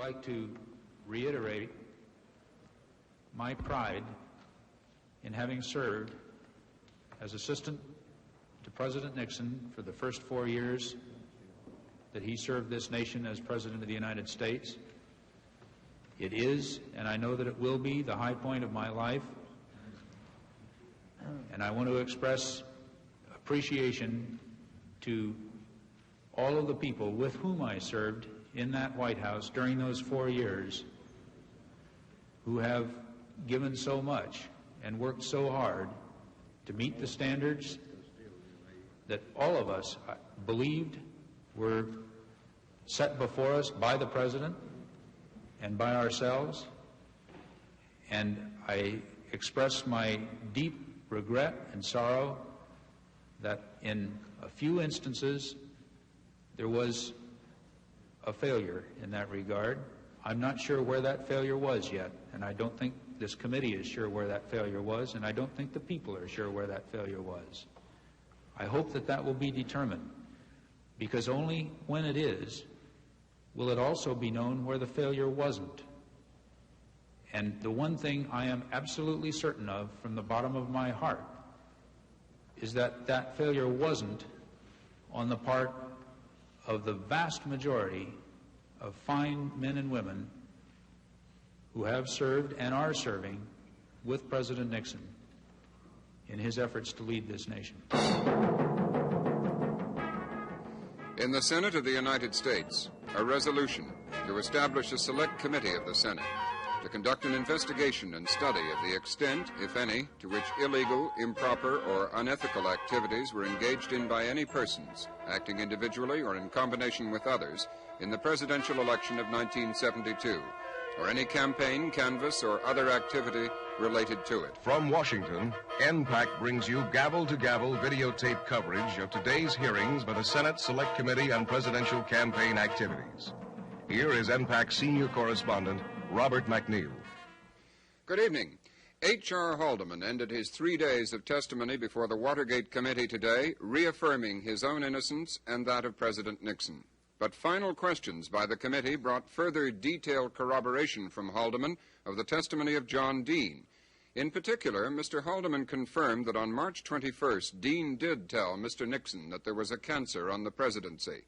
like to reiterate my pride in having served as assistant to President Nixon for the first 4 years that he served this nation as President of the United States. It is, and I know that it will be, the high point of my life. And I want to express appreciation to all of the people with whom I served in that White House during those 4 years, who have given so much and worked so hard to meet the standards that all of us believed were set before us by the President and by ourselves. And I express my deep regret and sorrow that in a few instances there was a failure in that regard. I'm not sure where that failure was yet, and I don't think this committee is sure where that failure was, and I don't think the people are sure where that failure was. I hope that that will be determined, because only when it is will it also be known where the failure wasn't. And the one thing I am absolutely certain of from the bottom of my heart is that that failure wasn't on the part of the vast majority of fine men and women who have served and are serving with President Nixon in his efforts to lead this nation. In the Senate of the United States, a resolution to establish a select committee of the Senate to conduct an investigation and study of the extent, if any, to which illegal, improper, or unethical activities were engaged in by any persons, acting individually or in combination with others, in the presidential election of 1972, or any campaign, canvass, or other activity related to it. From Washington, NPAC brings you gavel-to-gavel videotape coverage of today's hearings by the Senate Select Committee on Presidential Campaign Activities. Here is NPAC senior correspondent Robert McNeil. Good evening. H.R. Haldeman ended his 3 days of testimony before the Watergate Committee today, reaffirming his own innocence and that of President Nixon. But final questions by the committee brought further detailed corroboration from Haldeman of the testimony of John Dean. In particular, Mr. Haldeman confirmed that on March 21st, Dean did tell Mr. Nixon that there was a cancer on the presidency.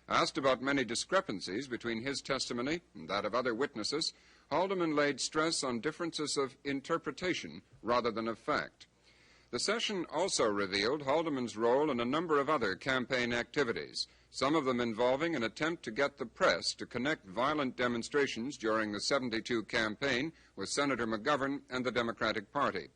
Asked about many discrepancies between his testimony and that of other witnesses, Haldeman laid stress on differences of interpretation rather than of fact. The session also revealed Haldeman's role in a number of other campaign activities, some of them involving an attempt to get the press to connect violent demonstrations during the 72 campaign with Senator McGovern and the Democratic Party.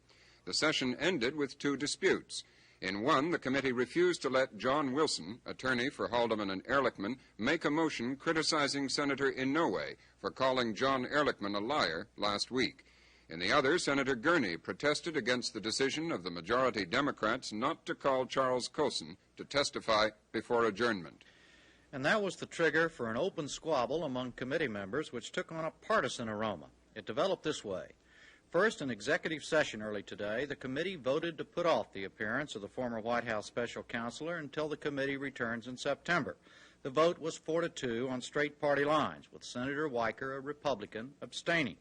The session ended with 2 disputes. In one, the committee refused to let John Wilson, attorney for Haldeman and Ehrlichman, make a motion criticizing Senator Inouye for calling John Ehrlichman a liar last week. In the other, Senator Gurney protested against the decision of the majority Democrats not to call Charles Colson to testify before adjournment. And that was the trigger for an open squabble among committee members which took on a partisan aroma. It developed this way. First, in executive session early today, the committee voted to put off the appearance of the former White House special counselor until the committee returns in September. The vote was 4-2 on straight party lines, with Senator Weicker, a Republican, abstaining.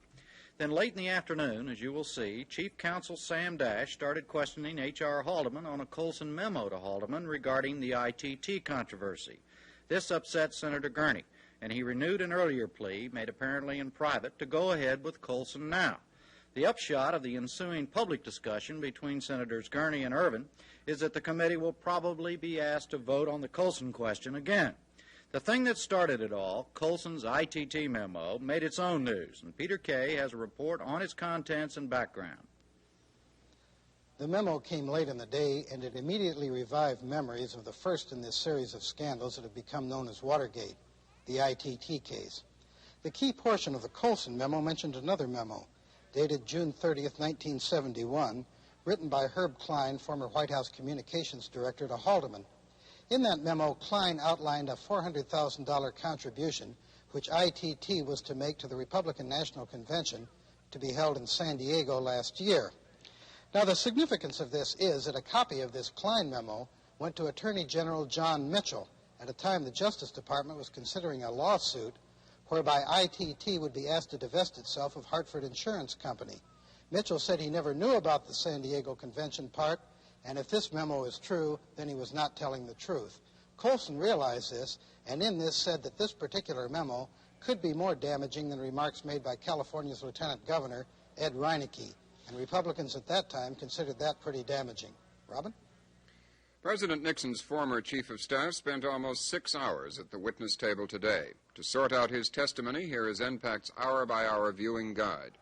Then late in the afternoon, as you will see, Chief Counsel Sam Dash started questioning H.R. Haldeman on a Colson memo to Haldeman regarding the ITT controversy. This upset Senator Gurney, and he renewed an earlier plea, made apparently in private, to go ahead with Colson now. The upshot of the ensuing public discussion between Senators Gurney and Ervin is that the committee will probably be asked to vote on the Colson question again. The thing that started it all, Colson's ITT memo, made its own news, and Peter Kay has a report on its contents and background. The memo came late in the day, and it immediately revived memories of the first in this series of scandals that have become known as Watergate, the ITT case. The key portion of the Colson memo mentioned another memo, dated June 30th, 1971, written by Herb Klein, former White House Communications Director, to Haldeman. In that memo, Klein outlined a $400,000 contribution which ITT was to make to the Republican National Convention to be held in San Diego last year. Now, the significance of this is that a copy of this Klein memo went to Attorney General John Mitchell at a time the Justice Department was considering a lawsuit whereby ITT would be asked to divest itself of Hartford Insurance Company. Mitchell said he never knew about the San Diego Convention part, and if this memo is true, then he was not telling the truth. Colson realized this, and in this said that this particular memo could be more damaging than remarks made by California's Lieutenant Governor, Ed Reineke, and Republicans at that time considered that pretty damaging. Robin? President Nixon's former chief of staff spent almost 6 hours at the witness table today. To sort out his testimony, here is NPAC's hour-by-hour viewing guide.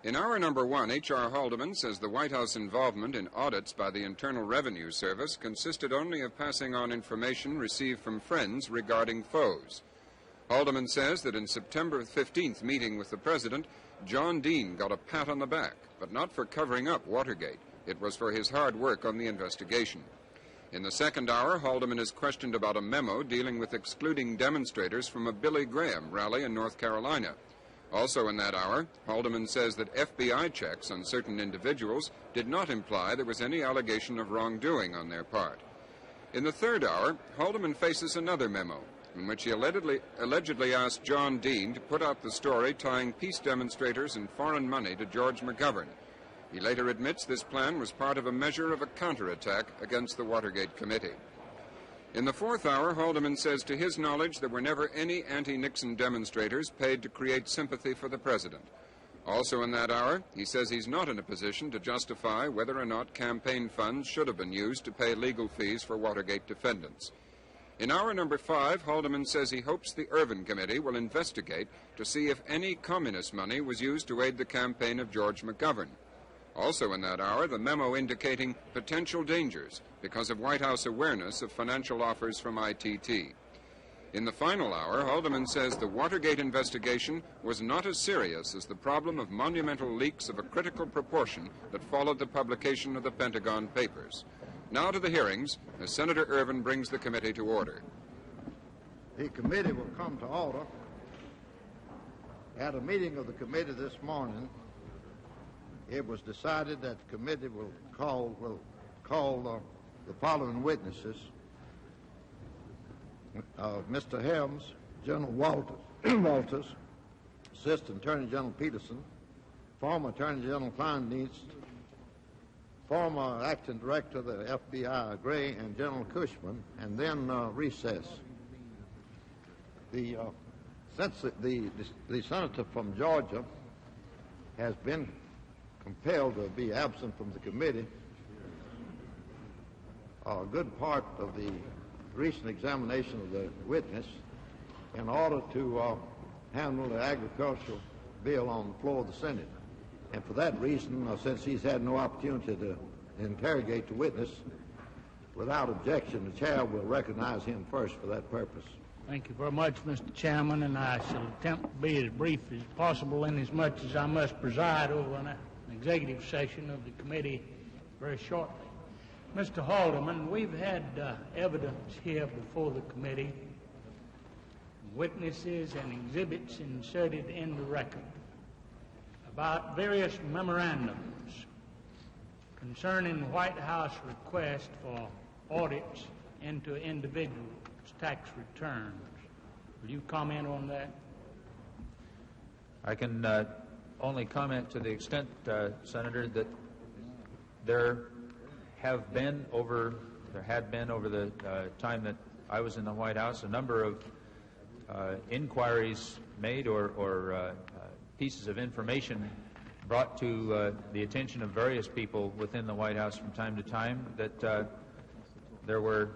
In hour number 1, H.R. Haldeman says the White House involvement in audits by the Internal Revenue Service consisted only of passing on information received from friends regarding foes. Haldeman says that in September 15th meeting with the President, John Dean got a pat on the back, but not for covering up Watergate. It was for his hard work on the investigation. In the second hour, Haldeman is questioned about a memo dealing with excluding demonstrators from a Billy Graham rally in North Carolina. Also in that hour, Haldeman says that FBI checks on certain individuals did not imply there was any allegation of wrongdoing on their part. In the third hour, Haldeman faces another memo, in which he allegedly asked John Dean to put out the story tying peace demonstrators and foreign money to George McGovern. He later admits this plan was part of a measure of a counterattack against the Watergate Committee. In the fourth hour, Haldeman says to his knowledge there were never any anti-Nixon demonstrators paid to create sympathy for the president. Also in that hour, he says he's not in a position to justify whether or not campaign funds should have been used to pay legal fees for Watergate defendants. In hour number 5, Haldeman says he hopes the Irvin Committee will investigate to see if any communist money was used to aid the campaign of George McGovern. Also in that hour, the memo indicating potential dangers because of White House awareness of financial offers from ITT. In the final hour, Haldeman says the Watergate investigation was not as serious as the problem of monumental leaks of a critical proportion that followed the publication of the Pentagon Papers. Now to the hearings, as Senator Irvin brings the committee to order. The committee will come to order. At a meeting of the committee this morning, it was decided that the committee will call the following witnesses. Mr. Helms, General Walters, Assistant Attorney General Peterson, former Attorney General Kleindienst, former Acting Director of the FBI Gray, and General Cushman, and then recess. Since the senator from Georgia has been compelled to be absent from the committee, a good part of the recent examination of the witness in order to handle the agricultural bill on the floor of the Senate. And for that reason, since he's had no opportunity to interrogate the witness, without objection, the chair will recognize him first for that purpose. Thank you very much, Mr. Chairman, and I shall attempt to be as brief as possible inasmuch as I must preside over an executive session of the committee very shortly. Mr. Haldeman, we've had evidence here before the committee, witnesses and exhibits inserted in the record about various memorandums concerning the White House request for audits into individuals' tax returns. Will you comment on that? I can only comment to the extent, Senator, that there had been over the time that I was in the White House a number of inquiries made or pieces of information brought to the attention of various people within the White House from time to time that there were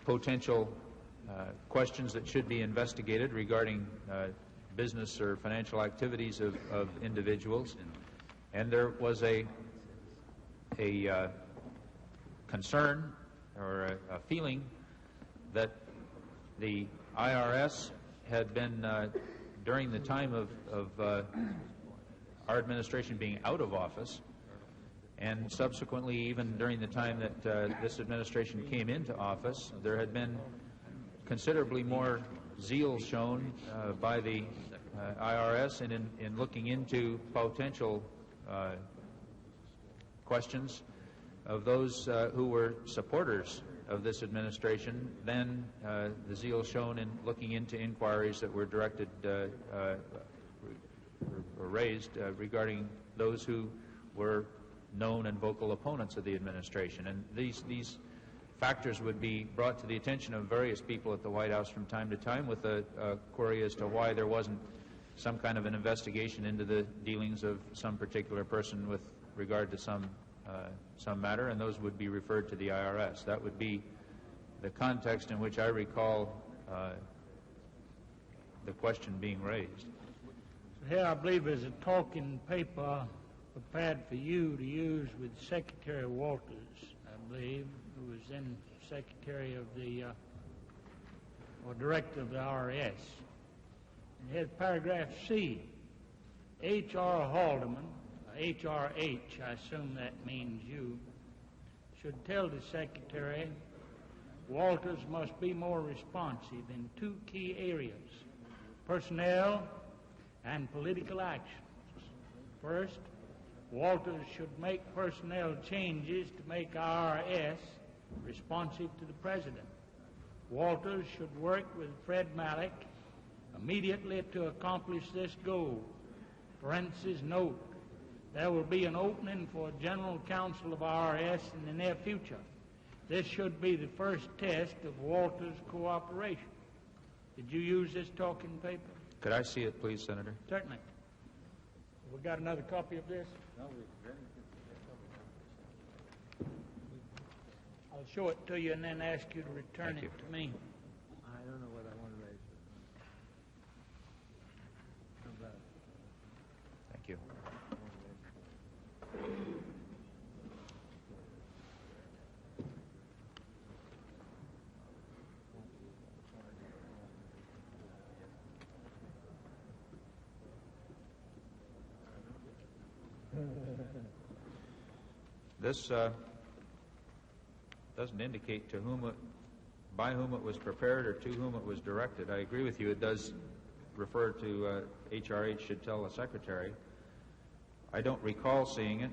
potential questions that should be investigated regarding business or financial activities of individuals, and there was a concern or a feeling that the IRS had been, during the time of our administration being out of office, and subsequently even during the time that this administration came into office, there had been considerably more zeal shown by the IRS in looking into potential questions of those who were supporters of this administration than the zeal shown in looking into inquiries that were directed or raised regarding those who were known and vocal opponents of the administration. And these factors would be brought to the attention of various people at the White House from time to time with a query as to why there wasn't some kind of an investigation into the dealings of some particular person with regard to some matter, and those would be referred to the IRS. That would be the context in which I recall the question being raised. Here, I believe, is a talking paper prepared for you to use with Secretary Walters, I believe, who was then Secretary of the, or Director of the IRS. And here's paragraph C. H.R. Haldeman, H.R.H., I assume that means you, should tell the Secretary Walters must be more responsive in two key areas, personnel and political actions. First, Walters should make personnel changes to make IRS responsive to the President. Walters should work with Fred Malek immediately to accomplish this goal. Parentheses note, there will be an opening for a General Counsel of IRS in the near future. This should be the first test of Walters' cooperation. Did you use this talking paper? Could I see it, please, Senator? Certainly. We got another copy of this? No, I'll show it to you and then ask you to return it to me. I don't know what I want to raise. Thank you. This doesn't indicate to whom it, by whom it was prepared or to whom it was directed. I agree with you. It does refer to HRH should tell the Secretary. I don't recall seeing it.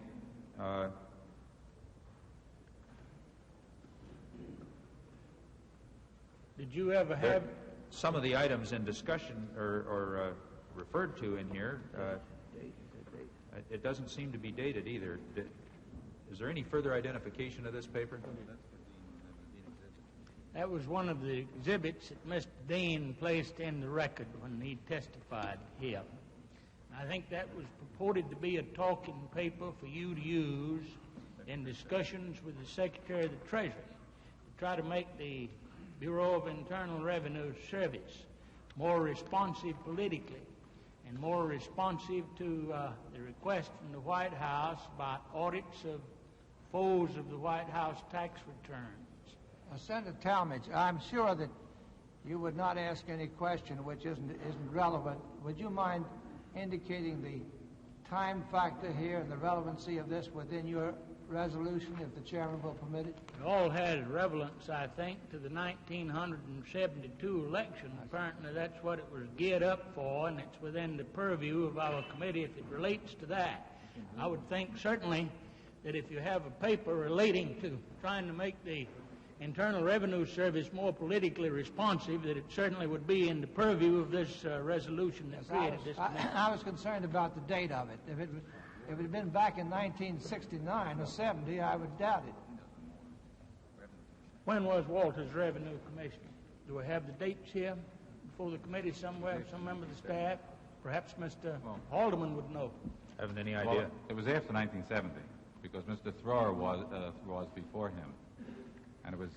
Did you ever have... Some of the items in discussion or referred to in here, it doesn't seem to be dated either. Is there any further identification of this paper? That was one of the exhibits that Mr. Dean placed in the record when he testified here. I think that was purported to be a talking paper for you to use in discussions with the Secretary of the Treasury to try to make the Bureau of Internal Revenue Service more responsive politically and more responsive to the request from the White House about audits of foes of the White House tax returns. Senator Talmadge, I'm sure that you would not ask any question which isn't relevant. Would you mind indicating the time factor here and the relevancy of this within your resolution, if the chairman will permit it? It all has relevance, I think, to the 1972 election. Apparently that's what it was geared up for, and it's within the purview of our committee if it relates to that. I would think certainly that if you have a paper relating to trying to make the Internal Revenue Service more politically responsive, that it certainly would be in the purview of this resolution that created this committee. I was concerned about the date of it. If it had been back in 1969 or 70, I would doubt it. When was Walters Revenue Commissioner? Do we have the dates here before the committee somewhere, some member of the staff? Perhaps Mr. Haldeman would know. Haven't any idea. Well, it was after 1970 because Mr. Thrower was before him, and it was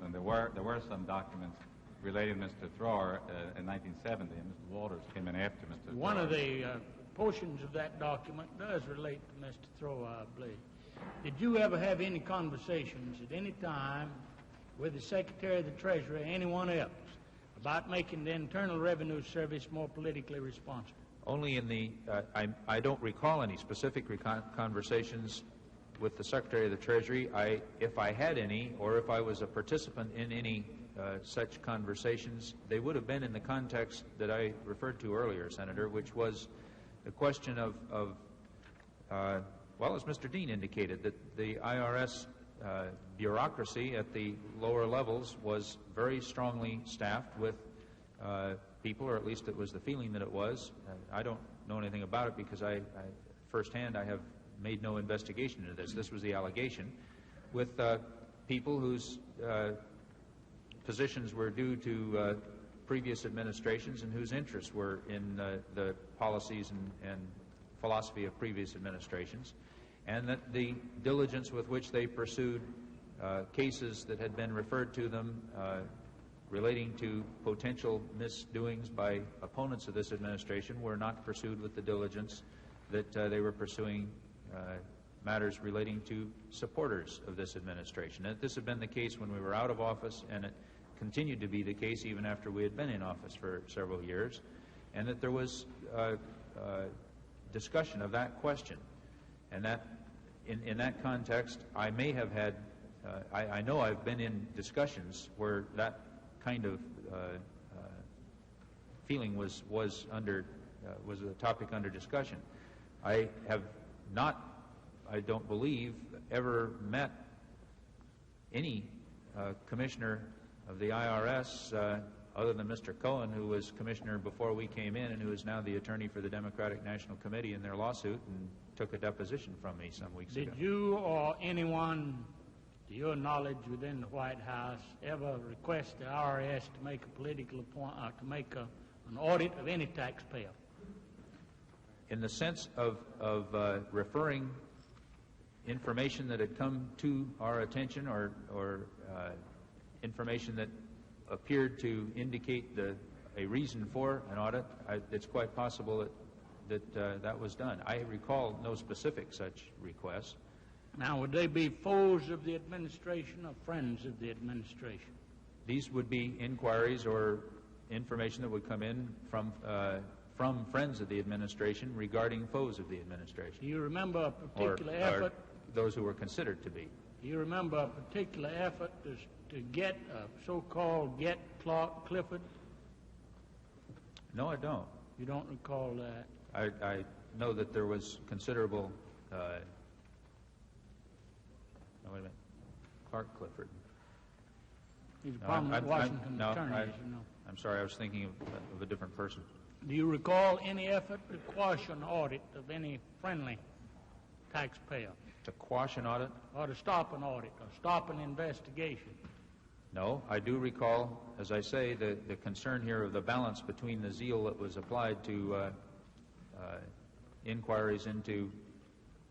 and there were some documents relating to Mr. Thrower in 1970, and Mr. Walters came in after Mr. Thrower. One of the portions of that document does relate to Mr. Thrower, I believe. Did you ever have any conversations at any time with the Secretary of the Treasury or anyone else about making the Internal Revenue Service more politically responsible? Only in the, I don't recall any specific conversations with the Secretary of the Treasury. If I had any, or if I was a participant in any such conversations, they would have been in the context that I referred to earlier, Senator, which was the question of well, as Mr. Dean indicated, that the IRS bureaucracy at the lower levels was very strongly staffed with people, or at least it was the feeling that it was. I don't know anything about it because firsthand, I have made no investigation into this. This was the allegation, with people whose positions were due to previous administrations and whose interests were in the policies and philosophy of previous administrations, and that the diligence with which they pursued cases that had been referred to them relating to potential misdoings by opponents of this administration were not pursued with the diligence that they were pursuing matters relating to supporters of this administration. And this had been the case when we were out of office, and it continued to be the case even after we had been in office for several years, and that there was discussion of that question. And that in that context, I may have had, I know I've been in discussions where that kind of feeling was a topic under discussion. I have not, I don't believe, ever met any commissioner of the IRS other than Mr. Cohen, who was commissioner before we came in and who is now the attorney for the Democratic National Committee in their lawsuit, and took a deposition from me some weeks ago. Did you or anyone, to your knowledge, within the White House ever request the IRS to make a political appointment, to make an audit of any taxpayer? In the sense of referring information that had come to our attention, or information that appeared to indicate a reason for an audit, it's quite possible that was done. I recall no specific such requests. Now, would they be foes of the administration or friends of the administration? These would be inquiries or information that would come in from friends of the administration regarding foes of the administration. Do you remember a particular effort? Or those who were considered to be. Do you remember a particular effort to get a so-called get Clark Clifford? No, I don't. You don't recall that? I know that there was considerable, no, wait a minute, Clark Clifford. He's a prominent Washington attorney, as you know. I'm sorry, I was thinking of a different person. Do you recall any effort to quash an audit of any friendly taxpayer? To quash an audit? Or to stop an audit, or stop an investigation? No, I do recall, as I say, the concern here of the balance between the zeal that was applied to inquiries into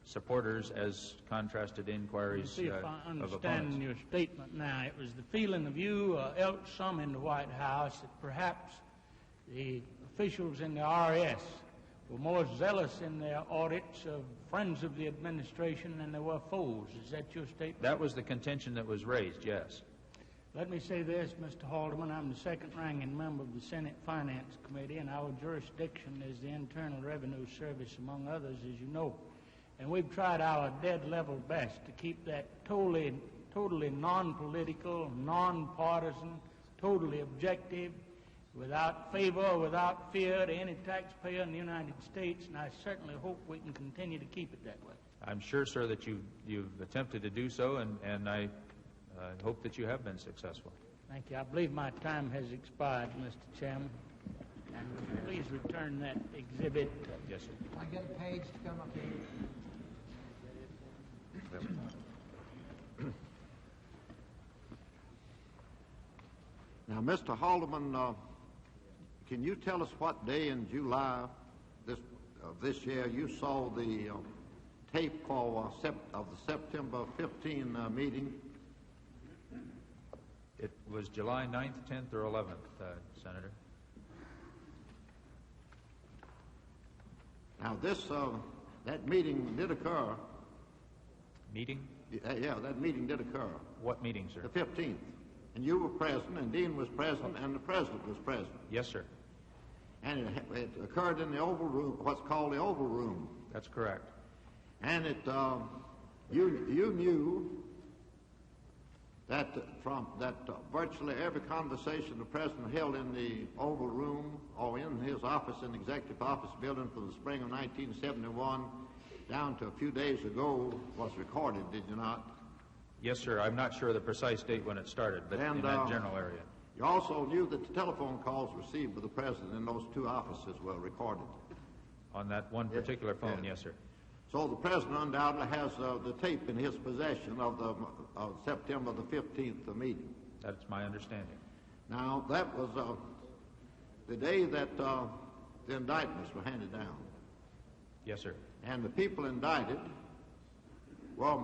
supporters as contrasted inquiries See if I of understand opponents. your statement now. It was the feeling of you, else some in the White House, that perhaps the officials in the IRS were more zealous in their audits of friends of the administration than they were foes. Is that your statement? That was the contention that was raised, yes. Let me say this, Mr. Haldeman. I'm the second-ranking member of the Senate Finance Committee, and our jurisdiction is the Internal Revenue Service, among others, as you know. And we've tried our dead-level best to keep that totally non-political, non-partisan, totally objective, without favor, without fear to any taxpayer in the United States, and I certainly hope we can continue to keep it that way. I'm sure, sir, that you've attempted to do so, and I hope that you have been successful. Thank you. I believe my time has expired, Mr. Chairman. And would you please return that exhibit? Yes, sir. Can I get a page to come up here? Now, Mr. Haldeman, can you tell us what day in July this year you saw the tape for of the September 15 meeting? It was July 9th, 10th, or 11th, Senator. Now, that meeting did occur. Meeting? Yeah, that meeting did occur. What meeting, sir? The 15th. And you were present, and Dean was present, and the President was present. Yes, sir. And it occurred in the Oval Room, what's called the Oval Room. That's correct. And you knew that virtually every conversation the President held in the Oval Room or in his office in the Executive Office Building from the spring of 1971 down to a few days ago was recorded, did you not? Yes, sir. I'm not sure of the precise date when it started, but in that general area. You also knew that the telephone calls received by the President in those two offices were recorded. On that one particular phone, yes, sir. So the President undoubtedly has the tape in his possession of the September the 15th meeting. That's my understanding. Now, that was the day that the indictments were handed down. Yes, sir. And the people indicted were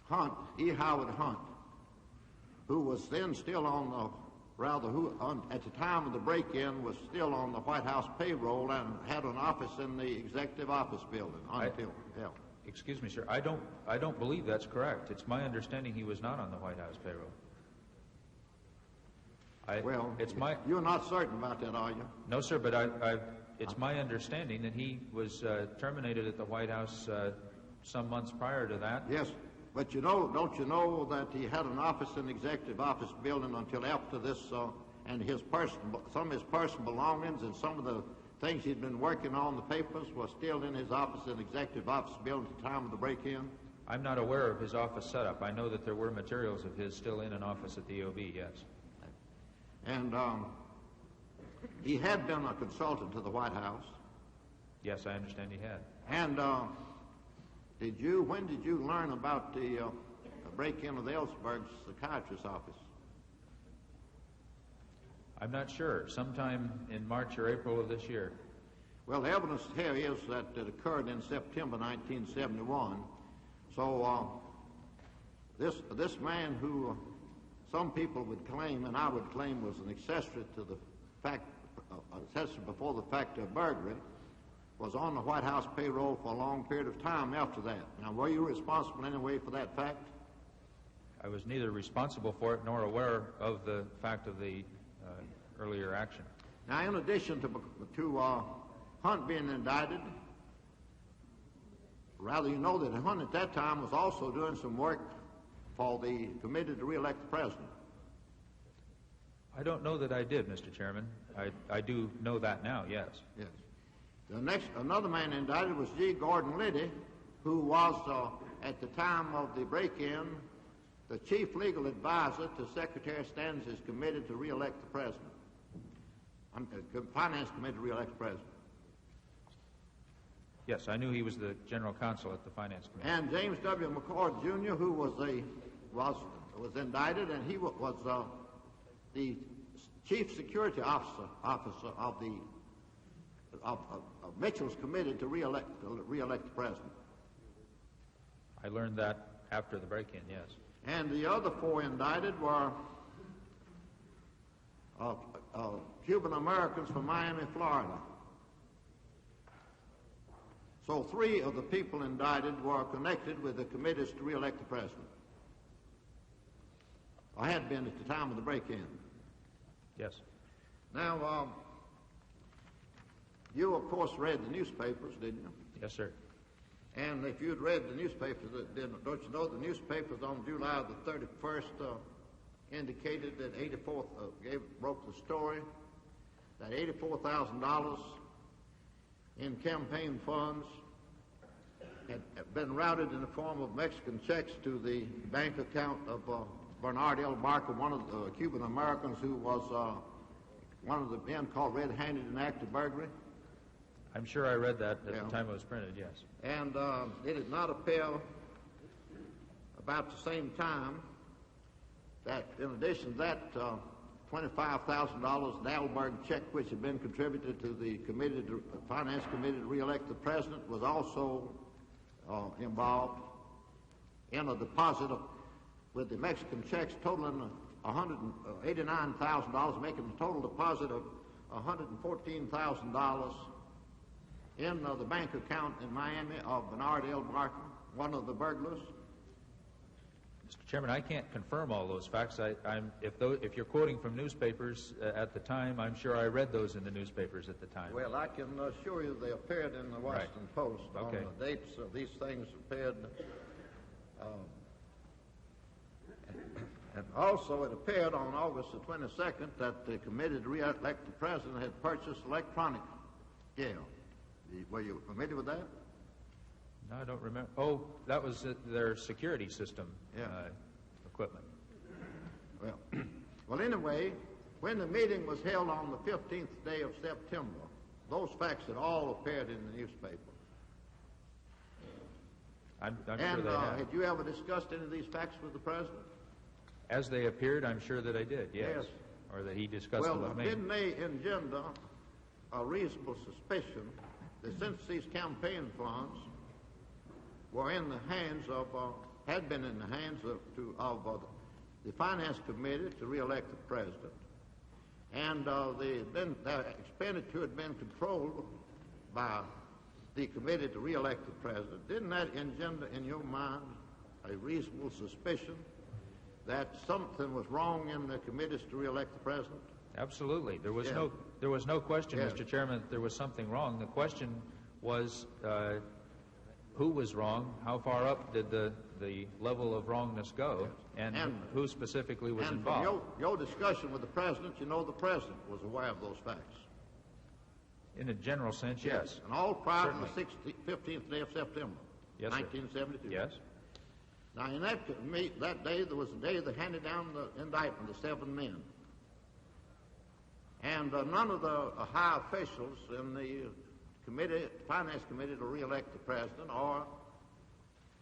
Hunt, E. Howard Hunt, who was then still on the, at the time of the break-in, was still on the White House payroll and had an office in the executive office building until, Excuse me, sir. I don't believe that's correct. It's my understanding he was not on the White House payroll. You're not certain about that, are you? No, sir, but it's my understanding that he was terminated at the White House some months prior to that. Yes, but don't you know that he had an office in the executive office building until after this, and some of his personal belongings and some of the things he'd been working on, the papers, were still in his office in the executive office building at the time of the break-in? I'm not aware of his office setup. I know that there were materials of his still in an office at the OB, yes. And he had been a consultant to the White House. Yes, I understand he had. And when did you learn about the break-in of the Ellsberg's psychiatrist's office? I'm not sure. Sometime in March or April of this year. Well, the evidence here is that it occurred in September 1971. So this man who some people would claim, and I would claim, was an accessory to the fact, accessory before the fact of burglary, was on the White House payroll for a long period of time after that. Now, were you responsible in any way for that fact? I was neither responsible for it nor aware of the fact of the earlier action. Now, in addition to Hunt being indicted, rather, you know that Hunt at that time was also doing some work for the committee to re-elect the president. I don't know that I did, Mr. Chairman. I do know that now, yes. Yes. Another man indicted was G. Gordon Liddy, who was, at the time of the break-in, the chief legal advisor to Secretary Stanton's committee to re-elect the president. Finance committee to re-elect the president. Yes, I knew he was the general counsel at the Finance Committee. And James W. McCord, Jr., who was indicted, and he was the chief security officer of Mitchell's committee to re-elect the president. I learned that after the break-in, yes. And the other four indicted were Cuban Americans from Miami, Florida. So 3 of the people indicted were connected with the committees to re-elect the president. I had been at the time of the break-in. Yes. Now, you, of course, read the newspapers, didn't you? Yes, sir. And if you'd read the newspapers, don't you know the newspapers on July the 31st indicated that broke the story that $84,000 in campaign funds had been routed in the form of Mexican checks to the bank account of Bernard L. Barker, one of the Cuban Americans who was one of the men called red-handed in active burglary. I'm sure I read that at the time it was printed, yes. And it did not appear about the same time that, in addition to that, $25,000 Dalberg check, which had been contributed to the Finance Committee to re-elect the president, was also involved in a deposit with the Mexican checks totaling $189,000, making a total deposit of $114,000 in the bank account in Miami of Bernard L. Barker, one of the burglars. Mr. Chairman, I can't confirm all those facts. If you're quoting from newspapers at the time, I'm sure I read those in the newspapers at the time. Well, I can assure you they appeared in the Washington Post. Okay. On the dates of these things appeared. And also it appeared on August the 22nd that the committee to re-elect the president had purchased electronic scale. Were you familiar with that? No, I don't remember. Oh, that was their security system equipment. Well, anyway, when the meeting was held on the 15th day of September, those facts had all appeared in the newspaper. I'm sure they have. Had you ever discussed any of these facts with the President? As they appeared, I'm sure that I did, yes. Or that he discussed them with me. Well, didn't they engender a reasonable suspicion that since these campaign funds were in the hands of, had been in the hands of the Finance Committee to re-elect the President, and the expenditure had been controlled by the committee to re-elect the President, didn't that engender in your mind a reasonable suspicion that something was wrong in the committees to re-elect the President? Absolutely. There was no question, Mr. Chairman, that there was something wrong. The question was who was wrong, how far up did the level of wrongness go, and who specifically was involved. And from your discussion with the President, you know the President was aware of those facts. In a general sense, yes. And all prior to the 15th day of September, yes, 1972. Sir. Yes. Now, in that day, there was a day they handed down the indictment of 7 men. And none of the high officials in the Finance Committee to re-elect the President or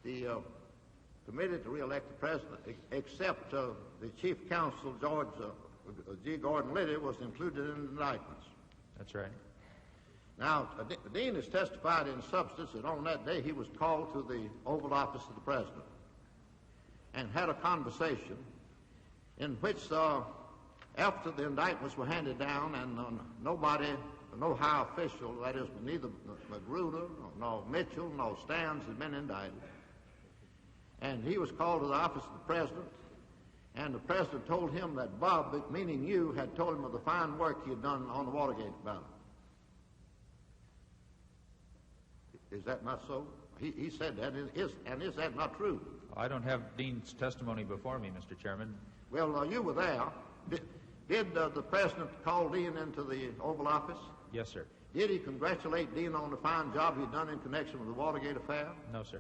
the Committee to re-elect the President, except the Chief Counsel, George G. Gordon Liddy, was included in the indictments. That's right. Now, Dean has testified in substance that on that day he was called to the Oval Office of the President and had a conversation in which, after the indictments were handed down and no high official, that is, neither Magruder, nor Mitchell, nor Stans had been indicted, and he was called to the office of the President, and the President told him that Bob, meaning you, had told him of the fine work he had done on the Watergate battle. Is that not so? He said that, and is that not true? I don't have Dean's testimony before me, Mr. Chairman. Well, you were there. Did the President call Dean into the Oval Office? Yes, sir. Did he congratulate Dean on the fine job he'd done in connection with the Watergate affair? No, sir.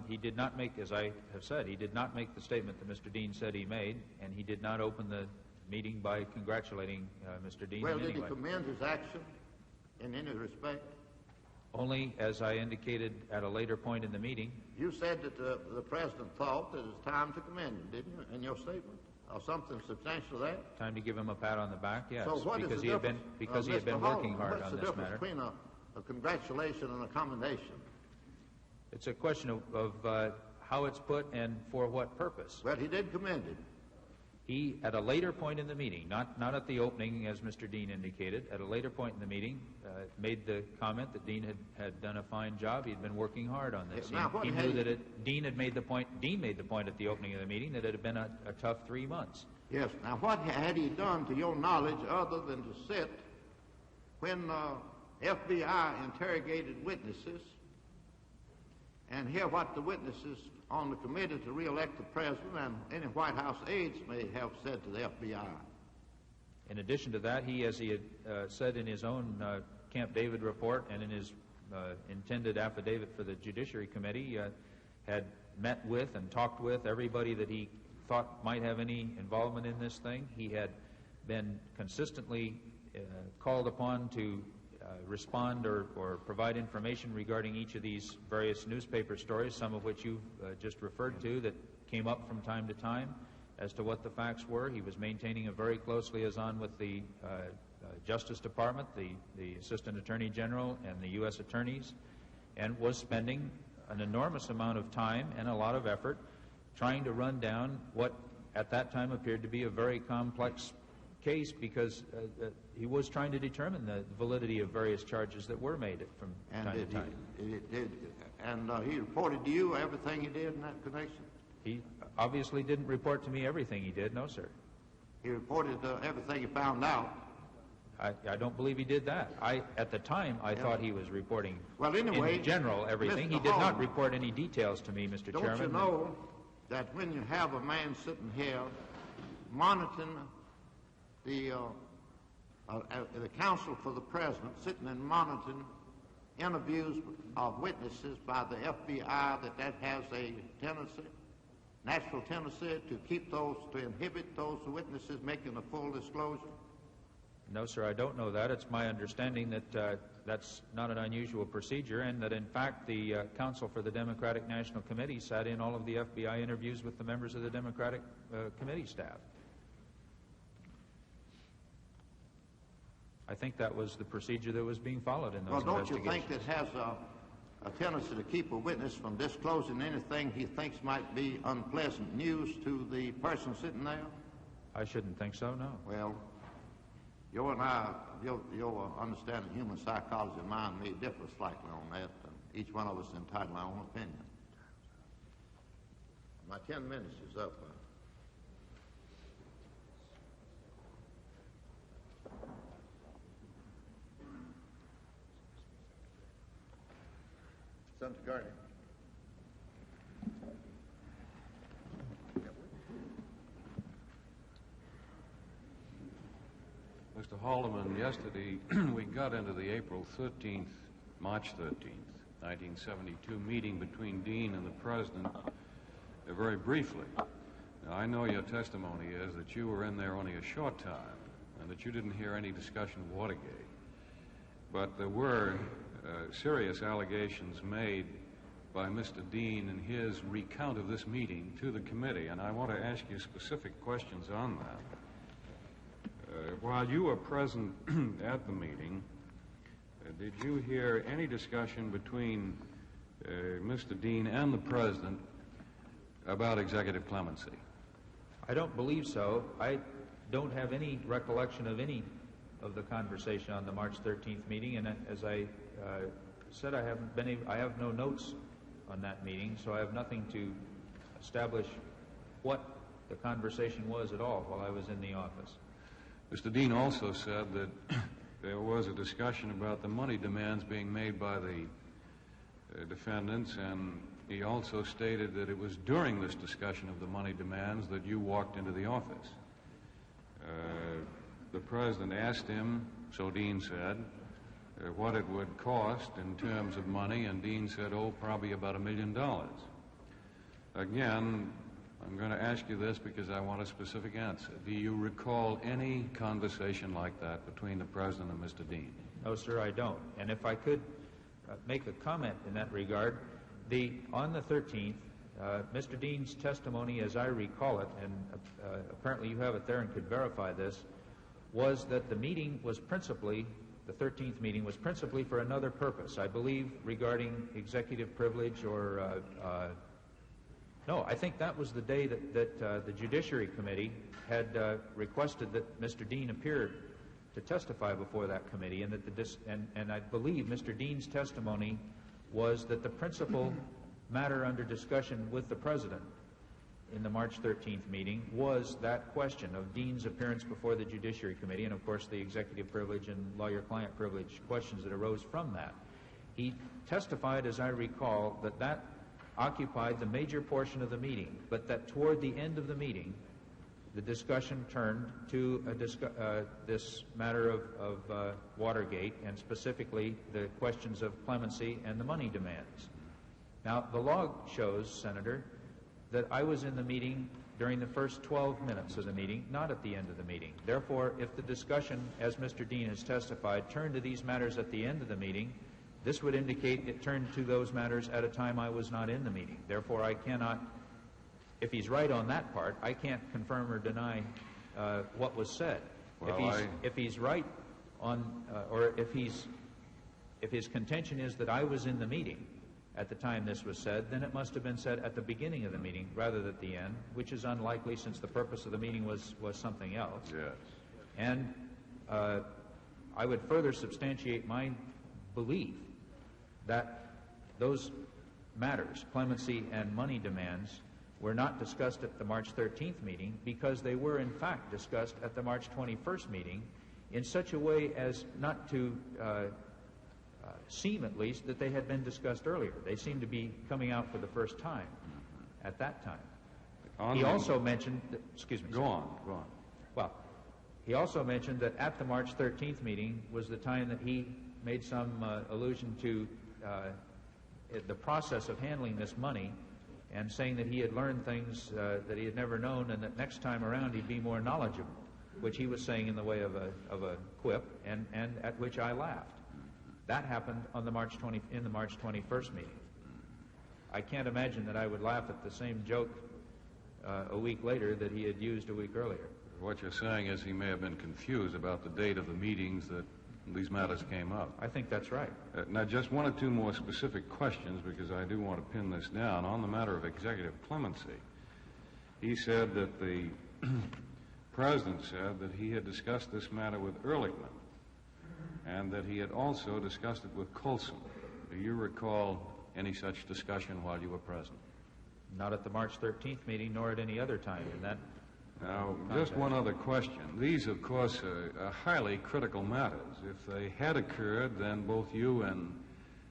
He did not make, as I have said, he did not make the statement that Mr. Dean said he made, and he did not open the meeting by congratulating Mr. Dean. Well, did he commend his action in any respect? Only as I indicated at a later point in the meeting. You said that the President thought that it was time to commend him, didn't you, in your statement? Or something substantial there? Time to give him a pat on the back, yes. So what because is he had been working hard on this matter. What's the difference between a congratulation and a commendation? It's a question of how it's put and for what purpose. Well, he did commend him. He, at a later point in the meeting, not at the opening, as Mr. Dean indicated, at a later point in the meeting, made the comment that Dean had done a fine job. He had been working hard on this. He knew that Dean made the point at the opening of the meeting that it had been a tough 3 months. Yes. Now, what had he done, to your knowledge, other than to sit when FBI interrogated witnesses and hear what the witnesses on the committee to re-elect the President and any White House aides may have said to the FBI? In addition to that, he, as he had said in his own Camp David report and in his intended affidavit for the Judiciary Committee, had met with and talked with everybody that he thought might have any involvement in this thing. He had been consistently called upon to respond or provide information regarding each of these various newspaper stories, some of which you've just referred to, that came up from time to time as to what the facts were. He was maintaining a very close liaison with the Justice Department, the Assistant Attorney General, and the U.S. attorneys, and was spending an enormous amount of time and a lot of effort trying to run down what at that time appeared to be a very complex case, because he was trying to determine the validity of various charges that were made from time to time. And he reported to you everything he did in that connection? He obviously didn't report to me everything he did, no, sir. He reported everything he found out? I don't believe he did that. At the time, I thought he was reporting, well, anyway, in general, everything. He did not report any details to me, Mr. Chairman. Don't you know that when you have a man sitting here monitoring the counsel for the President, sitting and monitoring interviews of witnesses by the FBI, that has a tendency, natural tendency to keep those, to inhibit those witnesses making a full disclosure? No, sir, I don't know that. It's my understanding that that's not an unusual procedure, and that, in fact, the counsel for the Democratic National Committee sat in all of the FBI interviews with the members of the Democratic Committee staff. I think that was the procedure that was being followed in those investigations. Well, don't you think that has a tendency to keep a witness from disclosing anything he thinks might be unpleasant news to the person sitting there? I shouldn't think so, no. Well, your understanding of human psychology and mine may differ slightly on that. Each one of us is entitled to our own opinion. My 10 minutes is up. Senator Gardner. Mr. Haldeman, yesterday we got into the March 13th, 1972 meeting between Dean and the President very briefly. Now, I know your testimony is that you were in there only a short time and that you didn't hear any discussion of Watergate. But there were serious allegations made by Mr. Dean in his recount of this meeting to the committee, and I want to ask you specific questions on that. While you were present at the meeting, did you hear any discussion between Mr. Dean and the President about executive clemency? I don't believe so. I don't have any recollection of any of the conversation on the March 13th meeting, and as I said, I have no notes on that meeting, so I have nothing to establish what the conversation was at all while I was in the office. Mr. Dean also said that there was a discussion about the money demands being made by the defendants, and he also stated that it was during this discussion of the money demands that you walked into the office. The President asked him, so Dean said, what it would cost in terms of money, and Dean said, oh, probably about $1 million. Again, I'm going to ask you this because I want a specific answer. Do you recall any conversation like that between the President and Mr. Dean? No, sir, I don't. And if I could make a comment in that regard, on the 13th, Mr. Dean's testimony, as I recall it, and apparently you have it there and could verify this, was that the meeting was principally, the 13th meeting was principally for another purpose, I believe regarding executive privilege or no, I think that was the day that the Judiciary Committee had requested that Mr. Dean appear to testify before that committee, and that and I believe Mr. Dean's testimony was that the principal matter under discussion with the President in the March 13th meeting was that question of Dean's appearance before the Judiciary Committee, and of course the executive privilege and lawyer-client privilege questions that arose from that. He testified, as I recall, that occupied the major portion of the meeting, but that toward the end of the meeting, the discussion turned to this matter of Watergate, and specifically the questions of clemency and the money demands. Now, the log shows, Senator, that I was in the meeting during the first 12 minutes of the meeting, not at the end of the meeting. Therefore, if the discussion, as Mr. Dean has testified, turned to these matters at the end of the meeting, this would indicate it turned to those matters at a time I was not in the meeting. Therefore, I cannot, if he's right on that part, I can't confirm or deny what was said. Well, if he's right on, or if his contention is that I was in the meeting at the time this was said, then it must have been said at the beginning of the meeting rather than at the end, which is unlikely since the purpose of the meeting was something else. Yes. And I would further substantiate my belief that those matters, clemency and money demands, were not discussed at the March 13th meeting because they were in fact discussed at the March 21st meeting in such a way as not to seem, at least, that they had been discussed earlier. They seemed to be coming out for the first time at that time. He also mentioned, excuse me. Go on. Well, he also mentioned that at the March 13th meeting was the time that he made some allusion to the process of handling this money, and saying that he had learned things that he had never known, and that next time around he'd be more knowledgeable, which he was saying in the way of a quip, and at which I laughed. That happened on the March 21st meeting. I can't imagine that I would laugh at the same joke a week later that he had used a week earlier. What you're saying is he may have been confused about the date of the meetings that these matters came up. I think that's right. Now, just one or two more specific questions, because I do want to pin this down. On the matter of executive clemency, he said that the President said that he had discussed this matter with Ehrlichman, and that he had also discussed it with Colson. Do you recall any such discussion while you were present? Not at the March 13th meeting, nor at any other time in that. Now, just one other question. These, of course, are highly critical matters. If they had occurred, then both you and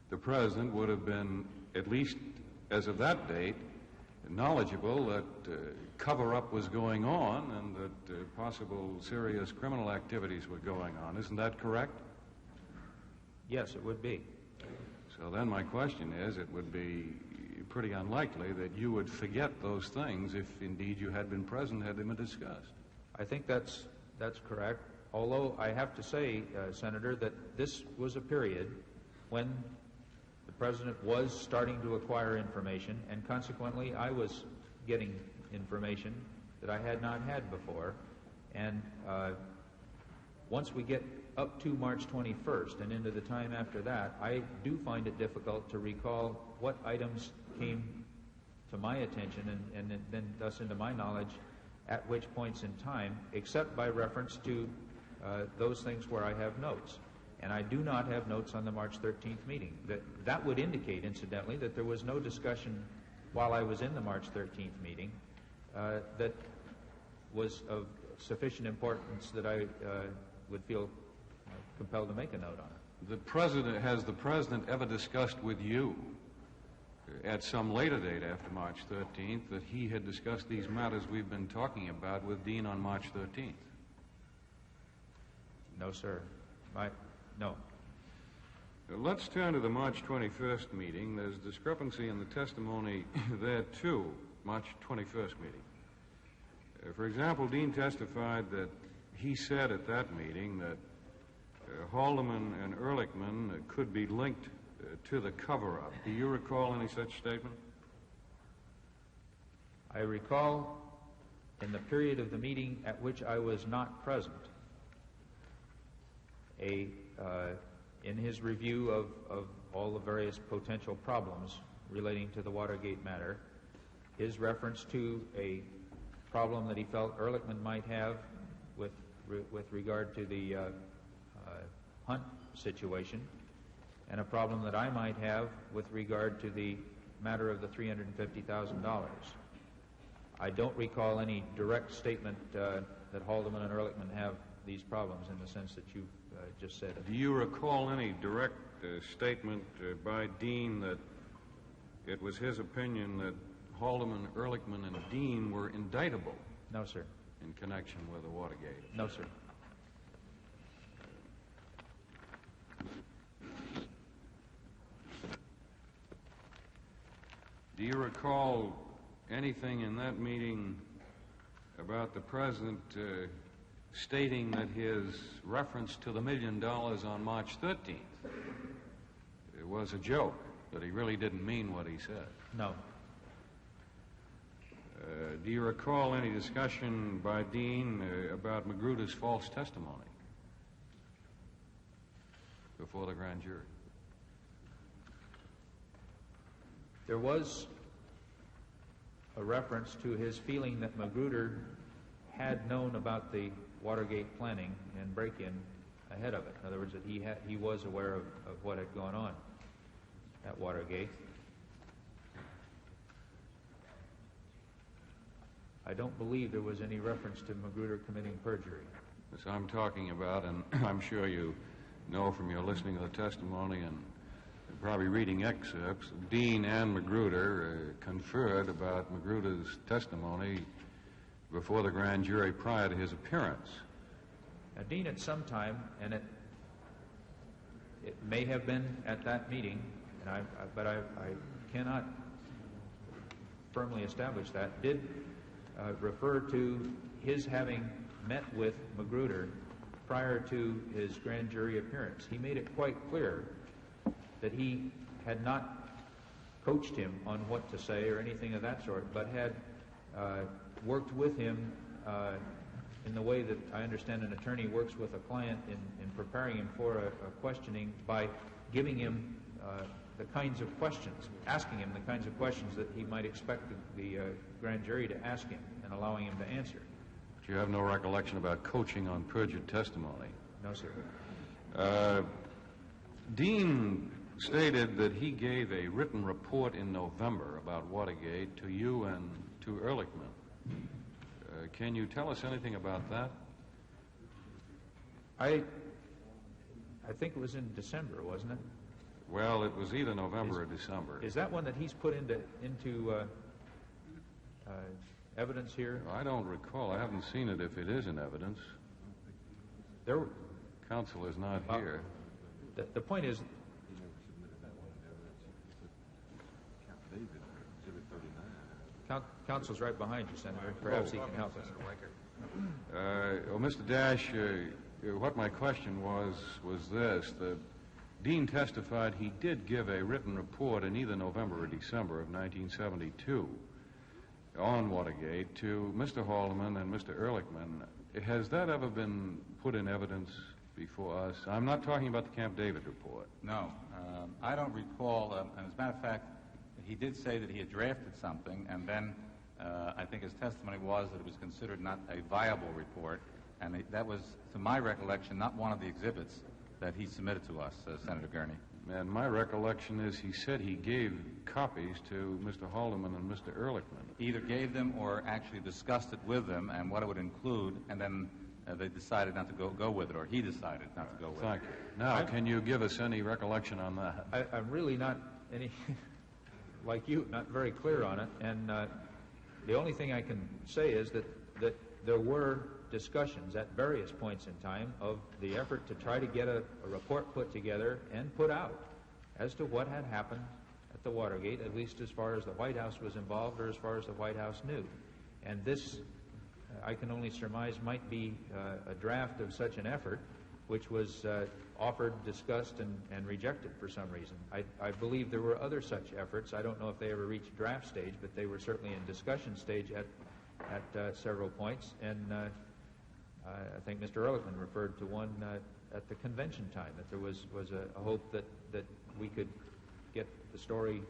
the President would have been, at least as of that date, knowledgeable that cover-up was going on and that possible serious criminal activities were going on. Isn't that correct? Yes, it would be. So then my question is, it would be pretty unlikely that you would forget those things if indeed you had been present had they been discussed. I think that's correct, although I have to say, Senator, that this was a period when the President was starting to acquire information, and consequently I was getting information that I had not had before. And once we get up to March 21st and into the time after that, I do find it difficult to recall what items came to my attention and then thus into my knowledge at which points in time, except by reference to those things where I have notes. And I do not have notes on the March 13th meeting. That would indicate, incidentally, that there was no discussion while I was in the March 13th meeting that was of sufficient importance that I would feel compelled to make a note on it. Has the President ever discussed with you at some later date after March 13th that he had discussed these matters we've been talking about with Dean on March 13th? No, sir. No. Let's turn to the March 21st meeting. There's discrepancy in the testimony there, too, March 21st meeting. For example, Dean testified that he said at that meeting that Haldeman and Ehrlichman could be linked to the cover-up. Do you recall any such statement? I recall in the period of the meeting at which I was not present, in his review of all the various potential problems relating to the Watergate matter, his reference to a problem that he felt Ehrlichman might have with regard to the Hunt situation, and a problem that I might have with regard to the matter of the $350,000. I don't recall any direct statement that Haldeman and Ehrlichman have these problems in the sense that you just said. Do you recall any direct statement by Dean that it was his opinion that Haldeman, Ehrlichman, and Dean were indictable? No, sir. In connection with the Watergate? No, sir. Do you recall anything in that meeting about the President stating that his reference to the $1 million on March 13th it was a joke, that he really didn't mean what he said? No. Do you recall any discussion by Dean about Magruder's false testimony before the grand jury? There was a reference to his feeling that Magruder had known about the Watergate planning and break-in ahead of it. In other words, that he was aware of what had gone on at Watergate. I don't believe there was any reference to Magruder committing perjury. As I'm talking about, and I'm sure you know from your listening to the testimony and probably reading excerpts, Dean and Magruder conferred about Magruder's testimony before the grand jury prior to his appearance. Now, Dean at some time, and It may have been at that meeting, and but I cannot firmly establish that, did refer to his having met with Magruder prior to his grand jury appearance. He made it quite clear that he had not coached him on what to say or anything of that sort, but had worked with him in the way that I understand an attorney works with a client in preparing him for a questioning by giving him the kinds of questions, asking him the kinds of questions that he might expect the grand jury to ask him and allowing him to answer. But you have no recollection about coaching on perjured testimony? No, sir. Dean stated that he gave a written report in November about Watergate to you and to Ehrlichman. Can you tell us anything about that? I think it was in December, wasn't it? Well, it was either November or December. Is that one that he's put into evidence here? I don't recall. I haven't seen it if it is in evidence. Counsel is not here. The point is, counsel's right behind you, Senator. Perhaps he can help us. Well, Mr. Dash, what my question was this. The Dean testified he did give a written report in either November or December of 1972 on Watergate to Mr. Haldeman and Mr. Ehrlichman. Has that ever been put in evidence before us? I'm not talking about the Camp David report. No. I don't recall, and as a matter of fact, he did say that he had drafted something, and then I think his testimony was that it was considered not a viable report, and that was, to my recollection, not one of the exhibits that he submitted to us, Senator Gurney. And my recollection is he said he gave copies to Mr. Haldeman and Mr. Ehrlichman. Either gave them or actually discussed it with them and what it would include, and then they decided not to go with it, or he decided not to go with it. Thank you. Now, can you give us any recollection on that? I'm really not any, like you, not very clear on it, and the only thing I can say is that there were discussions at various points in time of the effort to try to get a report put together and put out as to what had happened at the Watergate, at least as far as the White House was involved or as far as the White House knew. And this, I can only surmise, might be a draft of such an effort, which was offered, discussed, and rejected for some reason. I believe there were other such efforts. I don't know if they ever reached draft stage, but they were certainly in discussion stage at several points. And I think Mr. Ehrlichman referred to one at the convention time, that there was a hope that we could get the story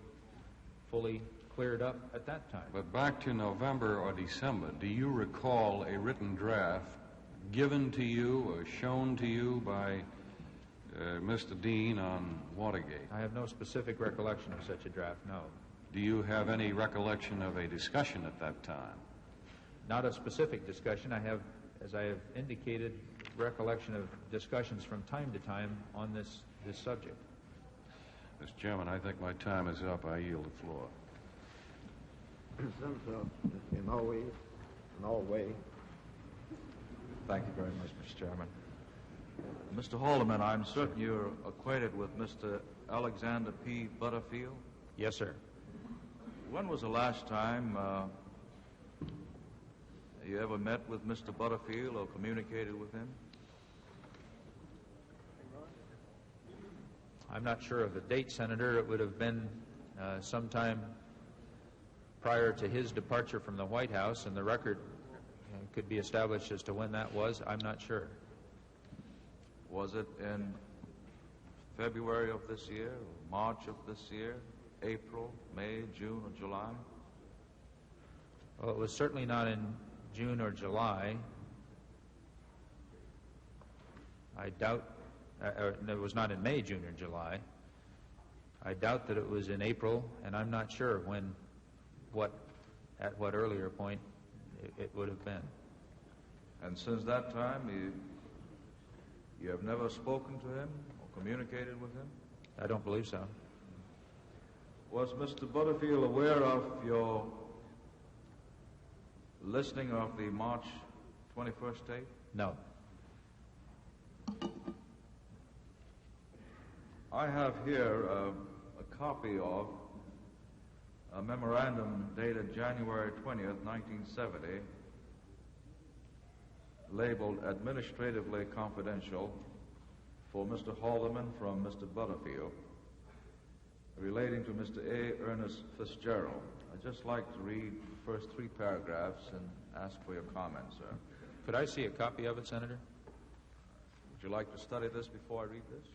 fully cleared up at that time. But back to November or December, do you recall a written draft given to you or shown to you by Mr. Dean on Watergate? I have no specific recollection of such a draft, no. Do you have any recollection of a discussion at that time? Not a specific discussion. I have, as I have indicated, recollection of discussions from time to time on this subject. Mr. Chairman, I think my time is up. I yield the floor. Senator, in all way. Thank you very much, Mr. Chairman. Mr. Haldeman, I'm certain you're acquainted with Mr. Alexander P. Butterfield? Yes, sir. When was the last time you ever met with Mr. Butterfield or communicated with him? I'm not sure of the date, Senator. It would have been sometime prior to his departure from the White House, and the record could be established as to when that was. I'm not sure. Was it in February of this year, March of this year, April, May, June, or July? Well, it was certainly not in June or July. I doubt, it was not in May, June, or July. I doubt that it was in April, and I'm not sure at what earlier point it would have been. And since that time, you have never spoken to him or communicated with him? I don't believe so. Was Mr. Butterfield aware of your listing of the March 21st date? No. I have here a copy of a memorandum dated January 20th, 1970, labeled administratively confidential for Mr. Haldeman from Mr. Butterfield, relating to Mr. A. Ernest Fitzgerald. I'd just like to read the first 3 paragraphs and ask for your comments, sir. Could I see a copy of it, Senator? Would you like to study this before I read this?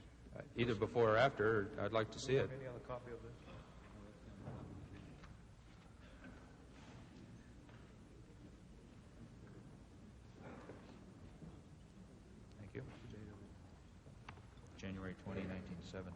Either before or after. I'd like to see it. Any other copy of this? Thank you. January 20, 1970.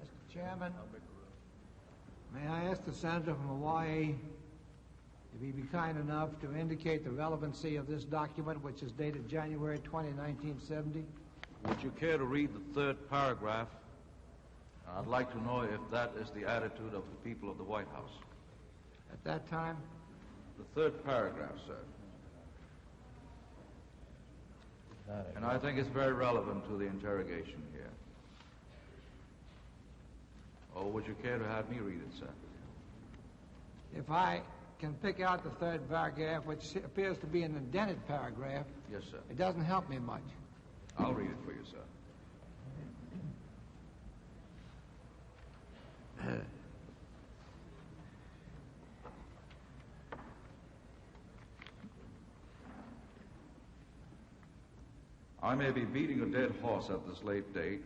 Mr. Chairman, may I ask the senator from Hawaii if he'd be kind enough to indicate the relevancy of this document, which is dated January 20, 1970? Would you care to read the 3rd paragraph? I'd like to know if that is the attitude of the people of the White House. At that time? The 3rd paragraph, sir. And I think it's very relevant to the interrogation here. Or would you care to have me read it, sir? If I can pick out the 3rd paragraph, which appears to be an indented paragraph, Yes, sir. it doesn't help me much. I'll read it for you, sir. I may be beating a dead horse at this late date,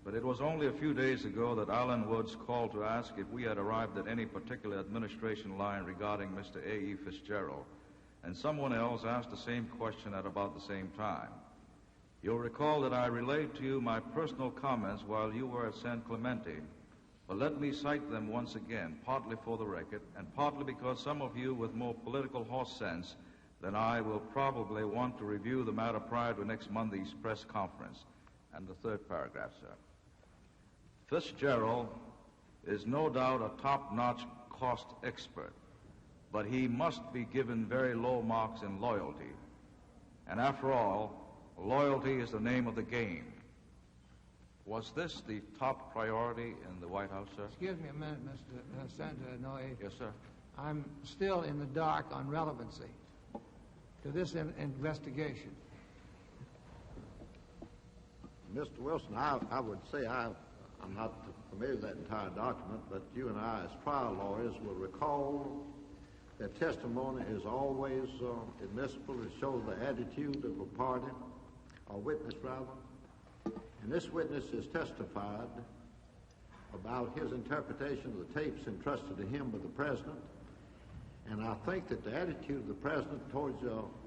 but it was only a few days ago that Alan Woods called to ask if we had arrived at any particular administration line regarding Mr. A.E. Fitzgerald, and someone else asked the same question at about the same time. You'll recall that I relayed to you my personal comments while you were at San Clemente, but let me cite them once again, partly for the record, and partly because some of you with more political horse sense than I will probably want to review the matter prior to next Monday's press conference. And the 3rd paragraph, sir. Fitzgerald is no doubt a top-notch cost expert, but he must be given very low marks in loyalty. And after all, loyalty is the name of the game. Was this the top priority in the White House, sir? Excuse me a minute, Mr. Senator Noe. Yes, sir. I'm still in the dark on relevancy to this investigation. Mr. Wilson, I would say I'm not familiar with that entire document, but you and I, as trial lawyers, will recall that testimony is always admissible. It shows the attitude of a party, or witness rather. And this witness has testified about his interpretation of the tapes entrusted to him by the President. And I think that the attitude of the President towards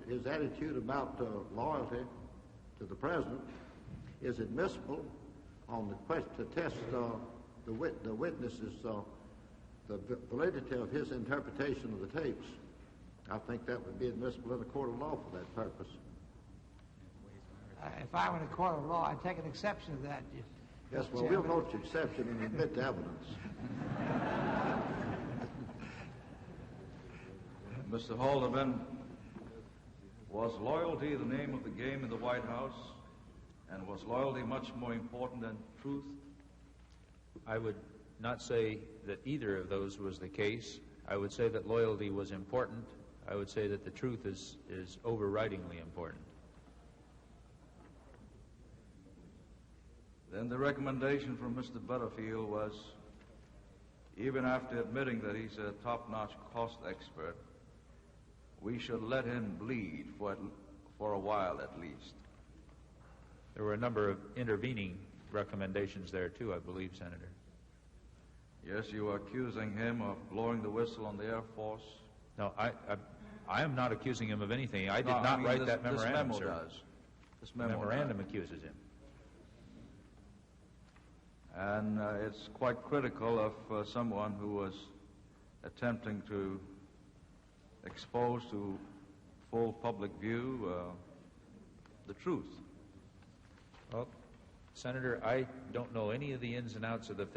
his attitude about loyalty to the President is admissible on the question to test the witness's the validity of his interpretation of the tapes. I think that would be admissible in a court of law for that purpose. If I were in a court of law, I'd take an exception to that. Yes, well, we'll note the exception and admit the evidence. Mr. Haldeman, was loyalty the name of the game in the White House? And was loyalty much more important than truth? I would not say that either of those was the case. I would say that loyalty was important. I would say that the truth is overridingly important. Then the recommendation from Mr. Butterfield was, even after admitting that he's a top-notch cost expert, we should let him bleed for a while at least. There were a number of intervening recommendations there, too, I believe, Senator. Yes, you are accusing him of blowing the whistle on the Air Force. No, I am not accusing him of anything. I did not write that memorandum, this memo sir. does. This memo memorandum does. accuses him. And it's quite critical of someone who was attempting to expose to full public view the truth. Well, Senator, I don't know any of the ins and outs of the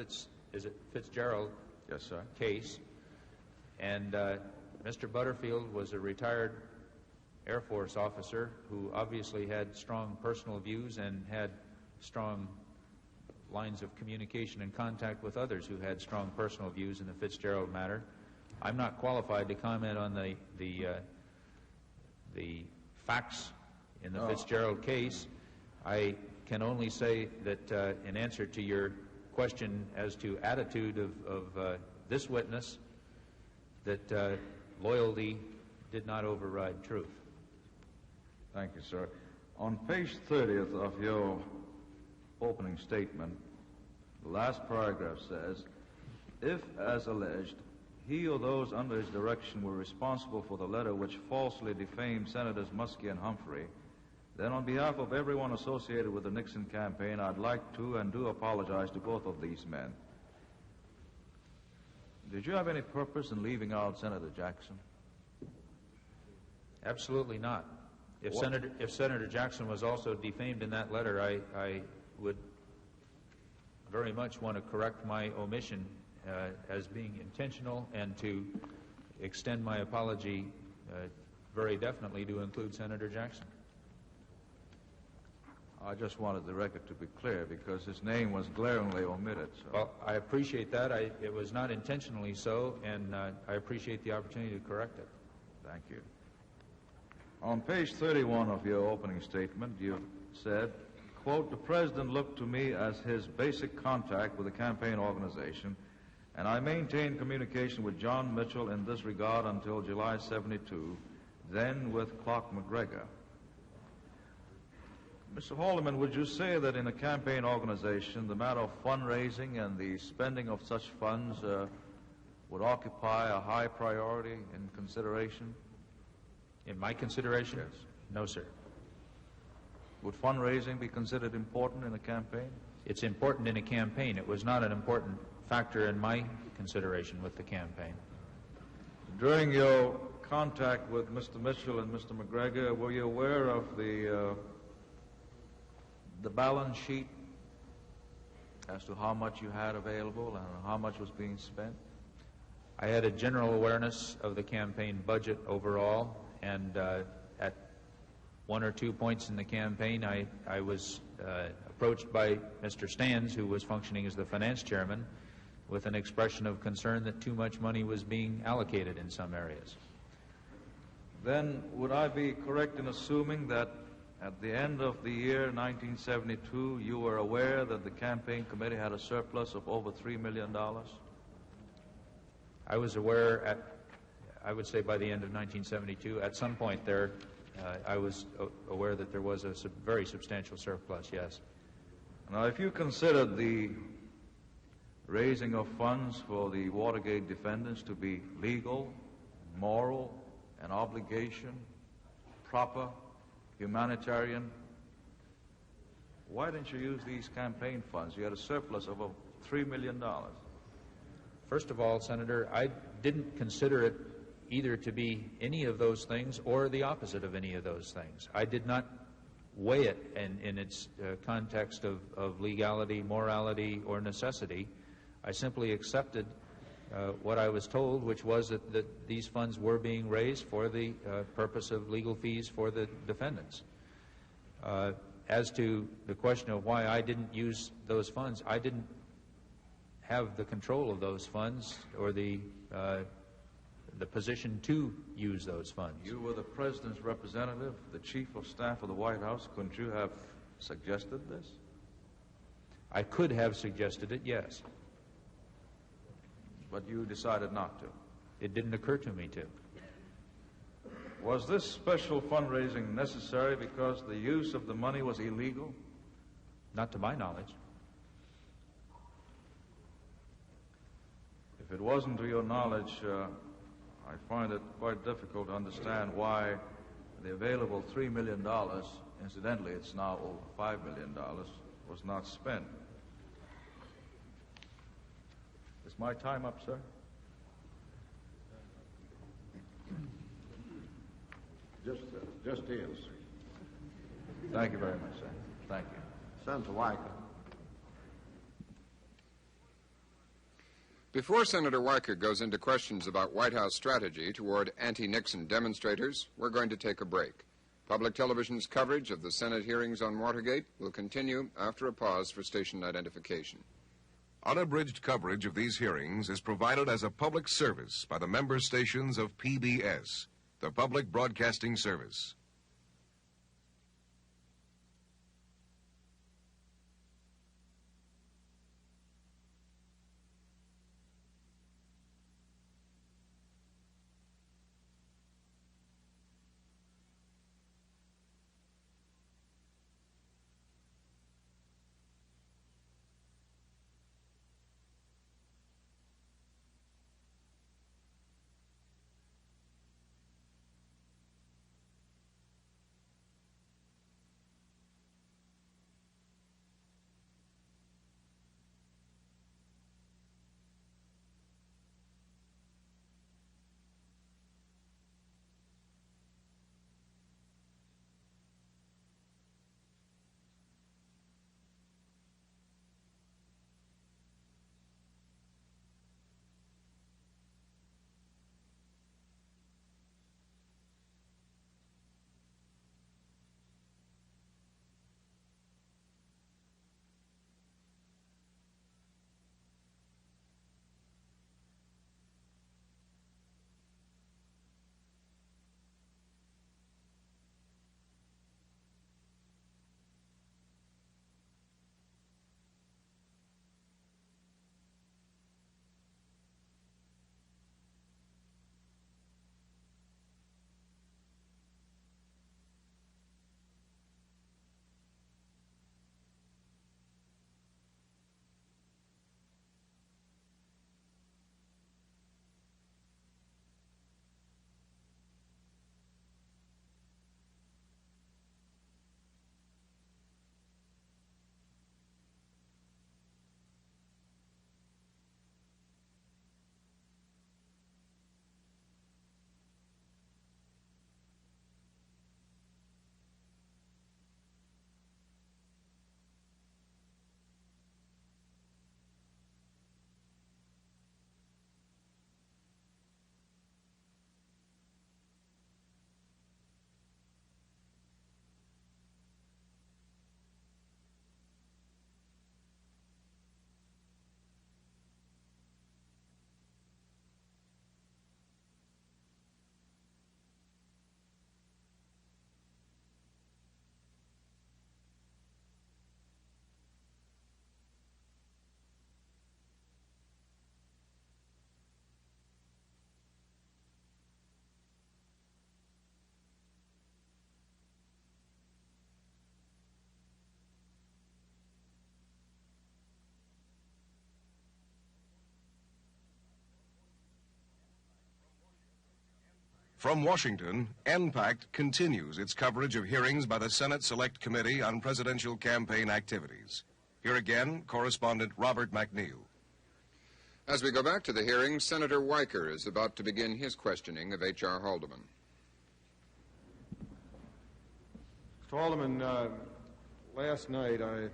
Fitzgerald Yes, sir. case, and Mr. Butterfield was a retired Air Force officer who obviously had strong personal views and had strong lines of communication and contact with others who had strong personal views in the Fitzgerald matter. I'm not qualified to comment on the facts in the Fitzgerald case. I can only say that in answer to your question as to attitude of this witness, that loyalty did not override truth. Thank you, sir. On page 30th of your opening statement, the last paragraph says, if, as alleged, he or those under his direction were responsible for the letter which falsely defamed Senators Muskie and Humphrey, then on behalf of everyone associated with the Nixon campaign, I'd like to and do apologize to both of these men. Did you have any purpose in leaving out Senator Jackson? Absolutely not. If Senator Jackson was also defamed in that letter, I would very much want to correct my omission as being intentional and to extend my apology very definitely to include Senator Jackson. I just wanted the record to be clear because his name was glaringly omitted. So. Well, I appreciate that. It was not intentionally so, and I appreciate the opportunity to correct it. Thank you. On page 31 of your opening statement, you said, quote, the President looked to me as his basic contact with the campaign organization, and I maintained communication with John Mitchell in this regard until July 72, then with Clark McGregor. Mr. Haldeman, would you say that in a campaign organization, the matter of fundraising and the spending of such funds would occupy a high priority in consideration? In my consideration? Yes. No, sir. Would fundraising be considered important in a campaign? It's important in a campaign. It was not an important factor in my consideration with the campaign. During your contact with Mr. Mitchell and Mr. McGregor, were you aware of the balance sheet as to how much you had available and how much was being spent? I had a general awareness of the campaign budget overall, and at one or two points in the campaign, I was approached by Mr. Stans, who was functioning as the finance chairman, with an expression of concern that too much money was being allocated in some areas. Then would I be correct in assuming that at the end of the year 1972, you were aware that the campaign committee had a surplus of over $3 million? I was aware I would say by the end of 1972, at some point there, I was aware that there was a very substantial surplus, yes. Now, if you considered the raising of funds for the Watergate defendants to be legal, moral, an obligation, proper, humanitarian, why didn't you use these campaign funds? You had a surplus of over $3 million. First of all, Senator, I didn't consider it either to be any of those things or the opposite of any of those things. I did not weigh it in its context of legality, morality, or necessity. I simply accepted what I was told, which was that these funds were being raised for the purpose of legal fees for the defendants. As to the question of why I didn't use those funds, I didn't have the control of those funds or the the position to use those funds. You were the President's representative, the Chief of Staff of the White House. Couldn't you have suggested this? I could have suggested it, yes. But you decided not to. It didn't occur to me to. Was this special fundraising necessary because the use of the money was illegal? Not to my knowledge. If it wasn't to your knowledge, I find it quite difficult to understand why the available $3 million, incidentally it's now over $5 million, was not spent. Is my time up, sir? Just is. Thank you very much, sir. Thank you. Senator Weicker. Before Senator Weicker goes into questions about White House strategy toward anti-Nixon demonstrators, we're going to take a break. Public television's coverage of the Senate hearings on Watergate will continue after a pause for station identification. Unabridged coverage of these hearings is provided as a public service by the member stations of PBS, the Public Broadcasting Service. From Washington, NPAC continues its coverage of hearings by the Senate Select Committee on Presidential Campaign Activities. Here again, correspondent Robert McNeil. As we go back to the hearings, Senator Weicker is about to begin his questioning of H.R. Haldeman. Mr. Haldeman, last night I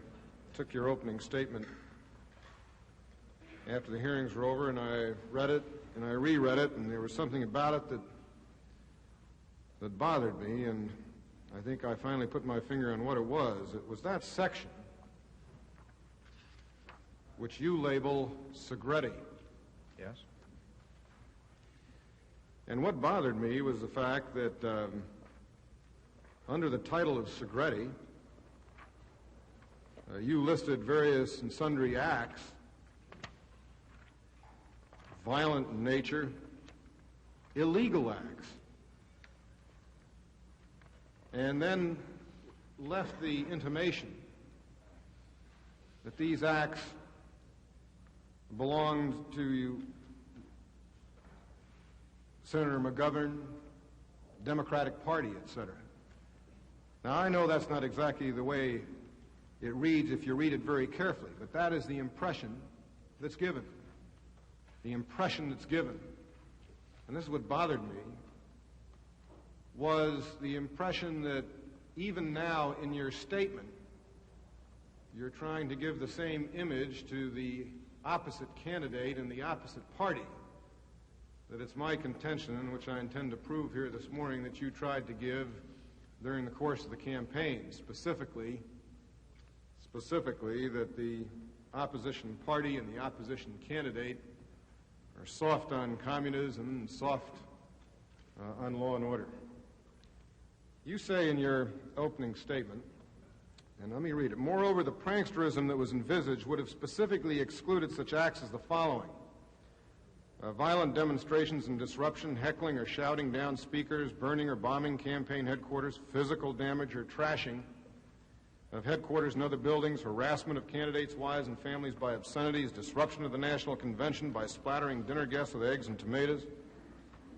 took your opening statement after the hearings were over, and I read it, and I reread it, and there was something about it that bothered me, and I think I finally put my finger on what it was. It was that section which you label Segretti. Yes. And what bothered me was the fact that under the title of Segretti, you listed various and sundry acts, violent in nature, illegal acts, and then left the intimation that these acts belonged to Senator McGovern, Democratic Party, etc. Now, I know that's not exactly the way it reads if you read it very carefully, but that is the impression that's given. The impression that's given. And this is what bothered me, was the impression that even now in your statement, you're trying to give the same image to the opposite candidate and the opposite party. That it's my contention, and which I intend to prove here this morning, that you tried to give during the course of the campaign, specifically that the opposition party and the opposition candidate are soft on communism and soft on law and order. You say in your opening statement, and let me read it, moreover, the pranksterism that was envisaged would have specifically excluded such acts as the following: violent demonstrations and disruption, heckling or shouting down speakers, burning or bombing campaign headquarters, physical damage or trashing of headquarters and other buildings, harassment of candidates' wives and families by obscenities, disruption of the national convention by splattering dinner guests with eggs and tomatoes,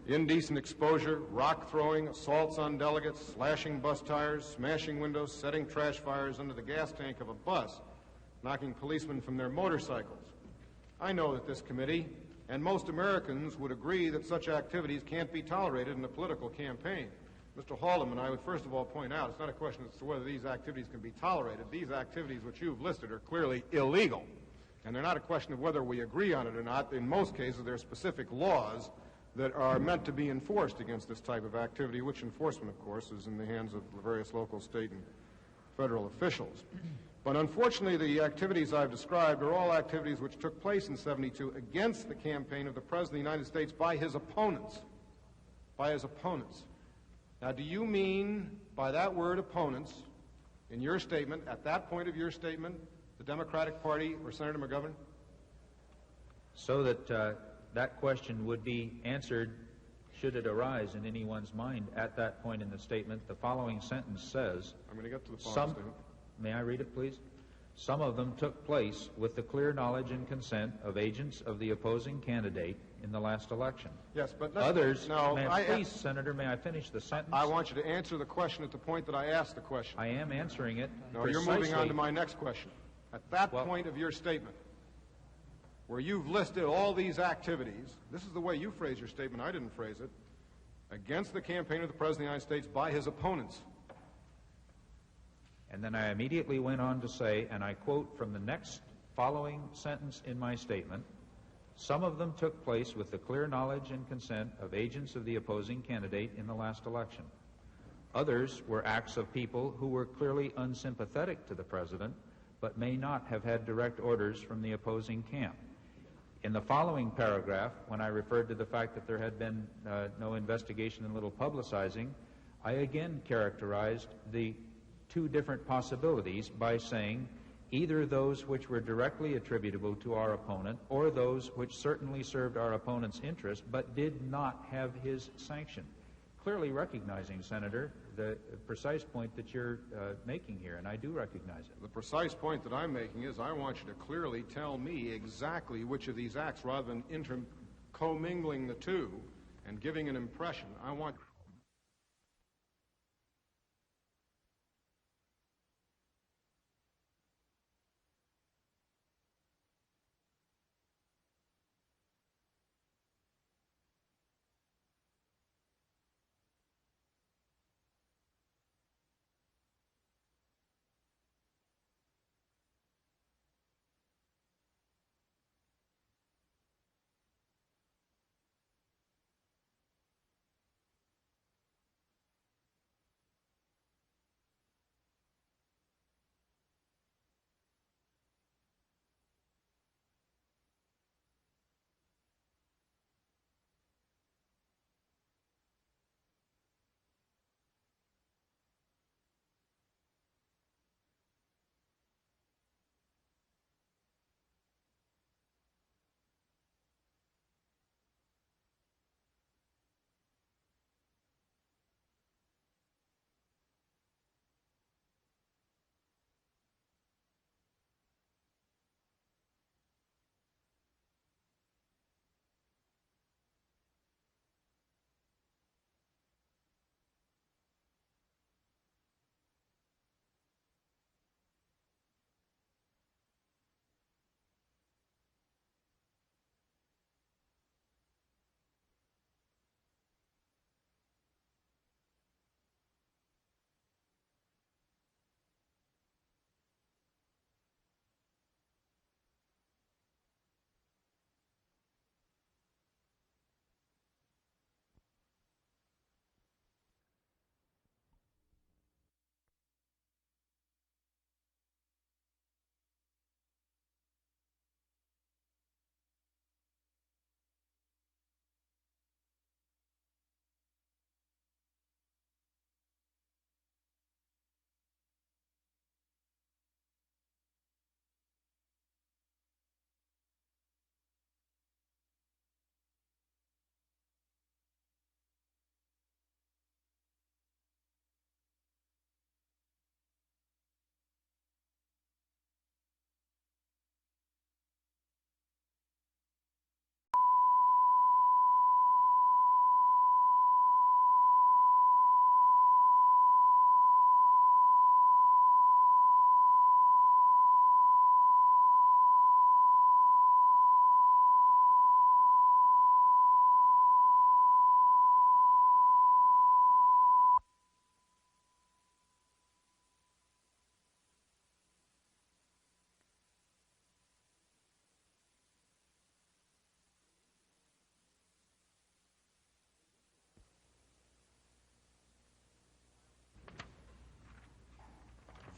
indecent exposure, rock throwing, assaults on delegates, slashing bus tires, smashing windows, setting trash fires under the gas tank of a bus, knocking policemen from their motorcycles. I know that this committee and most Americans would agree that such activities can't be tolerated in a political campaign. Mr. Haldeman, I would first of all point out, it's not a question as to whether these activities can be tolerated. These activities which you've listed are clearly illegal. And they're not a question of whether we agree on it or not. In most cases, there are specific laws that are meant to be enforced against this type of activity, which enforcement, of course, is in the hands of the various local, state, and federal officials. But unfortunately, the activities I've described are all activities which took place in '72 against the campaign of the President of the United States by his opponents. By his opponents. Now, do you mean by that word opponents, in your statement, at that point of your statement, the Democratic Party or Senator McGovern? So that that question would be answered should it arise in anyone's mind at that point in the statement. The following sentence says, I'm going to get to the following statement. May I read it, please? Some of them took place with the clear knowledge and consent of agents of the opposing candidate in the last election. Yes, but others. No, please, Senator, may I finish the sentence? I want you to answer the question at the point that I asked the question. I am answering it. No, precisely. You're moving on to my next question. At that point of your statement, where you've listed all these activities, this is the way you phrase your statement, I didn't phrase it, against the campaign of the President of the United States by his opponents. And then I immediately went on to say, and I quote from the next following sentence in my statement, some of them took place with the clear knowledge and consent of agents of the opposing candidate in the last election. Others were acts of people who were clearly unsympathetic to the President, but may not have had direct orders from the opposing camp. In the following paragraph, when I referred to the fact that there had been no investigation and little publicizing, I again characterized the two different possibilities by saying either those which were directly attributable to our opponent or those which certainly served our opponent's interest but did not have his sanction. Clearly recognizing, Senator, the precise point that you're making here, and I do recognize it. The precise point that I'm making is I want you to clearly tell me exactly which of these acts, rather than commingling the two and giving an impression. I want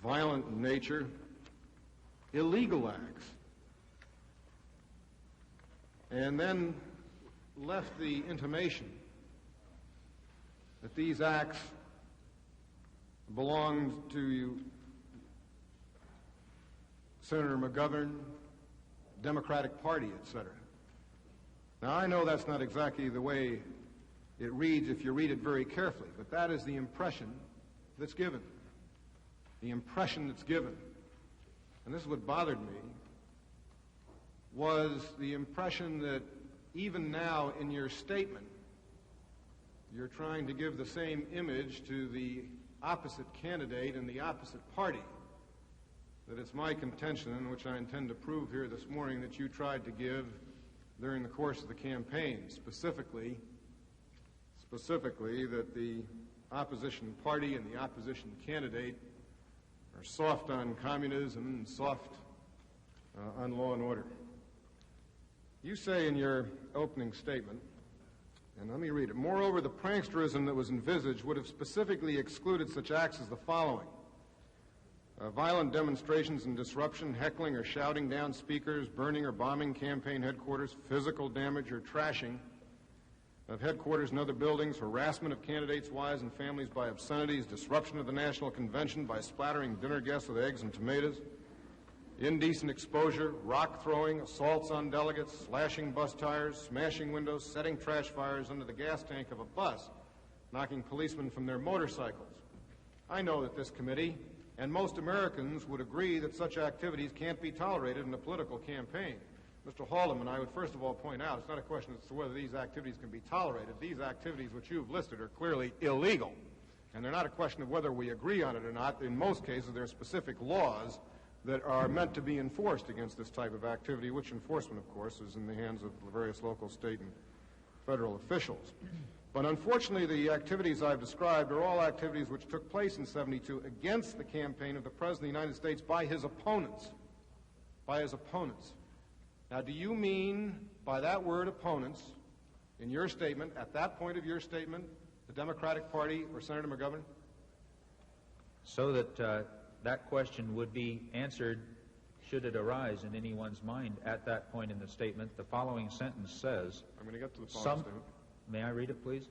violent in nature, illegal acts, and then left the intimation that these acts belonged to Senator McGovern, Democratic Party, etc. Now, I know that's not exactly the way it reads if you read it very carefully, but that is the impression that's given. The impression that's given, and this is what bothered me, was the impression that even now in your statement, you're trying to give the same image to the opposite candidate and the opposite party. That it's my contention, and which I intend to prove here this morning, that you tried to give during the course of the campaign, specifically that the opposition party and the opposition candidate are soft on communism and soft on law and order. You say in your opening statement, and let me read it, moreover, the pranksterism that was envisaged would have specifically excluded such acts as the following: violent demonstrations and disruption, heckling or shouting down speakers, burning or bombing campaign headquarters, physical damage or trashing of headquarters and other buildings, harassment of candidates' wives and families by obscenities, disruption of the National Convention by splattering dinner guests with eggs and tomatoes, indecent exposure, rock throwing, assaults on delegates, slashing bus tires, smashing windows, setting trash fires under the gas tank of a bus, knocking policemen from their motorcycles. I know that this committee and most Americans would agree that such activities can't be tolerated in a political campaign. Mr. Haldeman, I would first of all point out it's not a question as to whether these activities can be tolerated. These activities which you've listed are clearly illegal. And they're not a question of whether we agree on it or not. In most cases, there are specific laws that are meant to be enforced against this type of activity, which enforcement, of course, is in the hands of the various local, state, and federal officials. But unfortunately, the activities I've described are all activities which took place in '72 against the campaign of the President of the United States by his opponents. By his opponents. Now, do you mean by that word opponents, in your statement, at that point of your statement, the Democratic Party or Senator McGovern? So that that question would be answered should it arise in anyone's mind at that point in the statement. The following sentence says, I'm going to get to the following statement. May I read it, please?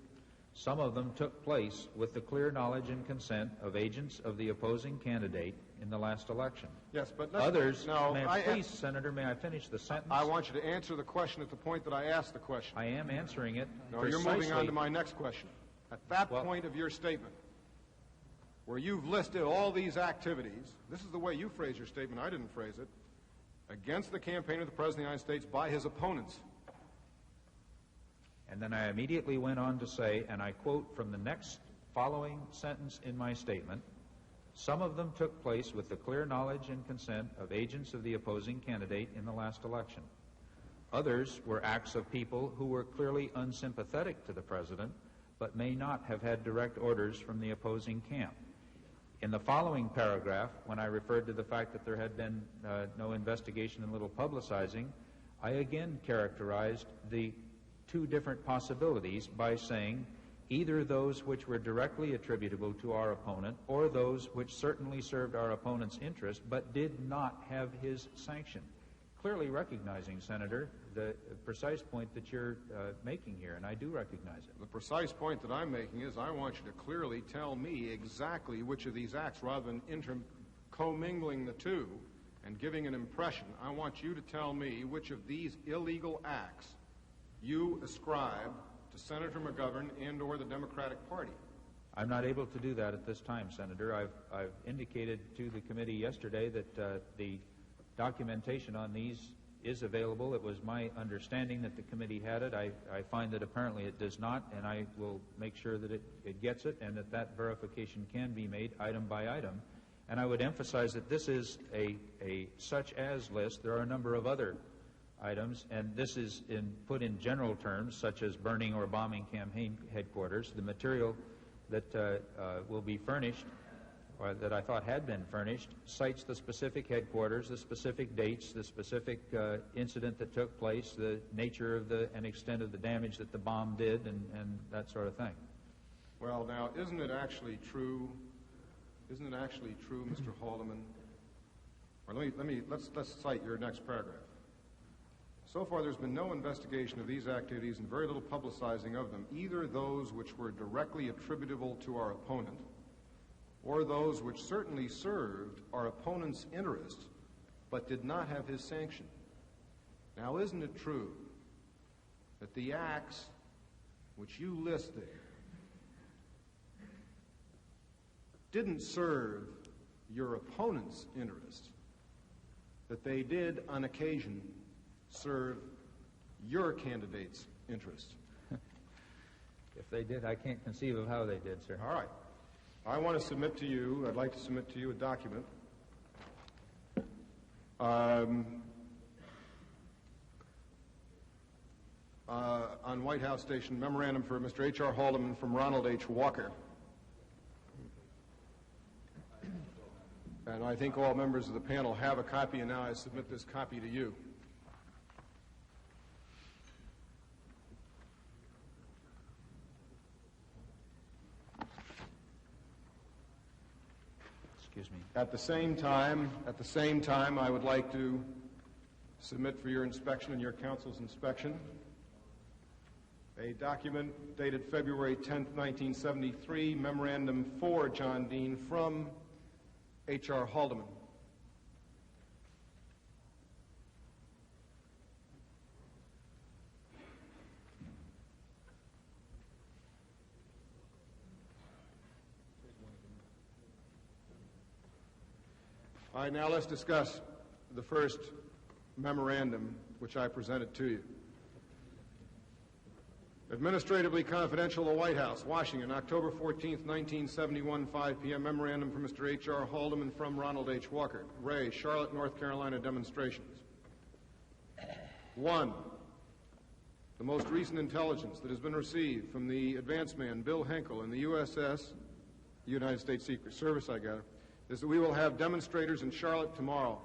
Some of them took place with the clear knowledge and consent of agents of the opposing candidate in the last election. Yes, but others. No, please, Senator, may I finish the sentence? I want you to answer the question at the point that I asked the question. I am answering it. No, precisely. You're moving on to my next question. At that point of your statement, where you've listed all these activities, this is the way you phrase your statement, I didn't phrase it, against the campaign of the President of the United States by his opponents. And then I immediately went on to say, and I quote from the next following sentence in my statement, some of them took place with the clear knowledge and consent of agents of the opposing candidate in the last election. Others were acts of people who were clearly unsympathetic to the President, but may not have had direct orders from the opposing camp. In the following paragraph, when I referred to the fact that there had been no investigation and little publicizing, I again characterized the two different possibilities by saying either those which were directly attributable to our opponent or those which certainly served our opponent's interest but did not have his sanction. Clearly recognizing, Senator, the precise point that you're making here, and I do recognize it. The precise point that I'm making is I want you to clearly tell me exactly which of these acts, rather than commingling the two and giving an impression, I want you to tell me which of these illegal acts you ascribe to Senator McGovern and or the Democratic Party. I'm not able to do that at this time, Senator. I've indicated to the committee yesterday that the documentation on these is available. It was my understanding that the committee had it. I find that apparently it does not, and I will make sure that it gets it and that verification can be made item by item. And I would emphasize that this is a such as list. There are a number of other items, and this is put in general terms, such as burning or bombing campaign headquarters. The material that will be furnished, or that I thought had been furnished, cites the specific headquarters, the specific dates, the specific incident that took place, the nature of and extent of the damage that the bomb did, and that sort of thing. Well, now, isn't it actually true Isn't it actually true, Mr. Haldeman? Or let's cite your next paragraph. So far, there's been no investigation of these activities and very little publicizing of them, either those which were directly attributable to our opponent or those which certainly served our opponent's interests but did not have his sanction. Now, isn't it true that the acts which you list there didn't serve your opponent's interests, that they did, on occasion, serve your candidate's interests? If they did, I can't conceive of how they did, sir. All right. I want to submit to you, I'd like to submit to you a document on White House Station, memorandum for Mr. H.R. Haldeman from Ronald H. Walker. And I think all members of the panel have a copy, and now I submit this copy to you. Excuse me. At the same time, I would like to submit for your inspection and your council's inspection a document dated February 10th, 1973, memorandum for John Dean from H.R. Haldeman. All right, now let's discuss the first memorandum which I presented to you. Administratively Confidential, the White House, Washington, October 14th, 1971, 5 p.m. Memorandum from Mr. H.R. Haldeman from Ronald H. Walker. Ray, Charlotte, North Carolina demonstrations. 1. The most recent intelligence that has been received from the advance man, Bill Henkel, in the USS, United States Secret Service, I gather, is that we will have demonstrators in Charlotte tomorrow.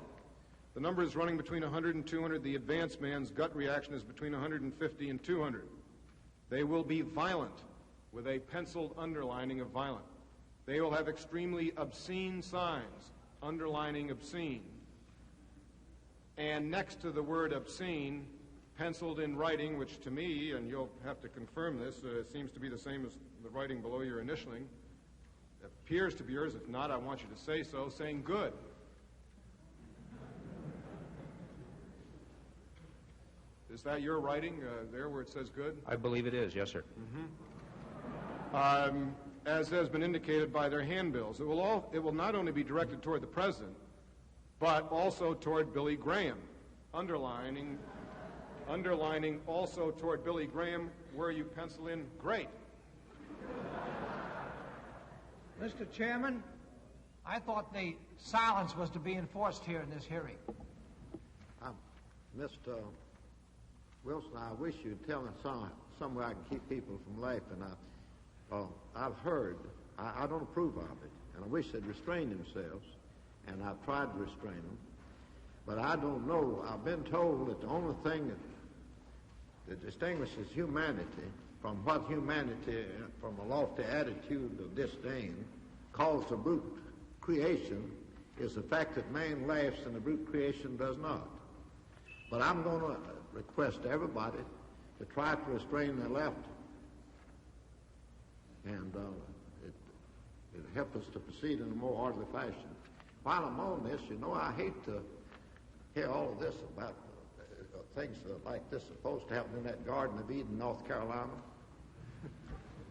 The number is running between 100 and 200. The advance man's gut reaction is between 150 and 200. They will be violent, with a penciled underlining of violent. They will have extremely obscene signs, underlining obscene. And next to the word obscene, penciled in writing, which to me, and you'll have to confirm this, seems to be the same as the writing below your initialing. It appears to be yours. If not, I want you to say so, saying good. Is that your writing there where it says good? I believe it is, yes, sir. Mm-hmm. As has been indicated by their handbills, it will not only be directed toward the president, but also toward Billy Graham, underlining also toward Billy Graham, where you pencil in great. Mr. Chairman, I thought the silence was to be enforced here in this hearing. Mr. Wilson, I wish you'd tell me some way I can keep people from laughing. I've heard, I don't approve of it, and I wish they'd restrain themselves, and I've tried to restrain them, but I don't know. I've been told that the only thing that distinguishes humanity from what humanity, from a lofty attitude of disdain, calls the brute creation, is the fact that man laughs and the brute creation does not. But I'm going to request everybody to try to restrain their laughter. And it helps us to proceed in a more orderly fashion. While I'm on this, you know, I hate to hear all of this about things like this supposed to happen in that Garden of Eden, North Carolina.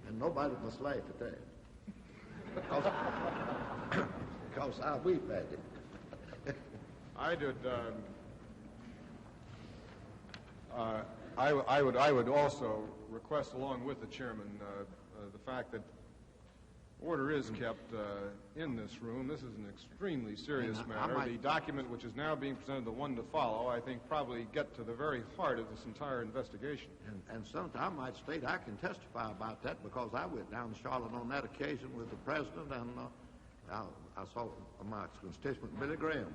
And nobody must laugh at that. Because I weep at it. I would also request, along with the chairman, the fact that order is kept in this room. This is an extremely serious matter. The document which is now being presented, the one to follow, I think probably get to the very heart of this entire investigation. And sometimes I might state I can testify about that because I went down to Charlotte on that occasion with the president, and I saw my constituent Billy Graham.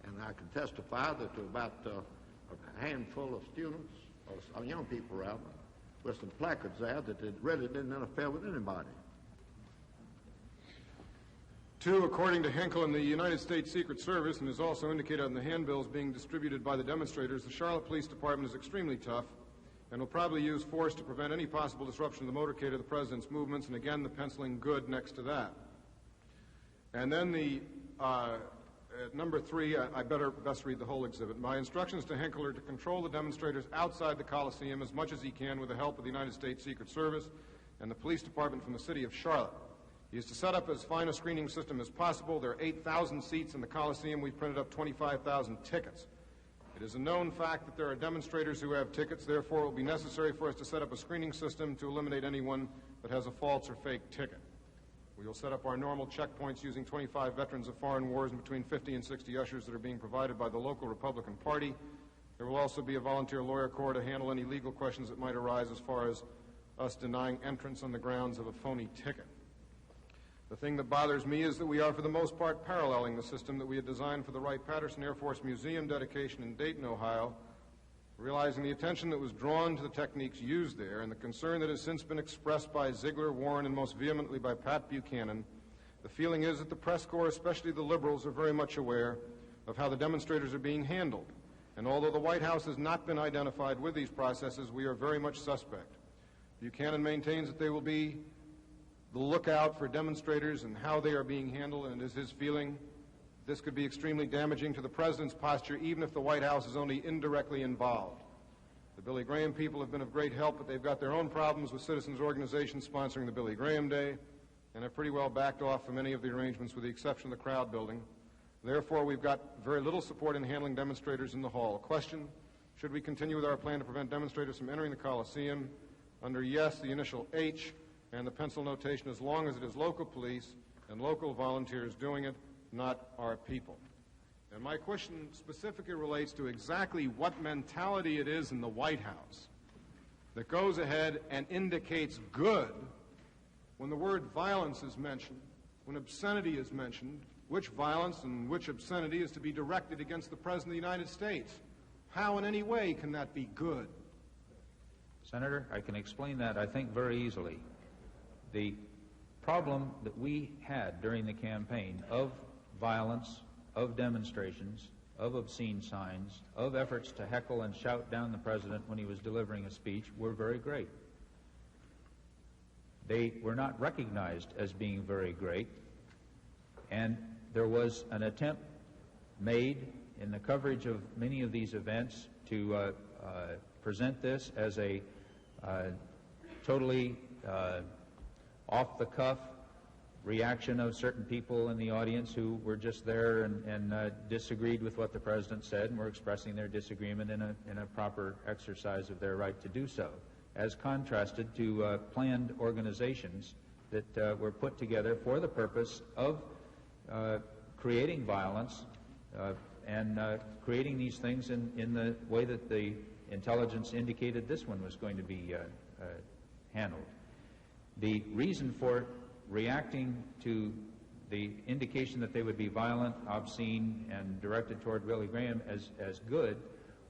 And I can testify that there were about a handful of students or young people around with some placards there that it really didn't interfere with anybody. Two, according to Henkel and the United States Secret Service, and is also indicated on the handbills being distributed by the demonstrators, the Charlotte Police Department is extremely tough and will probably use force to prevent any possible disruption of the motorcade of the President's movements, and again, the penciling good next to that. And then the number three, I best read the whole exhibit. My instructions to Henkel are to control the demonstrators outside the Coliseum as much as he can with the help of the United States Secret Service and the police department from the city of Charlotte. He is to set up as fine a screening system as possible. There are 8,000 seats in the Coliseum. We've printed up 25,000 tickets. It is a known fact that there are demonstrators who have tickets. Therefore, it will be necessary for us to set up a screening system to eliminate anyone that has a false or fake ticket. We will set up our normal checkpoints using 25 veterans of foreign wars and between 50 and 60 ushers that are being provided by the local Republican Party. There will also be a volunteer lawyer corps to handle any legal questions that might arise as far as us denying entrance on the grounds of a phony ticket. The thing that bothers me is that we are, for the most part, paralleling the system that we had designed for the Wright-Patterson Air Force Museum dedication in Dayton, Ohio, realizing the attention that was drawn to the techniques used there and the concern that has since been expressed by Ziegler, Warren, and most vehemently by Pat Buchanan. The feeling is that the press corps, especially the liberals, are very much aware of how the demonstrators are being handled. And although the White House has not been identified with these processes, we are very much suspect. Buchanan maintains that they will be the lookout for demonstrators and how they are being handled, and it is his feeling this could be extremely damaging to the President's posture, even if the White House is only indirectly involved. The Billy Graham people have been of great help, but they've got their own problems with citizens' organizations sponsoring the Billy Graham Day, and have pretty well backed off from any of the arrangements with the exception of the crowd building. Therefore, we've got very little support in handling demonstrators in the hall. Question, should we continue with our plan to prevent demonstrators from entering the Coliseum? Under yes, the initial H, and the pencil notation, as long as it is local police and local volunteers doing it, not our people. And my question specifically relates to exactly what mentality it is in the White House that goes ahead and indicates good when the word violence is mentioned, when obscenity is mentioned, which violence and which obscenity is to be directed against the President of the United States. How in any way can that be good? Senator, I can explain that, I think, very easily. The problem that we had during the campaign of violence, of demonstrations, of obscene signs, of efforts to heckle and shout down the President when he was delivering a speech were very great. They were not recognized as being very great, and there was an attempt made in the coverage of many of these events to present this as a totally off-the-cuff reaction of certain people in the audience who were just there and disagreed with what the President said and were expressing their disagreement in a proper exercise of their right to do so, as contrasted to planned organizations that were put together for the purpose of creating violence and creating these things in the way that the intelligence indicated this one was going to be handled. The reason for reacting to the indication that they would be violent, obscene, and directed toward Billy Graham as good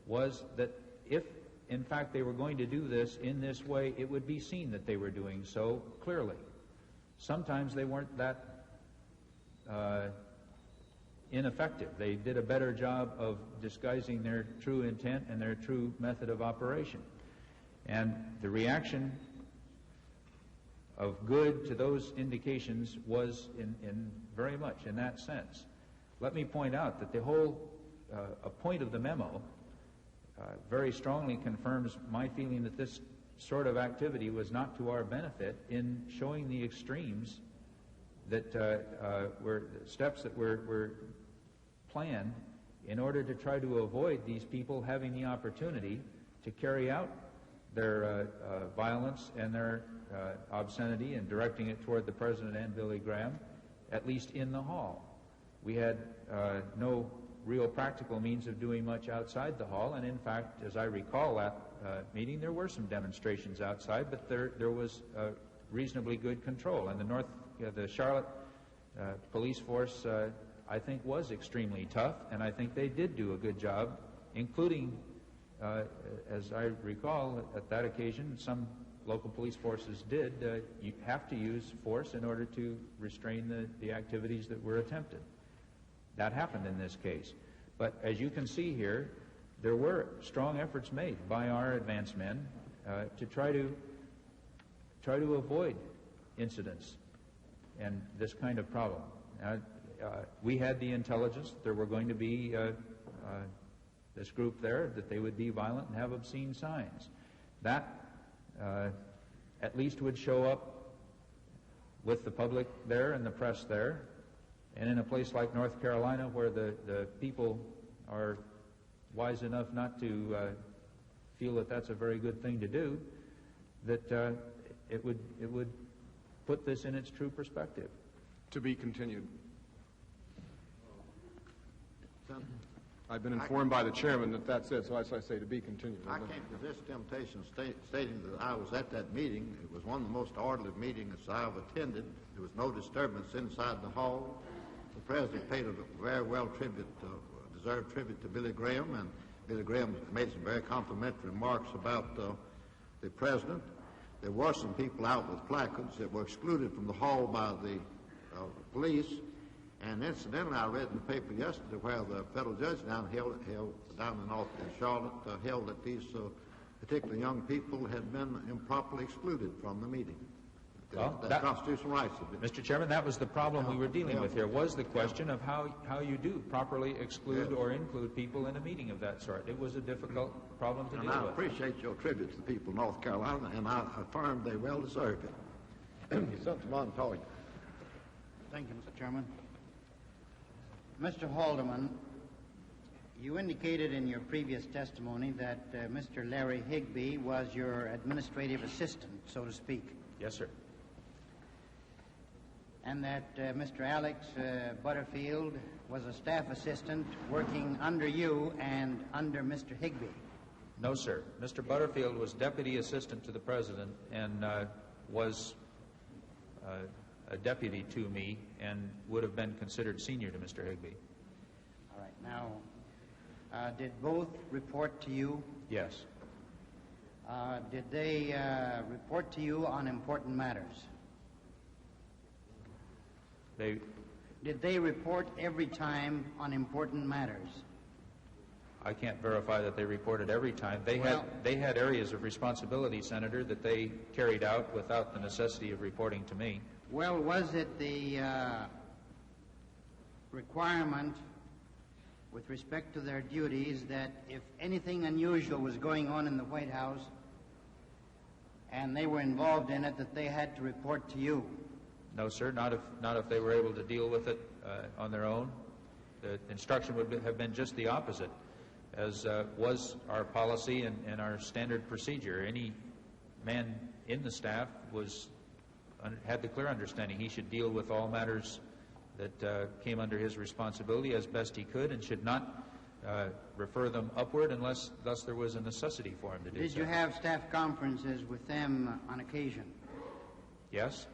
was that if, in fact, they were going to do this in this way, it would be seen that they were doing so clearly. Sometimes they weren't that ineffective. They did a better job of disguising their true intent and their true method of operation. And the reaction of good to those indications was in very much in that sense. Let me point out that the whole a point of the memo very strongly confirms my feeling that this sort of activity was not to our benefit in showing the extremes that were steps that were planned in order to try to avoid these people having the opportunity to carry out their violence and their obscenity and directing it toward the President and Billy Graham, at least in the hall. We had no real practical means of doing much outside the hall, and in fact, as I recall that meeting, there were some demonstrations outside, but there was reasonably good control. And the Charlotte police force, I think, was extremely tough, and I think they did do a good job, including, as I recall, at that occasion, some local police forces did, you have to use force in order to restrain the activities that were attempted. That happened in this case. But as you can see here, there were strong efforts made by our advance men to try to avoid incidents and this kind of problem. We had the intelligence that there were going to be this group there, that they would be violent and have obscene signs. That at least would show up with the public there and the press there, and in a place like North Carolina where the people are wise enough not to feel that that's a very good thing to do, that it would put this in its true perspective. To be continued. I've been informed by the chairman that that's it, so I say to be continued. I can't resist temptation stating that I was at that meeting. It was one of the most orderly meetings I've attended. There was no disturbance inside the hall. The president paid a very well deserved tribute to Billy Graham, and Billy Graham made some very complimentary remarks about the president. There were some people out with placards that were excluded from the hall by the police. And incidentally, I read in the paper yesterday where the federal judge down in Charlotte held that these particular young people had been improperly excluded from the meeting. Well, that constitutional rights have been. Mr. Chairman, that was the problem we were dealing with here, was the question of how you do properly exclude or include people in a meeting of that sort. It was a difficult problem to deal with. I appreciate your tribute to the people of North Carolina, and I affirm they well deserve it. Senator Montoya. Thank you, Mr. Chairman. Mr. Haldeman, you indicated in your previous testimony that Mr. Larry Higbee was your administrative assistant, so to speak. Yes, sir. And that Mr. Alex Butterfield was a staff assistant working under you and under Mr. Higbee. No, sir. Mr. Butterfield was deputy assistant to the president and was a deputy to me and would have been considered senior to Mr. Higbee. All right. Now, did both report to you? Yes. Did they report to you on important matters? Did they report every time on important matters? I can't verify that they reported every time. They had areas of responsibility, Senator, that they carried out without the necessity of reporting to me. Well, was it the requirement with respect to their duties that if anything unusual was going on in the White House and they were involved in it, that they had to report to you? No, sir, not if they were able to deal with it on their own. The instruction would have been just the opposite, as was our policy and our standard procedure. Any man in the staff had the clear understanding he should deal with all matters that came under his responsibility as best he could, and should not refer them upward unless thus there was a necessity for him to do so. Did you have staff conferences with them on occasion? Yes.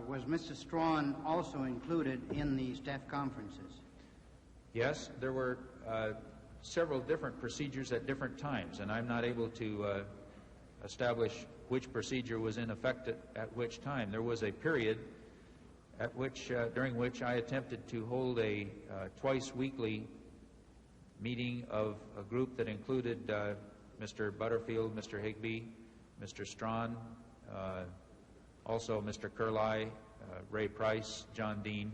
Was Mr. Strawn also included in the staff conferences? Yes, there were several different procedures at different times, and I'm not able to establish which procedure was in effect at which time. There was a period during which I attempted to hold a twice-weekly meeting of a group that included Mr. Butterfield, Mr. Higbee, Mr. Strawn, also Mr. Curley, Ray Price, John Dean,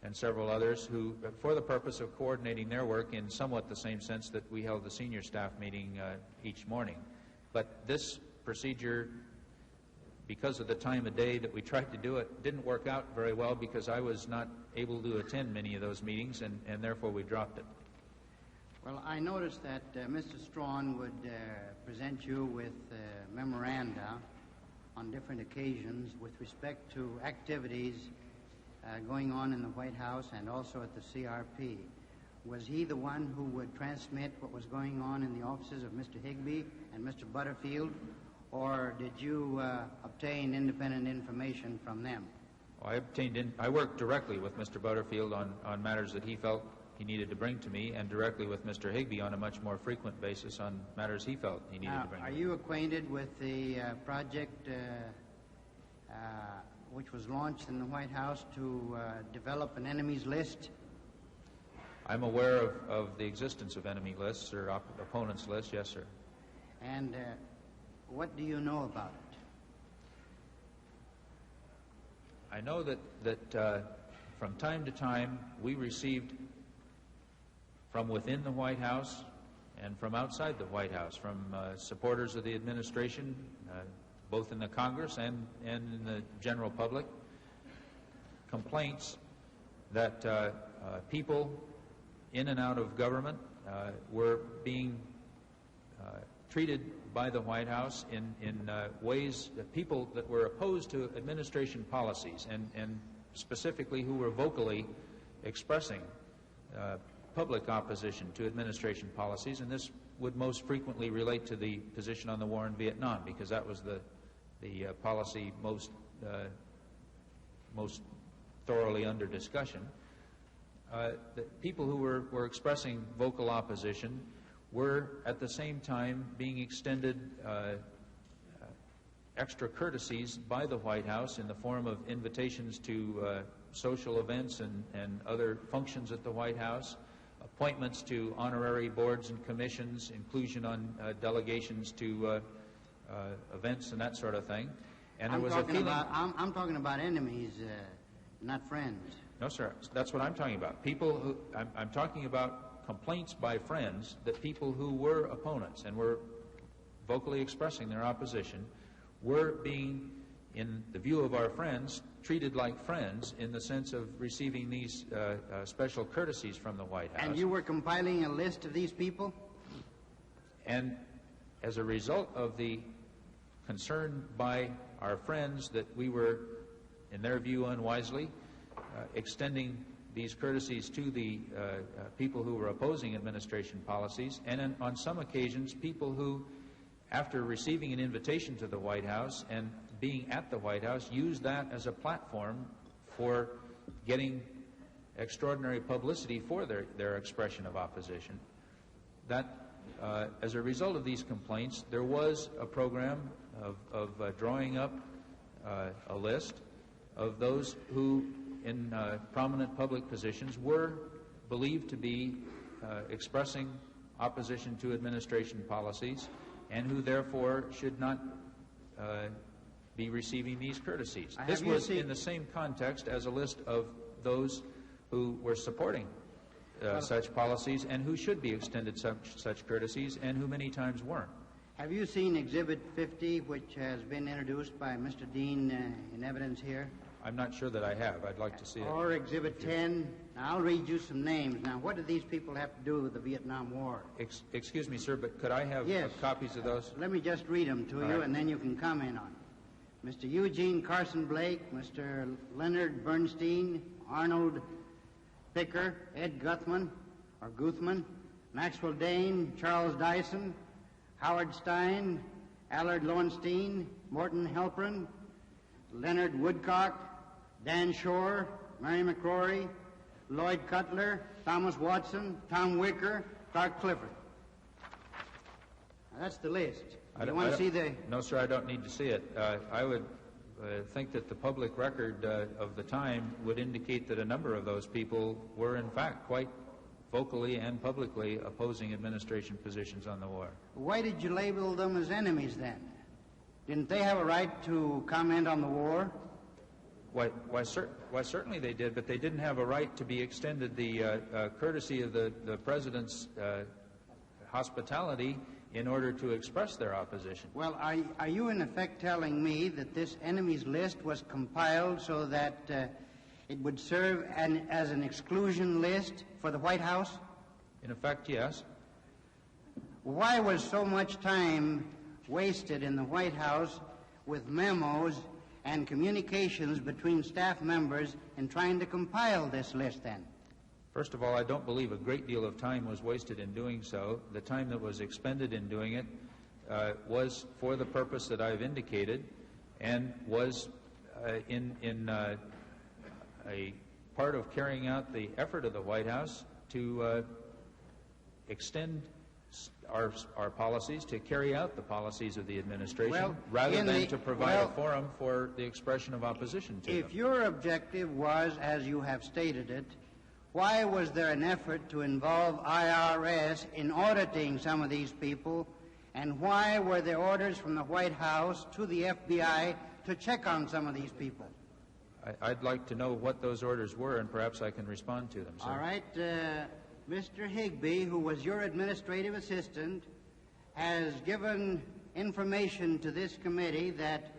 and several others, who, for the purpose of coordinating their work in somewhat the same sense that we held the senior staff meeting each morning. But this procedure, because of the time of day that we tried to do it, didn't work out very well because I was not able to attend many of those meetings, and therefore we dropped it. Well, I noticed that Mr. Strawn would present you with memoranda on different occasions with respect to activities going on in the White House and also at the CRP. Was he the one who would transmit what was going on in the offices of Mr. Higbee and Mr. Butterfield, or did you obtain independent information from them? I worked directly with Mr. Butterfield on matters that he felt he needed to bring to me, and directly with Mr. Higbee on a much more frequent basis on matters he felt he needed to bring to me. Are you acquainted with the project which was launched in the White House to develop an enemies list? I'm aware of the existence of enemy lists or opponents lists, yes, sir. And what do you know about it? I know that from time to time we received from within the White House and from outside the White House, from supporters of the administration, both in the Congress and in the general public, complaints that people in and out of government were being treated by the White House in ways that people that were opposed to administration policies and specifically who were vocally expressing public opposition to administration policies, and this would most frequently relate to the position on the war in Vietnam, because that was the policy most thoroughly under discussion. The people who were expressing vocal opposition were at the same time being extended extra courtesies by the White House in the form of invitations to social events and other functions at the White House, appointments to honorary boards and commissions, inclusion on delegations to events and that sort of thing. And I'm talking about enemies, not friends. No, sir. That's what I'm talking about. People who I'm talking about complaints by friends that people who were opponents and were vocally expressing their opposition were being, in the view of our friends, treated like friends in the sense of receiving these special courtesies from the White House. And you were compiling a list of these people? And as a result of the concern by our friends that we were, in their view unwisely, extending these courtesies to the people who were opposing administration policies, and on some occasions people who, after receiving an invitation to the White House and being at the White House, used that as a platform for getting extraordinary publicity for their expression of opposition. That, as a result of these complaints, there was a program of drawing up a list of those who, in prominent public positions, were believed to be expressing opposition to administration policies and who therefore should not be receiving these courtesies. This was in the same context as a list of those who were supporting such policies and who should be extended such courtesies and who many times weren't. Have you seen Exhibit 50, which has been introduced by Mr. Dean in evidence here? I'm not sure that I have. I'd like to see it. Or Exhibit 10. Now, I'll read you some names. Now, what do these people have to do with the Vietnam War? Excuse me, sir, but could I have copies of those? Let me just read them to you, and then you can comment on it. Mr. Eugene Carson Blake, Mr. Leonard Bernstein, Arnold Picker, Ed Guthman, Maxwell Dane, Charles Dyson, Howard Stein, Allard Lowenstein, Morton Halperin, Leonard Woodcock, Dan Shore, Mary McCrory, Lloyd Cutler, Thomas Watson, Tom Wicker, Clark Clifford. Now, that's the list. You want to see the... No, sir, I don't need to see it. I would think that the public record of the time would indicate that a number of those people were, in fact, quite vocally and publicly opposing administration positions on the war. Why did you label them as enemies, then? Didn't they have a right to comment on the war? Why, certainly they did, but they didn't have a right to be extended the courtesy of the President's hospitality in order to express their opposition. Well, are you in effect telling me that this enemies list was compiled so that it would serve as an exclusion list for the White House? In effect, yes. Why was so much time wasted in the White House with memos and communications between staff members in trying to compile this list, then? First of all, I don't believe a great deal of time was wasted in doing so. The time that was expended in doing it was for the purpose that I've indicated and was in a part of carrying out the effort of the White House to extend our policies, to carry out the policies of the administration, rather than to provide a forum for the expression of opposition to them. If your objective was, as you have stated it, why was there an effort to involve IRS in auditing some of these people, and why were there orders from the White House to the FBI to check on some of these people? I'd like to know what those orders were, and perhaps I can respond to them, sir. All right. Mr. Higbee, who was your administrative assistant, has given information to this committee that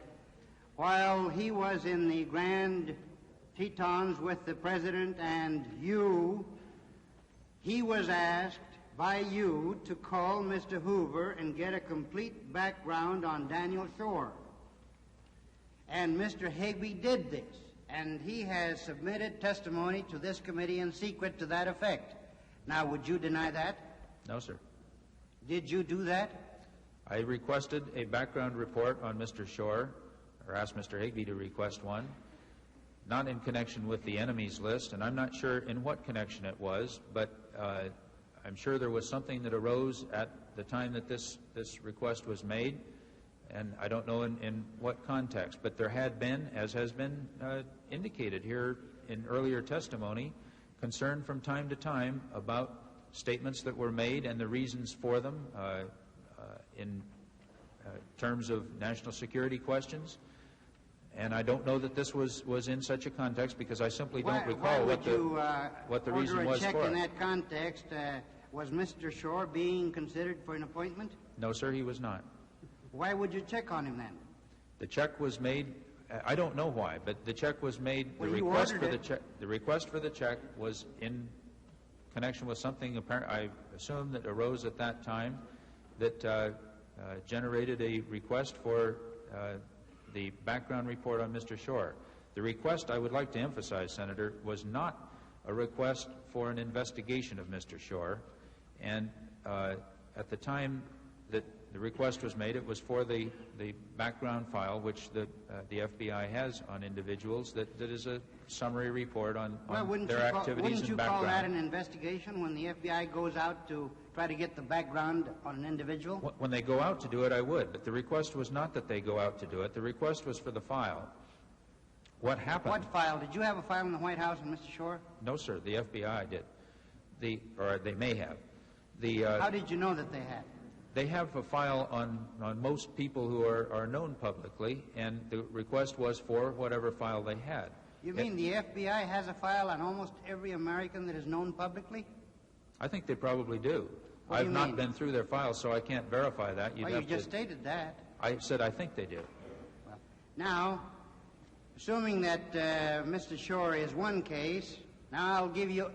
while he was in the Grand Tetons with the President and you, he was asked by you to call Mr. Hoover and get a complete background on Daniel Shore. And Mr. Higbee did this, and he has submitted testimony to this committee in secret to that effect. Now, would you deny that? No, sir. Did you do that? I requested a background report on Mr. Shore, or asked Mr. Higbee to request one, not in connection with the enemies list, and I'm not sure in what connection it was, but I'm sure there was something that arose at the time that this request was made, and I don't know in what context, but there had been, as has been indicated here in earlier testimony, concern from time to time about statements that were made and the reasons for them in terms of national security questions. And I don't know that this was in such a context, because I simply don't recall what the reason was for it. Order a check in that context? Was Mr. Shore being considered for an appointment? No, sir, he was not. Why would you check on him then? The check was made. I don't know why, but the check was made. Well, the request for the check was in connection with something apparent, I assume, that arose at that time that generated a request for the background report on Mr. Shore. The request, I would like to emphasize, Senator, was not a request for an investigation of Mr. Shore, and at the time that the request was made, it was for the background file, which the FBI has on individuals, that is a summary report on their activities and background. Wouldn't you call that an investigation when the FBI goes out to try to get the background on an individual? When they go out to do it, I would, but the request was not that they go out to do it. The request was for the file. What happened? What file? Did you have a file in the White House on Mr. Shore? No, sir. The FBI did. Or they may have. How did you know that they had? They have a file on most people who are known publicly, and the request was for whatever file they had. You mean the FBI has a file on almost every American that is known publicly? I think they probably do. What do you mean? I've not been through their files, so I can't verify that. Well, you just stated that. I said I think they do. Well, now, assuming that Mr. Shore is one case, now I'll give you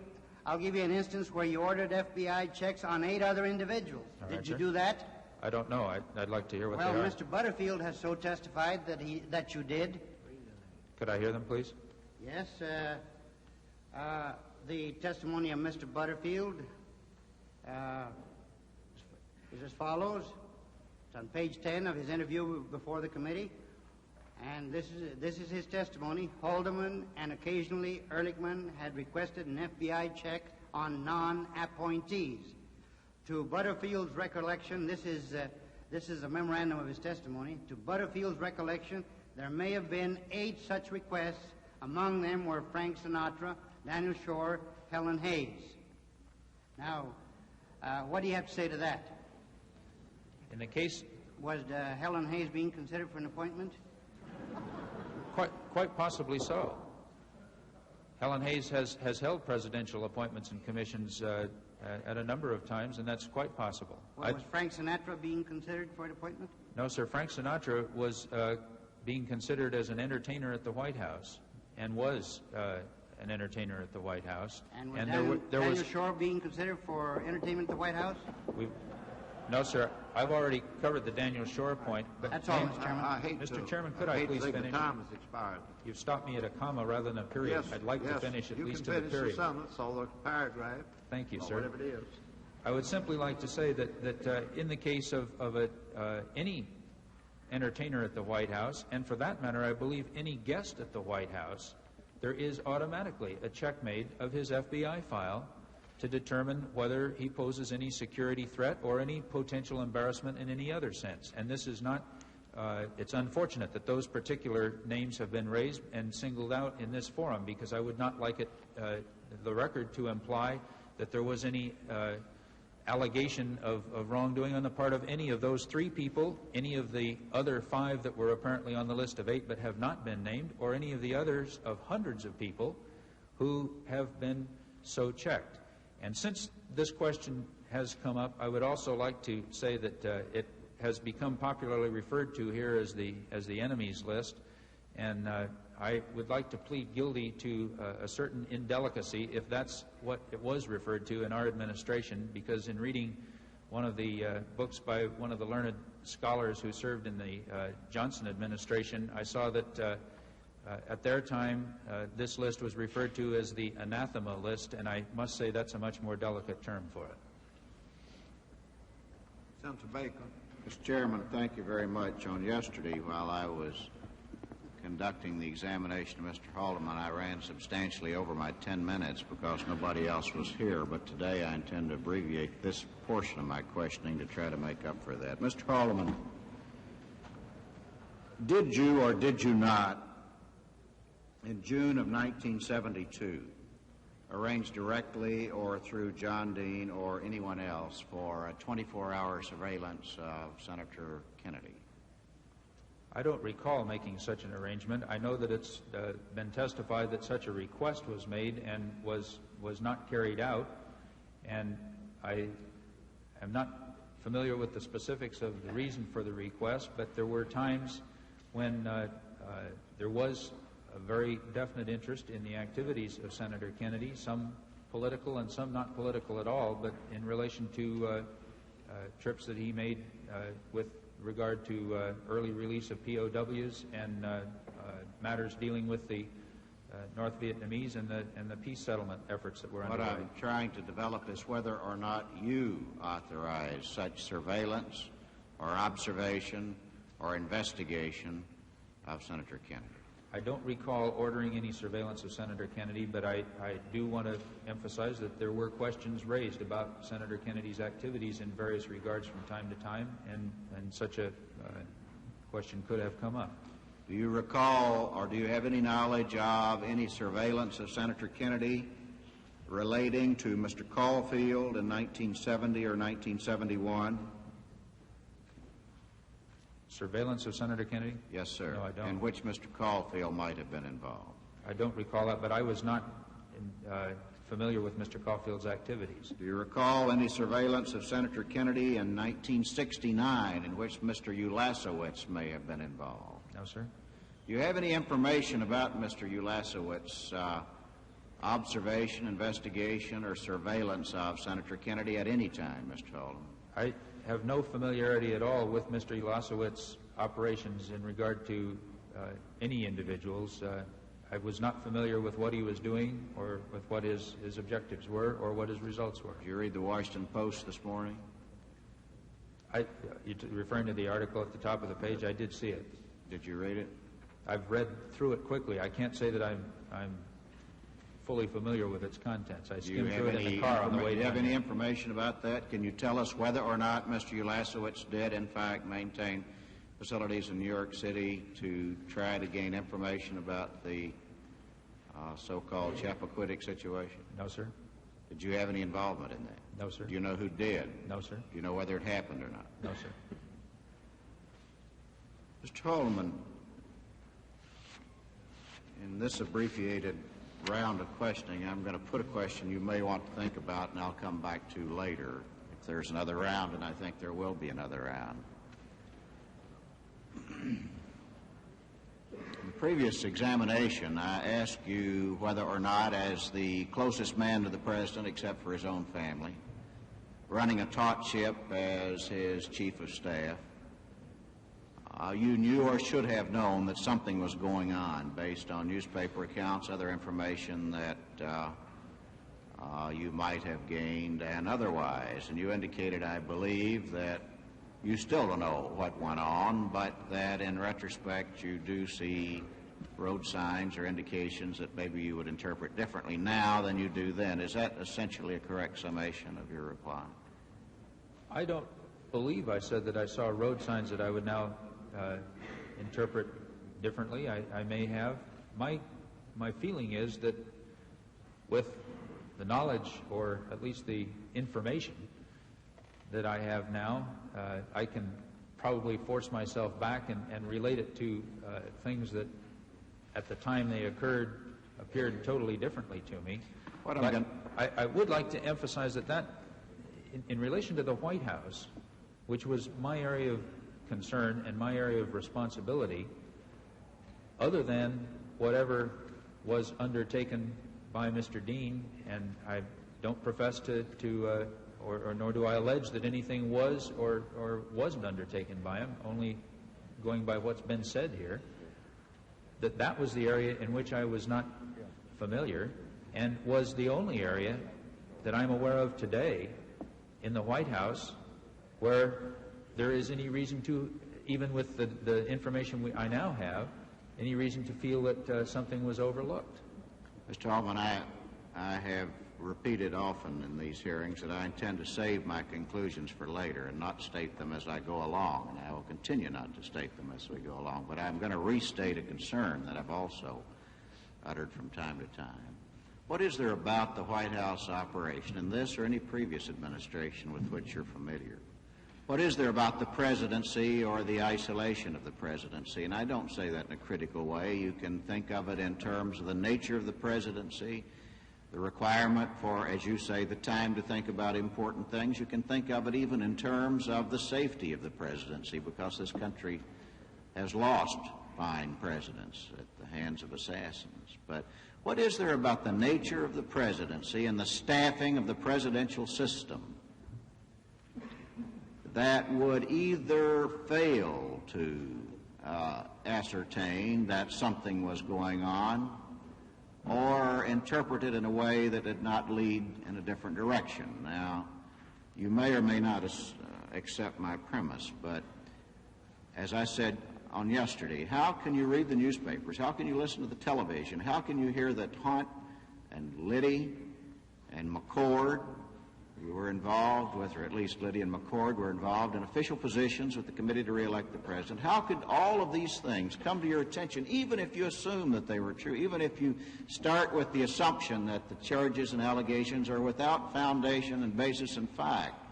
an instance where you ordered FBI checks on 8 other individuals. Did you do that? I don't know. I'd like to hear what they are. Well, Mr. Butterfield has so testified that you did. Could I hear them, please? Yes. The testimony of Mr. Butterfield is as follows. It's on page 10 of his interview before the committee. And this is his testimony. Haldeman and occasionally Ehrlichman had requested an FBI check on non-appointees. To Butterfield's recollection, this is a memorandum of his testimony. To Butterfield's recollection, there may have been 8 such requests. Among them were Frank Sinatra, Daniel Shore, Helen Hayes. Now, what do you have to say to that? In the case... Was Helen Hayes being considered for an appointment? Quite possibly so. Helen Hayes has held presidential appointments and commissions at a number of times, and that's quite possible. Well, was Frank Sinatra being considered for an appointment? No, sir. Frank Sinatra was being considered as an entertainer at the White House, and was an entertainer at the White House. And was Daniel Shore being considered for entertainment at the White House? No, sir. I've already covered the Daniel Shore point. But that's all, Mr. Chairman. Mr. Chairman, could I please finish? The time has expired. You've stopped me at a comma rather than a period. Yes, I'd like to finish at least to the period. You can finish the sentence or the paragraph. Thank you, sir. Whatever it is. I would simply like to say that in the case of any entertainer at the White House, and for that matter, I believe any guest at the White House, there is automatically a check made of his FBI file to determine whether he poses any security threat or any potential embarrassment in any other sense. And this is not, it's unfortunate that those particular names have been raised and singled out in this forum, because I would not like it, the record to imply that there was any allegation of wrongdoing on the part of any of those 3 people, any of the other 5 that were apparently on the list of 8 but have not been named, or any of the others of hundreds of people who have been so checked. And since this question has come up, I would also like to say that it has become popularly referred to here as the enemies list, and I would like to plead guilty to a certain indelicacy, if that's what it was referred to in our administration, because in reading one of the books by one of the learned scholars who served in the Johnson administration, I saw that at their time this list was referred to as the anathema list, and I must say that's a much more delicate term for it. Senator Baker. Mr. Chairman, thank you very much. On yesterday, while I was conducting the examination of Mr. Haldeman, I ran substantially over my 10 minutes because nobody else was here, but today I intend to abbreviate this portion of my questioning to try to make up for that. Mr. Haldeman, did you or did you not, in June of 1972, arrange directly or through John Dean or anyone else for a 24-hour surveillance of Senator Kennedy? I don't recall making such an arrangement. I know that it's been testified that such a request was made and was not carried out, and I am not familiar with the specifics of the reason for the request, but there were times when there was a very definite interest in the activities of Senator Kennedy, some political and some not political at all, but in relation to trips that he made with regard to early release of POWs and matters dealing with the North Vietnamese and the peace settlement efforts that were underway. What I'm trying to develop is whether or not you authorized such surveillance or observation or investigation of Senator Kennedy. I don't recall ordering any surveillance of Senator Kennedy, but I do want to emphasize that there were questions raised about Senator Kennedy's activities in various regards from time to time, and such a question could have come up. Do you recall or do you have any knowledge of any surveillance of Senator Kennedy relating to Mr. Caulfield in 1970 or 1971? Surveillance of Senator Kennedy? Yes, sir. No, I don't. In which Mr. Caulfield might have been involved. I don't recall that, but I was not familiar with Mr. Caulfield's activities. Do you recall any surveillance of Senator Kennedy in 1969 in which Mr. Ulasewicz may have been involved? No, sir. Do you have any information about Mr. Ulasewicz's observation, investigation, or surveillance of Senator Kennedy at any time, Mr. Haldeman? I have no familiarity at all with Mr. Ulasewicz's operations in regard to any individuals. I was not familiar with what he was doing or with what his objectives were or what his results were. Did you read the Washington Post this morning? You're referring to the article at the top of the page? I did see it. Did you read it? I've read through it quickly. I can't say that I'm fully familiar with its contents. I skimmed through it in the car on the way down. Do you have any information about that? Can you tell us whether or not Mr. Ulasewicz did, in fact, maintain facilities in New York City to try to gain information about the so-called Chappaquiddick situation? No, sir. Did you have any involvement in that? No, sir. Do you know who did? No, sir. Do you know whether it happened or not? No, sir. Mr. Haldeman, in this abbreviated round of questioning, I'm going to put a question you may want to think about, and I'll come back to later if there's another round, and I think there will be another round. In the previous examination, I asked you whether or not, as the closest man to the President, except for his own family, running a taut ship as his chief of staff, you knew or should have known that something was going on based on newspaper accounts, other information that you might have gained and otherwise. And you indicated, I believe, that you still don't know what went on, but that in retrospect you do see road signs or indications that maybe you would interpret differently now than you do then. Is that essentially a correct summation of your reply? I don't believe I said that I saw road signs that I would now interpret differently. I may have. My feeling is that with the knowledge, or at least the information that I have now, I can probably force myself back and relate it to things that at the time they occurred appeared totally differently to me. But I would like to emphasize that in relation to the White House, which was my area of concern and my area of responsibility, other than whatever was undertaken by Mr. Dean, and I don't profess or nor do I allege that anything was or wasn't undertaken by him, only going by what's been said here, that was the area in which I was not familiar, and was the only area that I'm aware of today in the White House where there is any reason to, even with the information I now have, any reason to feel that something was overlooked. Mr. Haldeman, I have repeated often in these hearings that I intend to save my conclusions for later and not state them as I go along, and I will continue not to state them as we go along, but I'm going to restate a concern that I've also uttered from time to time. What is there about the White House operation in this or any previous administration with which you're familiar? What is there about the presidency or the isolation of the presidency? And I don't say that in a critical way. You can think of it in terms of the nature of the presidency, the requirement for, as you say, the time to think about important things. You can think of it even in terms of the safety of the presidency, because this country has lost fine presidents at the hands of assassins. But what is there about the nature of the presidency and the staffing of the presidential system that would either fail to ascertain that something was going on or interpret it in a way that did not lead in a different direction? Now, you may or may not accept my premise, but as I said on yesterday, how can you read the newspapers? How can you listen to the television? How can you hear that Hunt and Liddy and McCord were involved with, or at least Liddy and McCord were involved in official positions with the committee to re-elect the president? How could all of these things come to your attention, even if you assume that they were true, even if you start with the assumption that the charges and allegations are without foundation and basis in fact?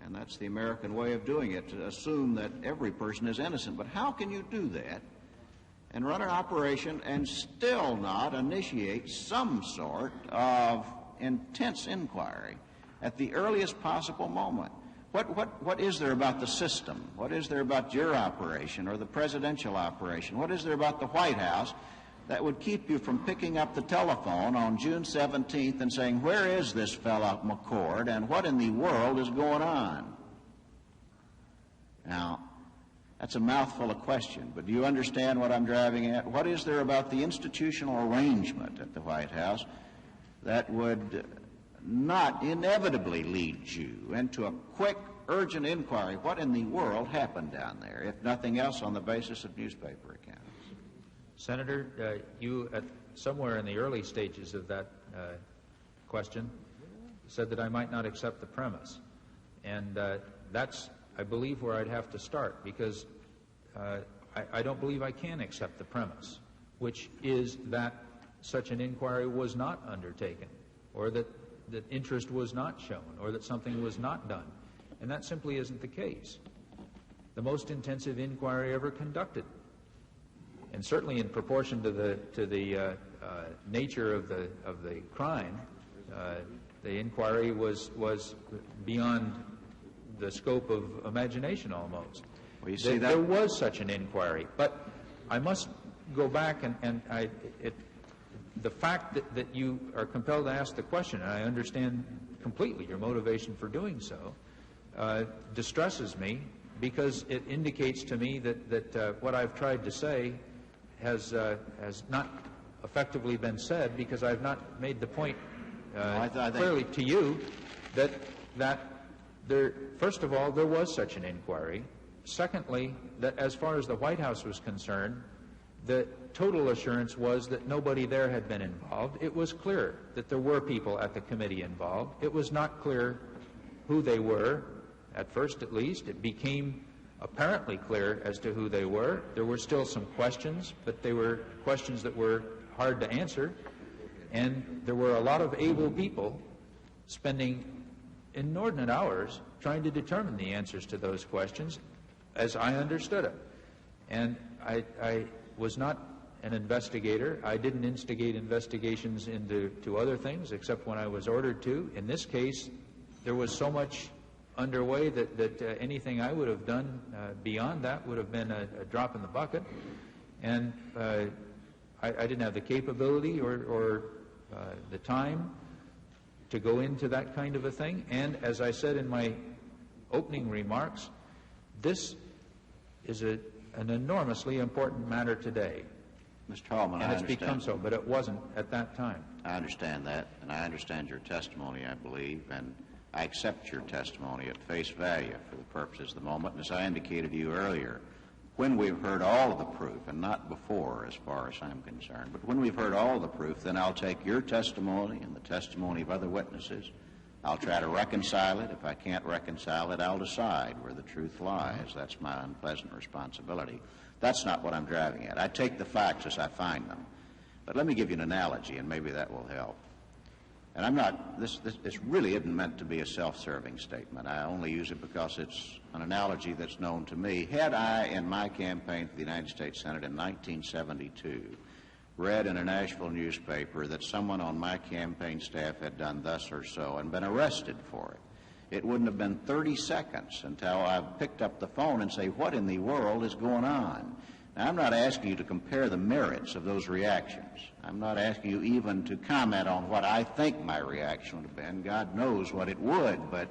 And that's the American way of doing it, to assume that every person is innocent. But how can you do that and run an operation and still not initiate some sort of intense inquiry at the earliest possible moment? What is there about the system? What is there about your operation or the presidential operation? What is there about the White House that would keep you from picking up the telephone on June 17th and saying, where is this fellow McCord and what in the world is going on? Now, that's a mouthful of question, but do you understand what I'm driving at? What is there about the institutional arrangement at the White House that would not inevitably lead you into a quick, urgent inquiry? What in the world happened down there, if nothing else on the basis of newspaper accounts? Senator, you, somewhere in the early stages of that question, said that I might not accept the premise. And that's, I believe, where I'd have to start, because I don't believe I can accept the premise, which is that such an inquiry was not undertaken, or that interest was not shown, or that something was not done. And that simply isn't the case. The most intensive inquiry ever conducted, and certainly in proportion to the nature of the crime, the inquiry was beyond the scope of imagination almost. Well, you see there was such an inquiry, but I must go back and the fact that you are compelled to ask the question, and I understand completely your motivation for doing so, distresses me, because it indicates to me that what I've tried to say has not effectively been said, because I've not made the point clearly to you that there, first of all, there was such an inquiry. Secondly, that as far as the White House was concerned, the total assurance was that nobody there had been involved. It was clear that there were people at the committee involved. It was not clear who they were, at first at least. It became apparently clear as to who they were. There were still some questions, but they were questions that were hard to answer. And there were a lot of able people spending inordinate hours trying to determine the answers to those questions, as I understood it. And I was not an investigator. I didn't instigate investigations into other things except when I was ordered to. In this case, there was so much underway that anything I would have done beyond that would have been a drop in the bucket. And I didn't have the capability or the time to go into that kind of a thing. And as I said in my opening remarks, this is an enormously important matter today. Mr. Haldeman, and it's become so, but it wasn't at that time. I understand that, and I understand your testimony, I believe, and I accept your testimony at face value for the purposes of the moment. And as I indicated to you earlier, when we've heard all of the proof, and not before as far as I'm concerned, but when we've heard all of the proof, then I'll take your testimony and the testimony of other witnesses. I'll try to reconcile it. If I can't reconcile it, I'll decide where the truth lies. That's my unpleasant responsibility. That's not what I'm driving at. I take the facts as I find them. But let me give you an analogy, and maybe that will help. And I'm not, this really isn't meant to be a self-serving statement. I only use it because it's an analogy that's known to me. Had I, in my campaign for the United States Senate in 1972, read in a Nashville newspaper that someone on my campaign staff had done thus or so and been arrested for it, it wouldn't have been 30 seconds until I picked up the phone and say, what in the world is going on? Now, I'm not asking you to compare the merits of those reactions. I'm not asking you even to comment on what I think my reaction would have been. God knows what it would, but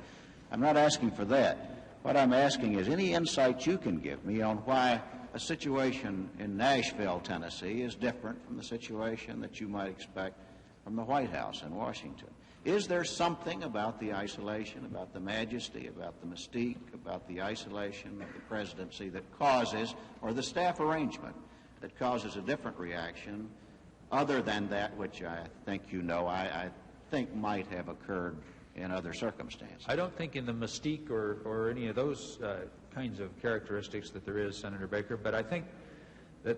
I'm not asking for that. What I'm asking is any insight you can give me on why a situation in Nashville, Tennessee, is different from the situation that you might expect from the White House in Washington. Is there something about the isolation, about the majesty, about the mystique, about the isolation of the presidency that causes, or the staff arrangement, that causes a different reaction other than that which I think you know I think might have occurred in other circumstances? I don't think in the mystique or any of those kinds of characteristics that there is, Senator Baker, but I think that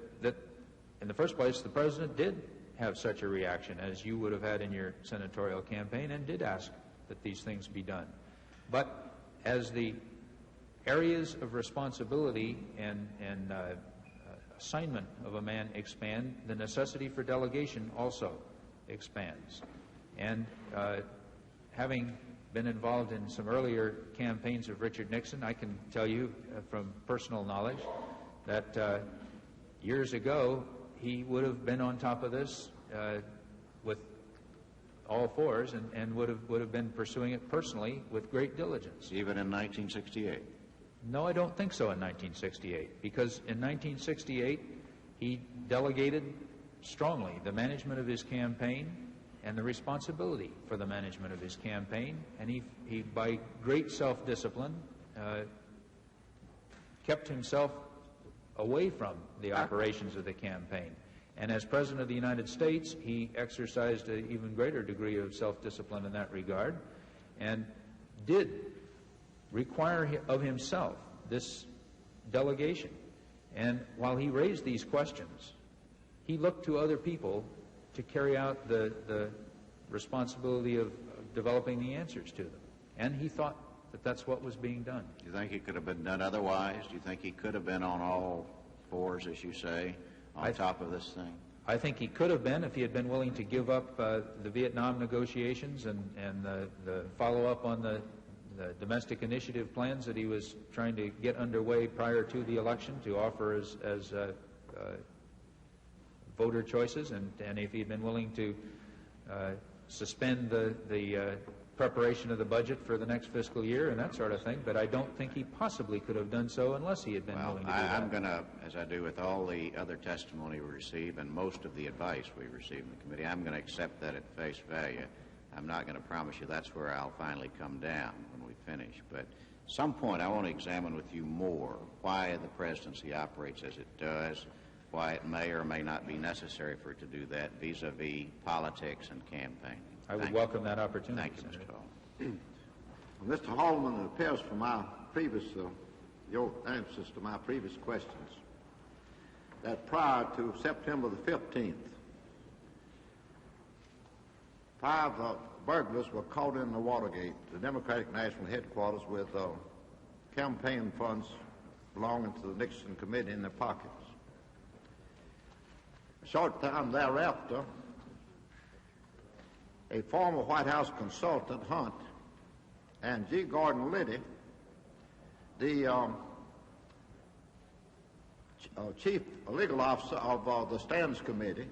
in the first place the President did have such a reaction as you would have had in your senatorial campaign and did ask that these things be done. But as the areas of responsibility and assignment of a man expand, the necessity for delegation also expands. And having been involved in some earlier campaigns of Richard Nixon, I can tell you from personal knowledge that years ago he would have been on top of this with all fours and would have been pursuing it personally with great diligence. Even in 1968? No, I don't think so in 1968, because in 1968 he delegated strongly the management of his campaign and the responsibility for the management of his campaign, and he by great self-discipline, kept himself away from the operations of the campaign. And as President of the United States, he exercised an even greater degree of self-discipline in that regard and did require of himself this delegation. And while he raised these questions, he looked to other people to carry out the responsibility of developing the answers to them. And he thought that that's what was being done. Do you think it could have been done otherwise? Do you think he could have been on all fours, as you say, on top of this thing? I think he could have been if he had been willing to give up the Vietnam negotiations and the follow-up on the domestic initiative plans that he was trying to get underway prior to the election to offer as voter choices, and if he had been willing to suspend the preparation of the budget for the next fiscal year and that sort of thing, but I don't think he possibly could have done so unless he had been willing to do that. I'm going to, as I do with all the other testimony we receive and most of the advice we receive in the committee, I'm going to accept that at face value. I'm not going to promise you that's where I'll finally come down when we finish, but at some point I want to examine with you more why the presidency operates as it does, why it may or may not be necessary for it to do that vis-a-vis politics and campaigning. I would welcome that opportunity. Thank you, Mr. Haldeman. Mr. Haldeman, it appears from my previous, your answers to my previous questions, that prior to September the 15th, 5 burglars were caught in the Watergate, the Democratic National Headquarters, with campaign funds belonging to the Nixon Committee in their pockets. A short time thereafter, a former White House consultant, Hunt, and G. Gordon Liddy, the chief legal officer of the Stands Committee,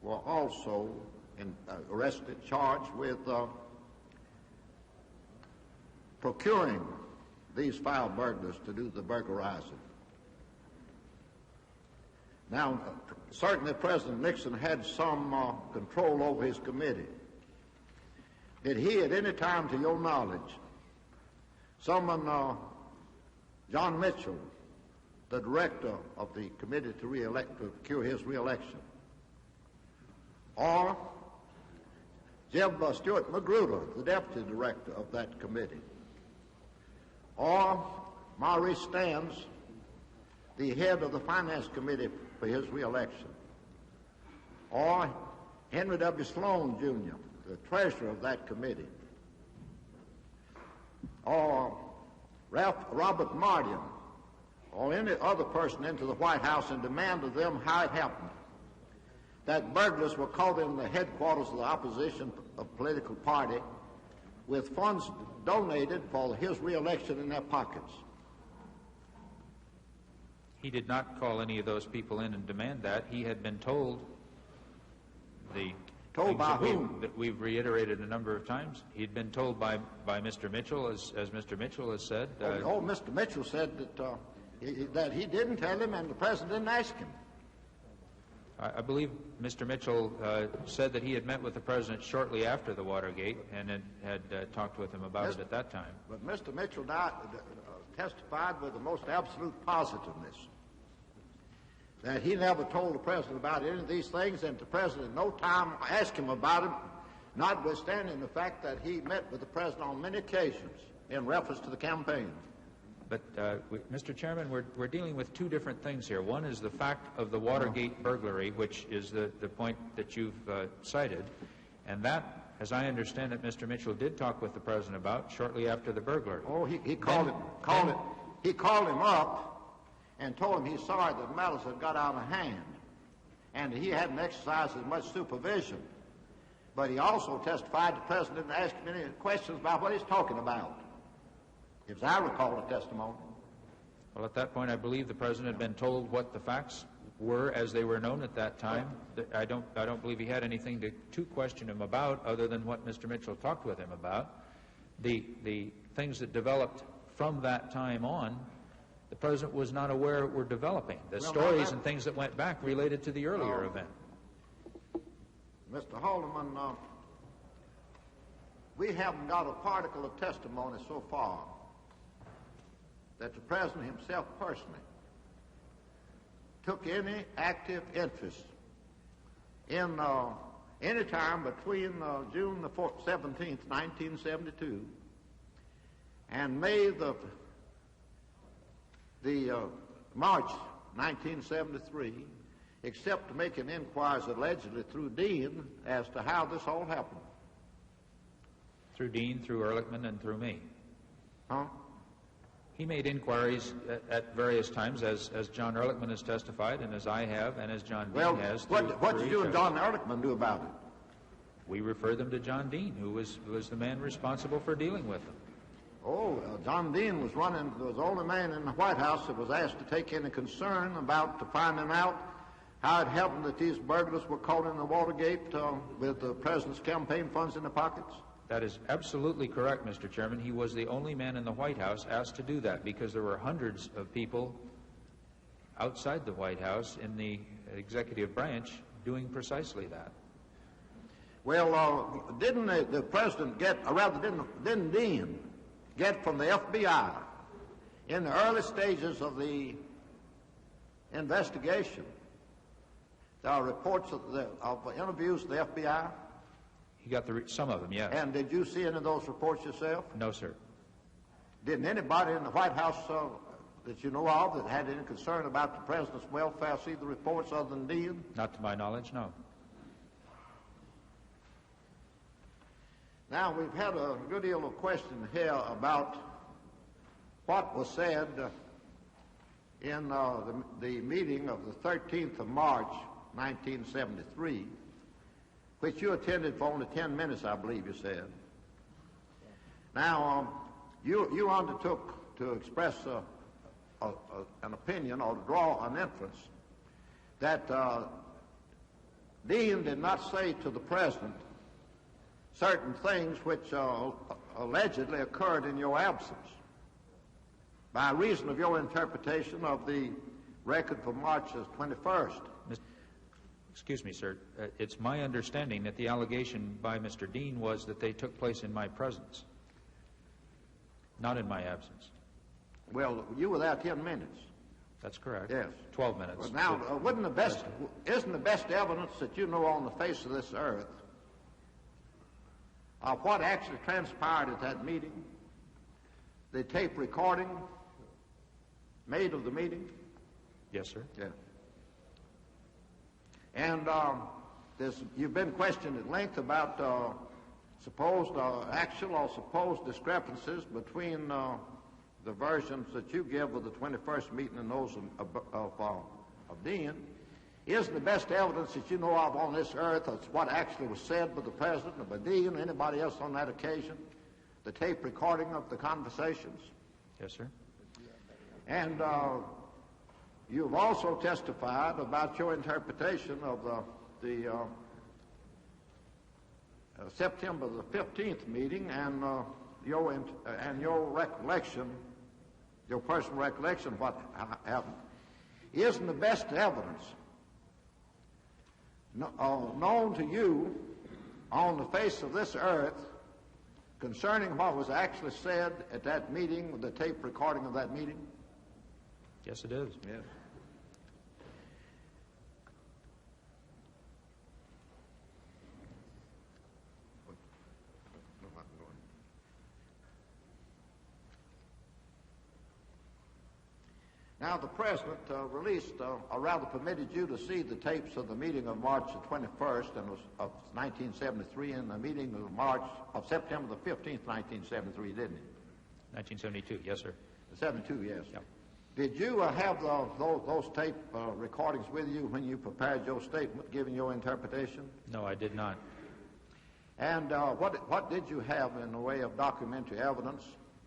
were also arrested, charged with procuring these 5 burglars to do the burglarizing. Now, certainly President Nixon had some control over his committee. Did he at any time, to your knowledge, summon John Mitchell, the director of the committee to procure his reelection, or Jeb Stuart Magruder, the deputy director of that committee, or Maurice Stans, the head of the finance committee for his reelection, or Henry W. Sloan, Jr., the treasurer of that committee, or Robert Mardian, or any other person into the White House and demand of them how it happened that burglars were caught in the headquarters of the opposition political party with funds donated for his reelection in their pockets. He did not call any of those people in and demand that. He had been told Told by whom? That we've reiterated a number of times. He'd been told by Mr. Mitchell, as Mr. Mitchell has said. Mr. Mitchell said that he didn't tell him and the president didn't ask him. I believe Mr. Mitchell said that he had met with the president shortly after the Watergate and had talked with him about it at that time. But Mr. Mitchell testified with the most absolute positiveness that he never told the president about any of these things, and the president no time asked him about it, notwithstanding the fact that he met with the president on many occasions in reference to the campaign. But, Mr. Chairman, we're dealing with 2 different things here. One is the fact of the Watergate burglary, which is the point that you've cited, and that, as I understand it, Mr. Mitchell did talk with the president about shortly after the burglary. Oh, he called him up and told him he's sorry that matters had got out of hand, and he hadn't exercised as much supervision. But he also testified the president didn't ask him any questions about what he's talking about, as I recall the testimony. Well, at that point, I believe the president had been told what the facts were as they were known at that time. I don't believe he had anything to question him about other than what Mr. Mitchell talked with him about. The things that developed from that time on, the president was not aware were developing. The stories and things that went back related to the earlier event. Mr. Haldeman, we haven't got a particle of testimony so far that the president himself personally took any active interest in any time between June the 17th, 1972 and May the March 1973, except to making inquiries allegedly through Dean as to how this all happened. Through Dean, through Ehrlichman, and through me. Huh? He made inquiries at various times, as John Ehrlichman has testified, and as I have, and as John Dean has. What did you and John Ehrlichman do about it? We referred them to John Dean, who was the man responsible for dealing with them. Oh, John Dean was the only man in the White House that was asked to take any concern about finding out how it happened that these burglars were caught in the Watergate with the president's campaign funds in their pockets. That is absolutely correct, Mr. Chairman. He was the only man in the White House asked to do that because there were hundreds of people outside the White House in the executive branch doing precisely that. Well, didn't the president didn't Dean get from the FBI in the early stages of the investigation There are reports of interviews with the FBI. He got some of them, yes. And did you see any of those reports yourself? No, sir. Didn't anybody in the White House that you know of that had any concern about the president's welfare see the reports other than Dean? Not to my knowledge, no. Now, we've had a good deal of question here about what was said in the meeting of the 13th of March, 1973, which you attended for only 10 minutes, I believe you said. Now, you undertook to express an opinion or to draw an inference that Dean did not say to the president certain things which allegedly occurred in your absence by reason of your interpretation of the record for March 21st. Excuse me, sir. It's my understanding that the allegation by Mr. Dean was that they took place in my presence, not in my absence. Well, you were there 10 minutes. That's correct. Yes. 12 minutes. Well, now, isn't the best evidence that you know on the face of this earth of what actually transpired at that meeting, the tape recording made of the meeting? Yes, sir. Yeah. And you've been questioned at length about supposed actual or supposed discrepancies between the versions that you give of the 21st meeting and those of Dean. Isn't the best evidence that you know of on this earth of what actually was said by the president or by Dean or anybody else on that occasion, the tape recording of the conversations? Yes, sir. And you've also testified about your interpretation of the September the 15th meeting and your recollection, your personal recollection of what happened. Isn't the best evidence known to you on the face of this earth concerning what was actually said at that meeting, with the tape recording of that meeting? Yes, it is. Yes. Now, the President released, or rather permitted you to see the tapes of the meeting of March the 21st of 1973 and the meeting of September the 15th, 1973, didn't he? 1972, yes, sir. 72, yes. Yep. Did you have those tape recordings with you when you prepared your statement, giving your interpretation? No, I did not. And what did you have in the way of documentary evidence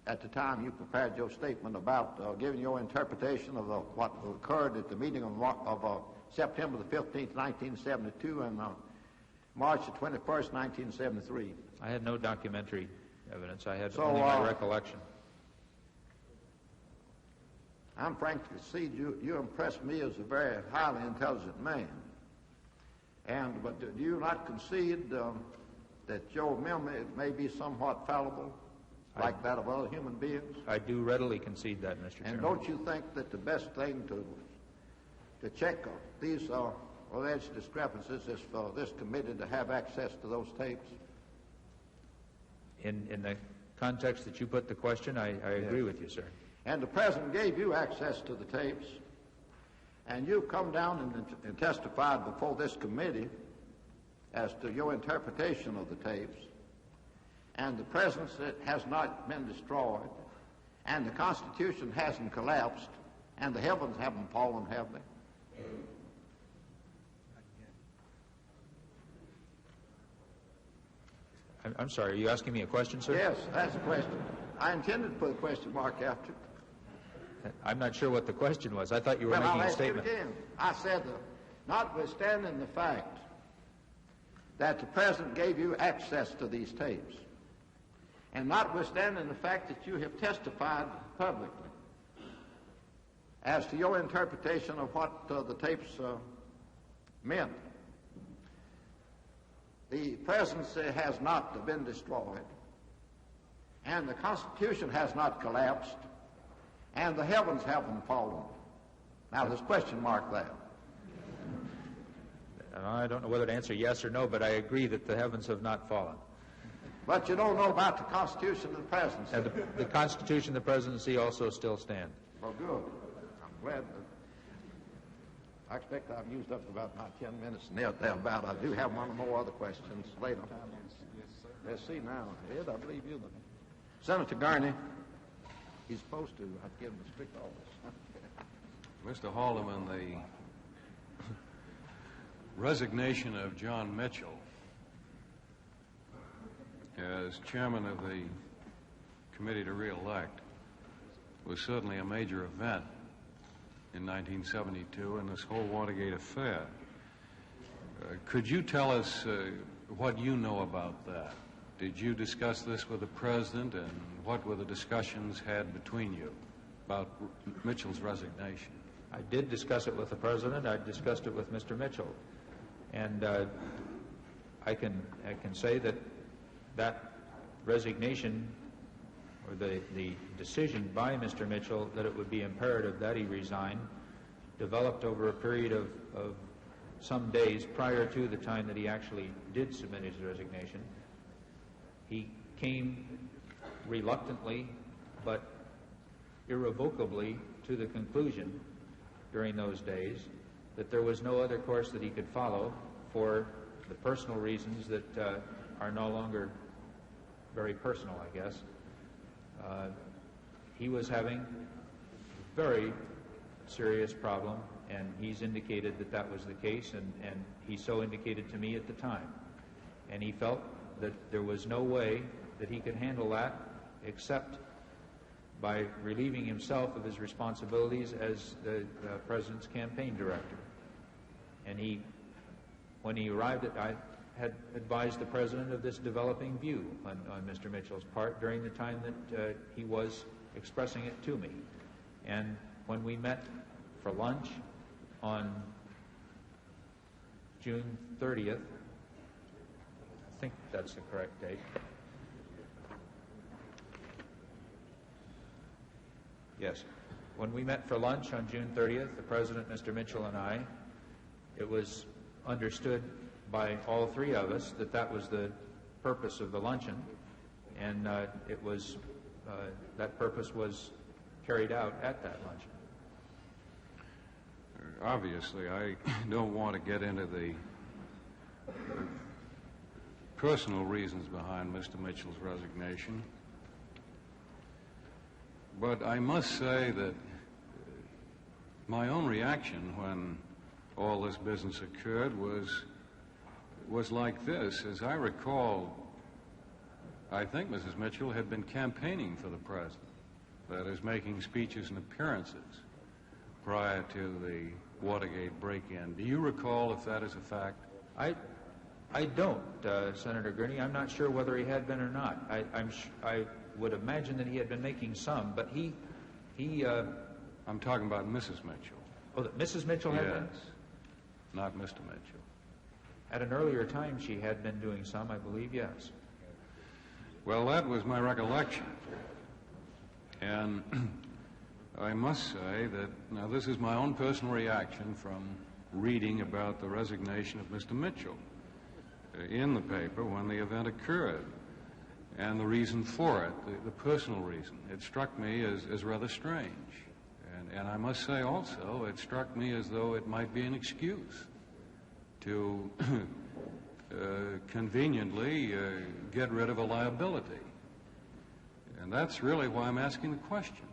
at the time you prepared your statement about giving your interpretation of what occurred at the meeting of September the 15th, 1972 and March the 21st, 1973? I had no documentary evidence. I had only my recollection. I'm frank to concede you impressed me as a very highly intelligent man. But do you not concede that your memory may be somewhat fallible, like that of other human beings? I do readily concede that, Mr. Chairman. And don't you think that the best thing to check these alleged discrepancies is for this committee to have access to those tapes? In the context that you put the question, I agree with you, sir. And the President gave you access to the tapes, and you've come down and testified before this committee as to your interpretation of the tapes. And the presidency has not been destroyed, and the Constitution hasn't collapsed, and the heavens haven't fallen, have they? I'm sorry, are you asking me a question, sir? Yes, that's a question. I intended to put a question mark after it. I'm not sure what the question was. I thought you were making a statement. I'll ask you again. I said, notwithstanding the fact that the President gave you access to these tapes, and notwithstanding the fact that you have testified publicly as to your interpretation of what the tapes meant, the presidency has not been destroyed, and the Constitution has not collapsed, and the heavens haven't fallen. Now, there's a question mark there. I don't know whether to answer yes or no, but I agree that the heavens have not fallen. But you don't know about the Constitution of the Presidency. And the Constitution of the Presidency also still stand. Well, good. I'm glad that I expect I've used up about my 10 minutes and thereabout. I do have one or more other questions later. Let's see now. Ed, I believe you. Senator Garney, he's supposed to. I've given him a strict orders. Mr. Haldeman, the resignation of John Mitchell as chairman of the committee to re-elect was certainly a major event in 1972 in this whole Watergate affair. Could you tell us what you know about that? Did you discuss this with the President, and what were the discussions had between you about Mitchell's resignation? I did discuss it with the President. I discussed it with Mr. Mitchell. And I can say that that resignation, or the decision by Mr. Mitchell that it would be imperative that he resign, developed over a period of some days prior to the time that he actually did submit his resignation. He came reluctantly but irrevocably to the conclusion during those days that there was no other course that he could follow for the personal reasons that are no longer very personal, I guess. He was having a very serious problem, and he's indicated that that was the case, and he so indicated to me at the time. And he felt that there was no way that he could handle that except by relieving himself of his responsibilities as the President's campaign director. And when he arrived, I had advised the President of this developing view on Mr. Mitchell's part during the time that he was expressing it to me. And when we met for lunch on June 30th, I think that's the correct date. Yes. When we met for lunch on June 30th, the President, Mr. Mitchell, and I, it was understood by all three of us that that was the purpose of the luncheon, and it was that purpose was carried out at that luncheon. Obviously, I don't want to get into the personal reasons behind Mr. Mitchell's resignation, but I must say that my own reaction when all this business occurred was like this. As I recall, I think Mrs. Mitchell had been campaigning for the President, that is, making speeches and appearances prior to the Watergate break-in. Do you recall if that is a fact? I don't, Senator Gurney. I'm not sure whether he had been or not. I would imagine that he had been making some, but he I'm talking about Mrs. Mitchell. Oh, that Mrs. Mitchell had been? Yes, not Mr. Mitchell. At an earlier time, she had been doing some, I believe, yes. Well, that was my recollection. And I must say that, now this is my own personal reaction from reading about the resignation of Mr. Mitchell in the paper when the event occurred, and the reason for it, the personal reason. It struck me as rather strange. And I must say also, it struck me as though it might be an excuse to conveniently get rid of a liability. And that's really why I'm asking the question.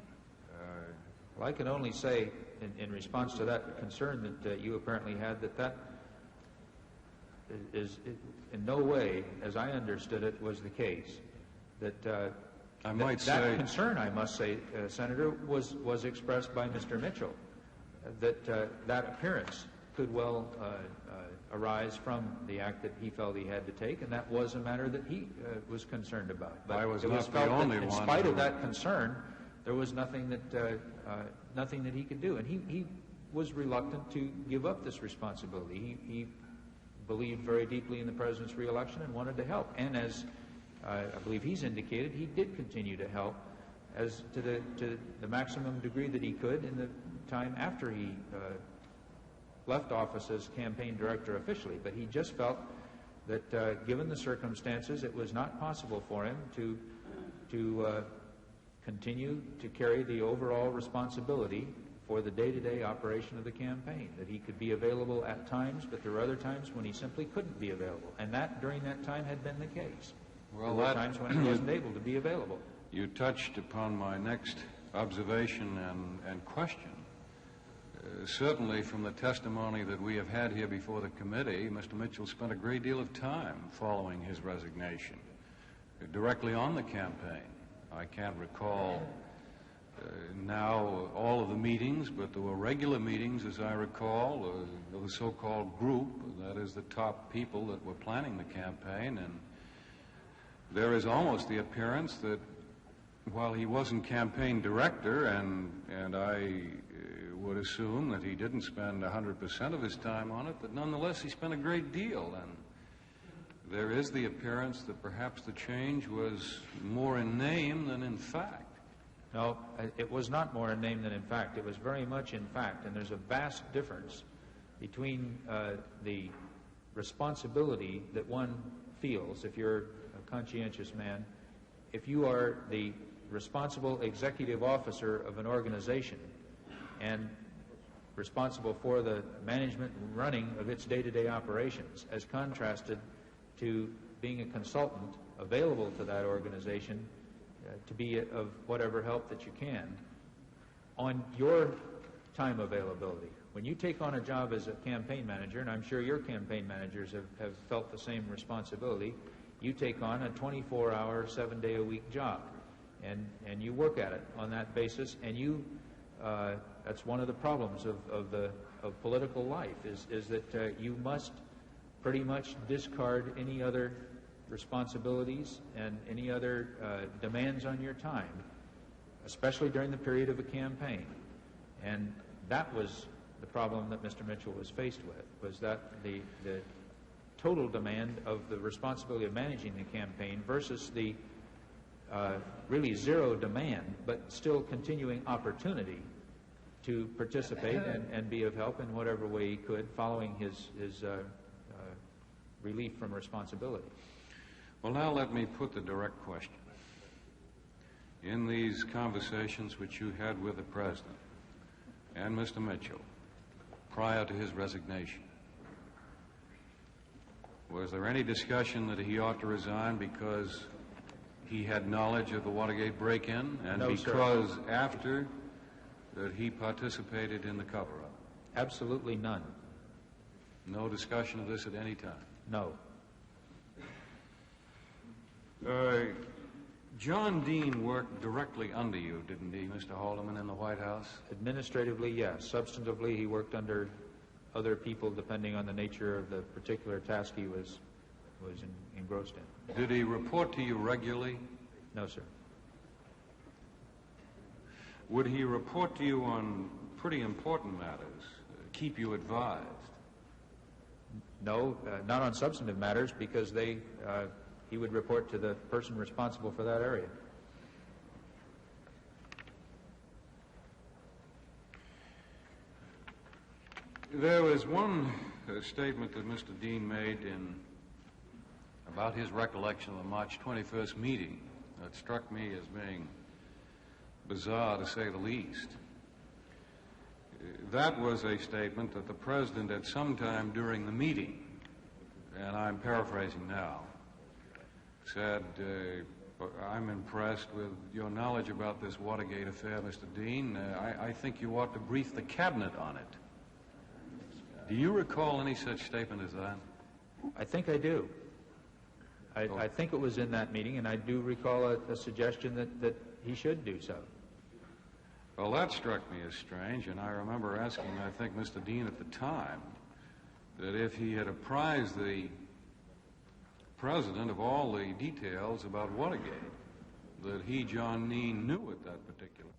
Well, I can only say, in response to that concern that you apparently had, that is in no way, as I understood it, was the case. That that concern, I must say, Senator, was expressed by Mr. Mitchell, that that appearance could well arise from the act that he felt he had to take, and that was a matter that he was concerned about. But I was it not was the felt only that in one spite who... of that concern, there was nothing that he could do, and he was reluctant to give up this responsibility. He believed very deeply in the President's re-election and wanted to help, and as I believe he's indicated, he did continue to help as to the maximum degree that he could in the time after he left office as campaign director officially, but he just felt that given the circumstances, it was not possible for him to continue to carry the overall responsibility for the day-to-day operation of the campaign, that he could be available at times, but there were other times when he simply couldn't be available. And that, during that time, had been the case. Well, there were times when he wasn't able to be available. You touched upon my next observation and question. Certainly from the testimony that we have had here before the committee, Mr. Mitchell spent a great deal of time following his resignation, directly on the campaign. I can't recall now all of the meetings, but there were regular meetings, as I recall, of the so-called group, that is the top people that were planning the campaign, and there is almost the appearance that while he wasn't campaign director, and I would assume that he didn't spend 100% of his time on it, but nonetheless he spent a great deal, and there is the appearance that perhaps the change was more in name than in fact. No, it was not more in name than in fact. It was very much in fact, and there's a vast difference between the responsibility that one feels if you're a conscientious man, if you are the responsible executive officer of an organization and responsible for the management and running of its day-to-day operations, as contrasted to being a consultant available to that organization to be of whatever help that you can on your time availability. When you take on a job as a campaign manager, and I'm sure your campaign managers have felt the same responsibility, you take on a 24-hour, 7-day-a-week job, and you work at it on that basis, and you that's one of the problems of political life, is that you must pretty much discard any other responsibilities and any other demands on your time, especially during the period of a campaign. And that was the problem that Mr. Mitchell was faced with, was that the total demand of the responsibility of managing the campaign versus the really zero demand, but still continuing opportunity to participate and be of help in whatever way he could, following his relief from responsibility. Well, now let me put the direct question. In these conversations which you had with the President and Mr. Mitchell prior to his resignation, was there any discussion that he ought to resign because he had knowledge of the Watergate break-in and No, because sir. after that he participated in the cover-up? Absolutely none. No discussion of this at any time? No. John Dean worked directly under you, didn't he, Mr. Haldeman, in the White House? Administratively, yes. Substantively, he worked under other people depending on the nature of the particular task he was engrossed in. Did he report to you regularly? No, sir. Would he report to you on pretty important matters, keep you advised? No, not on substantive matters, because he would report to the person responsible for that area. There was one statement that Mr. Dean made about his recollection of the March 21st meeting that struck me as being bizarre, to say the least. That was a statement that the President at some time during the meeting, and I'm paraphrasing now, said, I'm impressed with your knowledge about this Watergate affair, Mr. Dean. I think you ought to brief the Cabinet on it. Do you recall any such statement as that? I think I do. I think it was in that meeting, and I do recall a suggestion that he should do so. Well, that struck me as strange, and I remember asking, I think, Mr. Dean at the time, that if he had apprised the President of all the details about Watergate, that he, John Dean, knew at that particular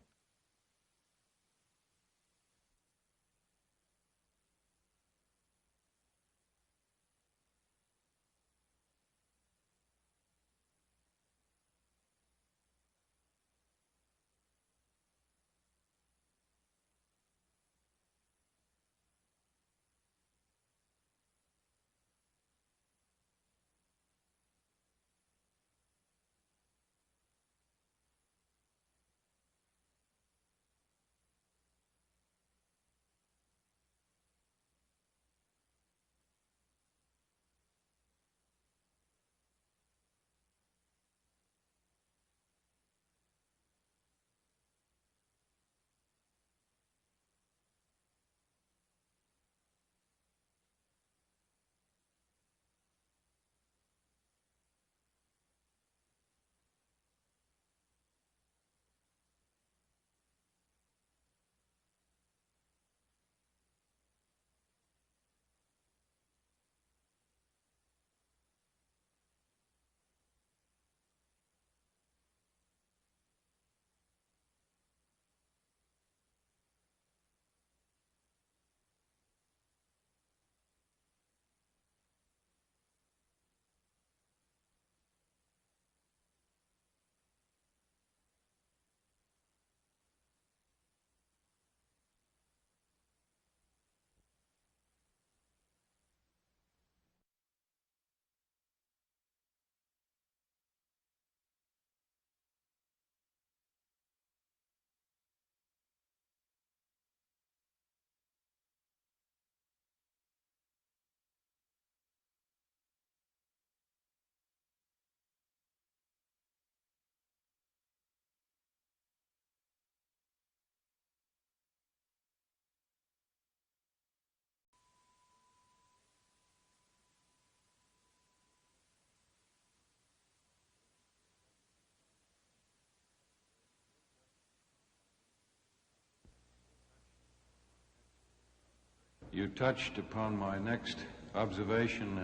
You touched upon my next observation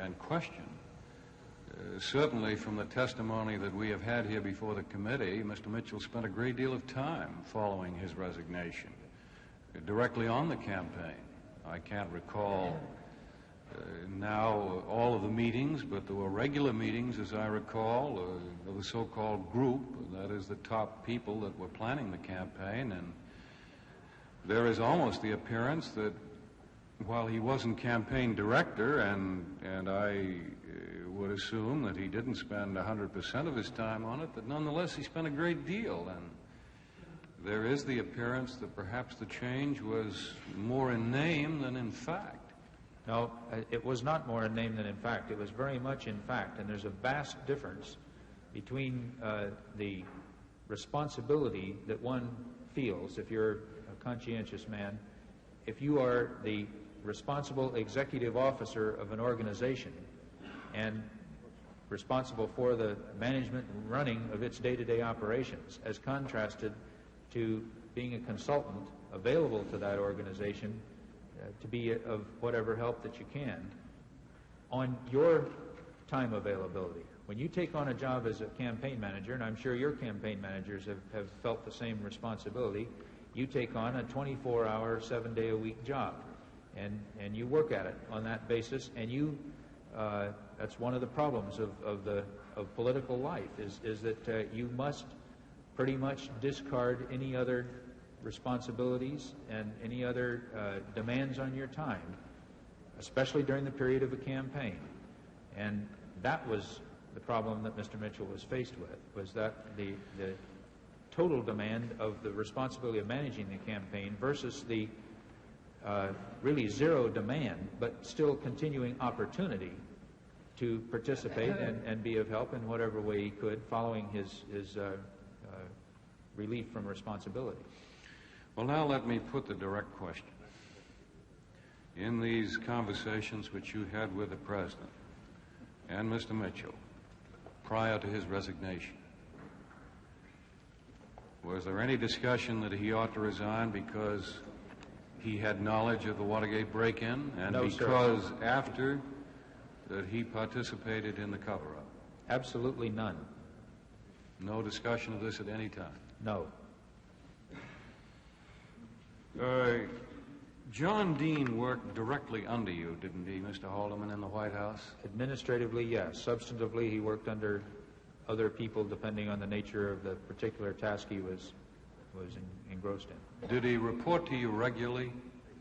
and question. Certainly from the testimony that we have had here before the committee, Mr. Mitchell spent a great deal of time following his resignation, directly on the campaign. I can't recall now all of the meetings, but there were regular meetings, as I recall, of the so-called group, that is the top people that were planning the campaign, and there is almost the appearance that while he wasn't campaign director, and I would assume that he didn't spend 100% of his time on it, but nonetheless he spent a great deal, and there is the appearance that perhaps the change was more in name than in fact. No, it was not more in name than in fact. It was very much in fact, and there's a vast difference between the responsibility that one feels if you're a conscientious man, if you are the responsible executive officer of an organization and responsible for the management and running of its day-to-day operations, as contrasted to being a consultant available to that organization to be of whatever help that you can on your time availability. When you take on a job as a campaign manager, and I'm sure your campaign managers have felt the same responsibility, you take on a 24-hour, 7-day-a-week job, and you work at it on that basis, and you that's one of the problems of political life, is that you must pretty much discard any other responsibilities and any other demands on your time, especially during the period of a campaign. And that was the problem that Mr. Mitchell was faced with, was that the total demand of the responsibility of managing the campaign versus the really zero demand, but still continuing opportunity to participate and be of help in whatever way he could, following his relief from responsibility. Well, now let me put the direct question. In these conversations which you had with the President and Mr. Mitchell prior to his resignation, was there any discussion that he ought to resign because he had knowledge of the Watergate break-in and No, because sir. after that he participated in the cover-up? Absolutely none. No discussion of this at any time? No. John Dean worked directly under you, didn't he, Mr. Haldeman, in the White House? Administratively, yes. Substantively, he worked under other people depending on the nature of the particular task he was engrossed in. Did he report to you regularly?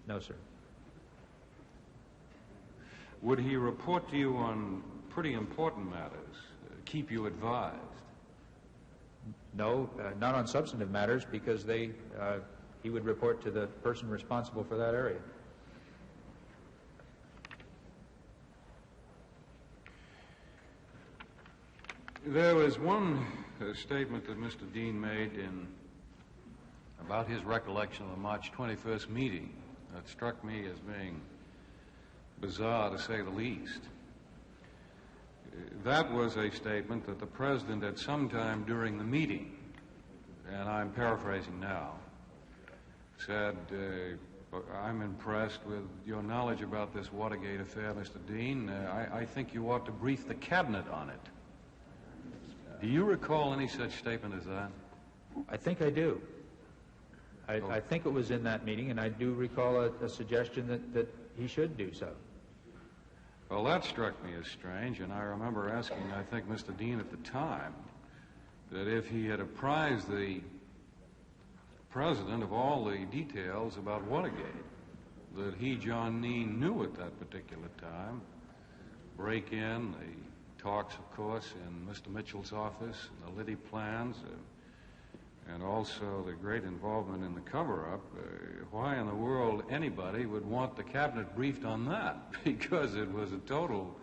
No, sir. Would he report to you on pretty important matters, keep you advised? No, not on substantive matters, because he would report to the person responsible for that area. There was one statement that Mr. Dean made about his recollection of the March 21st meeting that struck me as being bizarre, to say the least. That was a statement that the President at some time during the meeting, and I'm paraphrasing now, said, I'm impressed with your knowledge about this Watergate affair, Mr. Dean. I think you ought to brief the Cabinet on it. Do you recall any such statement as that? I think I do. I think it was in that meeting, and I do recall a suggestion that he should do so. Well, that struck me as strange, and I remember asking, I think, Mr. Dean at the time, that if he had apprised the President of all the details about Watergate that he, John Dean, knew at that particular time, break-in, the talks, of course, in Mr. Mitchell's office, and the Liddy plans, and also the great involvement in the cover-up, why in the world anybody would want the Cabinet briefed on that? Because it was a total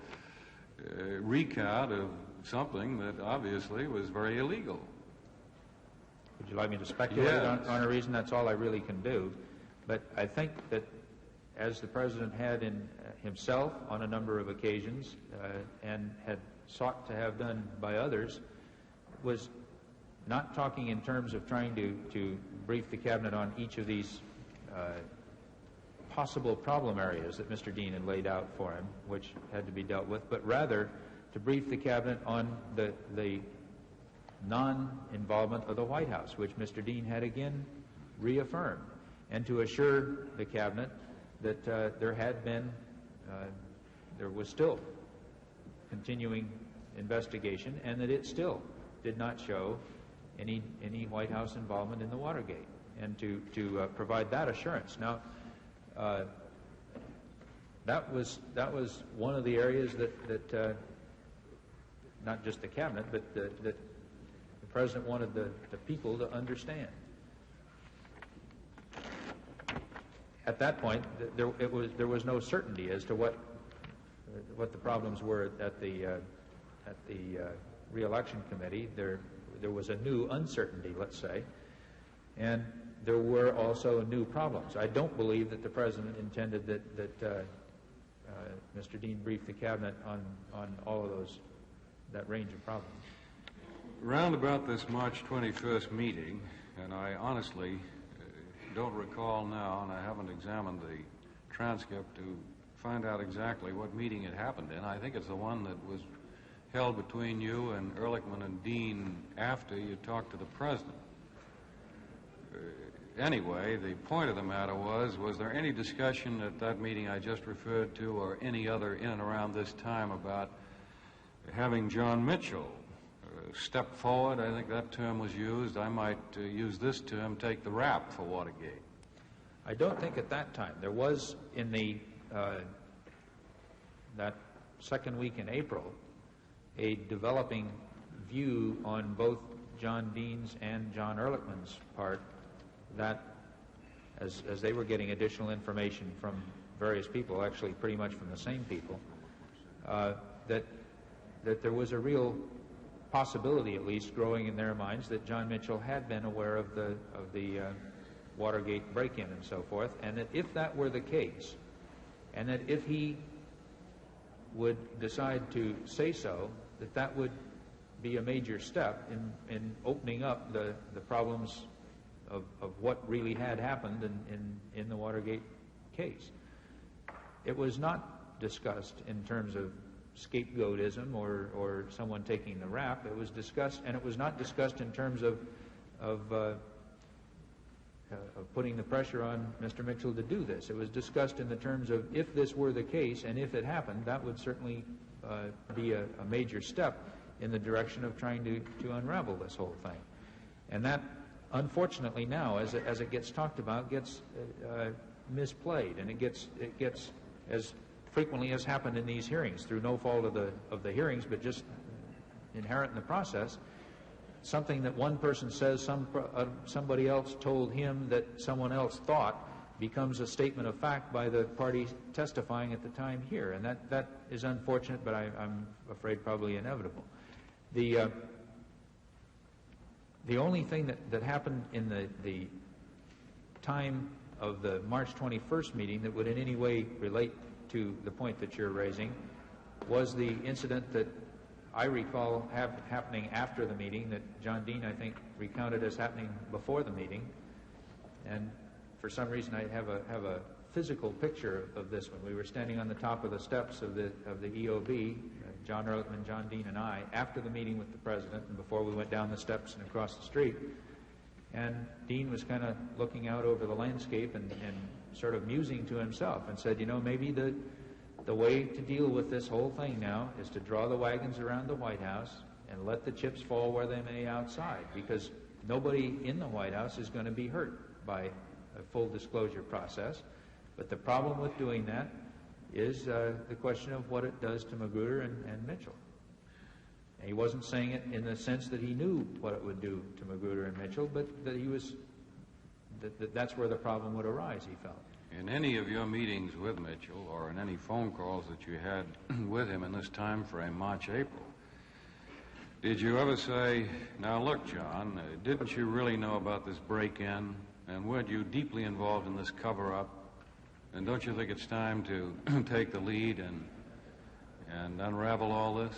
recount of something that obviously was very illegal. Would you like me to speculate on a reason? That's all I really can do. But I think that as the President had in himself on a number of occasions and had sought to have done by others, was not talking in terms of trying to brief the Cabinet on each of these possible problem areas that Mr. Dean had laid out for him, which had to be dealt with, but rather to brief the Cabinet on the non-involvement of the White House, which Mr. Dean had again reaffirmed, and to assure the Cabinet that there was still continuing investigation, and that it still did not show any White House involvement in the Watergate, and to provide that assurance. Now, that was one of the areas that not just the Cabinet, but that the President wanted the people to understand. At that point, there was no certainty as to what the problems were at the re-election committee. There was a new uncertainty, let's say, and there were also new problems. I don't believe that the President intended that Mr. Dean brief the Cabinet on all of that range of problems. Round about this March 21st meeting, and I honestly don't recall now, and I haven't examined the transcript to find out exactly what meeting it happened in. I think it's the one that was held between you and Ehrlichman and Dean after you talked to the President. Anyway, the point of the matter was there any discussion at that meeting I just referred to, or any other in and around this time, about having John Mitchell step forward? I think that term was used. I might use this term, take the rap for Watergate. I don't think at that time. There was, in the that second week in April, a developing view on both John Dean's and John Ehrlichman's part, that as they were getting additional information from various people, actually pretty much from the same people, that there was a real possibility, at least, growing in their minds that John Mitchell had been aware of the Watergate break-in and so forth, and that if that were the case, and that if he would decide to say so, that would be a major step in opening up the problems of what really had happened in the Watergate case. It was not discussed in terms of scapegoatism or someone taking the rap. It was discussed, and it was not discussed in terms of putting the pressure on Mr. Mitchell to do this. It was discussed in the terms of, if this were the case and if it happened, that would certainly be a major step in the direction of trying to unravel this whole thing. And that, unfortunately, now, as it gets talked about, gets misplayed, and it gets as frequently as happened in these hearings, through no fault of the hearings, but just inherent in the process. Something that one person says somebody else told him that someone else thought becomes a statement of fact by the party testifying at the time here, and that is unfortunate, but I'm afraid probably inevitable. The only thing that happened in the time of the March 21st meeting that would in any way relate to the point that you're raising was the incident that I recall happening after the meeting, that John Dean, I think, recounted as happening before the meeting. And for some reason, I have a physical picture of this one. We were standing on the top of the steps of the EOB, John Ehrlichman, John Dean, and I, after the meeting with the President, and before we went down the steps and across the street. And Dean was kind of looking out over the landscape and sort of musing to himself, and said, you know, maybe the way to deal with this whole thing now is to draw the wagons around the White House and let the chips fall where they may outside, because nobody in the White House is going to be hurt by a full disclosure process. But the problem with doing that is the question of what it does to Magruder and Mitchell. And he wasn't saying it in the sense that he knew what it would do to Magruder and Mitchell, but that that's where the problem would arise, he felt. In any of your meetings with Mitchell, or in any phone calls that you had with him in this time frame, March, April, did you ever say, now look, John, didn't you really know about this break-in, and weren't you deeply involved in this cover-up, and don't you think it's time to take the lead and unravel all this?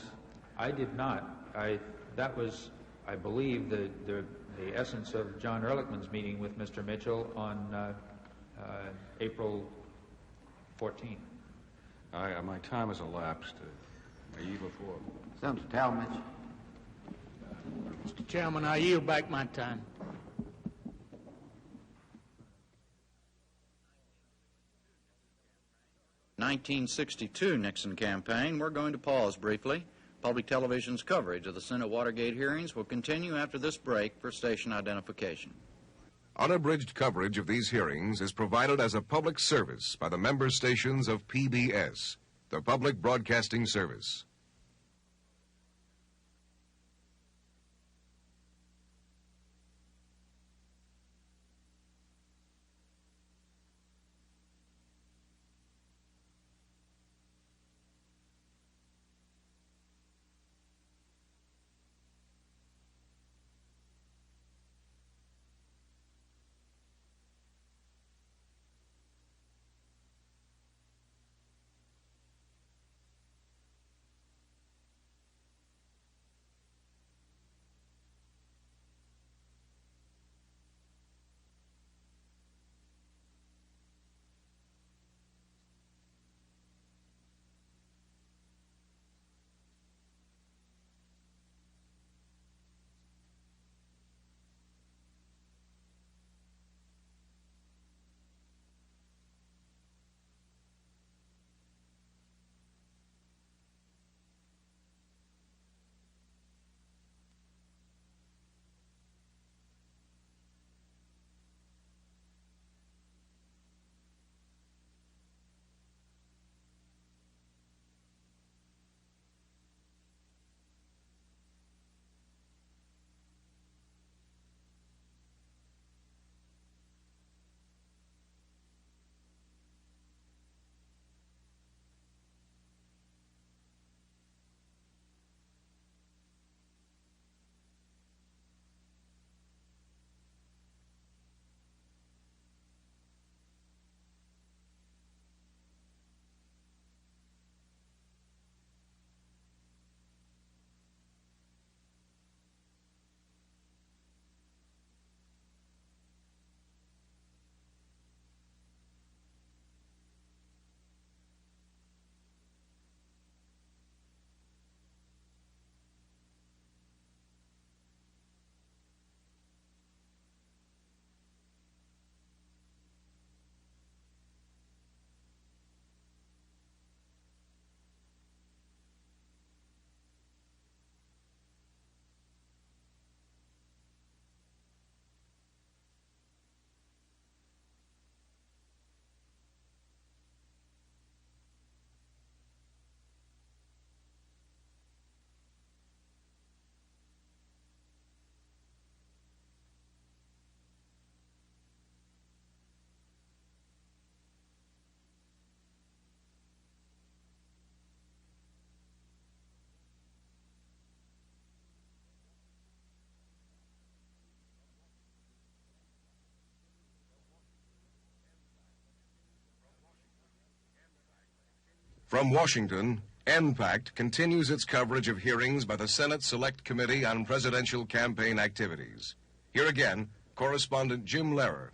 I did not. That was, I believe, the essence of John Ehrlichman's meeting with Mr. Mitchell on April 14. My time has elapsed. I yield the floor. Senator Talmadge. Mr. Chairman, I yield back my time. The 1962 Nixon campaign, we're going to pause briefly. Public television's coverage of the Senate Watergate hearings will continue after this break for station identification. Unabridged coverage of these hearings is provided as a public service by the member stations of PBS, the Public Broadcasting Service. From Washington, NPACT continues its coverage of hearings by the Senate Select Committee on Presidential Campaign Activities. Here again, correspondent Jim Lehrer.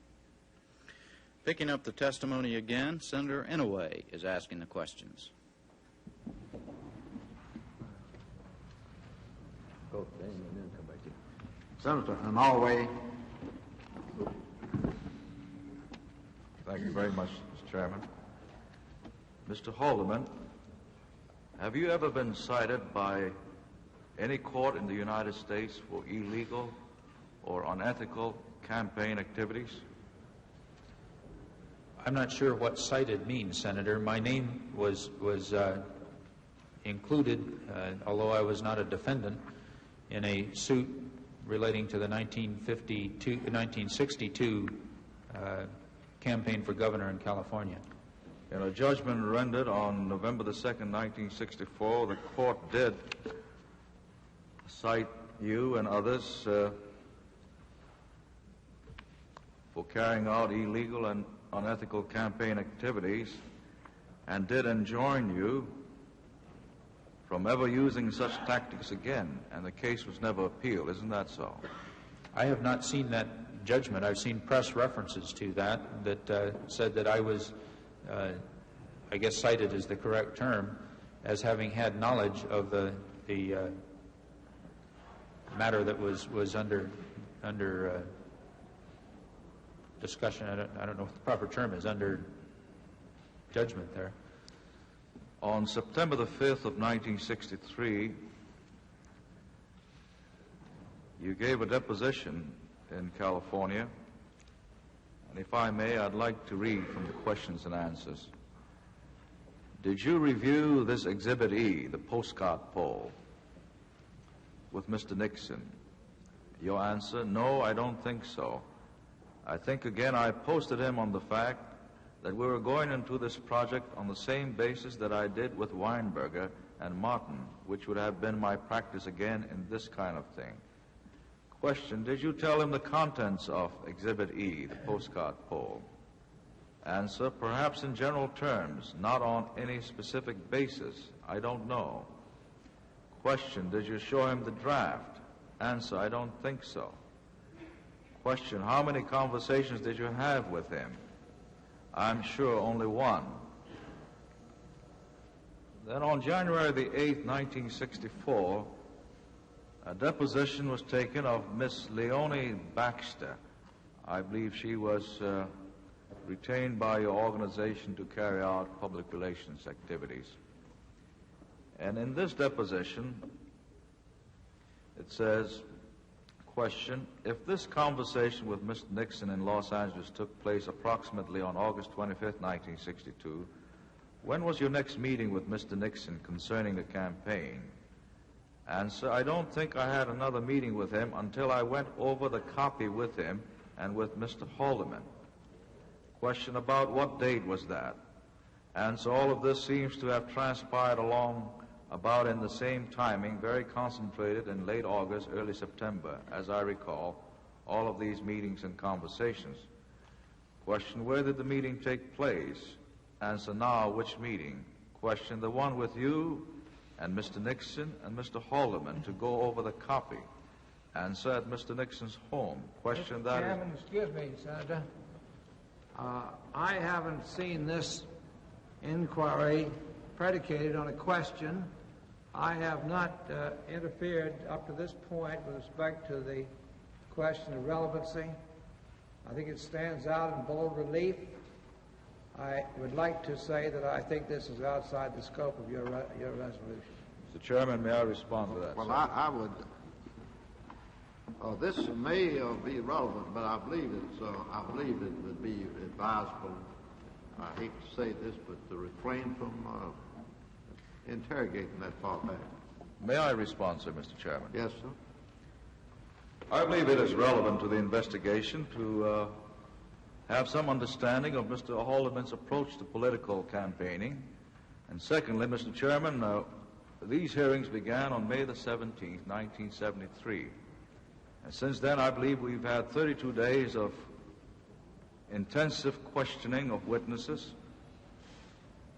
Picking up the testimony again, Senator Inouye is asking the questions. Senator Inouye. Thank you very much, Mr. Chairman. Mr. Haldeman, have you ever been cited by any court in the United States for illegal or unethical campaign activities? I'm not sure what cited means, Senator. My name was included, although I was not a defendant, in a suit relating to the 1962 campaign for governor in California. In a judgment rendered on November the 2nd, 1964, the court did cite you and others for carrying out illegal and unethical campaign activities and did enjoin you from ever using such tactics again, and the case was never appealed. Isn't that so? I have not seen that judgment. I've seen press references to that said that I was I guess cited is the correct term, as having had knowledge of the matter that was under discussion. I don't know what the proper term is, under judgment there. On September the 5th of 1963, you gave a deposition in California, and if I may, I'd like to read from the questions and answers. Did you review this Exhibit E, the postcard poll, with Mr. Nixon? Your answer, no, I don't think so. I think, again, I posted him on the fact that we were going into this project on the same basis that I did with Weinberger and Martin, which would have been my practice again in this kind of thing. Question, did you tell him the contents of Exhibit E, the postcard poll? Answer, perhaps in general terms, not on any specific basis. I don't know. Question, did you show him the draft? Answer, I don't think so. Question, how many conversations did you have with him? I'm sure only one. Then on January the 8th, 1964, a deposition was taken of Miss Leonie Baxter. I believe she was retained by your organization to carry out public relations activities. And in this deposition, it says, question, if this conversation with Mr. Nixon in Los Angeles took place approximately on August 25th, 1962, when was your next meeting with Mr. Nixon concerning the campaign? Answer, I don't think I had another meeting with him until I went over the copy with him and with Mr. Haldeman. Question, about what date was that? Answer, all of this seems to have transpired along about in the same timing, very concentrated in late August, early September, as I recall, all of these meetings and conversations. Question, where did the meeting take place? Answer, now, which meeting? Question, the one with you and Mr. Nixon and Mr. Haldeman to go over the copy. Answer, at Mr. Nixon's home. Question, Mr. that Chairman, excuse me, Senator. I haven't seen this inquiry predicated on a question. I have not interfered up to this point with respect to the question of relevancy. I think it stands out in bold relief. I would like to say that I think this is outside the scope of your resolution. Mr. Chairman, may I respond to that? Well, I would. This may be relevant, but I believe it would be advisable. I hate to say this, but to refrain from interrogating that far back. May I respond, sir, Mr. Chairman? Yes, sir. I believe it is relevant to the investigation to have some understanding of Mr. Haldeman's approach to political campaigning. And secondly, Mr. Chairman, these hearings began on May the 17th, 1973. And since then, I believe we've had 32 days of intensive questioning of witnesses.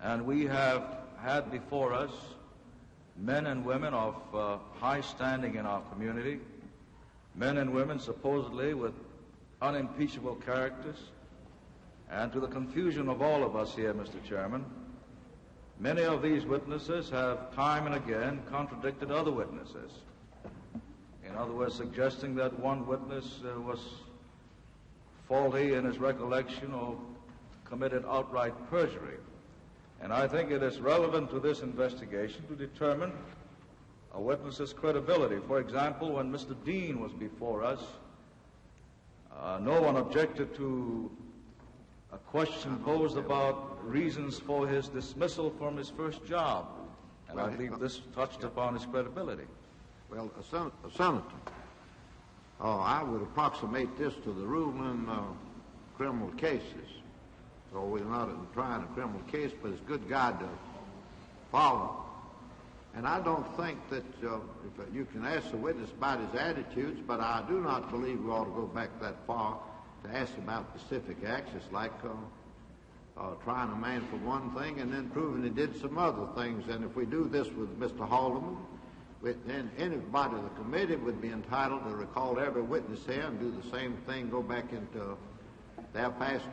And we have had before us men and women of high standing in our community, men and women supposedly with unimpeachable characters. And to the confusion of all of us here, Mr. Chairman, many of these witnesses have time and again contradicted other witnesses. In other words, suggesting that one witness was faulty in his recollection or committed outright perjury. And I think it is relevant to this investigation to determine a witness's credibility. For example, when Mr. Dean was before us, no one objected to a question posed about reasons for his dismissal from his first job. And I believe this touched upon his credibility. Well, Senator, I would approximate this to the rule in criminal cases. So we're not trying a criminal case, but it's a good guide to follow. And I don't think that if you can ask the witness about his attitudes, but I do not believe we ought to go back that far to ask about specific acts. It's like trying a man for one thing and then proving he did some other things. And if we do this with Mr. Haldeman, then anybody in the committee would be entitled to recall every witness here and do the same thing, go back into their past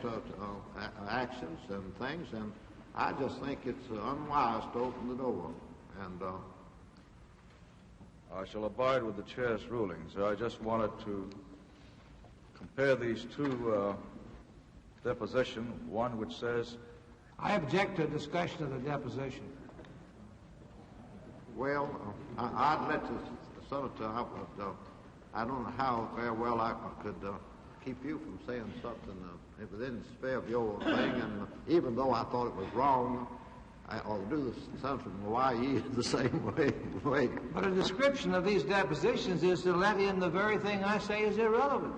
actions and things. And I just think it's unwise to open the door. And I shall abide with the chair's rulings. I just wanted to compare these two depositions, one which says... I object to a discussion of the deposition. Well, I'd let the senator, I don't know how very well I could keep you from saying something within the sphere of your thing, and even though I thought it was wrong, I ought to do the senator from Hawaii the same way. But a description of these depositions is to let in the very thing I say is irrelevant.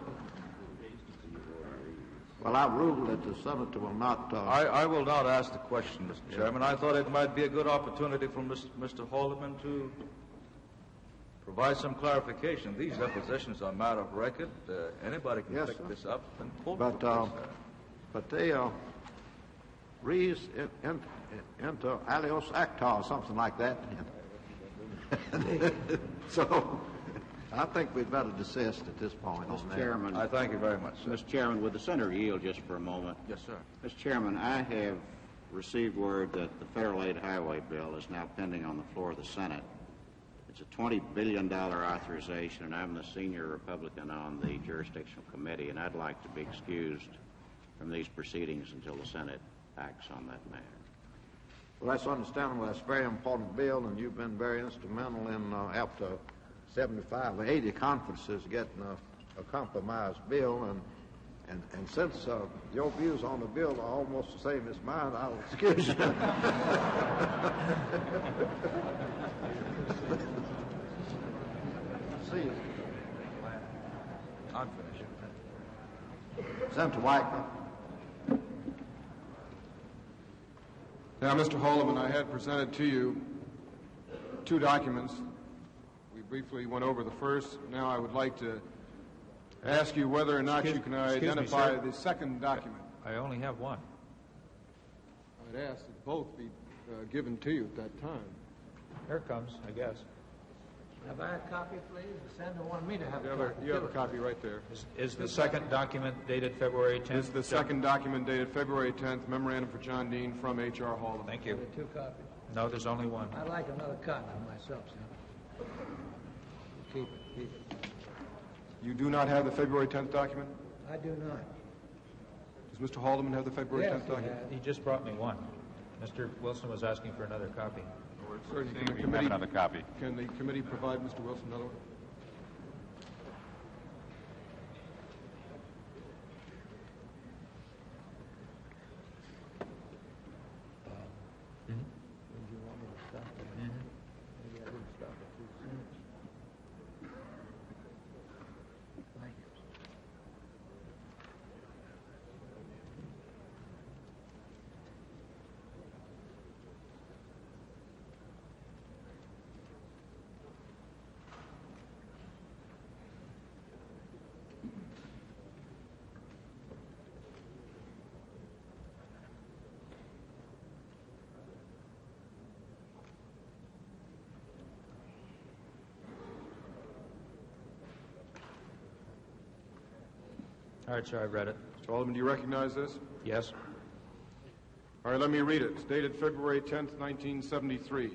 Well, I ruled that the senator will not... I will not ask the question, Mr. Chairman. I thought it might be a good opportunity for Mr. Haldeman to provide some clarification. These depositions are a matter of record. Anybody can pick this up and pull it. But they res inter alios acta or something like that. So I think we'd better desist at this point. Mr. Chairman, I thank you very much, sir. Mr. Chairman, would the senator yield just for a moment? Yes, sir. Mr. Chairman, I have received word that the Federal Aid Highway Bill is now pending on the floor of the Senate. It's a $20 billion authorization, and I'm the senior Republican on the jurisdictional committee, and I'd like to be excused from these proceedings until the Senate acts on that matter. Well, that's understandable. That's a very important bill, and you've been very instrumental in, after 75 or 80 conferences, getting a compromise bill. And since your views on the bill are almost the same as mine, I'll excuse you. See you. I'm finished. Senator Weicker. Now, Mr. Haldeman, I had presented to you two documents. We briefly went over the first. Now I would like to ask you whether or not you can identify the second document. I only have one. I'd ask that both be given to you at that time. Here it comes, I guess. Have I a copy, please? The senator wanted me to have a copy. You have a copy right there. Is the second document dated February 10th? This is the second document dated February 10th, memorandum for John Dean from H.R. Haldeman. Thank you. Are there two copies? No, there's only one. I'd like another copy myself, Senator. Keep it. You do not have the February 10th document? I do not. Does Mr. Haldeman have the February 10th document? He just brought me one. Mr. Wilson was asking for another copy. Sir, We have another copy. Can the committee provide Mr. Wilson another one? All right, sir, I've read it. Mr. Haldeman, do you recognize this? Yes. All right, let me read it. It's dated February 10th, 1973.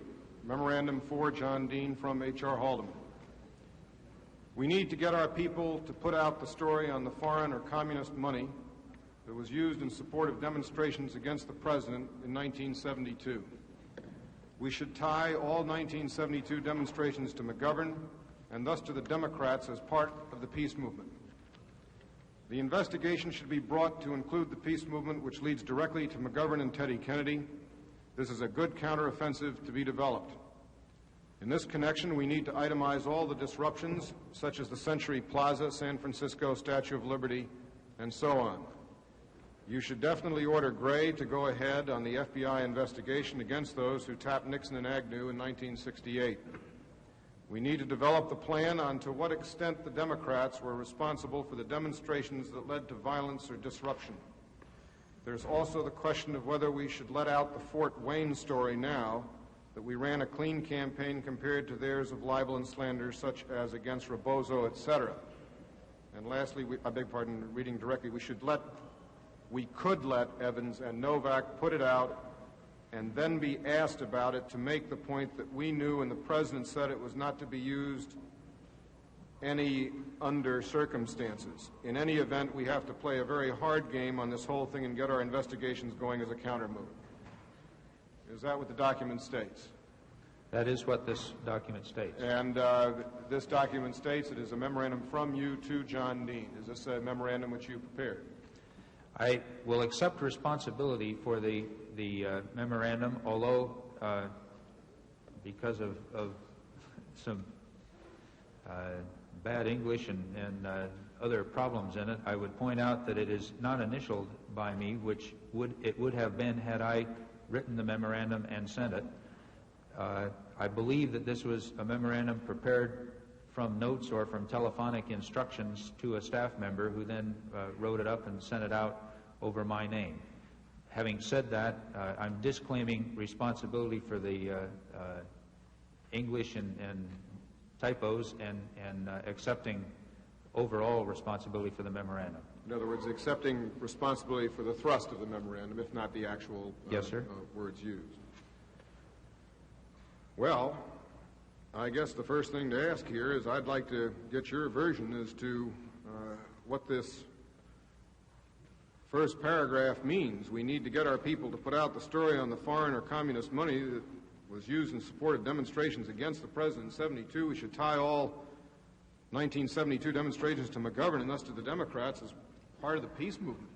Memorandum for John Dean from H.R. Haldeman. We need to get our people to put out the story on the foreign or communist money that was used in support of demonstrations against the president in 1972. We should tie all 1972 demonstrations to McGovern and thus to the Democrats as part of the peace movement. The investigation should be brought to include the peace movement, which leads directly to McGovern and Teddy Kennedy. This is a good counteroffensive to be developed. In this connection, we need to itemize all the disruptions, such as the Century Plaza, San Francisco Statue of Liberty, and so on. You should definitely order Gray to go ahead on the FBI investigation against those who tapped Nixon and Agnew in 1968. We need to develop the plan on to what extent the Democrats were responsible for the demonstrations that led to violence or disruption. There's also the question of whether we should let out the Fort Wayne story now that we ran a clean campaign compared to theirs of libel and slander such as against Rebozo, etc. And lastly, I beg pardon, reading directly, we could let Evans and Novak put it out and then be asked about it to make the point that we knew and the President said it was not to be used any under circumstances. In any event, we have to play a very hard game on this whole thing and get our investigations going as a counter move. Is that what the document states? That is what this document states. And this document states it is a memorandum from you to John Dean. Is this a memorandum which you prepared? I will accept responsibility for the memorandum, although because of some bad English and other problems in it, I would point out that it is not initialed by me, which it would have been had I written the memorandum and sent it. I believe that this was a memorandum prepared from notes or from telephonic instructions to a staff member who then wrote it up and sent it out over my name. Having said that, I'm disclaiming responsibility for the English and typos and accepting overall responsibility for the memorandum. In other words, accepting responsibility for the thrust of the memorandum, if not the actual yes, sir. Words used. Well, I guess the first thing to ask here is I'd like to get your version as to what this first paragraph means. We need to get our people to put out the story on the foreign or communist money that was used in support of demonstrations against the President in 72. We should tie all 1972 demonstrations to McGovern and thus to the Democrats as part of the peace movement.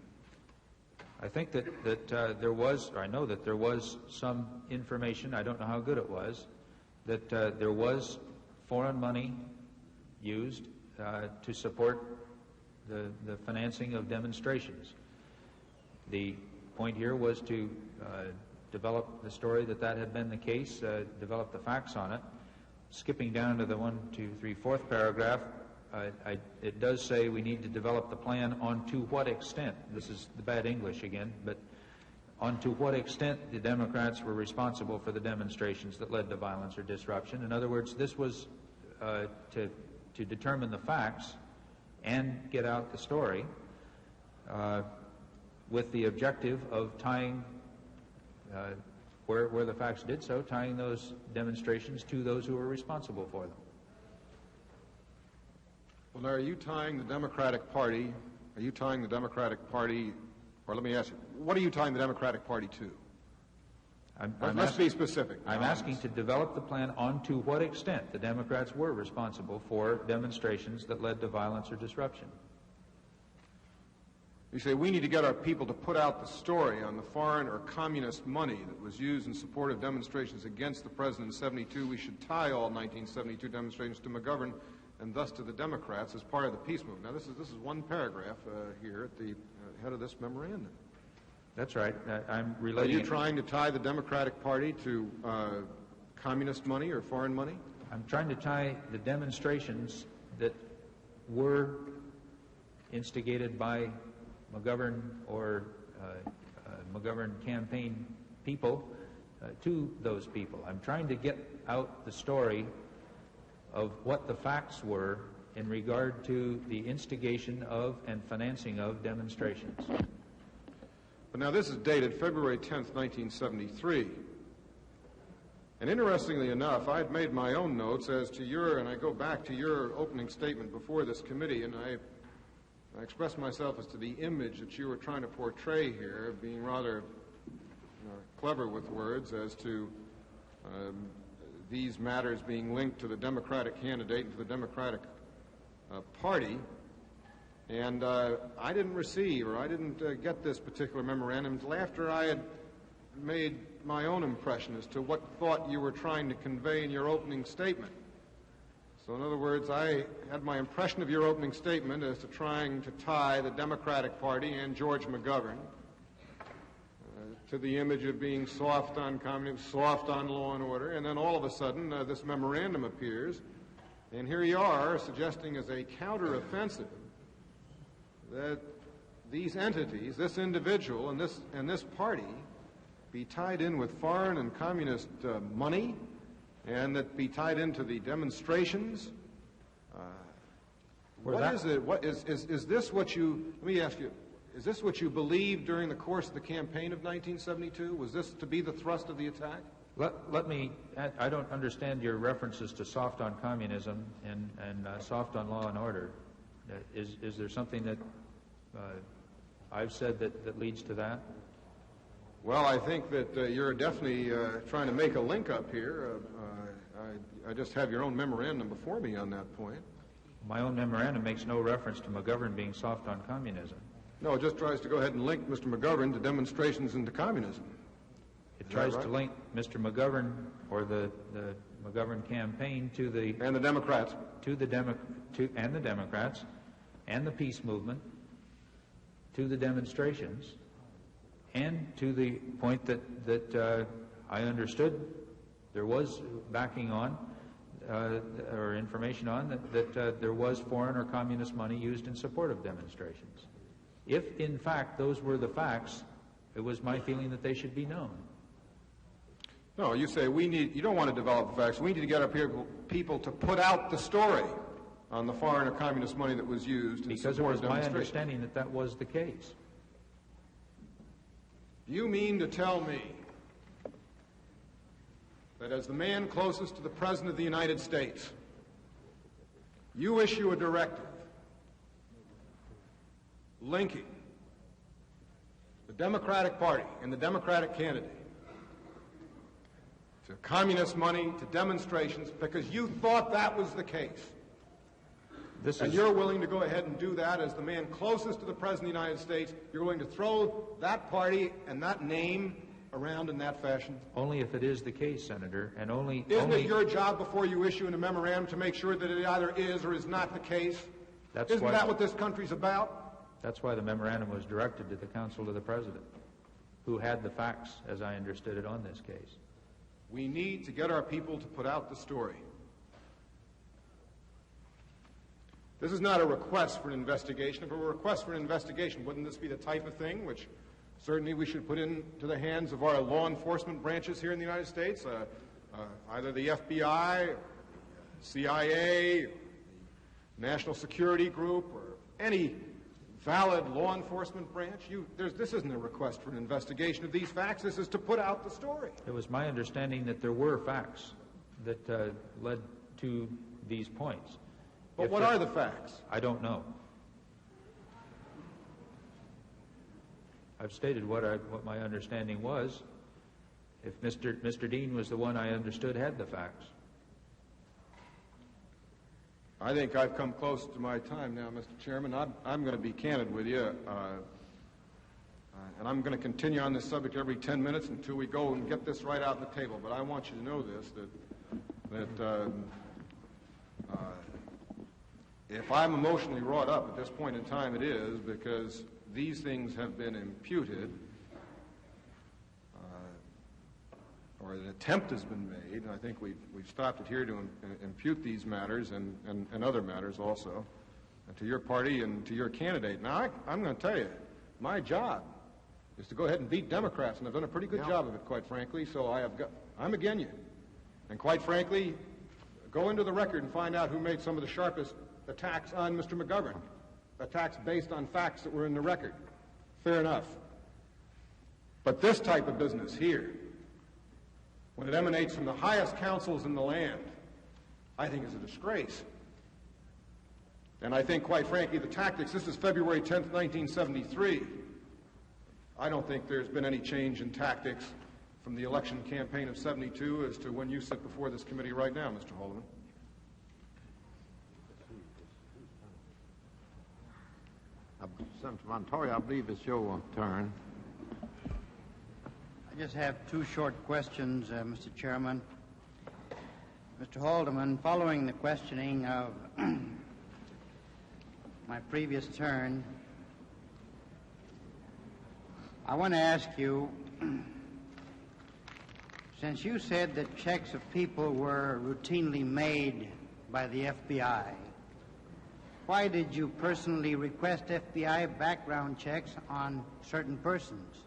I think that there was, or I know that there was some information, I don't know how good it was, that there was foreign money used to support the financing of demonstrations. The point here was to develop the story that had been the case, develop the facts on it. Skipping down to the 1, 2, 3, 4th paragraph, it does say we need to develop the plan on to what extent, this is the bad English again, but on to what extent the Democrats were responsible for the demonstrations that led to violence or disruption. In other words, this was to determine the facts and get out the story with the objective of tying, where the facts did so, tying those demonstrations to those who were responsible for them. Well, now, are you tying the Democratic Party, or let me ask you, what are you tying the Democratic Party to? Let's be specific. I'm asking to develop the plan on to what extent the Democrats were responsible for demonstrations that led to violence or disruption. You say we need to get our people to put out the story on the foreign or communist money that was used in support of demonstrations against the President in 72. We should tie all 1972 demonstrations to McGovern and thus to the Democrats as part of the peace movement. Now, this is one paragraph here at the head of this memorandum. That's right. I'm relating. Are you trying to tie the Democratic Party to communist money or foreign money? I'm trying to tie the demonstrations that were instigated by McGovern or McGovern campaign people to those people. I'm trying to get out the story of what the facts were in regard to the instigation of and financing of demonstrations. But now this is dated February 10th, 1973. And interestingly enough, I had made my own notes as to and I go back to your opening statement before this committee, and I expressed myself as to the image that you were trying to portray here, being rather clever with words as to these matters being linked to the Democratic candidate and to the Democratic Party. And I didn't receive, or I didn't get this particular memorandum until after I had made my own impression as to what thought you were trying to convey in your opening statement. So in other words, I had my impression of your opening statement as to trying to tie the Democratic Party and George McGovern to the image of being soft on communism, soft on law and order, and then all of a sudden this memorandum appears, and here you are suggesting as a counteroffensive that these entities, this individual and this party, be tied in with foreign and communist money, and that be tied into the demonstrations. What is it? Is this what you? Let me ask you: Is this what you believed during the course of the campaign of 1972? Was this to be the thrust of the attack? Let me, I don't understand your references to soft on communism and soft on law and order. Is there something that I've said that leads to that? Well, I think that you're definitely trying to make a link up here. I just have your own memorandum before me on that point. My own memorandum makes no reference to McGovern being soft on communism. No, it just tries to go ahead and link Mr. McGovern to demonstrations into communism. It tries to link Mr. McGovern or the McGovern campaign to the... And the Democrats. And the Democrats and the peace movement, to the demonstrations, and to the point that I understood there was backing on, or information on, that there was foreign or communist money used in support of demonstrations. If, in fact, those were the facts, it was my feeling that they should be known. No, you say you don't want to develop the facts. We need to get our people to put out the story on the foreign or communist money that was used in support of demonstrations. Because it was my understanding that that was the case. You mean to tell me that as the man closest to the President of the United States, you issue a directive linking the Democratic Party and the Democratic candidate to communist money, to demonstrations, because you thought that was the case. And you're willing to go ahead and do that as the man closest to the President of the United States. You're willing to throw that party and that name around in that fashion? Only if it is the case, Senator, and only... Isn't it your job before you issue a memorandum to make sure that it either is or is not the case? Isn't that what this country's about? That's why the memorandum was directed to the Council of the President, who had the facts, as I understood it, on this case. We need to get our people to put out the story. This is not a request for an investigation. If it were a request for an investigation, wouldn't this be the type of thing which certainly we should put into the hands of our law enforcement branches here in the United States, either the FBI, CIA, National Security Group, or any valid law enforcement branch? This isn't a request for an investigation of these facts. This is to put out the story. It was my understanding that there were facts that led to these points. But what are the facts? I don't know. I've stated what my understanding was. If Mr. Dean was the one I understood had the facts. I think I've come close to my time now, Mr. Chairman. I'm going to be candid with you, and I'm going to continue on this subject every 10 minutes until we go and get this right out on the table. But I want you to know this, that if I'm emotionally wrought up at this point in time, it is because these things have been imputed, or an attempt has been made, and I think we've stopped it here to impute these matters and other matters also to your party and to your candidate. Now, I'm going to tell you, my job is to go ahead and beat Democrats, and I've done a pretty good job of it, quite frankly, so I'm against you. And quite frankly, go into the record and find out who made some of the sharpest attacks on Mr. McGovern, attacks based on facts that were in the record. Fair enough. But this type of business here, when it emanates from the highest councils in the land, I think is a disgrace. And I think, quite frankly, the tactics, this is February 10th, 1973. I don't think there's been any change in tactics from the election campaign of 72 as to when you sit before this committee right now, Mr. Haldeman. Senator Montoya, I believe it's your turn. I just have two short questions, Mr. Chairman. Mr. Haldeman, following the questioning of my previous turn, I want to ask you, since you said that checks of people were routinely made by the FBI, why did you personally request FBI background checks on certain persons?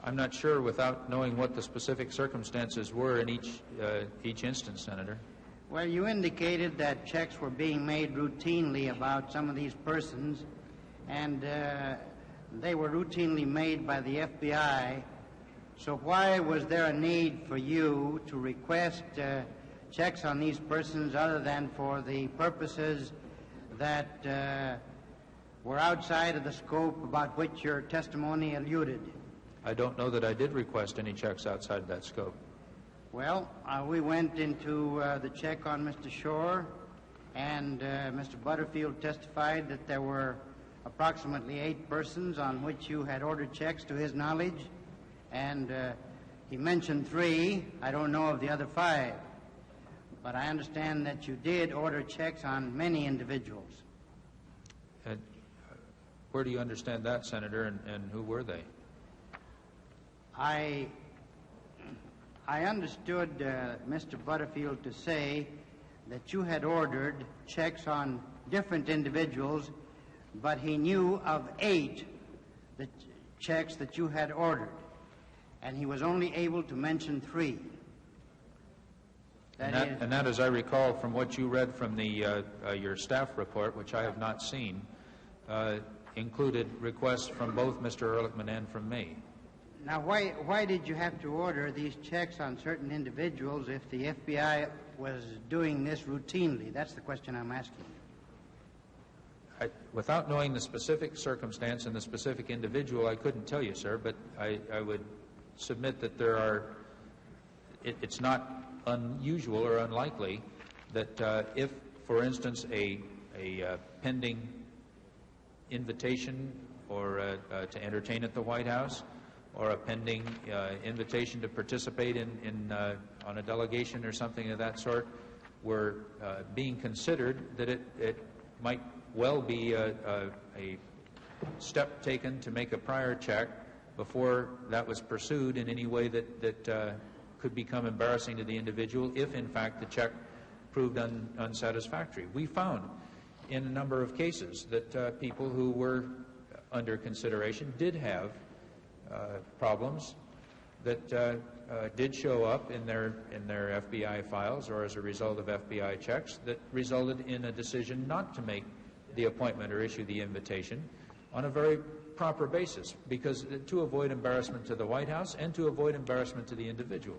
I'm not sure without knowing what the specific circumstances were in each instance, Senator. Well, you indicated that checks were being made routinely about some of these persons, and they were routinely made by the FBI. So why was there a need for you to request checks on these persons other than for the purposes that were outside of the scope about which your testimony alluded? I don't know that I did request any checks outside of that scope. Well, we went into the check on Mr. Shore, and Mr. Butterfield testified that there were approximately 8 persons on which you had ordered checks to his knowledge, and he mentioned 3. I don't know of the other 5, but I understand that you did order checks on many individuals. Where do you understand that, Senator, and who were they? I understood Mr. Butterfield to say that you had ordered checks on different individuals, but he knew of 8 checks that you had ordered, and he was only able to mention 3. And that, as I recall from what you read from the your staff report, which I have not seen, included requests from both Mr. Ehrlichman and from me. Now, why did you have to order these checks on certain individuals if the FBI was doing this routinely? That's the question I'm asking you. Without knowing the specific circumstance and the specific individual, I couldn't tell you, sir, but I would submit that there are, it's not unusual or unlikely that if, for instance, a pending invitation or to entertain at the White House, or a pending invitation to participate on a delegation or something of that sort were being considered, that it might well be a step taken to make a prior check before that was pursued in any way that could become embarrassing to the individual if, in fact, the check proved unsatisfactory. We found in a number of cases that people who were under consideration did have problems that did show up in their FBI files or as a result of FBI checks that resulted in a decision not to make the appointment or issue the invitation on a very proper basis, because to avoid embarrassment to the White House and to avoid embarrassment to the individual.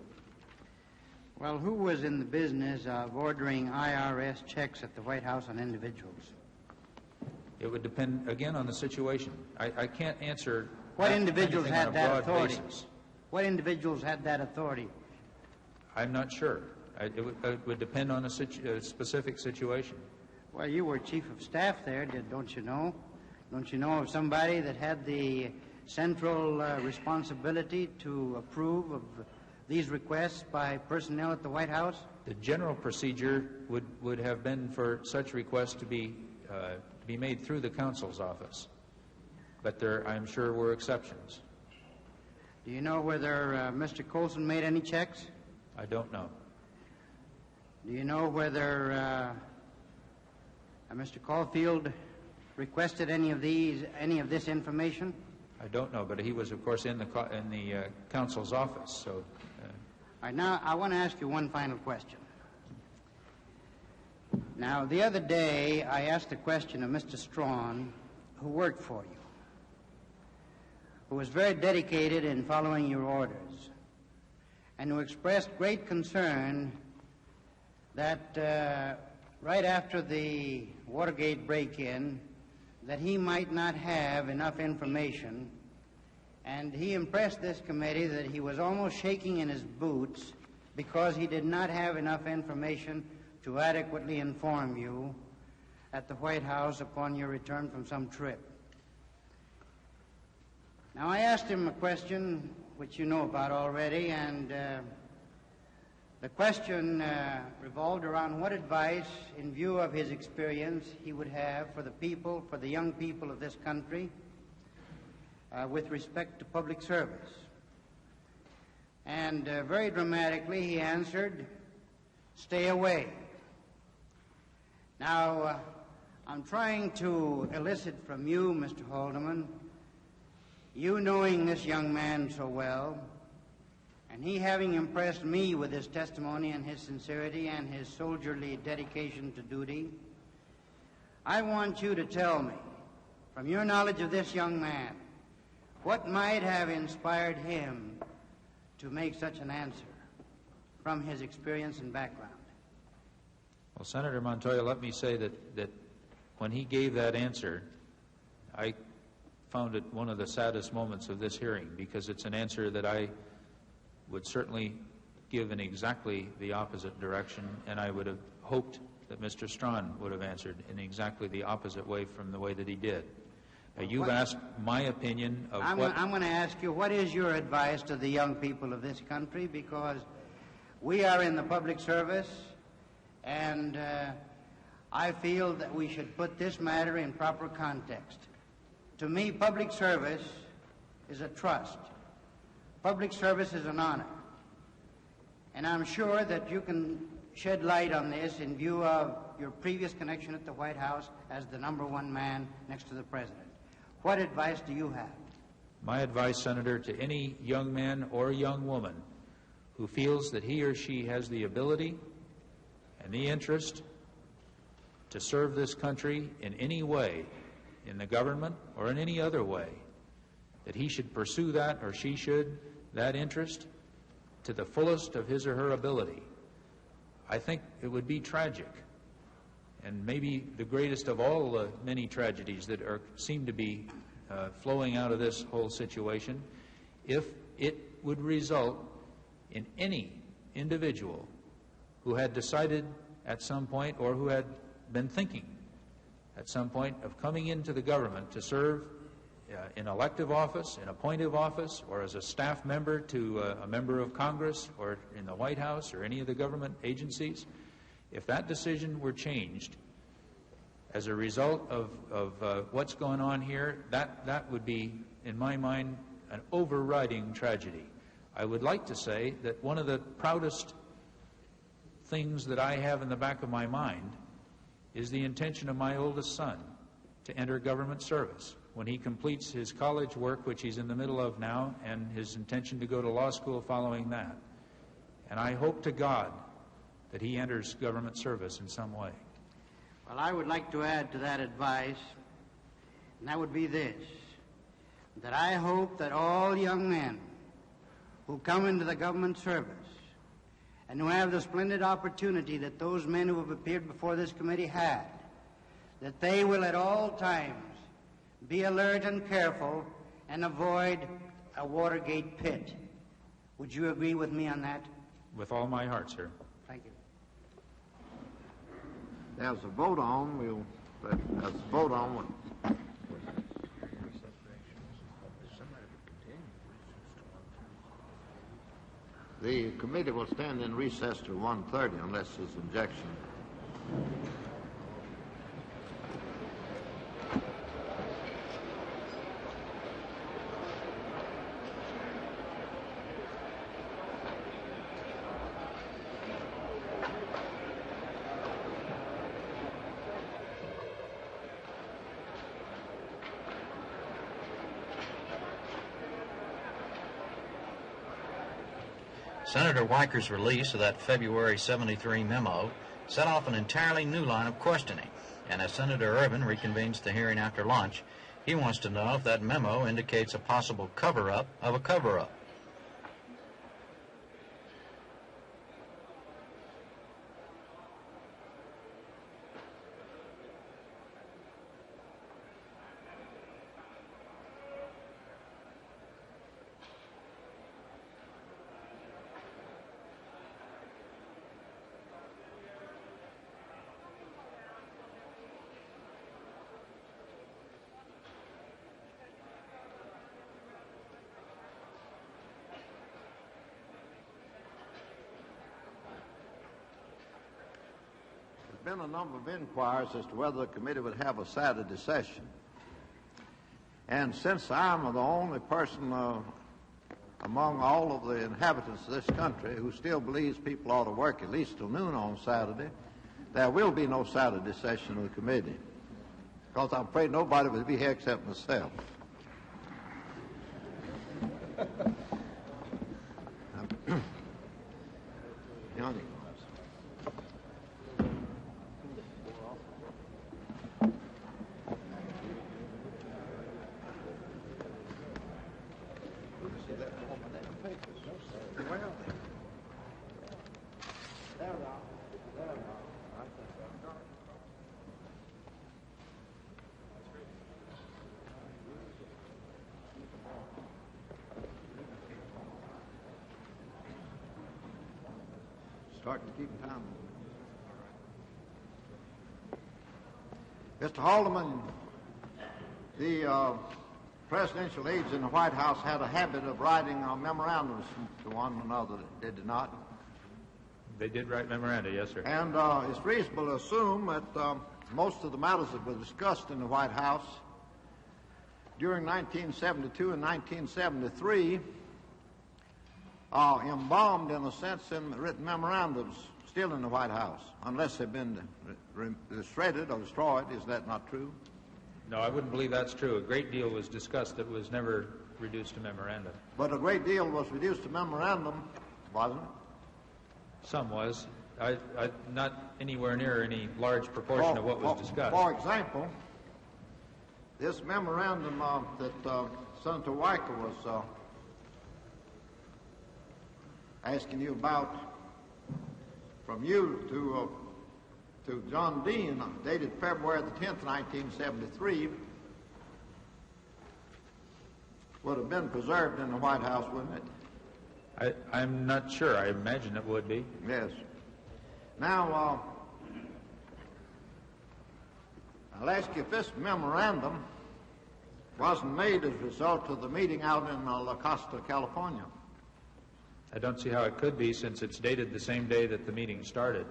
Well, who was in the business of ordering IRS checks at the White House on individuals? It would depend, again, on the situation. I can't answer. What individuals had that authority? Basis. What individuals had that authority? I'm not sure. It would depend on a specific situation. Well, you were chief of staff there, don't you know? Don't you know of somebody that had the central responsibility to approve of these requests by personnel at the White House? The general procedure would have been for such requests to be made through the counsel's office. But there, I'm sure, were exceptions. Do you know whether Mr. Colson made any checks? I don't know. Do you know whether Mr. Caulfield requested any of this information? I don't know, but he was, of course, in the counsel's office. So. All right, now I want to ask you one final question. Now, the other day, I asked a question of Mr. Strawn, who worked for you, who was very dedicated in following your orders, and who expressed great concern that right after the Watergate break-in, that he might not have enough information, and he impressed this committee that he was almost shaking in his boots because he did not have enough information to adequately inform you at the White House upon your return from some trip. Now, I asked him a question which you know about already, and the question revolved around what advice, in view of his experience, he would have for the people, for the young people of this country, with respect to public service. And very dramatically, he answered, "Stay away." Now, I'm trying to elicit from you, Mr. Haldeman, you knowing this young man so well, and he having impressed me with his testimony and his sincerity and his soldierly dedication to duty, I want you to tell me, from your knowledge of this young man, what might have inspired him to make such an answer from his experience and background? Well, Senator Montoya, let me say that when he gave that answer, I found it one of the saddest moments of this hearing, because it's an answer that I would certainly give in exactly the opposite direction, and I would have hoped that Mr. Strawn would have answered in exactly the opposite way from the way that he did. You've asked my opinion of I'm going to ask you, what is your advice to the young people of this country? Because we are in the public service, and I feel that we should put this matter in proper context. To me, public service is a trust. Public service is an honor. And I'm sure that you can shed light on this in view of your previous connection at the White House as the #1 man next to the President. What advice do you have? My advice, Senator, to any young man or young woman who feels that he or she has the ability and the interest to serve this country in any way, in the government or in any other way, that he should pursue that, or she should, that interest to the fullest of his or her ability. I think it would be tragic, and maybe the greatest of all the many tragedies that seem to be flowing out of this whole situation, if it would result in any individual who had decided at some point, or who had been thinking at some point of coming into the government to serve in elective office, in appointive office, or as a staff member to a member of Congress, or in the White House, or any of the government agencies, if that decision were changed as a result of what's going on here, that would be, in my mind, an overriding tragedy. I would like to say that one of the proudest things that I have in the back of my mind is the intention of my oldest son to enter government service when he completes his college work, which he's in the middle of now, and his intention to go to law school following that. And I hope to God that he enters government service in some way. Well, I would like to add to that advice, and that would be this, that I hope that all young men who come into the government service and who have the splendid opportunity that those men who have appeared before this committee had, that they will at all times be alert and careful and avoid a Watergate pit. Would you agree with me on that? With all my heart, sir. Thank you. There's a vote on. The committee will stand in recess to 1:30 unless there's objection. Senator Weiker's release of that February '73 memo set off an entirely new line of questioning, and as Senator Ervin reconvenes the hearing after lunch, he wants to know if that memo indicates a possible cover-up of a cover-up. Been a number of inquiries as to whether the committee would have a Saturday session. And since I'm the only person among all of the inhabitants of this country who still believes people ought to work at least till noon on Saturday, there will be no Saturday session of the committee, because I'm afraid nobody will be here except myself. Johnny. Starting to keep time. Mr. Haldeman, the presidential aides in the White House had a habit of writing memorandums to one another, did they not? They did write memoranda, yes, sir. And it's reasonable to assume that most of the matters that were discussed in the White House during 1972 and 1973 are embalmed, in a sense, in written memorandums still in the White House, unless they've been shredded or destroyed. Is that not true? No, I wouldn't believe that's true. A great deal was discussed that was never reduced to memorandum. But a great deal was reduced to memorandum, wasn't it? Some was. Not anywhere near any large proportion of what was discussed. For example, this memorandum that Senator Weicker was asking you about, from you to John Dean, dated February the 10th, 1973, would have been preserved in the White House, wouldn't it? I'm not sure. I imagine it would be. Yes. Now, I'll ask you if this memorandum wasn't made as a result of the meeting out in La Costa, California. I don't see how it could be, since it's dated the same day that the meeting started.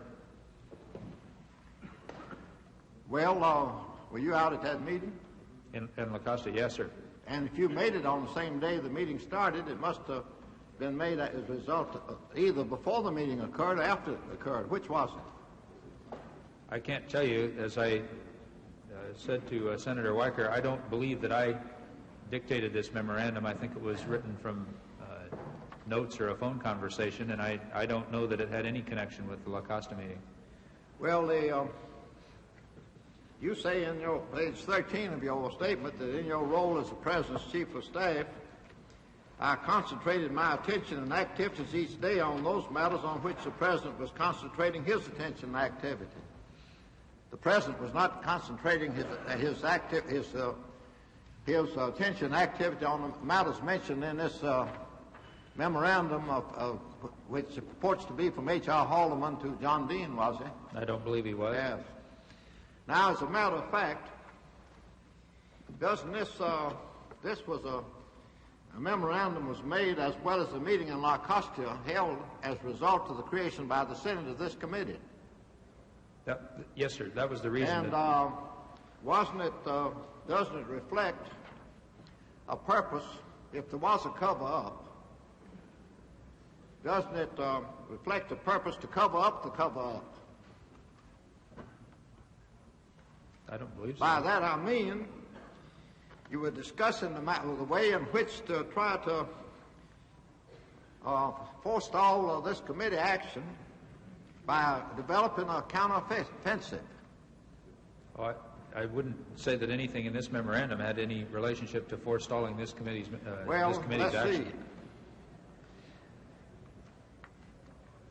Well, were you out at that meeting? In La Costa, yes, sir. And if you made it on the same day the meeting started, it must have been made as a result of either before the meeting occurred or after it occurred. Which was it? I can't tell you. As I said to Senator Weicker, I don't believe that I dictated this memorandum. I think it was written from notes or a phone conversation, and I don't know that it had any connection with the La Costa meeting. Well, you say in your page 13 of your statement that in your role as the President's Chief of Staff, I concentrated my attention and activities each day on those matters on which the President was concentrating his attention and activity. The President was not concentrating his attention and activity on the matters mentioned in this memorandum of which purports to be from H.R. Haldeman to John Dean, was he? I don't believe he was. Yes. Now, as a matter of fact, doesn't this was a memorandum was made as well as the meeting in La Costa held as a result of the creation by the Senate of this committee? Yes, sir. That was the reason. And wasn't it? Doesn't it reflect a purpose? If there was a cover-up, doesn't it reflect a purpose to cover up the cover-up? I don't believe so. By that I mean you were discussing the way in which to try to forestall this committee action by developing a counteroffensive. Oh, I wouldn't say that anything in this memorandum had any relationship to forestalling this committee's action. See.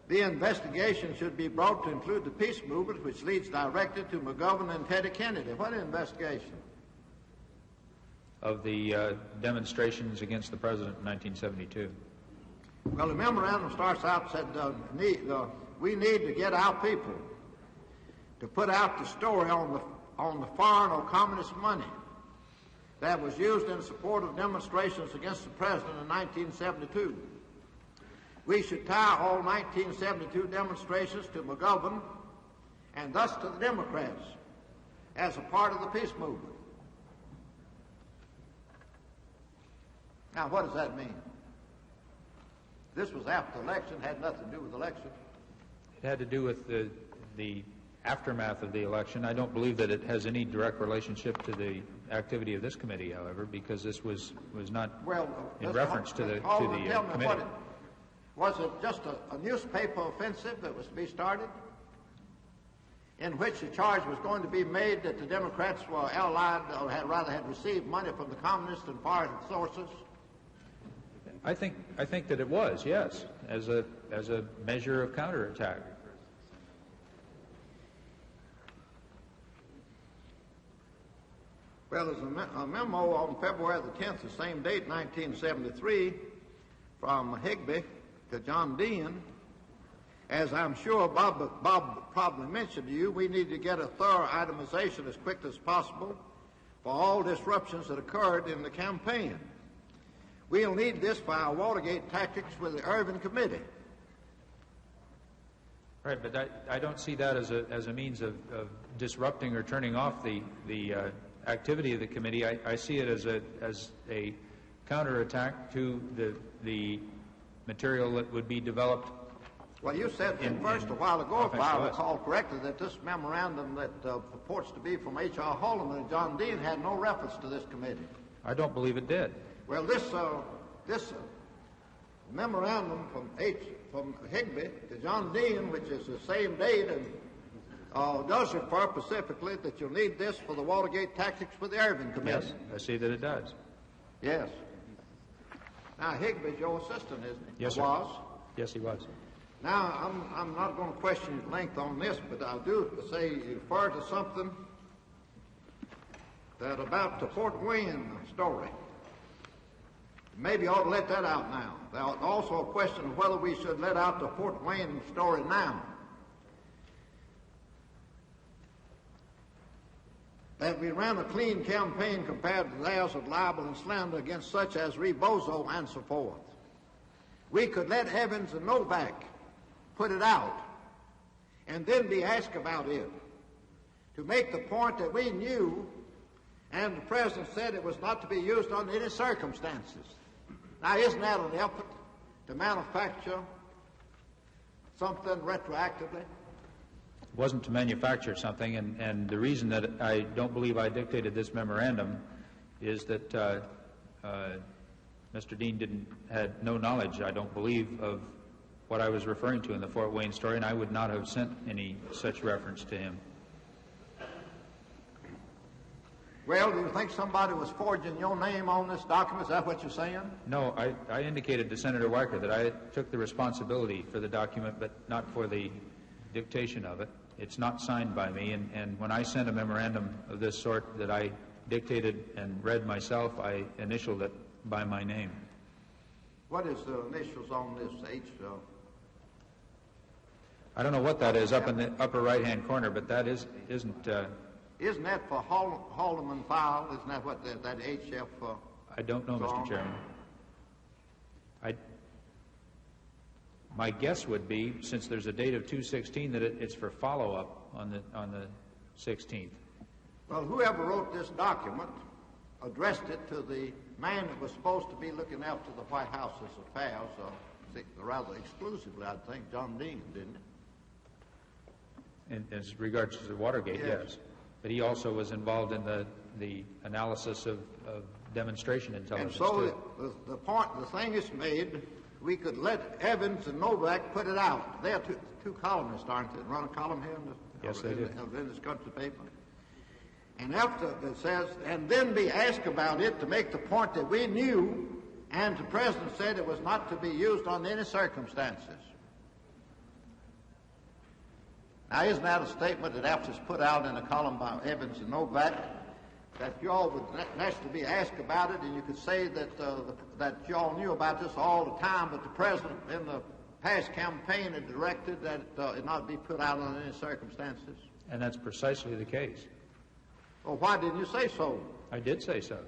The investigation should be brought to include the peace movement, which leads directly to McGovern and Teddy Kennedy. What investigation? Of the demonstrations against the president in 1972. Well, the memorandum starts out and said, we need to get our people to put out the story on the foreign or communist money that was used in support of demonstrations against the president in 1972. We should tie all 1972 demonstrations to McGovern and thus to the Democrats as a part of the peace movement. Now, what does that mean? This was after the election, had nothing to do with the election. It had to do with the aftermath of the election. I don't believe that it has any direct relationship to the activity of this committee, however, because this was not in reference to the committee. Was it just a newspaper offensive that was to be started, in which the charge was going to be made that the Democrats were allied, or had received money from the communists and foreign sources? I think that it was, yes, as a measure of counterattack. Well, there's a memo on February the 10th, the same date, 1973, from Higbee to John Dean. As I'm sure Bob probably mentioned to you, we need to get a thorough itemization as quickly as possible for all disruptions that occurred in the campaign. We'll need this for our Watergate tactics with the Irving Committee. Right, but I don't see that as a means of disrupting or turning off the activity of the committee. I see it as a counterattack to the material that would be developed. Well, you said first a while ago, if I recall correctly, that this memorandum that purports to be from H.R. Haldeman and John Dean had no reference to this committee. I don't believe it did. Well, this memorandum from Higbee to John Dean, which is the same date, and does refer specifically that you'll need this for the Watergate tactics for the Irving Committee. Yes, I see that it does. Yes. Now, Higbee's your assistant, isn't he? Yes, sir. Was? Yes, he was. Now, I'm not going to question his length on this, but I do say you refer to something that about the Fort Wayne story. Maybe you ought to let that out now. There's also a question of whether we should let out the Fort Wayne story now. That we ran a clean campaign compared to theirs of libel and slander against such as Rebozo and so forth. We could let Evans and Novak put it out and then be asked about it to make the point that we knew and the President said it was not to be used under any circumstances. Now, isn't that an effort to manufacture something retroactively? It wasn't to manufacture something, and the reason that I don't believe I dictated this memorandum is that Mr. Dean had no knowledge, I don't believe, of what I was referring to in the Fort Wayne story, and I would not have sent any such reference to him. Well, do you think somebody was forging your name on this document? Is that what you're saying? No, I indicated to Senator Weicker that I took the responsibility for the document, but not for the dictation of it. It's not signed by me, and when I sent a memorandum of this sort that I dictated and read myself, I initialed it by my name. What is the initials on this H? I don't know what that is up in the upper right-hand corner, but that isn't... Isn't that for Haldeman file? Isn't that what that HF... I don't know, Mr. Chairman. My guess would be, since there's a date of 2/16, that it's for follow-up on the 16th. Well, whoever wrote this document addressed it to the man that was supposed to be looking after the White House's affairs, rather exclusively, I think, John Dean, didn't he? As regards to the Watergate, yes. But he also was involved in the analysis of demonstration intelligence. And so the thing is made, we could let Evans and Novak put it out. They're two columnists, aren't they? Run a column here yes, they do. In this country paper. And after it says, and then be asked about it to make the point that we knew, and the President said it was not to be used under any circumstances. Now, isn't that a statement that after it's put out in a column by Evans and Novak, that you all would naturally be asked about it, and you could say that you all knew about this all the time, but the President in the past campaign had directed that it not be put out under any circumstances? And that's precisely the case. Well, why didn't you say so? I did say so.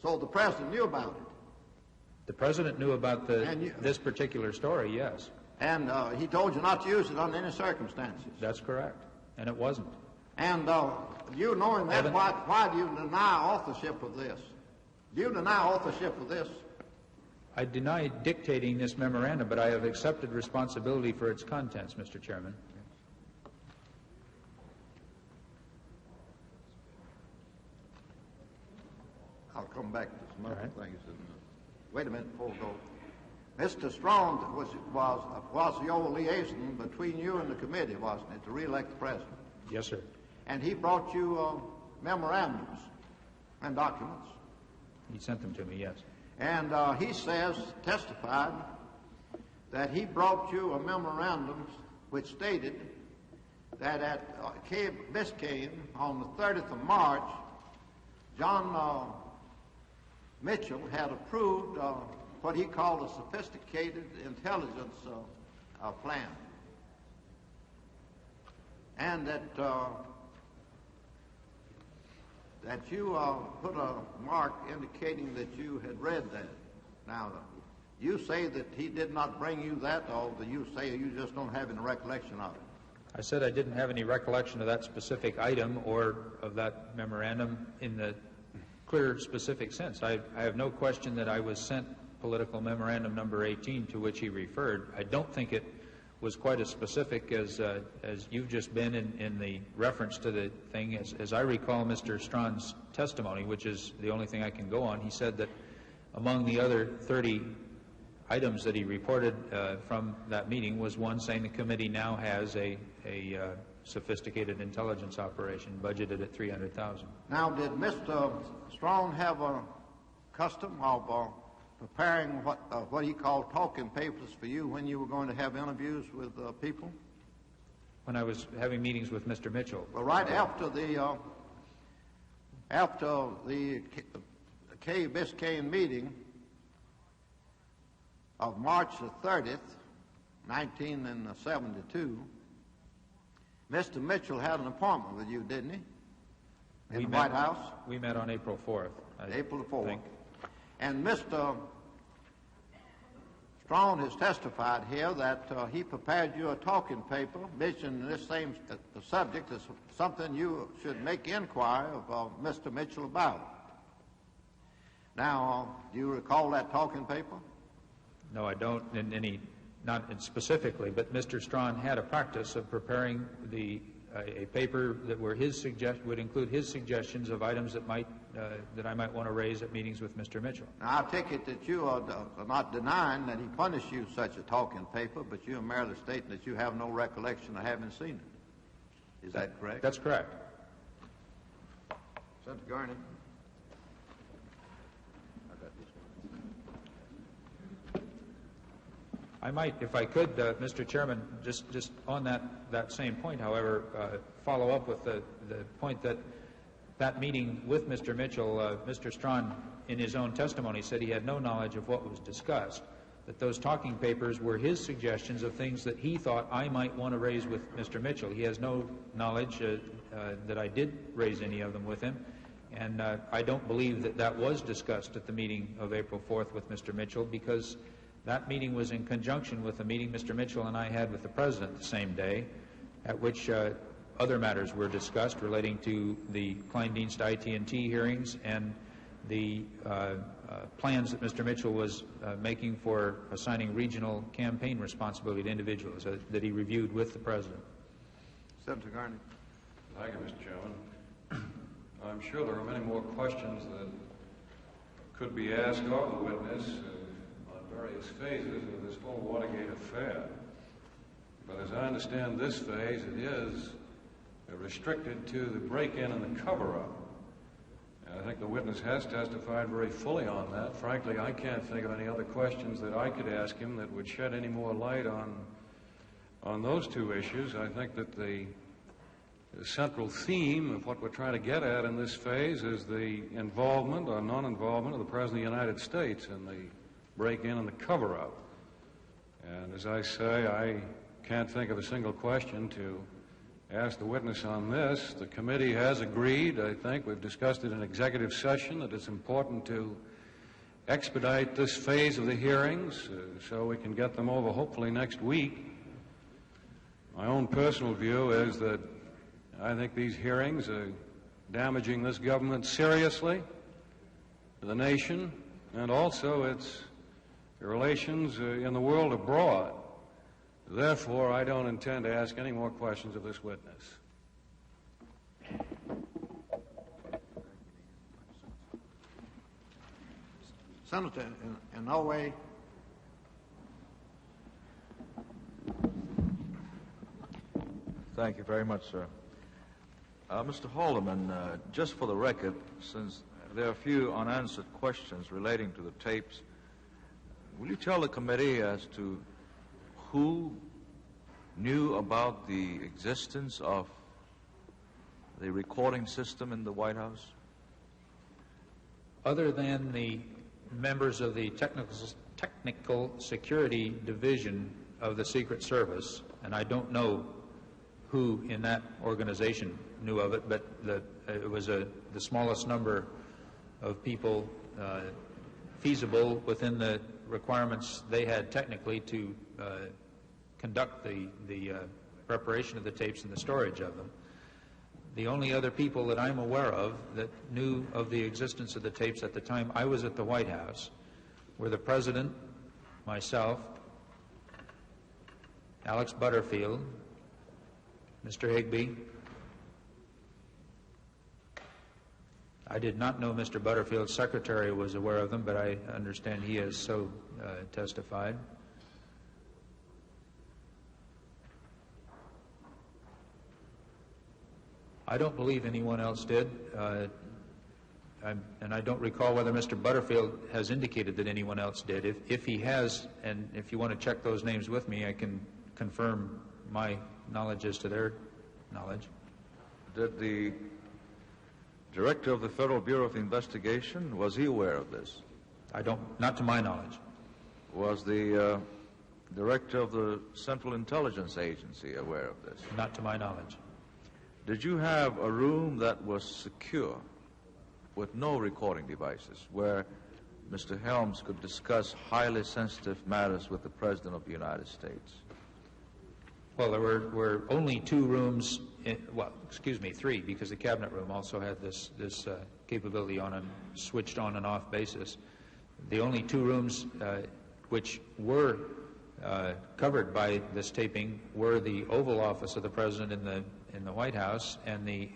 So the President knew about it? The President knew about this particular story, yes. And he told you not to use it under any circumstances? That's correct. And it wasn't. And you knowing that, why do you deny authorship of this? Do you deny authorship of this? I deny dictating this memorandum, but I have accepted responsibility for its contents, Mr. Chairman. I'll come back to some other things. Wait a minute before we go. Mr. Strong was your liaison between you and the committee, wasn't it, to re-elect the President? Yes, sir. And he brought you memorandums and documents. He sent them to me, yes. And he testified that he brought you a memorandum which stated that at Key Biscayne on the 30th of March, John Mitchell had approved what he called a sophisticated intelligence plan. And that you put a mark indicating that you had read that. Now, you say that he did not bring you that, or do you say you just don't have any recollection of it? I said I didn't have any recollection of that specific item or of that memorandum in the clear, specific sense. I have no question that I was sent political memorandum number 18 to which he referred. I don't think it was quite as specific as you've just been in the reference to the thing. As I recall Mr. Strawn's testimony, which is the only thing I can go on, he said that among the other 30 items that he reported from that meeting was one saying the committee now has a sophisticated intelligence operation budgeted at $300,000. Now, did Mr. Strong have a custom of preparing what he called talking papers for you when you were going to have interviews with people? When I was having meetings with Mr. Mitchell. Well, right after the Key Biscayne meeting of March the 30th, 1972, Mr. Mitchell had an appointment with you, didn't he? In the White House? We met on April 4th. April the 4th. And Mr. Strong has testified here that he prepared you a talking paper mentioning this same subject as something you should make inquiry of Mr. Mitchell about. Now, do you recall that talking paper? No, I don't not specifically, but Mr. Strawn had a practice of preparing a paper that would include his suggestions of items that that I might want to raise at meetings with Mr. Mitchell. Now, I take it that you are not denying that he punished you such a talking paper, but you are merely stating that you have no recollection of having seen it. Is that correct? That's correct. Senator Garney. I might, if I could, Mr. Chairman, just on that same point, however, follow up with the point that meeting with Mr. Mitchell, Mr. Strawn, in his own testimony, said he had no knowledge of what was discussed, that those talking papers were his suggestions of things that he thought I might want to raise with Mr. Mitchell. He has no knowledge that I did raise any of them with him, and I don't believe that was discussed at the meeting of April 4th with Mr. Mitchell, because that meeting was in conjunction with a meeting Mr. Mitchell and I had with the President the same day, at which other matters were discussed relating to the Kleindienst IT&T hearings and the plans that Mr. Mitchell was making for assigning regional campaign responsibility to individuals that he reviewed with the President. Senator Garney. Thank you, Mr. Chairman. I'm sure there are many more questions that could be asked of the witness on various phases of this whole Watergate affair. But as I understand this phase, it is restricted to the break-in and the cover-up. And I think the witness has testified very fully on that. Frankly, I can't think of any other questions that I could ask him that would shed any more light on those two issues. I think that the central theme of what we're trying to get at in this phase is the involvement or non-involvement of the President of the United States in the break-in and the cover-up. And as I say, I can't think of a single question to ask the witness on this. The committee has agreed, I think, we've discussed it in executive session, that it's important to expedite this phase of the hearings so we can get them over hopefully next week. My own personal view is that I think these hearings are damaging this government seriously, to the nation, and also its relations in the world abroad. Therefore, I don't intend to ask any more questions of this witness. Senator, in no way. Thank you very much, sir. Mr. Haldeman, just for the record, since there are a few unanswered questions relating to the tapes. Will you tell the committee as to who knew about the existence of the recording system in the White House? Other than the members of the technical security division of the Secret Service, and I don't know who in that organization knew of it, but it was the smallest number of people feasible within the requirements they had technically to conduct the preparation of the tapes and the storage of them. The only other people that I'm aware of that knew of the existence of the tapes at the time I was at the White House were the President, myself, Alex Butterfield, Mr. Higbee. I did not know Mr. Butterfield's secretary was aware of them, but I understand he has so testified. I don't believe anyone else did, and I don't recall whether Mr. Butterfield has indicated that anyone else did. If he has, and if you want to check those names with me, I can confirm my knowledge as to their knowledge. Did the Director of the Federal Bureau of Investigation, was he aware of this? Not to my knowledge. Was the Director of the Central Intelligence Agency aware of this? Not to my knowledge. Did you have a room that was secure with no recording devices where Mr. Helms could discuss highly sensitive matters with the President of the United States? Well, there were only two rooms, three, because the cabinet room also had this capability on a switched on and off basis. The only two rooms which were covered by this taping were the Oval Office of the President in the White House and the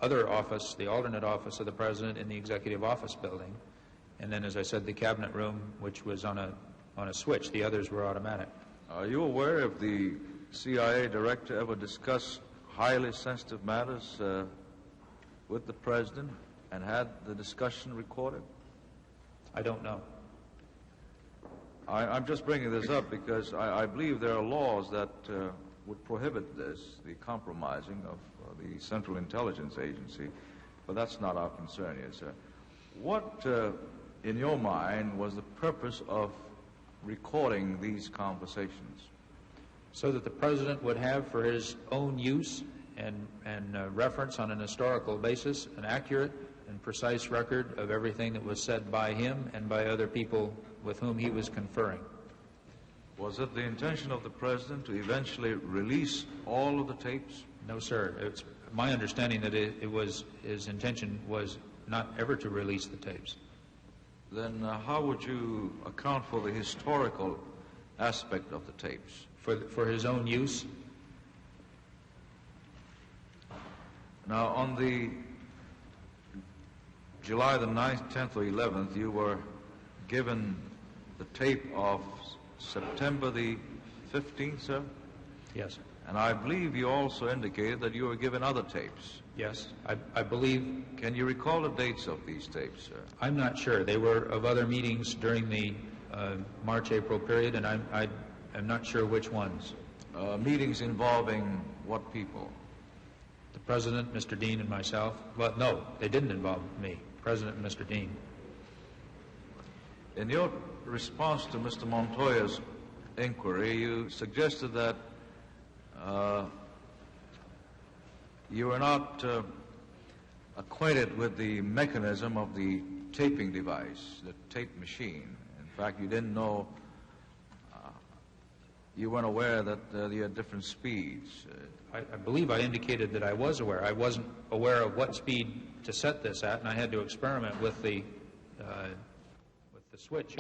other office, the alternate office of the President in the Executive Office Building, and then, as I said, the cabinet room, which was on a switch. The others were automatic. Are you aware if the CIA director ever discussed highly sensitive matters with the President and had the discussion recorded? I don't know. I'm just bringing this up because I believe there are laws that would prohibit this, the compromising of the Central Intelligence Agency, but that's not our concern here, sir. What, in your mind, was the purpose of recording these conversations? So that the President would have for his own use and reference on an historical basis an accurate and precise record of everything that was said by him and by other people with whom he was conferring. Was it the intention of the President to eventually release all of the tapes? No, sir. It's my understanding that his intention was not ever to release the tapes. Then how would you account for the historical aspect of the tapes? For his own use? Now, on the July the 9th, 10th, or 11th, you were given the tape of September the 15th, sir? Yes. And I believe you also indicated that you were given other tapes. Yes, I believe. Can you recall the dates of these tapes, sir? I'm not sure. They were of other meetings during the March-April period, and I'm not sure which ones. Meetings involving what people? The President, Mr. Dean, and myself. Well, no, they didn't involve me. President and Mr. Dean. In your response to Mr. Montoya's inquiry, you suggested that you were not acquainted with the mechanism of the taping device, the tape machine. In fact, you didn't know, you weren't aware that you had different speeds. I believe I indicated that I was aware. I wasn't aware of what speed to set this at, and I had to experiment with the switch.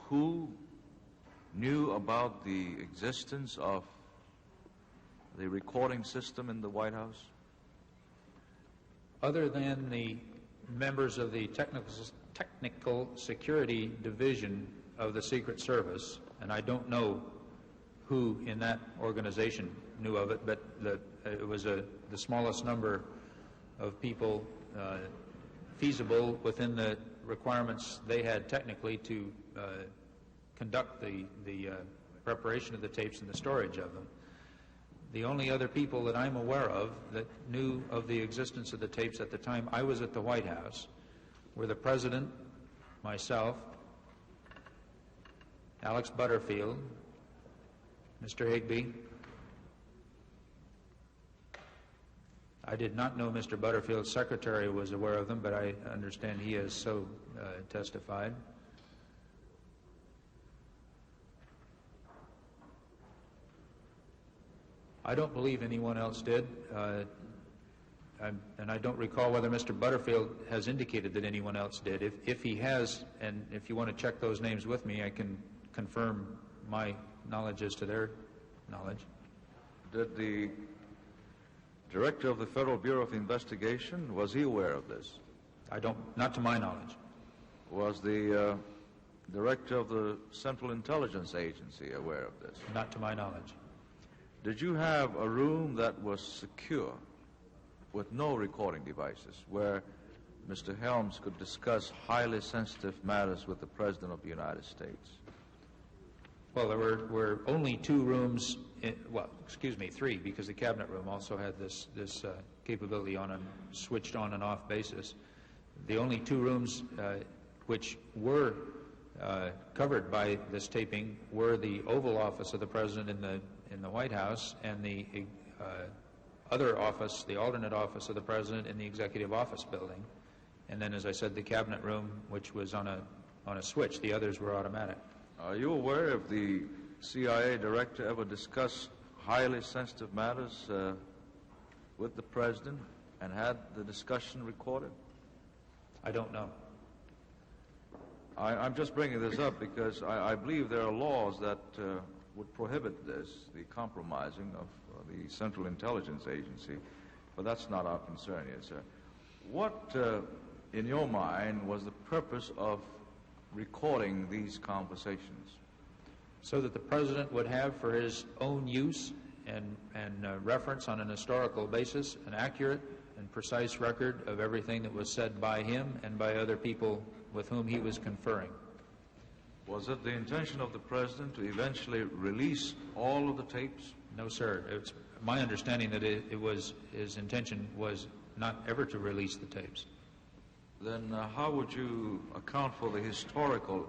who knew about the existence of the recording system in the White House? Other than the members of the technical security division of the Secret Service, and I don't know who in that organization knew of it, but it was the smallest number of people feasible within the requirements they had technically to conduct the preparation of the tapes and the storage of them. The only other people that I'm aware of that knew of the existence of the tapes at the time I was at the White House were the President, myself, Alex Butterfield, Mr. Higbee. I did not know Mr. Butterfield's secretary was aware of them, but I understand he has so testified. I don't believe anyone else did, and I don't recall whether Mr. Butterfield has indicated that anyone else did. If he has, and if you want to check those names with me, I can confirm my knowledge as to their knowledge. Did the Director of the Federal Bureau of Investigation, was he aware of this? Not to my knowledge. Was the Director of the Central Intelligence Agency aware of this? Not to my knowledge. Did you have a room that was secure with no recording devices where Mr. Helms could discuss highly sensitive matters with the President of the United States? Well, there were only 2 rooms, three, because the cabinet room also had this capability on a switched on and off basis. The only 2 rooms which were covered by this taping were the Oval Office of the President in the White House and the other office, the alternate office of the President in the Executive Office building. And then, as I said, the cabinet room, which was on a switch. The others were automatic. Are you aware if the CIA director ever discussed highly sensitive matters with the President and had the discussion recorded? I don't know. I'm just bringing this up because I believe there are laws that would prohibit this, the compromising of the Central Intelligence Agency, but that's not our concern here, sir. What, in your mind, was the purpose of recording these conversations? So that the President would have for his own use and reference on an historical basis an accurate and precise record of everything that was said by him and by other people with whom he was conferring. Was it the intention of the President to eventually release all of the tapes? No, sir. It's my understanding that his intention was not ever to release the tapes. Then how would you account for the historical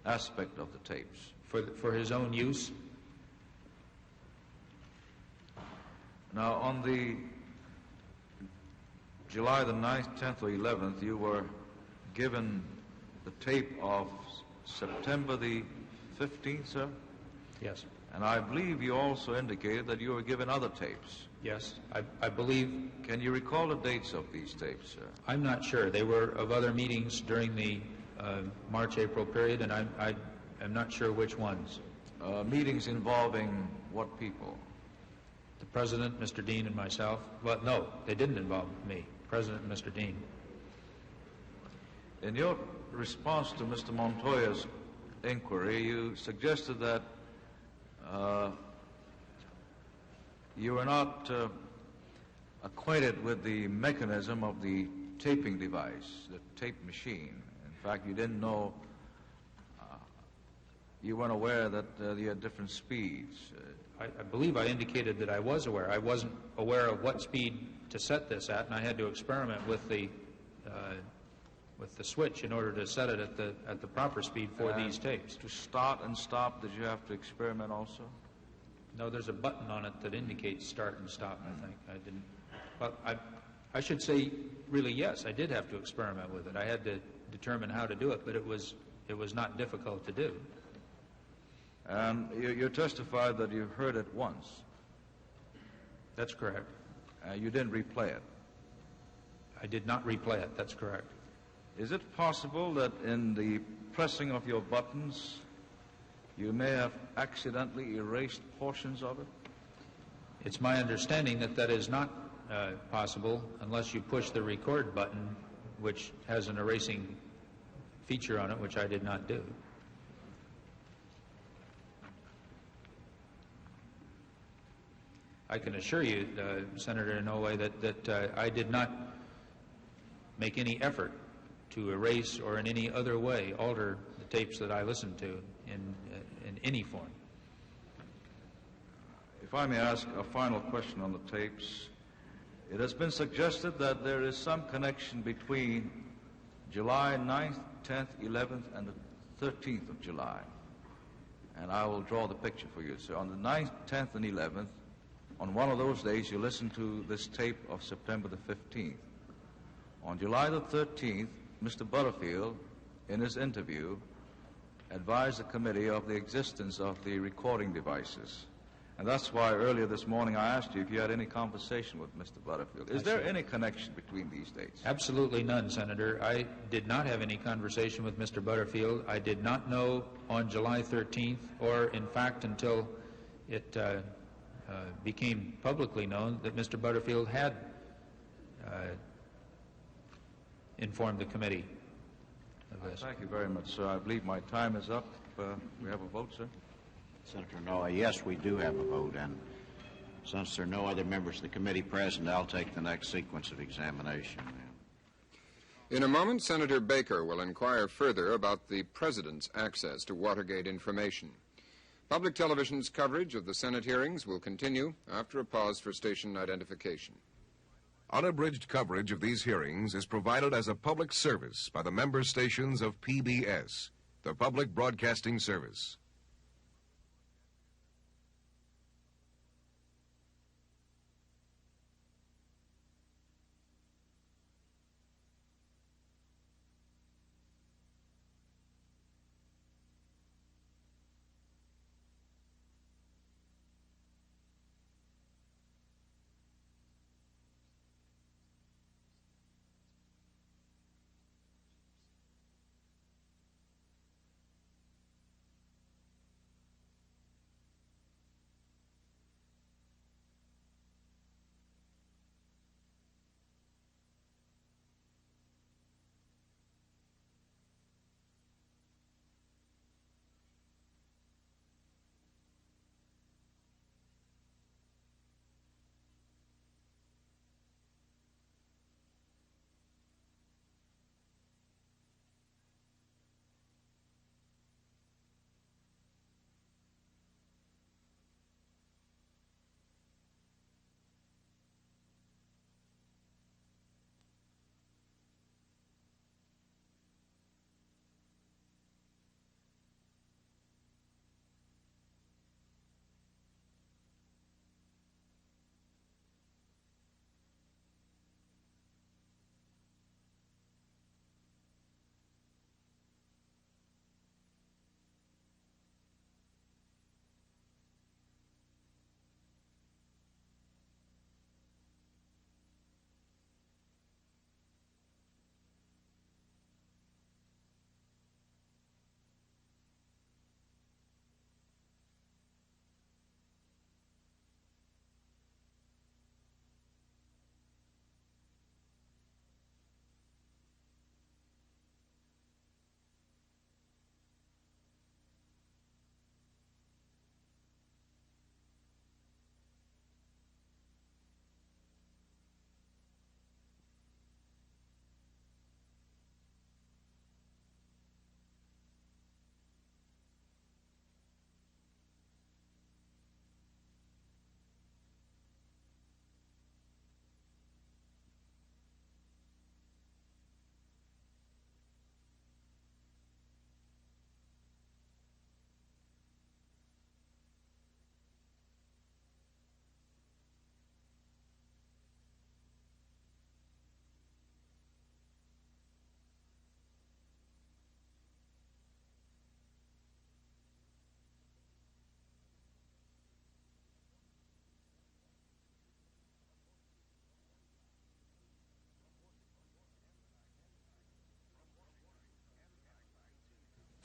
aspect of the tapes? For his own use? Now, on the July the 9th, 10th, or 11th, you were given the tape of September the 15th, sir? Yes. And I believe you also indicated that you were given other tapes. Yes, I believe. Can you recall the dates of these tapes, sir? I'm not sure. They were of other meetings during the March-April period, and I'm not sure which ones. Meetings involving what people? The President, Mr. Dean, and myself. Well, no, they didn't involve me. President and Mr. Dean. In your response to Mr. Montoya's inquiry, you suggested that you were not acquainted with the mechanism of the taping device, the tape machine. In fact, you didn't know, you weren't aware that you had different speeds. I believe I indicated that I was aware. I wasn't aware of what speed to set this at, and I had to experiment with the switch in order to set it at the proper speed for these tapes. To start and stop, did you have to experiment also? No, there's a button on it that indicates start and stop, I think. I didn't. But I should say, really, yes, I did have to experiment with it. I had to determine how to do it, but it was not difficult to do. And you testified that you heard it once. That's correct. You didn't replay it. I did not replay it. That's correct. Is it possible that in the pressing of your buttons, you may have accidentally erased portions of it? It's my understanding that that is not possible unless you push the record button, which has an erasing feature on it, which I did not do. I can assure you, Senator Inouye, that I did not make any effort to erase or in any other way alter the tapes that I listened to in any form. If I may ask a final question on the tapes, it has been suggested that there is some connection between July 9th, 10th, 11th, and the 13th of July. And I will draw the picture for you. So on the 9th, 10th, and 11th, on one of those days, you listen to this tape of September the 15th. On July the 13th, Mr. Butterfield, in his interview, advised the committee of the existence of the recording devices. And that's why earlier this morning I asked you if you had any conversation with Mr. Butterfield. Is there any connection between these dates? Absolutely none, Senator. I did not have any conversation with Mr. Butterfield. I did not know on July 13th, or in fact until it became publicly known that Mr. Butterfield had informed the committee of this. Thank you very much, sir. I believe my time is up. We have a vote, sir? Senator Inouye, yes, we do have a vote, and since there are no other members of the committee present, I'll take the next sequence of examination. In a moment, Senator Baker will inquire further about the President's access to Watergate information. Public television's coverage of the Senate hearings will continue after a pause for station identification. Unabridged coverage of these hearings is provided as a public service by the member stations of PBS, the Public Broadcasting Service.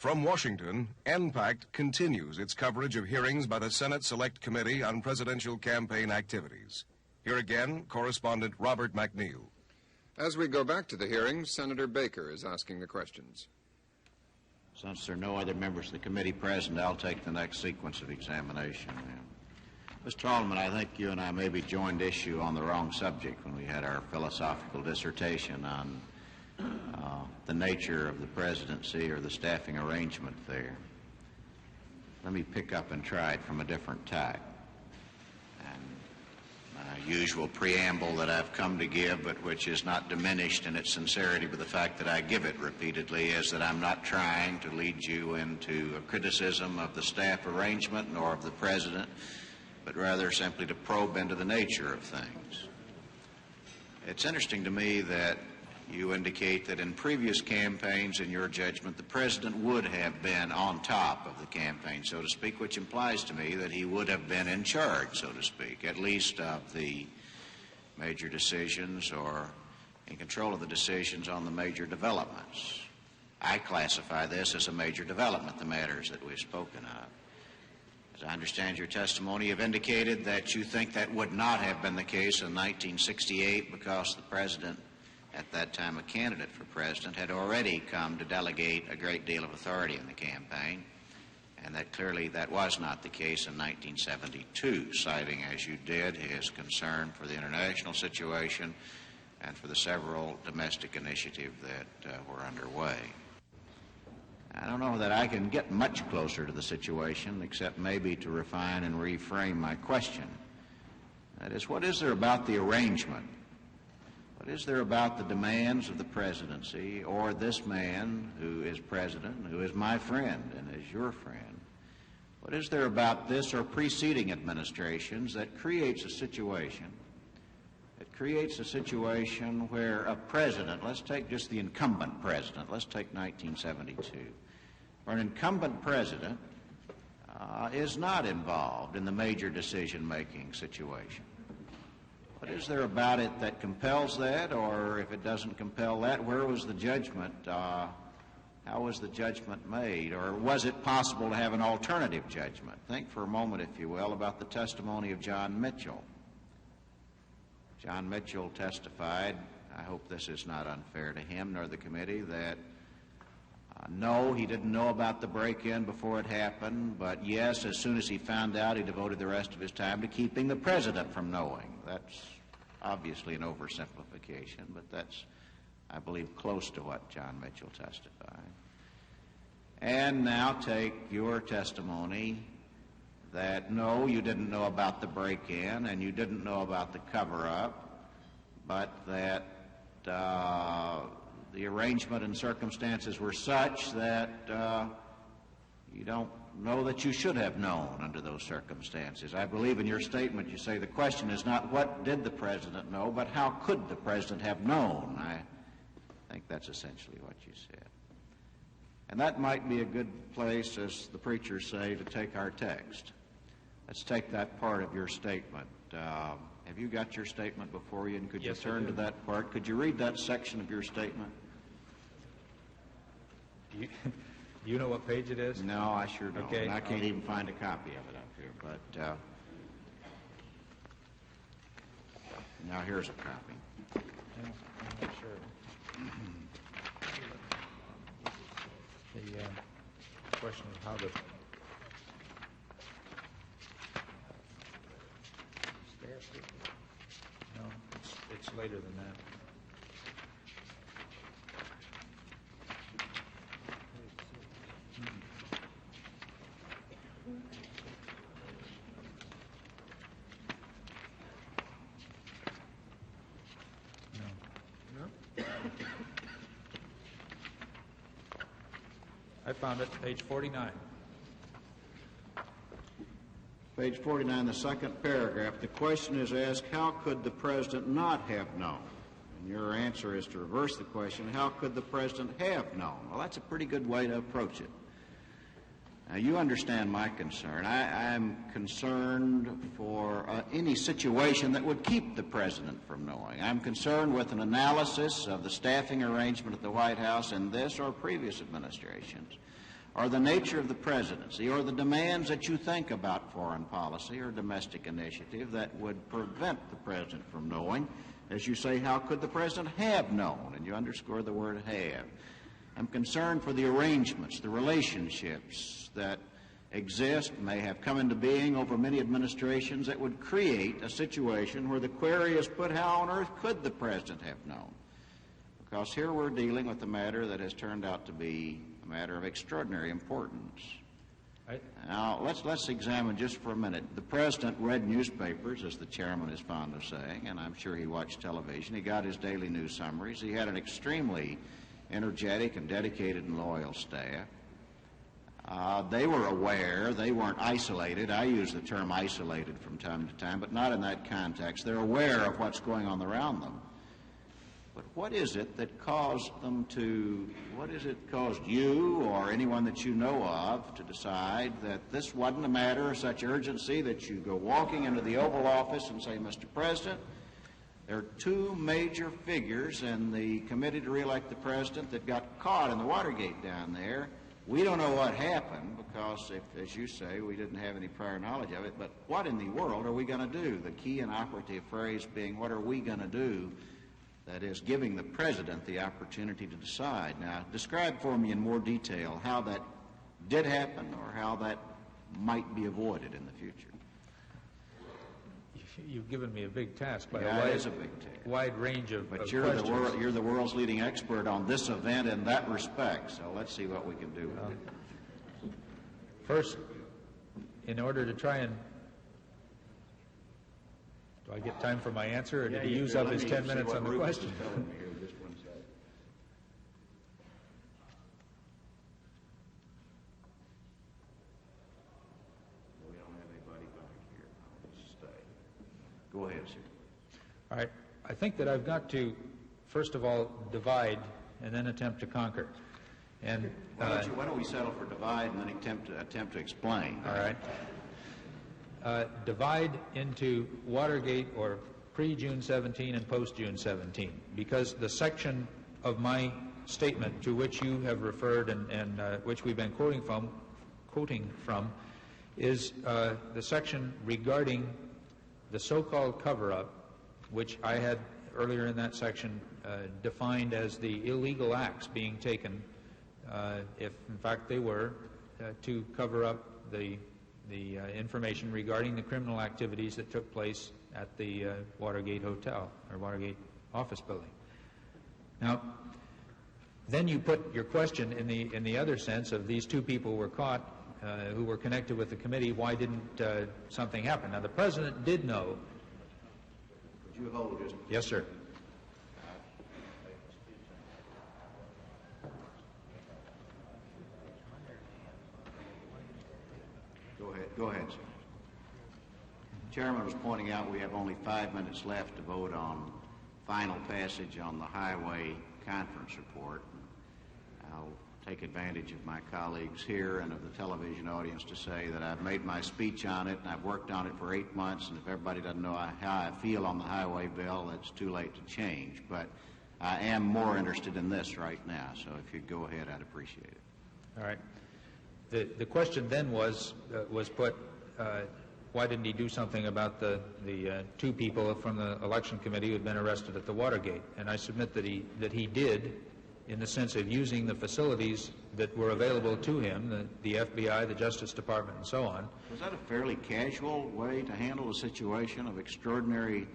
From Washington, NPACT continues its coverage of hearings by the Senate Select Committee on Presidential Campaign Activities. Here again, correspondent Robert McNeil. As we go back to the hearings, Senator Baker is asking the questions. Since there are no other members of the committee present, I'll take the next sequence of examination. Mr. Haldeman, I think you and I maybe joined issue on the wrong subject when we had our philosophical dissertation on the nature of the presidency or the staffing arrangement there. Let me pick up and try it from a different tack. And my usual preamble that I've come to give, but which is not diminished in its sincerity by the fact that I give it repeatedly, is that I'm not trying to lead you into a criticism of the staff arrangement nor of the president, but rather simply to probe into the nature of things. It's interesting to me that you indicate that in previous campaigns, in your judgment, the president would have been on top of the campaign, so to speak, which implies to me that he would have been in charge, so to speak, at least of the major decisions or in control of the decisions on the major developments. I classify this as a major development, the matters that we've spoken of. As I understand your testimony, you've indicated that you think that would not have been the case in 1968 because the president, at that time a candidate for president, had already come to delegate a great deal of authority in the campaign, and that clearly that was not the case in 1972, citing, as you did, his concern for the international situation and for the several domestic initiatives that were underway. I don't know that I can get much closer to the situation, except maybe to refine and reframe my question. That is, what is there about the arrangement? What is there about the demands of the presidency or this man who is president, who is my friend and is your friend? What is there about this or preceding administrations that creates a situation where a president, let's take just the incumbent president, let's take 1972, where an incumbent president is not involved in the major decision-making situation? What is there about it that compels that, or if it doesn't compel that, where was the judgment? How was the judgment made, or was it possible to have an alternative judgment? Think for a moment, if you will, about the testimony of John Mitchell. John Mitchell testified, I hope this is not unfair to him nor the committee, that no, he didn't know about the break-in before it happened, but yes, as soon as he found out, he devoted the rest of his time to keeping the president from knowing. That's obviously an oversimplification, but that's, I believe, close to what John Mitchell testified. And now take your testimony that no, you didn't know about the break-in and you didn't know about the cover-up, but that the arrangement and circumstances were such that you don't know that you should have known under those circumstances. I believe in your statement you say the question is not what did the president know, but how could the president have known. I think that's essentially what you said. And that might be a good place, as the preachers say, to take our text. Let's take that part of your statement. Have you got your statement before you, and could you turn to that part? Could you read that section of your statement? Do you know what page it is? No, I sure don't. Okay. And I can't even find a copy of it up here. But now here's a copy. I'm not sure. The question of how the no, it's later than that. I found it, page 49. Page 49, the second paragraph. The question is asked, how could the president not have known? And your answer is to reverse the question, how could the president have known? Well, that's a pretty good way to approach it. Now, you understand my concern. I'm concerned for any situation that would keep the president from knowing. I'm concerned with an analysis of the staffing arrangement at the White House in this or previous administrations, or the nature of the presidency, or the demands that you think about foreign policy or domestic initiative that would prevent the president from knowing. As you say, how could the president have known? And you underscore the word have. I'm concerned for the arrangements, the relationships that exist, may have come into being over many administrations that would create a situation where the query is put, how on earth could the president have known? Because here we're dealing with a matter that has turned out to be a matter of extraordinary importance. Now, let's examine just for a minute. The president read newspapers, as the chairman is fond of saying, and I'm sure he watched television. He got his daily news summaries. He had an extremely energetic and dedicated and loyal staff. They were aware. They weren't isolated. I use the term isolated from time to time, but not in that context. They're aware of what's going on around them. But what is it that caused you or anyone that you know of to decide that this wasn't a matter of such urgency that you go walking into the Oval Office and say, Mr. President, there are two major figures in the committee to re-elect the president that got caught in the Watergate down there. We don't know what happened because, as you say, we didn't have any prior knowledge of it, but what in the world are we going to do? The key and operative phrase being, what are we going to do? That is, giving the president the opportunity to decide. Now, describe for me in more detail how that did happen or how that might be avoided in the future. You've given me a big task by it is a big task. Wide range of But you're questions. You're the world's leading expert on this event in that respect, so let's see what we can do with it. First, in order to try and... Do I get time for my answer, or did he use up his 10 minutes on the question? Go ahead, sir. All right. I think that I've got to, first of all, divide and then attempt to conquer. And why don't we settle for divide and then attempt to explain? All right. Divide into Watergate or pre-June 17 and post-June 17, because the section of my statement to which you have referred and which we've been quoting from is the section regarding the so-called cover-up, which I had earlier in that section defined as the illegal acts being taken, if in fact they were, to cover up the information regarding the criminal activities that took place at the Watergate Hotel or Watergate office building. Now, then you put your question in the other sense of these two people were caught who were connected with the committee. Why didn't something happen? Now, the president did know. Would you hold just? Yes, sir. Go ahead, sir. The chairman was pointing out we have only 5 minutes left to vote on final passage on the highway conference report. I'll take advantage of my colleagues here and of the television audience to say that I've made my speech on it and I've worked on it for 8 months, and if everybody doesn't know how I feel on the highway bill, it's too late to change. But I am more interested in this right now, so if you'd go ahead, I'd appreciate it. All right. The question then was put, why didn't he do something about the two people from the election committee who had been arrested at the Watergate? And I submit that he did, in the sense of using the facilities that were available to him, the FBI, the Justice Department, and so on. Was that a fairly casual way to handle a situation of extraordinary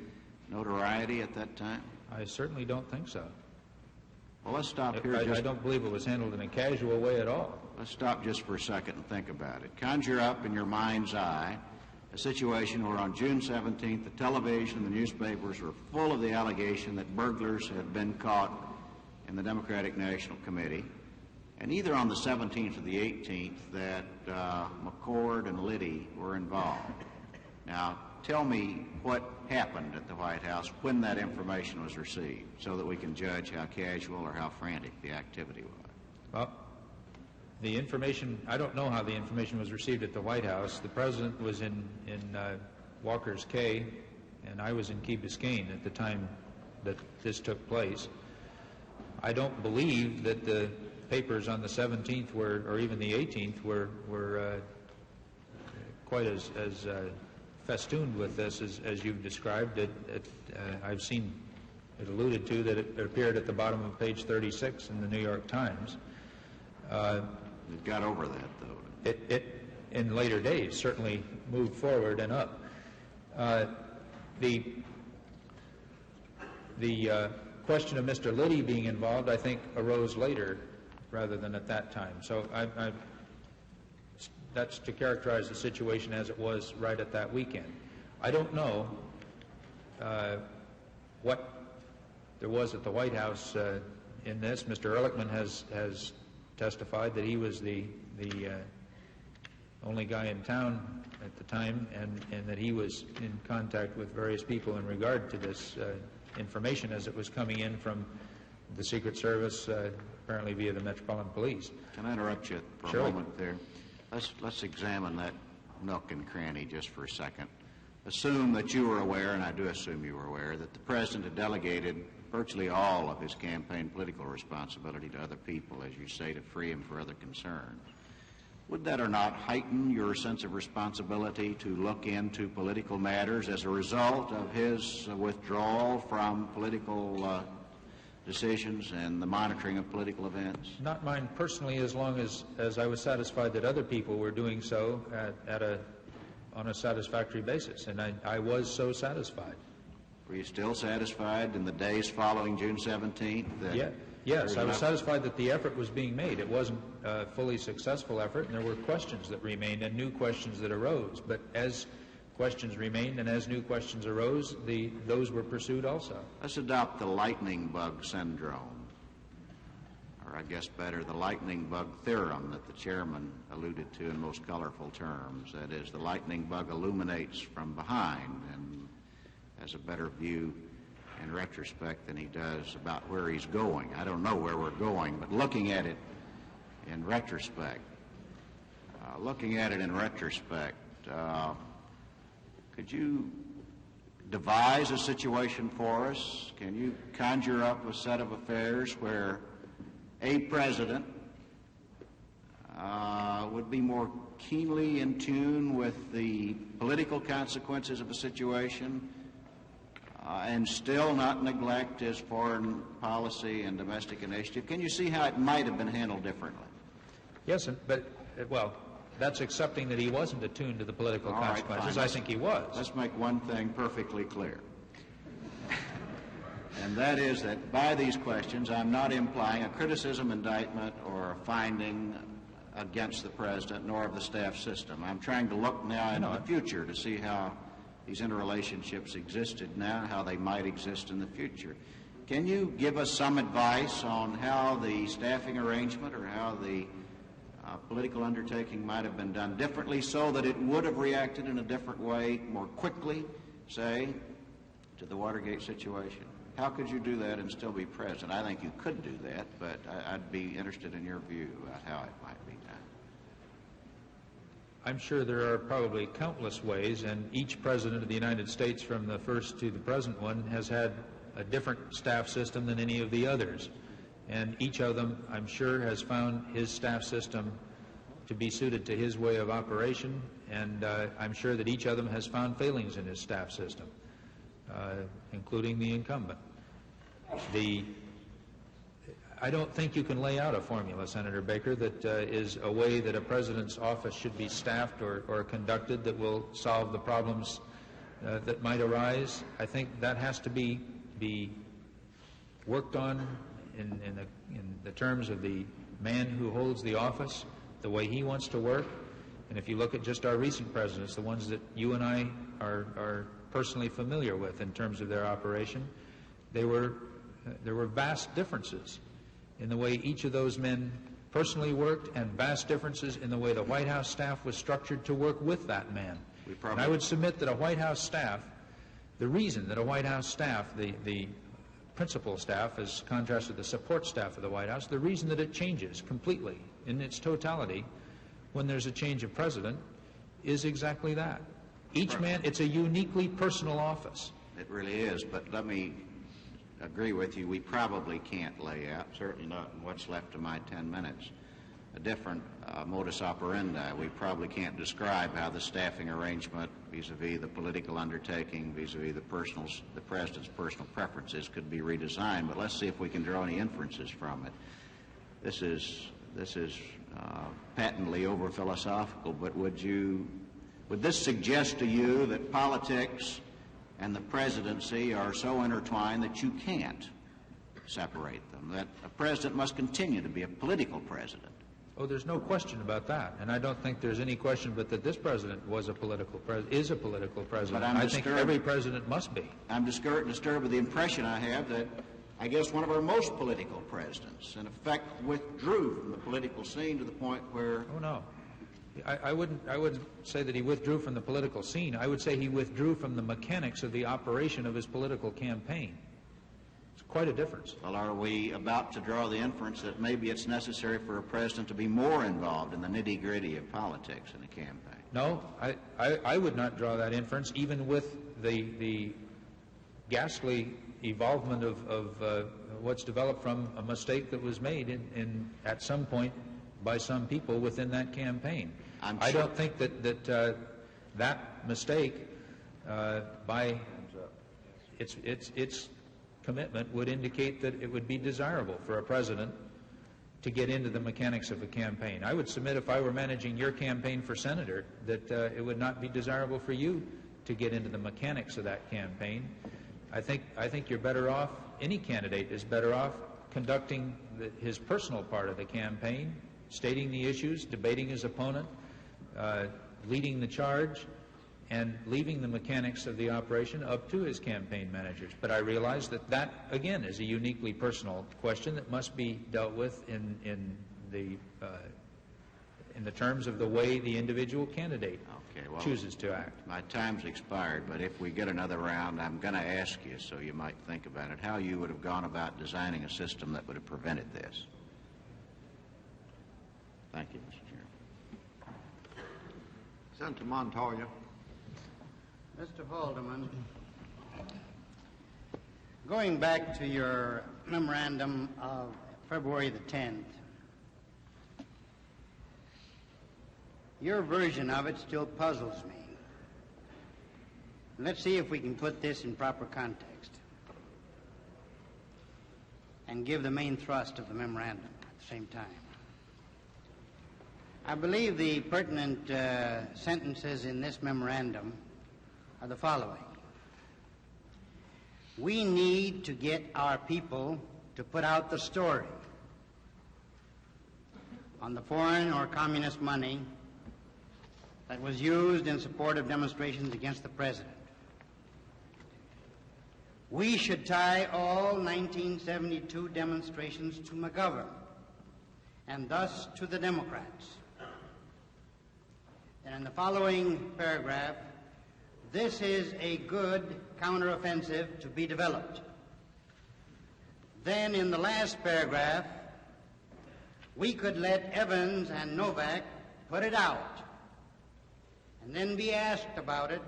notoriety at that time? I certainly don't think so. Well, let's stop here. I don't believe it was handled in a casual way at all. Let's stop just for a second and think about it. Conjure up in your mind's eye a situation where on June 17th, the television and the newspapers were full of the allegation that burglars had been caught in the Democratic National Committee, and either on the 17th or the 18th that McCord and Liddy were involved. Now, tell me what happened at the White House when that information was received so that we can judge how casual or how frantic the activity was. Well, the information, I don't know how the information was received at the White House. The president was in Walker's Cay, and I was in Key Biscayne at the time that this took place. I don't believe that the papers on the 17th were, or even the 18th, were quite as festooned with this as you've described. I've seen it alluded to that it appeared at the bottom of page 36 in the New York Times. It got over that, though. It in later days certainly moved forward and up. The question of Mr. Liddy being involved, I think, arose later rather than at that time. So that's to characterize the situation as it was right at that weekend. I don't know what there was at the White House in this. Mr. Ehrlichman has testified that he was the only guy in town at the time, and that he was in contact with various people in regard to this information as it was coming in from the Secret Service, apparently via the Metropolitan Police. Can I interrupt you for Sure. a moment there? Let's examine that nook and cranny just for a second. Assume that you were aware, and I do assume you were aware, that the President had delegated virtually all of his campaign political responsibility to other people, as you say, to free him for other concerns. Would that or not heighten your sense of responsibility to look into political matters as a result of his withdrawal from political decisions and the monitoring of political events? Not mine personally, as long as I was satisfied that other people were doing so on a satisfactory basis, and I was so satisfied. Were you still satisfied in the days following June 17th? Yes, I was satisfied that the effort was being made. It wasn't a fully successful effort, and there were questions that remained and new questions that arose. But as questions remained and as new questions arose, those were pursued also. Let's adopt the lightning bug syndrome, or I guess better, the lightning bug theorem that the chairman alluded to in most colorful terms. That is, the lightning bug illuminates from behind and has a better view in retrospect than he does about where he's going. I don't know where we're going, but looking at it in retrospect, could you devise a situation for us? Can you conjure up a set of affairs where a president would be more keenly in tune with the political consequences of a situation and still not neglect his foreign policy and domestic initiative? Can you see how it might have been handled differently? Yes, but, well, that's accepting that he wasn't attuned to the political consequences. I think he was. Let's make one thing perfectly clear. And that is that by these questions, I'm not implying a criticism, indictment, or a finding against the President nor of the staff system. I'm trying to look now into the future to see how these interrelationships existed now, how they might exist in the future. Can you give us some advice on how the staffing arrangement or how the political undertaking might have been done differently so that it would have reacted in a different way more quickly, say, to the Watergate situation? How could you do that and still be president? I think you could do that, but I'd be interested in your view about how it might be done. I'm sure there are probably countless ways, and each president of the United States from the first to the present one has had a different staff system than any of the others. And each of them, I'm sure, has found his staff system to be suited to his way of operation, and I'm sure that each of them has found failings in his staff system, including the incumbent. I don't think you can lay out a formula, Senator Baker, that is a way that a president's office should be staffed or conducted that will solve the problems that might arise. I think that has to be worked on in the terms of the man who holds the office, the way he wants to work. And if you look at just our recent presidents, the ones that you and I are personally familiar with in terms of their operation, there were vast differences in the way each of those men personally worked, and vast differences in the way the White House staff was structured to work with that man. And I would submit that a White House staff, the reason that a White House staff, the principal staff as contrasted to the support staff of the White House, the reason that it changes completely in its totality when there's a change of president is exactly that. Each man, it's a uniquely personal office. It really is, but let me agree with you. We probably can't lay out, certainly not in what's left of my 10 minutes, a different modus operandi. We probably can't describe how the staffing arrangement vis-a-vis the political undertaking, vis-a-vis the president's personal preferences could be redesigned, but let's see if we can draw any inferences from it. This is patently over-philosophical, but would this suggest to you that politics and the presidency are so intertwined that you can't separate them, that a president must continue to be a political president? Oh, there's no question about that, and I don't think there's any question but that this president is a political president. I think every president must be. I'm disturbed with the impression I have that I guess one of our most political presidents, in effect, withdrew from the political scene to the point where... Oh, no. I wouldn't say that he withdrew from the political scene. I would say he withdrew from the mechanics of the operation of his political campaign. It's quite a difference. Well, are we about to draw the inference that maybe it's necessary for a president to be more involved in the nitty-gritty of politics in a campaign? No, I would not draw that inference, even with the ghastly evolvement of what's developed from a mistake that was made at some point by some people within that campaign. I don't think that that mistake by its commitment would indicate that it would be desirable for a president to get into the mechanics of a campaign. I would submit, if I were managing your campaign for senator, that it would not be desirable for you to get into the mechanics of that campaign. I think you're better off, any candidate is better off conducting his personal part of the campaign, stating the issues, debating his opponent, leading the charge, and leaving the mechanics of the operation up to his campaign managers. But I realize that again, is a uniquely personal question that must be dealt with in the terms of the way the individual candidate chooses to act. My time's expired, but if we get another round, I'm going to ask you, so you might think about it, how you would have gone about designing a system that would have prevented this. Thank you, Mr. Chairman. Senator Montoya. Mr. Haldeman, going back to your memorandum of February the 10th, your version of it still puzzles me. Let's see if we can put this in proper context and give the main thrust of the memorandum at the same time. I believe the pertinent sentences in this memorandum are the following. We need to get our people to put out the story on the foreign or communist money that was used in support of demonstrations against the president. We should tie all 1972 demonstrations to McGovern and thus to the Democrats. And in the following paragraph, this is a good counteroffensive to be developed. Then in the last paragraph, we could let Evans and Novak put it out and then be asked about it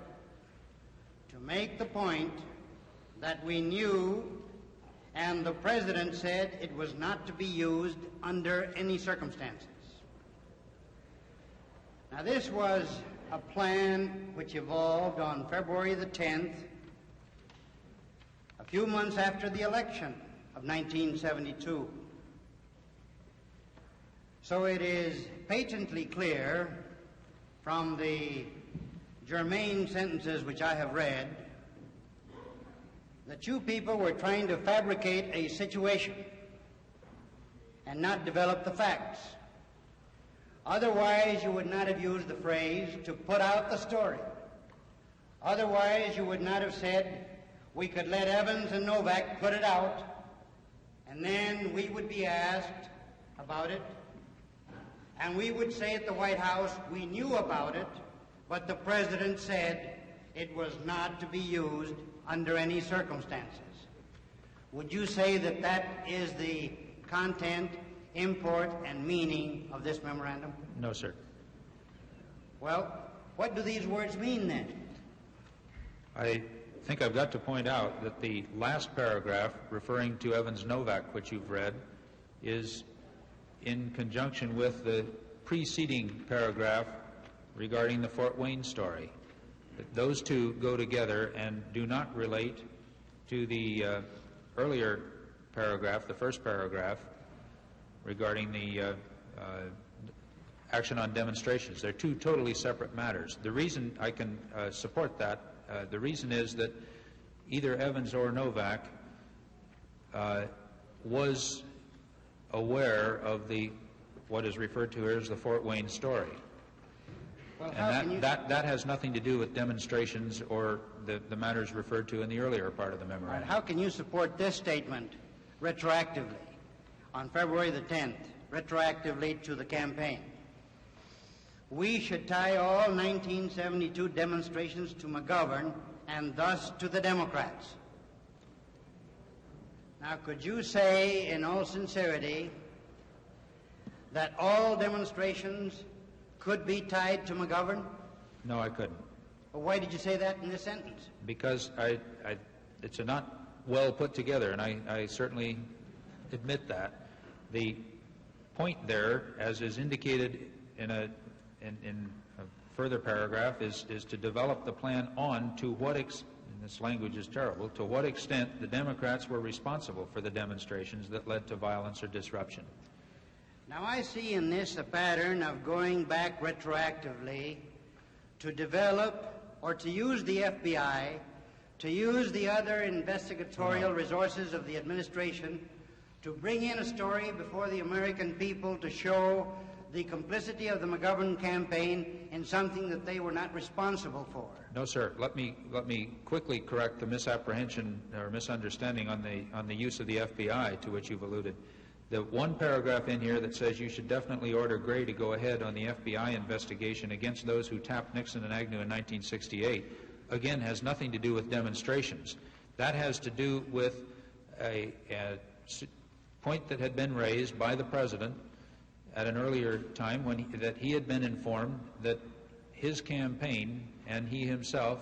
to make the point that we knew and the president said it was not to be used under any circumstances. Now, this was a plan which evolved on February the 10th, a few months after the election of 1972. So it is patently clear from the germane sentences which I have read that you people were trying to fabricate a situation and not develop the facts. Otherwise, you would not have used the phrase to put out the story. Otherwise, you would not have said, we could let Evans and Novak put it out, and then we would be asked about it, and we would say at the White House, we knew about it, but the president said it was not to be used under any circumstances. Would you say that that is the content, import, and meaning of this memorandum? No, sir. Well, what do these words mean then? I think I've got to point out that the last paragraph referring to Evans-Novak, which you've read, is in conjunction with the preceding paragraph regarding the Fort Wayne story. Those two go together and do not relate to the earlier paragraph, the first paragraph, regarding the action on demonstrations. They're two totally separate matters. The reason I can support that, the reason is that either Evans or Novak was aware of what is referred to here as the Fort Wayne story. Well, and that has nothing to do with demonstrations or the matters referred to in the earlier part of the memorandum. How can you support this statement retroactively on February the 10th, retroactively to the campaign? We should tie all 1972 demonstrations to McGovern and thus to the Democrats. Now, could you say in all sincerity that all demonstrations could be tied to McGovern? No, I couldn't. Well, why did you say that in this sentence? Because it's not well put together, and I certainly admit that. The point there, as is indicated in a further paragraph, is to develop the plan on to what and this language is terrible, to what extent the Democrats were responsible for the demonstrations that led to violence or disruption. Now, I see in this a pattern of going back retroactively to develop or to use the FBI, to use the other investigatorial resources of the administration to bring in a story before the American people to show the complicity of the McGovern campaign in something that they were not responsible for. No, sir. Let me quickly correct the misapprehension or misunderstanding on the use of the FBI to which you've alluded. The one paragraph in here that says you should definitely order Gray to go ahead on the FBI investigation against those who tapped Nixon and Agnew in 1968, again, has nothing to do with demonstrations. That has to do with a point that had been raised by the President at an earlier time that he had been informed that his campaign and he himself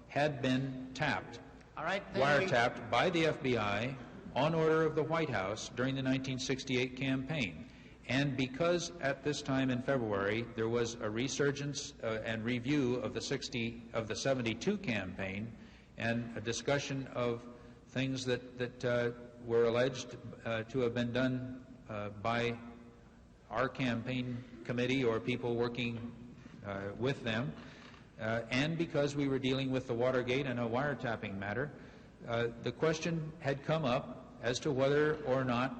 had been tapped, wiretapped by the FBI on order of the White House during the 1968 campaign. And because at this time in February there was a resurgence and review of the 72 campaign and a discussion of things that were alleged to have been done by our campaign committee or people working with them, and because we were dealing with the Watergate and a wiretapping matter, the question had come up as to whether or not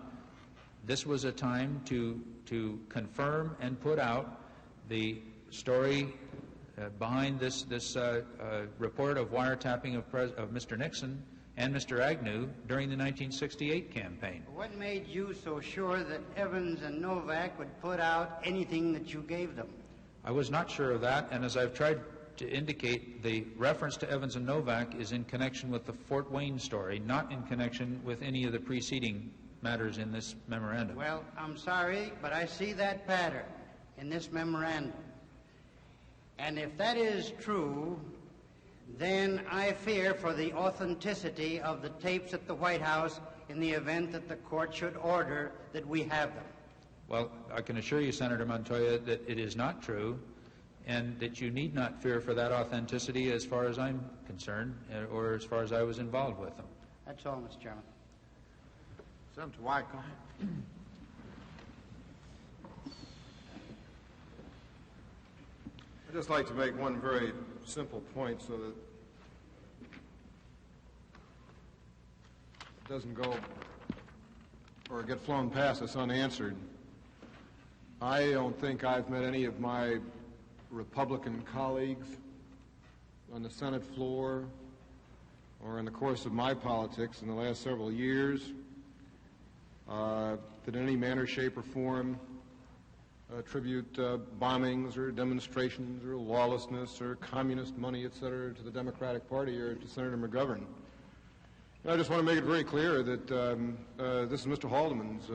this was a time to confirm and put out the story behind this report of wiretapping of Mr. Nixon and Mr. Agnew during the 1968 campaign. What made you so sure that Evans and Novak would put out anything that you gave them? I was not sure of that, and as I've tried to indicate, the reference to Evans and Novak is in connection with the Fort Wayne story, not in connection with any of the preceding matters in this memorandum. Well, I'm sorry, but I see that pattern in this memorandum. And if that is true, then I fear for the authenticity of the tapes at the White House in the event that the court should order that we have them. Well, I can assure you, Senator Montoya, that it is not true, and that you need not fear for that authenticity as far as I'm concerned, or as far as I was involved with them. That's all, Mr. Chairman. Senator Wyckoff. I'd just like to make one very simple point so that it doesn't go or get flown past us unanswered. I don't think I've met any of my Republican colleagues on the Senate floor or in the course of my politics in the last several years that in any manner, shape, or form attribute bombings or demonstrations or lawlessness or communist money, etc., to the Democratic Party or to Senator McGovern. And I just want to make it very clear that this is Mr. Haldeman's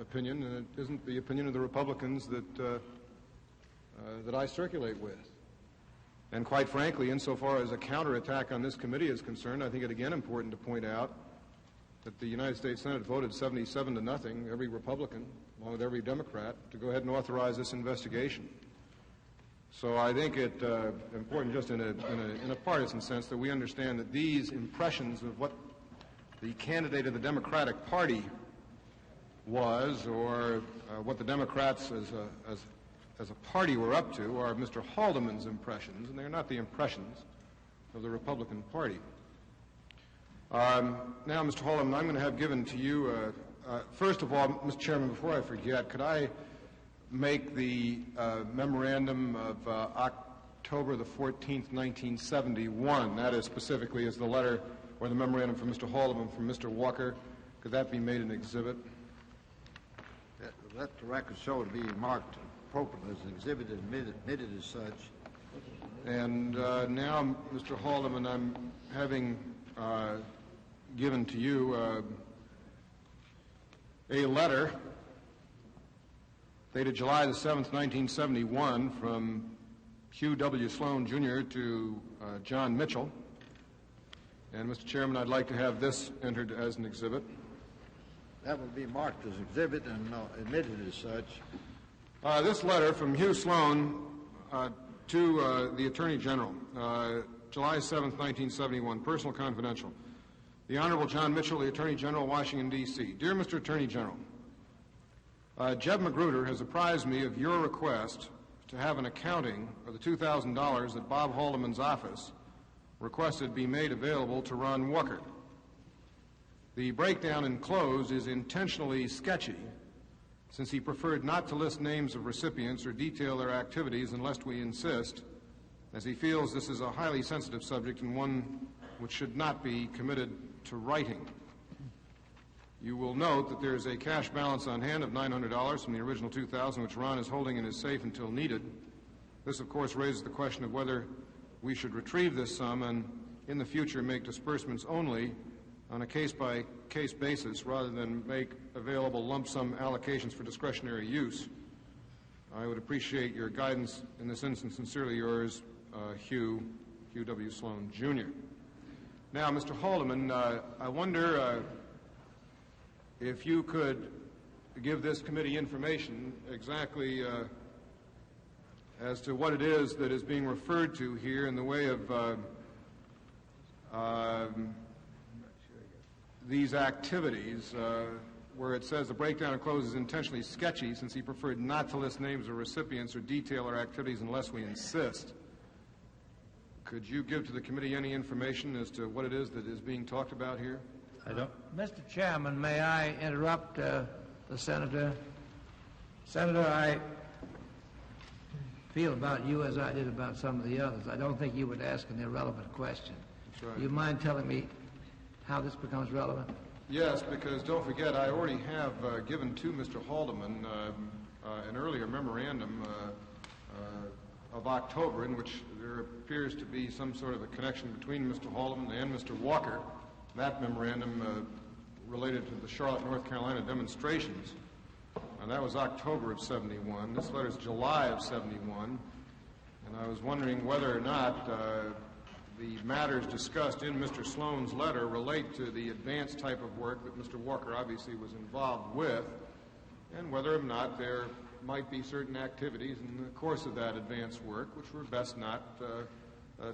opinion, and it isn't the opinion of the Republicans that I circulate with. And quite frankly, insofar as a counterattack on this committee is concerned, I think it again important to point out that the United States Senate voted 77-0, every Republican, along with every Democrat, to go ahead and authorize this investigation. So I think it important just in a partisan sense that we understand that these impressions of what the candidate of the Democratic Party was, or what the Democrats as a party were up to, are Mr. Haldeman's impressions, and they're not the impressions of the Republican Party. Now, Mr. Haldeman, I'm going to have given to you, first of all, Mr. Chairman, before I forget, could I make the memorandum of October the 14th, 1971, that is specifically as the letter or the memorandum from Mr. Haldeman from Mr. Walker, could that be made an exhibit? Let the record show it be marked appropriately as an exhibit and admitted as such. And now, Mr. Haldeman, I'm having given to you a letter dated July the 7th, 1971, from Hugh W. Sloan, Jr. to John Mitchell. And, Mr. Chairman, I'd like to have this entered as an exhibit. That will be marked as exhibit and admitted as such. This letter from Hugh Sloan to the Attorney General, July 7th, 1971, personal confidential. The Honorable John Mitchell, the Attorney General, Washington, D.C. Dear Mr. Attorney General, Jeb Magruder has apprised me of your request to have an accounting of the $2,000 that Bob Haldeman's office requested be made available to Ron Walker. The breakdown enclosed is intentionally sketchy, since he preferred not to list names of recipients or detail their activities unless we insist, as he feels this is a highly sensitive subject and one which should not be committed to writing. You will note that there is a cash balance on hand of $900 from the original $2,000, which Ron is holding in his safe until needed. This, of course, raises the question of whether we should retrieve this sum and, in the future, make disbursements only on a case-by-case basis rather than make available lump sum allocations for discretionary use. I would appreciate your guidance in this instance. Sincerely yours, Hugh W. Sloan, Jr. Now, Mr. Haldeman, I wonder if you could give this committee information exactly as to what it is that is being referred to here in the way of these activities, where it says the breakdown enclosed is intentionally sketchy since he preferred not to list names of recipients or detail our activities unless we insist. Could you give to the committee any information as to what it is that is being talked about here? I don't. Mr. Chairman, may I interrupt the Senator? Senator, I feel about you as I did about some of the others. I don't think you would ask an irrelevant question. That's right. Do you mind telling me how this becomes relevant? Yes, because don't forget, I already have given to Mr. Haldeman an earlier memorandum of October in which there appears to be some sort of a connection between Mr. Haldeman and Mr. Walker. That memorandum related to the Charlotte, North Carolina demonstrations, and that was October of '71. This letter is July of '71, and I was wondering whether or not the matters discussed in Mr. Sloan's letter relate to the advanced type of work that Mr. Walker obviously was involved with, and whether or not there might be certain activities in the course of that advanced work which were best not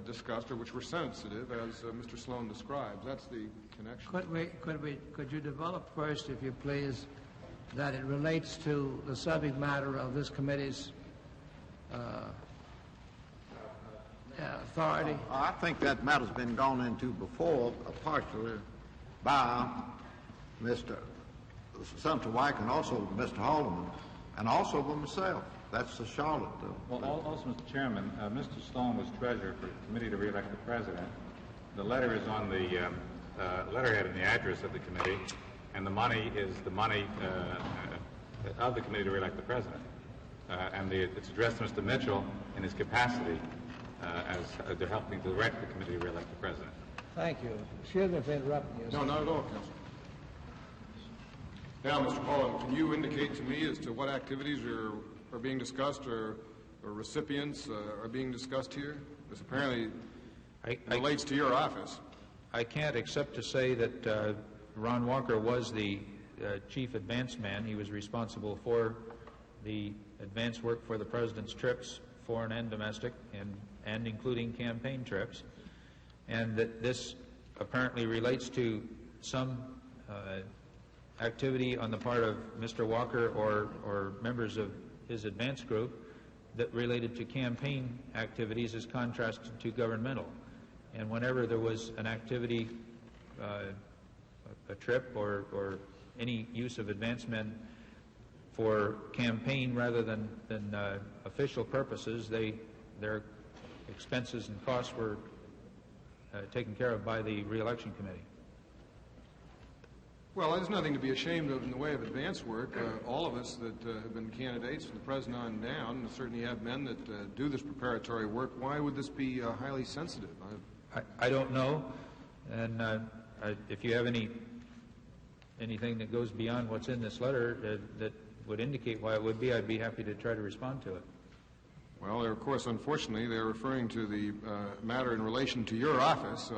discussed or which were sensitive, as Mr. Sloan describes. That's the connection. Could you develop first, if you please, that it relates to the subject matter of this committee's authority? I think that matter's been gone into before, partially by Senator White and also Mr. Haldeman, and also by myself. That's the Charlotte. Well, also, Mr. Chairman, Mr. Sloan was treasurer for the committee to re-elect the president. The letter is on the letterhead and the address of the committee, and the money is the money of the committee to re-elect the president. It's addressed to Mr. Mitchell in his capacity as they're helping to direct the committee to re-elect the president. Thank you. Excuse me for interrupting you. No, not at all, Counsel. Now, Mr. Haldeman, can you indicate to me as to what activities are being discussed or recipients are being discussed here? This apparently relates to your office. I can't except to say that Ron Walker was the chief advance man. He was responsible for the advance work for the President's trips, foreign and domestic, and including campaign trips, and that this apparently relates to some activity on the part of Mr. Walker or members of his advance group that related to campaign activities as contrasted to governmental. And whenever there was an activity, a trip or any use of advance men for campaign rather than official purposes, their expenses and costs were taken care of by the re-election committee. Well, there's nothing to be ashamed of in the way of advance work. All of us that have been candidates from the president on down certainly have men that do this preparatory work. Why would this be highly sensitive? I don't know, and if you have anything that goes beyond what's in this letter that would indicate why it would be, I'd be happy to try to respond to it. Well, of course, unfortunately, they're referring to the matter in relation to your office, so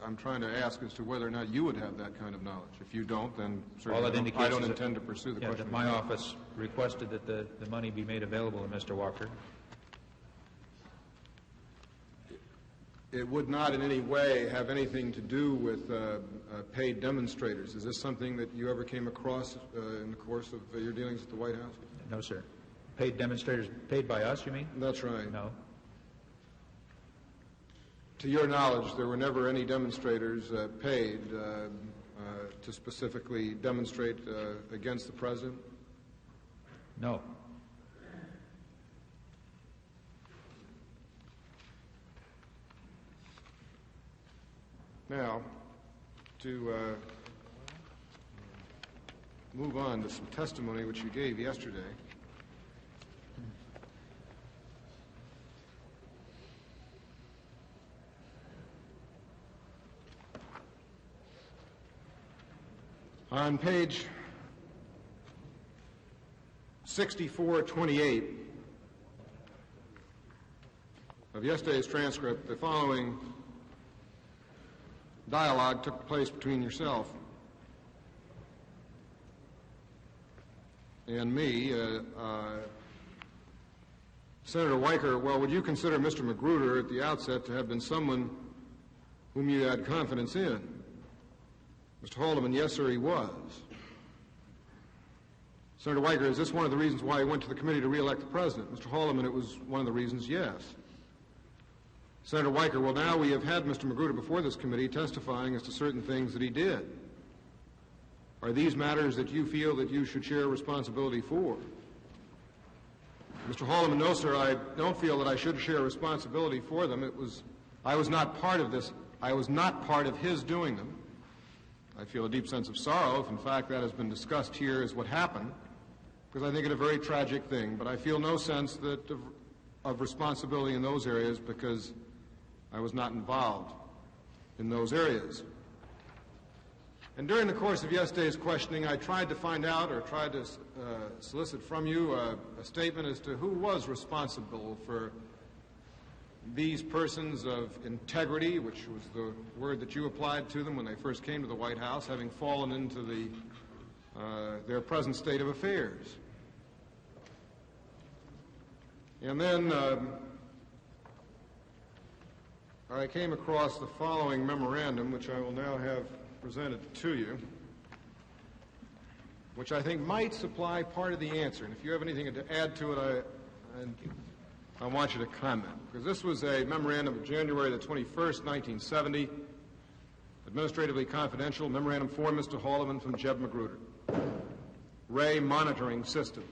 I'm trying to ask as to whether or not you would have that kind of knowledge. If you don't, then certainly I don't intend to pursue the question. That my office requested that the money be made available to Mr. Walker. It would not in any way have anything to do with paid demonstrators. Is this something that you ever came across in the course of your dealings at the White House? No, sir. Paid demonstrators paid by us, you mean? That's right. No. To your knowledge, there were never any demonstrators paid to specifically demonstrate against the president? No. Now, to move on to some testimony which you gave yesterday. On page 6428 of yesterday's transcript, the following dialogue took place between yourself and me. Senator Weicker, well, would you consider Mr. Magruder at the outset to have been someone whom you had confidence in? Mr. Haldeman, yes, sir, he was. Senator Weicker, is this one of the reasons why he went to the committee to re-elect the president? Mr. Haldeman, it was one of the reasons, yes. Senator Weicker, well, now we have had Mr. Magruder before this committee testifying as to certain things that he did. Are these matters that you feel that you should share responsibility for? Mr. Haldeman, no, sir, I don't feel that I should share responsibility for them. I was not part of this. I was not part of his doing them. I feel a deep sense of sorrow if, in fact, that has been discussed here as what happened, because I think it a very tragic thing. But I feel no sense of responsibility in those areas because I was not involved in those areas. And during the course of yesterday's questioning, I tried to find out or tried to solicit from you a statement as to who was responsible for these persons of integrity, which was the word that you applied to them when they first came to the White House, having fallen into their present state of affairs. And then I came across the following memorandum, which I will now have presented to you, which I think might supply part of the answer. And if you have anything to add to it, I want you to comment, because this was a memorandum of January the 21st, 1970, administratively confidential memorandum for Mr. Haldeman from Jeb Magruder, Ray monitoring system.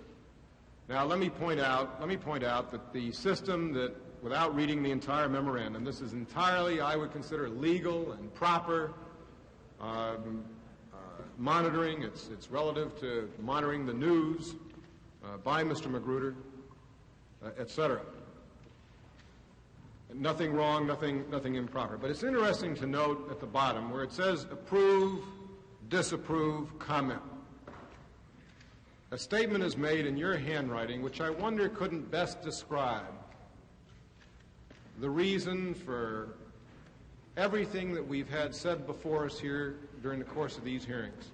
Now, let me point out that the system that, without reading the entire memorandum, this is entirely, I would consider, legal and proper monitoring. It's relative to monitoring the news by Mr. Magruder, etc. Nothing wrong, nothing improper. But it's interesting to note at the bottom where it says approve, disapprove, comment. A statement is made in your handwriting which I wonder couldn't best describe the reason for everything that we've had said before us here during the course of these hearings.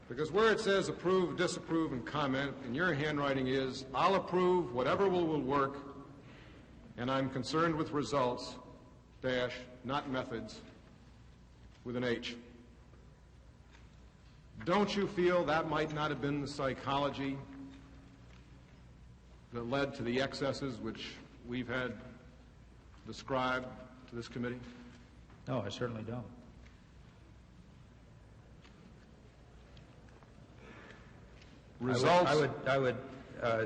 Because where it says approve, disapprove, and comment, and your handwriting is, I'll approve whatever will work, and I'm concerned with results, dash, not methods, with an H. Don't you feel that might not have been the psychology that led to the excesses which we've had described to this committee? No, I certainly don't. Results. I would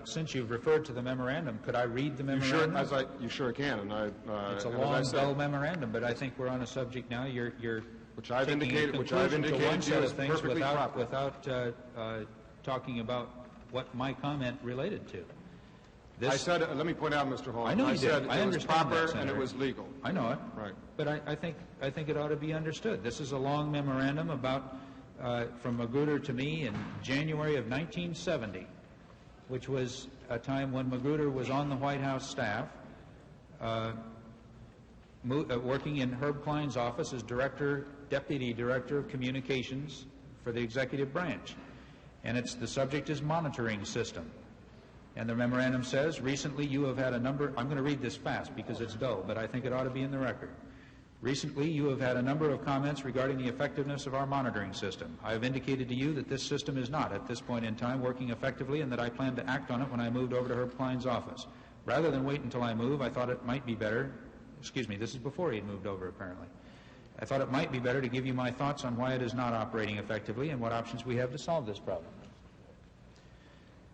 since you've referred to the memorandum, could I read the memorandum? You sure can. And it's a long, dull memorandum, but I think we're on a subject now. You're which I've indicated to one set of things perfectly without talking about what my comment related to. I said, let me point out, Mr. Hall. I know you said did. I it was understand proper that, and it was legal. I know it. Right. But I think it ought to be understood. This is a long memorandum about from Magruder to me in January of 1970, which was a time when Magruder was on the White House staff, working in Herb Klein's office as Deputy Director of Communications for the Executive Branch. And the subject is monitoring system. And the memorandum says, recently you have had a number, I'm going to read this fast because it's dull, but I think it ought to be in the record. Recently, you have had a number of comments regarding the effectiveness of our monitoring system. I have indicated to you that this system is not, at this point in time, working effectively and that I plan to act on it when I moved over to Herb Klein's office. Rather than wait until I move, I thought it might be better, excuse me, this is before he had moved over apparently. I thought it might be better to give you my thoughts on why it is not operating effectively and what options we have to solve this problem.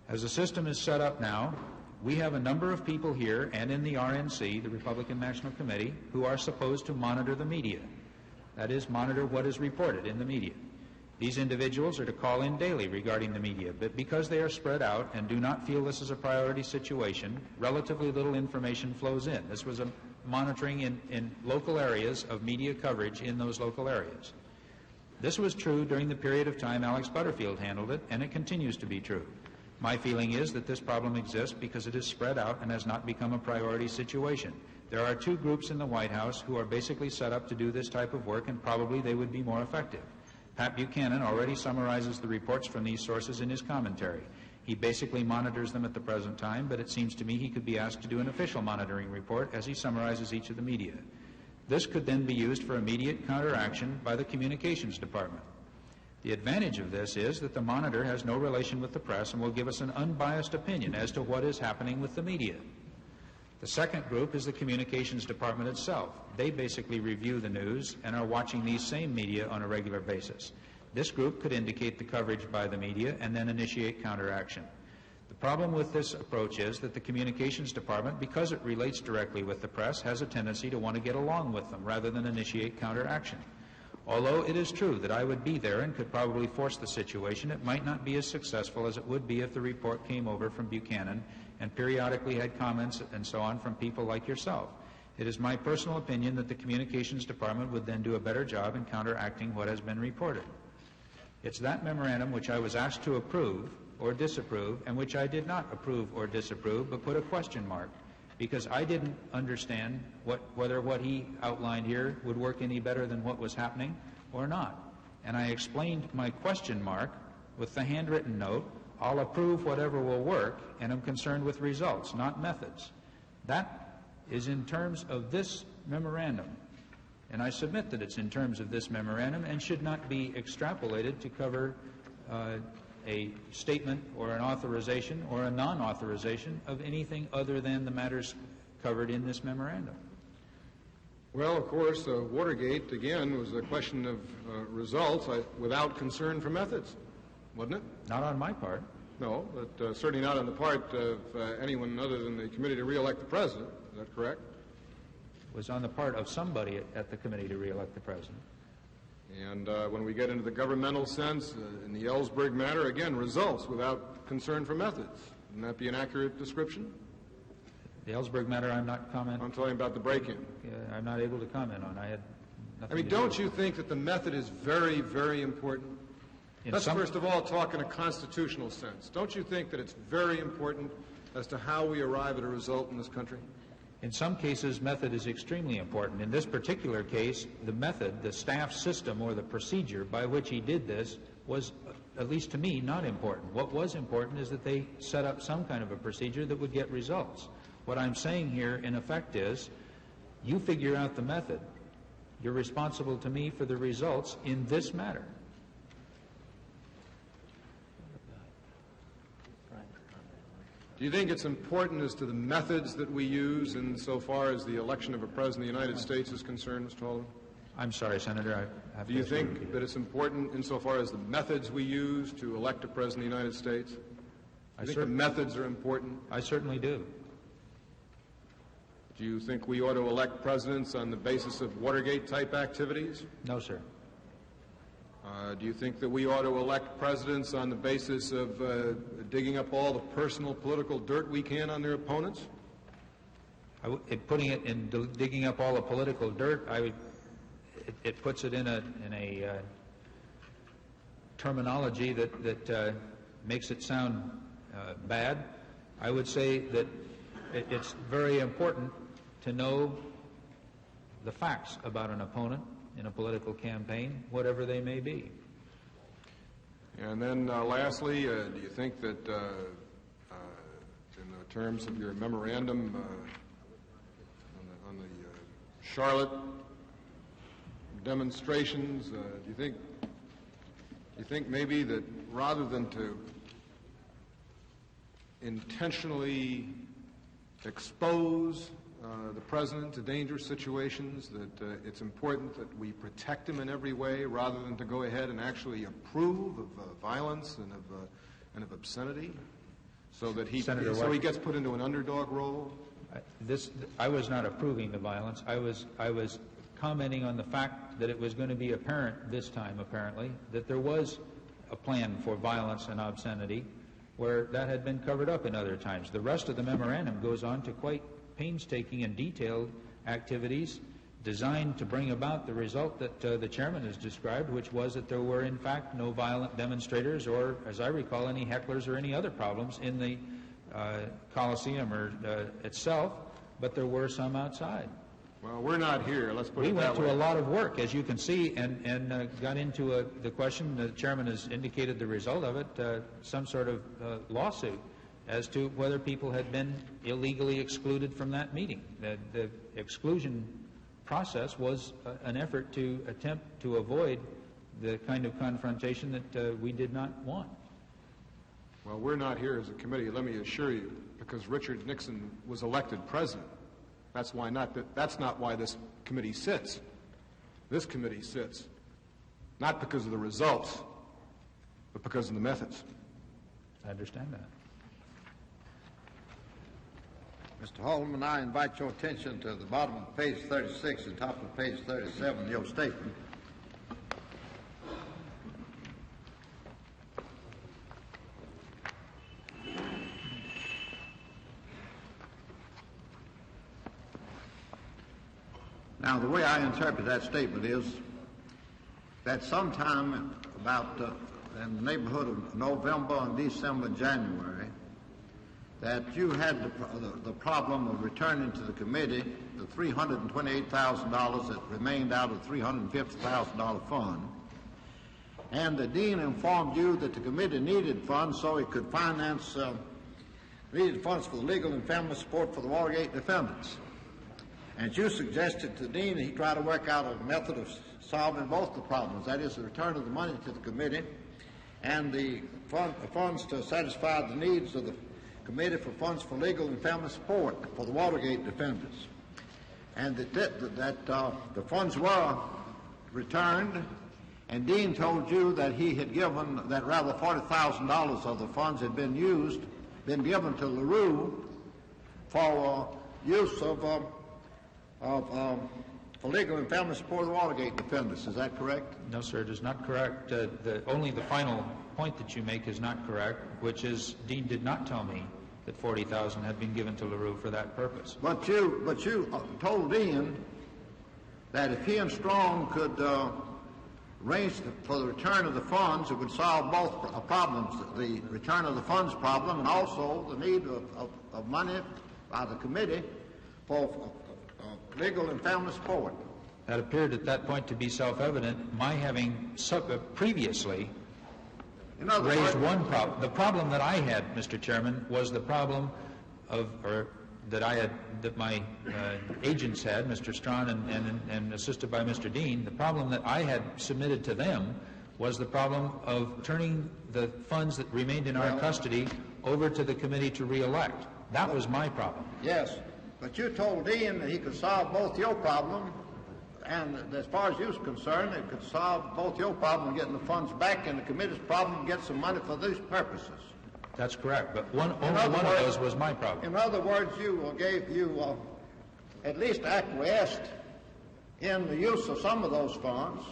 As the system is set up now, we have a number of people here and in the RNC, the Republican National Committee, who are supposed to monitor the media. That is, monitor what is reported in the media. These individuals are to call in daily regarding the media, but because they are spread out and do not feel this is a priority situation, relatively little information flows in. This was a monitoring in local areas of media coverage in those local areas. This was true during the period of time Alex Butterfield handled it, and it continues to be true. My feeling is that this problem exists because it is spread out and has not become a priority situation. There are two groups in the White House who are basically set up to do this type of work, and probably they would be more effective. Pat Buchanan already summarizes the reports from these sources in his commentary. He basically monitors them at the present time, but it seems to me he could be asked to do an official monitoring report as he summarizes each of the media. This could then be used for immediate counteraction by the Communications Department. The advantage of this is that the monitor has no relation with the press and will give us an unbiased opinion as to what is happening with the media. The second group is the Communications Department itself. They basically review the news and are watching these same media on a regular basis. This group could indicate the coverage by the media and then initiate counteraction. The problem with this approach is that the Communications Department, because it relates directly with the press, has a tendency to want to get along with them rather than initiate counteraction. Although it is true that I would be there and could probably force the situation, it might not be as successful as it would be if the report came over from Buchanan and periodically had comments and so on from people like yourself. It is my personal opinion that the Communications Department would then do a better job in counteracting what has been reported. It's that memorandum which I was asked to approve or disapprove, and which I did not approve or disapprove, but put a question mark, because I didn't understand whether what he outlined here would work any better than what was happening or not. And I explained my question mark with the handwritten note, I'll approve whatever will work, and I'm concerned with results, not methods. That is in terms of this memorandum. And I submit that it's in terms of this memorandum and should not be extrapolated to cover a statement or an authorization or a non-authorization of anything other than the matters covered in this memorandum. Well, of course, Watergate, again, was a question of results without concern for methods, wasn't it? Not on my part. No, but certainly not on the part of anyone other than the committee to re-elect the president. Is that correct? It was on the part of somebody at the committee to re-elect the president. And when we get into the governmental sense, in the Ellsberg matter, again, results without concern for methods. Wouldn't that be an accurate description? The Ellsberg matter, I'm not commenting. I'm talking about the break-in. I'm not able to comment on. I had nothing I mean, don't you think that the method is very, very important? Let's first of all talk in a constitutional sense. Don't you think that it's very important as to how we arrive at a result in this country? In some cases, method is extremely important. In this particular case, the method, the staff system or the procedure by which he did this was, at least to me, not important. What was important is that they set up some kind of a procedure that would get results. What I'm saying here, in effect, is you figure out the method. You're responsible to me for the results in this matter. Do you think it's important as to the methods that we use insofar as the election of a President of the United States is concerned, Mr. Haldeman? I'm sorry, Senator. I have Do you think that it's important insofar as the methods we use to elect a President of the United States? Do you think the methods are important? I certainly do. Do you think we ought to elect presidents on the basis of Watergate-type activities? No, sir. Do you think that we ought to elect presidents on the basis of digging up all the personal political dirt we can on their opponents? Putting it in digging up all the political dirt, it puts it in a terminology that makes it sound bad. I would say that it's very important to know the facts about an opponent in a political campaign, whatever they may be. And then lastly, do you think that in the terms of your memorandum on the Charlotte demonstrations, do you think maybe that rather than to intentionally expose the President to dangerous situations, that it's important that we protect him in every way rather than to go ahead and actually approve of violence and of obscenity, so that he gets put into an underdog role? I was not approving the violence. I was commenting on the fact that it was going to be apparent this time, apparently, that there was a plan for violence and obscenity where that had been covered up in other times. The rest of the memorandum goes on to quite painstaking and detailed activities designed to bring about the result that the chairman has described, which was that there were, in fact, no violent demonstrators or, as I recall, any hecklers or any other problems in the Coliseum or itself, but there were some outside. Well, we're not here. Let's put it that way. We went to a lot of work, as you can see, and got into the question. The chairman has indicated the result of it, some sort of lawsuit as to whether people had been illegally excluded from that meeting. The exclusion process was an effort to attempt to avoid the kind of confrontation that we did not want. Well, we're not here as a committee, let me assure you, because Richard Nixon was elected president. That's not why this committee sits. This committee sits not because of the results, but because of the methods. I understand that. Mr. Haldeman, I invite your attention to the bottom of page 36 and top of page 37 of your statement. Now, the way I interpret that statement is that sometime about in the neighborhood of November and December, January, that you had the problem of returning to the committee the $328,000 that remained out of the $350,000 fund, and the dean informed you that the committee needed funds so it could finance needed funds for the legal and family support for the Watergate defendants. And you suggested to the dean that he try to work out a method of solving both the problems, that is, the return of the money to the committee and the funds to satisfy the needs of the committee for funds for legal and family support for the Watergate defendants. And that the funds were returned, and Dean told you that he had given, that rather $40,000 of the funds had been given to LaRue for use for legal and family support of the Watergate defendants. Is that correct? No, sir, it is not correct. Only the final point that you make is not correct, which is Dean did not tell me that $40,000 had been given to LaRue for that purpose. But you told Dean that if he and Strong could arrange for the return of the funds, it would solve both problems, the return of the funds problem and also the need of money by the committee for legal and family support. That appeared at that point to be self-evident. My having previously raised one problem. The problem that I had, Mr. Chairman, was the problem that my agents had, Mr. Strawn and assisted by Mr. Dean. The problem that I had submitted to them was the problem of turning the funds that remained in our custody over to the committee to re-elect. That was my problem. Yes, but you told Dean that he could solve both your problem, and as far as you was concerned, it could solve both your problem getting the funds back and the committee's problem to get some money for these purposes. That's correct, but only one of those was my problem. In other words, you at least acquiesced in the use of some of those funds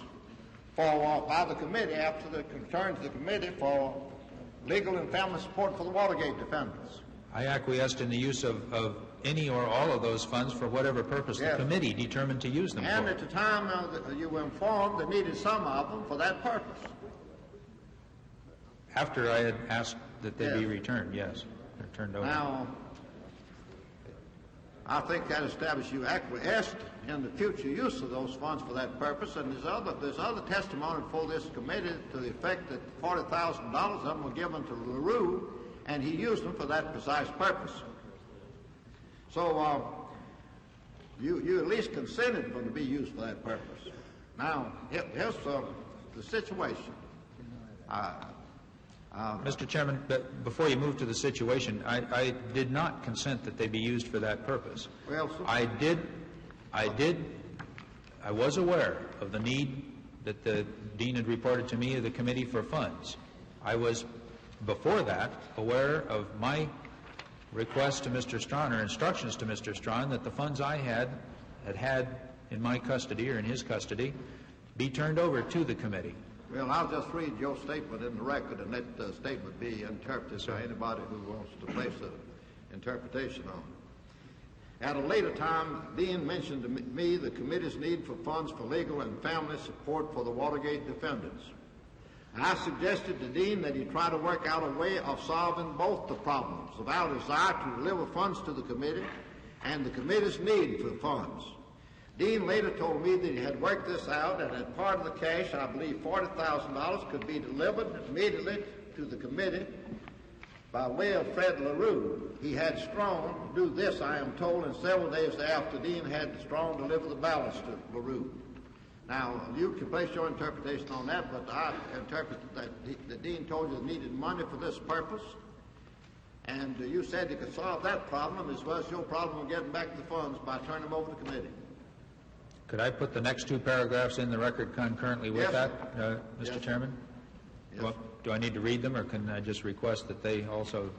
by the committee after the return to the committee for legal and family support for the Watergate defendants. I acquiesced in the use of any or all of those funds for whatever purpose the committee determined to use them for. And at the time you were informed they needed some of them for that purpose. After I had asked that they be returned, yes, they're turned over. Now, I think that established you acquiesced in the future use of those funds for that purpose, and there's other testimony for this committee to the effect that $40,000 of them were given to LaRue, and he used them for that precise purpose. So you at least consented for them to be used for that purpose. Now, here's the situation. Mr. Chairman, but before you move to the situation, I did not consent that they be used for that purpose. Well, I was aware of the need that the Dean had reported to me of the committee for funds. I was, before that, aware of my request to Mr. Strawn, or instructions to Mr. Strawn, that the funds I had in my custody or in his custody be turned over to the committee. Well, I'll just read your statement in the record, and that statement be interpreted by anybody who wants to place an interpretation on it. At a later time, Dean mentioned to me the committee's need for funds for legal and family support for the Watergate defendants. I suggested to Dean that he try to work out a way of solving both the problems of our desire to deliver funds to the committee and the committee's need for funds. Dean later told me that he had worked this out, and that part of the cash, I believe $40,000, could be delivered immediately to the committee by way of Fred LaRue. He had Strong do this, I am told, and several days after Dean had Strong deliver the balance to LaRue. Now, you can place your interpretation on that, but I interpret that the Dean told you they needed money for this purpose, and you said you could solve that problem as well as your problem of getting back the funds by turning them over to the committee. Could I put the next two paragraphs in the record concurrently with that, Mr. Chairman? Yes. Do I need to read them, or can I just request that they also...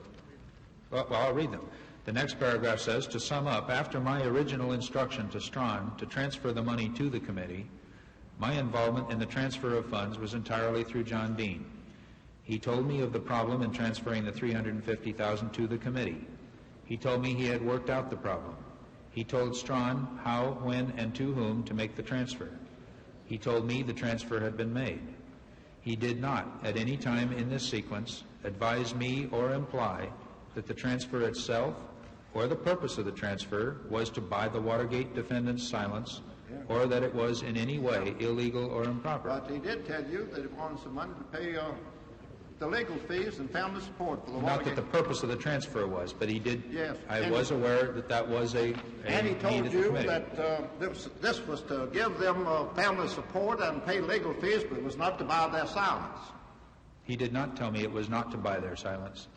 Well, I'll read them. The next paragraph says, to sum up, after my original instruction to Strawn to transfer the money to the committee, my involvement in the transfer of funds was entirely through John Dean. He told me of the problem in transferring the $350,000 to the committee. He told me he had worked out the problem. He told Strawn how, when, and to whom to make the transfer. He told me the transfer had been made. He did not, at any time in this sequence, advise me or imply that the transfer itself or the purpose of the transfer was to buy the Watergate defendant's silence, or that it was in any way illegal or improper. But he did tell you that he wanted some money to pay the legal fees and family support for the Not Watergate. that the purpose of the transfer was, but he did. Yes. I was aware that that was a and he told need you that this was to give them family support and pay legal fees, but it was not to buy their silence. He did not tell me it was not to buy their silence.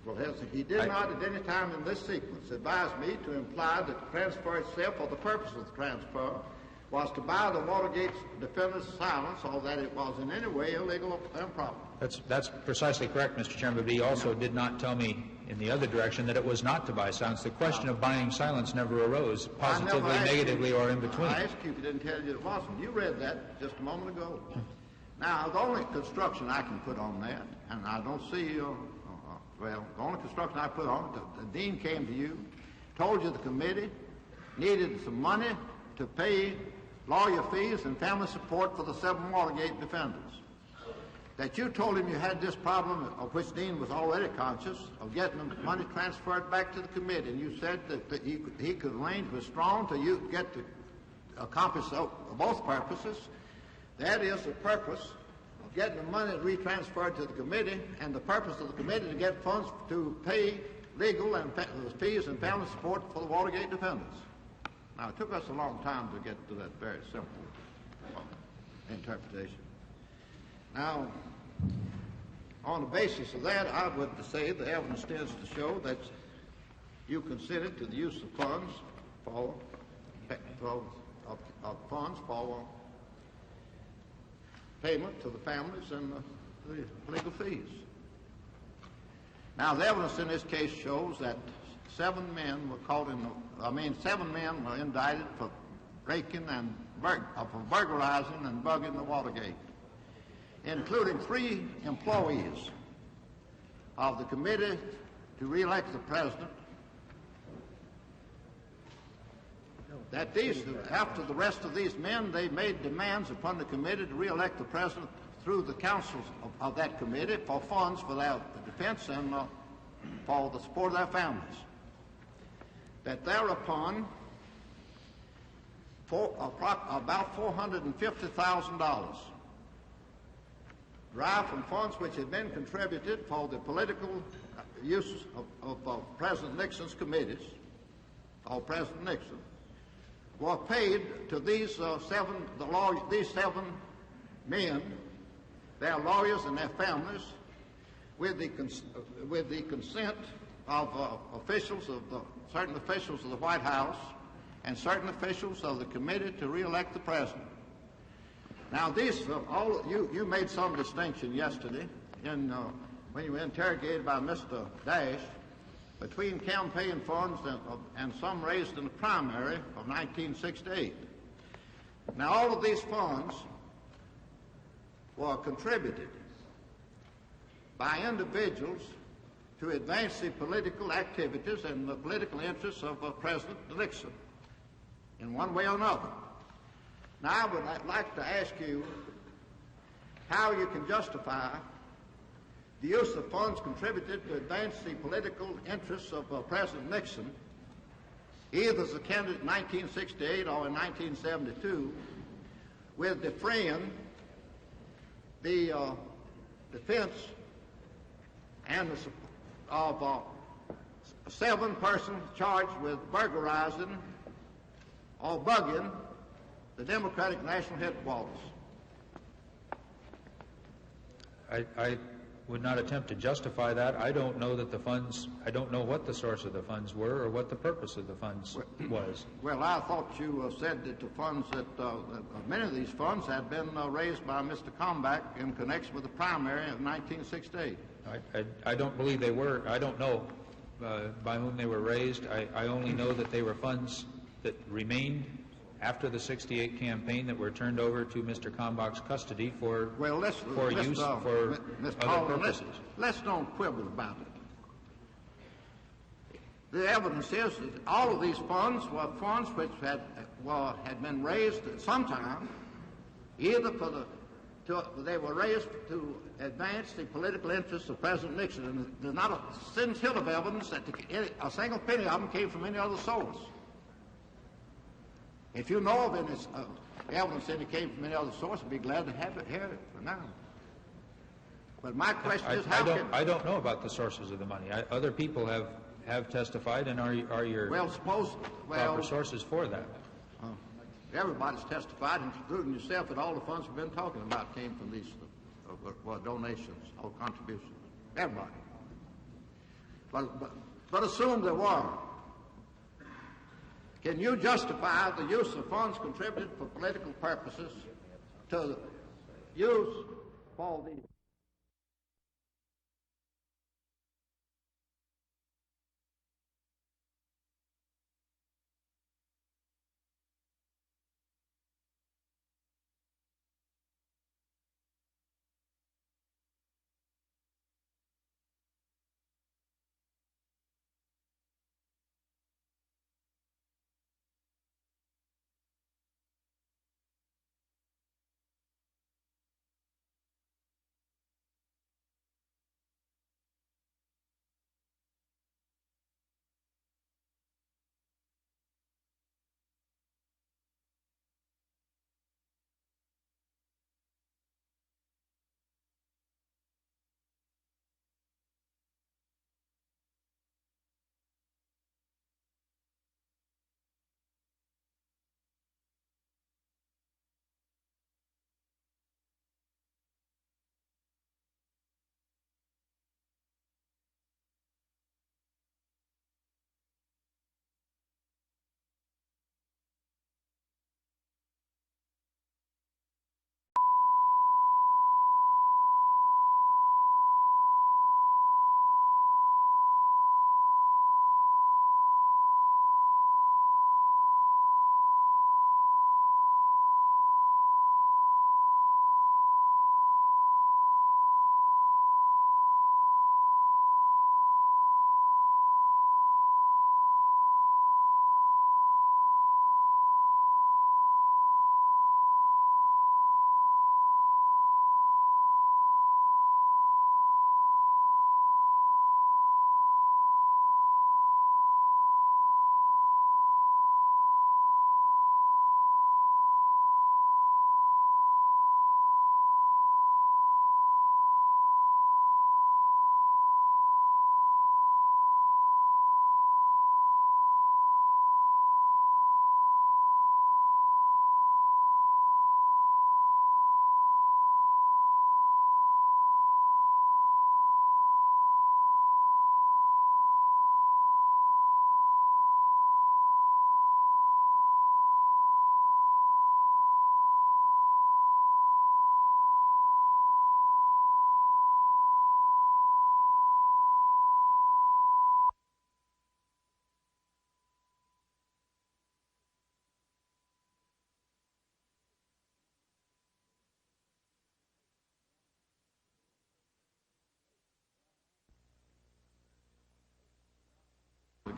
Well, he did not at any time in this sequence advise me to imply that the transfer itself or the purpose of the transfer was to buy the Watergate defendant's silence, or that it was in any way illegal or improper. That's precisely correct, Mr. Chairman, but he also did not tell me in the other direction that it was not to buy silence. The question of buying silence never arose, positively, negatively, or in between. I asked you if he didn't tell you it wasn't. You read that just a moment ago. Now, the only construction I can put on that, and I don't see, the only construction I put on it, the Dean came to you, told you the committee needed some money to pay lawyer fees and family support for the 7 Watergate defendants. that you told him you had this problem, of which Dean was already conscious, of getting the money transferred back to the committee, and you said that he could arrange with Strong to get to accomplish both purposes. That is the purpose of getting the money retransferred to the committee, and the purpose of the committee to get funds to pay legal and fees and family support for the Watergate defendants. Now, it took us a long time to get to that very simple interpretation. Now, on the basis of that, I would say the evidence tends to show that you consented to the use of funds for payment to the families and the legal fees. Now, the evidence in this case shows that 7 men were indicted for breaking and for burglarizing and bugging the Watergate, including 3 employees of the committee to re-elect the president. That after the rest of these men, they made demands upon the committee to re-elect the president through the councils of that committee for funds for their defense and for the support of their families. That thereupon, about $450,000 derived from funds which had been contributed for the political use of President Nixon's committees, or President Nixon, were paid to these 7 men, their lawyers and their families, with the consent of certain officials of the White House and certain officials of the committee to re-elect the president. Now, you made some distinction yesterday when you were interrogated by Mr. Dash between campaign funds and some raised in the primary of 1968. Now, all of these funds were contributed by individuals to advance the political activities and the political interests of President Nixon in one way or another. Now, I would like to ask you how you can justify the use of funds contributed to advance the political interests of President Nixon, either as a candidate in 1968 or in 1972, with defraying the defense and of 7 persons charged with burglarizing or bugging the Democratic National Headquarters. I would not attempt to justify that. I don't know that I don't know what the source of the funds were or what the purpose of the funds was. Well, I thought you said that the funds many of these funds had been raised by Mr. Kalmbach in connection with the primary of 1968. I don't believe they were. I don't know by whom they were raised. I only know that they were funds that remained after the 68 campaign that were turned over to Mr. Kalmbach's custody for use for other purposes. Let's don't quibble about it. The evidence is that all of these funds were funds which had been raised at some time, either they were raised to advance the political interests of President Nixon. And there's not a scintilla of evidence that a single penny of them came from any other source. If you know of any evidence that it came from any other source, I'd be glad to hear it for now. But my question is, I don't know about the sources of the money. Other people have testified, and are your proper sources for that? Everybody's testified, including yourself, that all the funds we've been talking about came from these donations or contributions. Everybody. But assume there were. Can you justify the use of funds contributed for political purposes to use for these?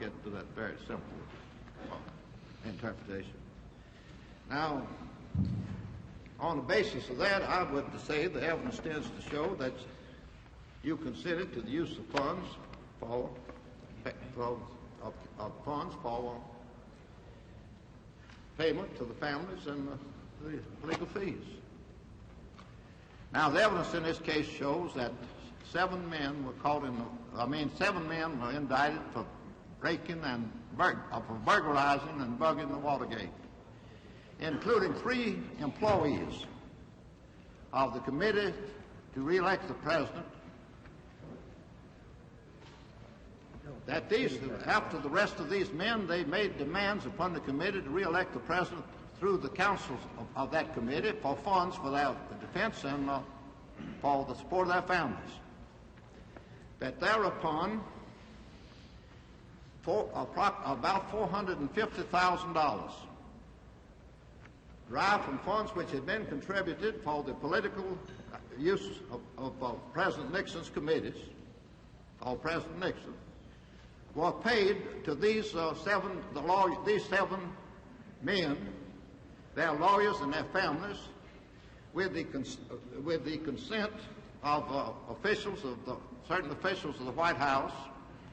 get to that very simple interpretation. Now, on the basis of that, I would say the evidence tends to show that you consented to the use of funds for payment to the families and the legal fees. Now, the evidence in this case shows that 7 men were indicted for breaking and for burglarizing and bugging the Watergate, including 3 employees of the committee to re-elect the president. That after the rest of these men, they made demands upon the committee to re-elect the president through the councils of that committee for funds for their defense and for the support of their families. That thereupon, about $450,000 derived from funds which had been contributed for the political use of President Nixon's committees, called President Nixon, were paid to these 7 men, their lawyers and their families, with the consent of certain officials of the White House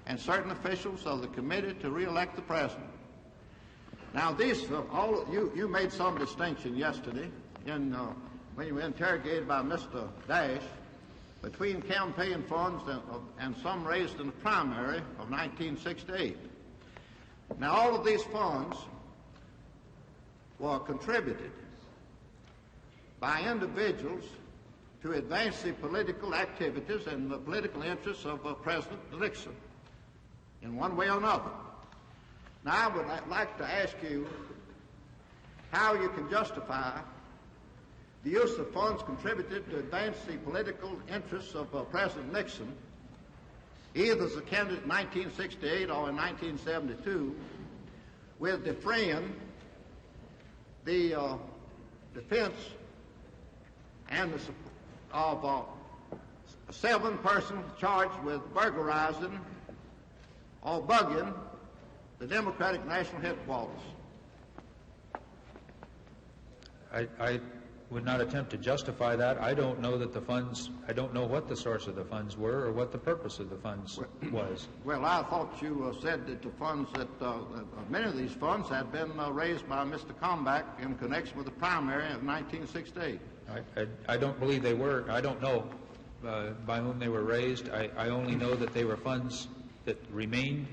and certain officials of the committee to re-elect the president. Now, you made some distinction yesterday when you were interrogated by Mr. Dash between campaign funds and some raised in the primary of 1968. Now, all of these funds were contributed by individuals to advance the political activities and the political interests of President Nixon in one way or another. Now, I would like to ask you how you can justify the use of funds contributed to advance the political interests of President Nixon, either as a candidate in 1968 or in 1972, with defraying the defense and of 7 persons charged with burglarizing or bugging the Democratic National Headquarters. I would not attempt to justify that. I don't know that the funds, I don't know what the source of the funds were or what the purpose of the funds was. Well, I thought you said that the funds, many of these funds had been raised by Mr. Kalmbach in connection with the primary of 1968. I don't believe they were. I don't know by whom they were raised. I only know that they were funds that remained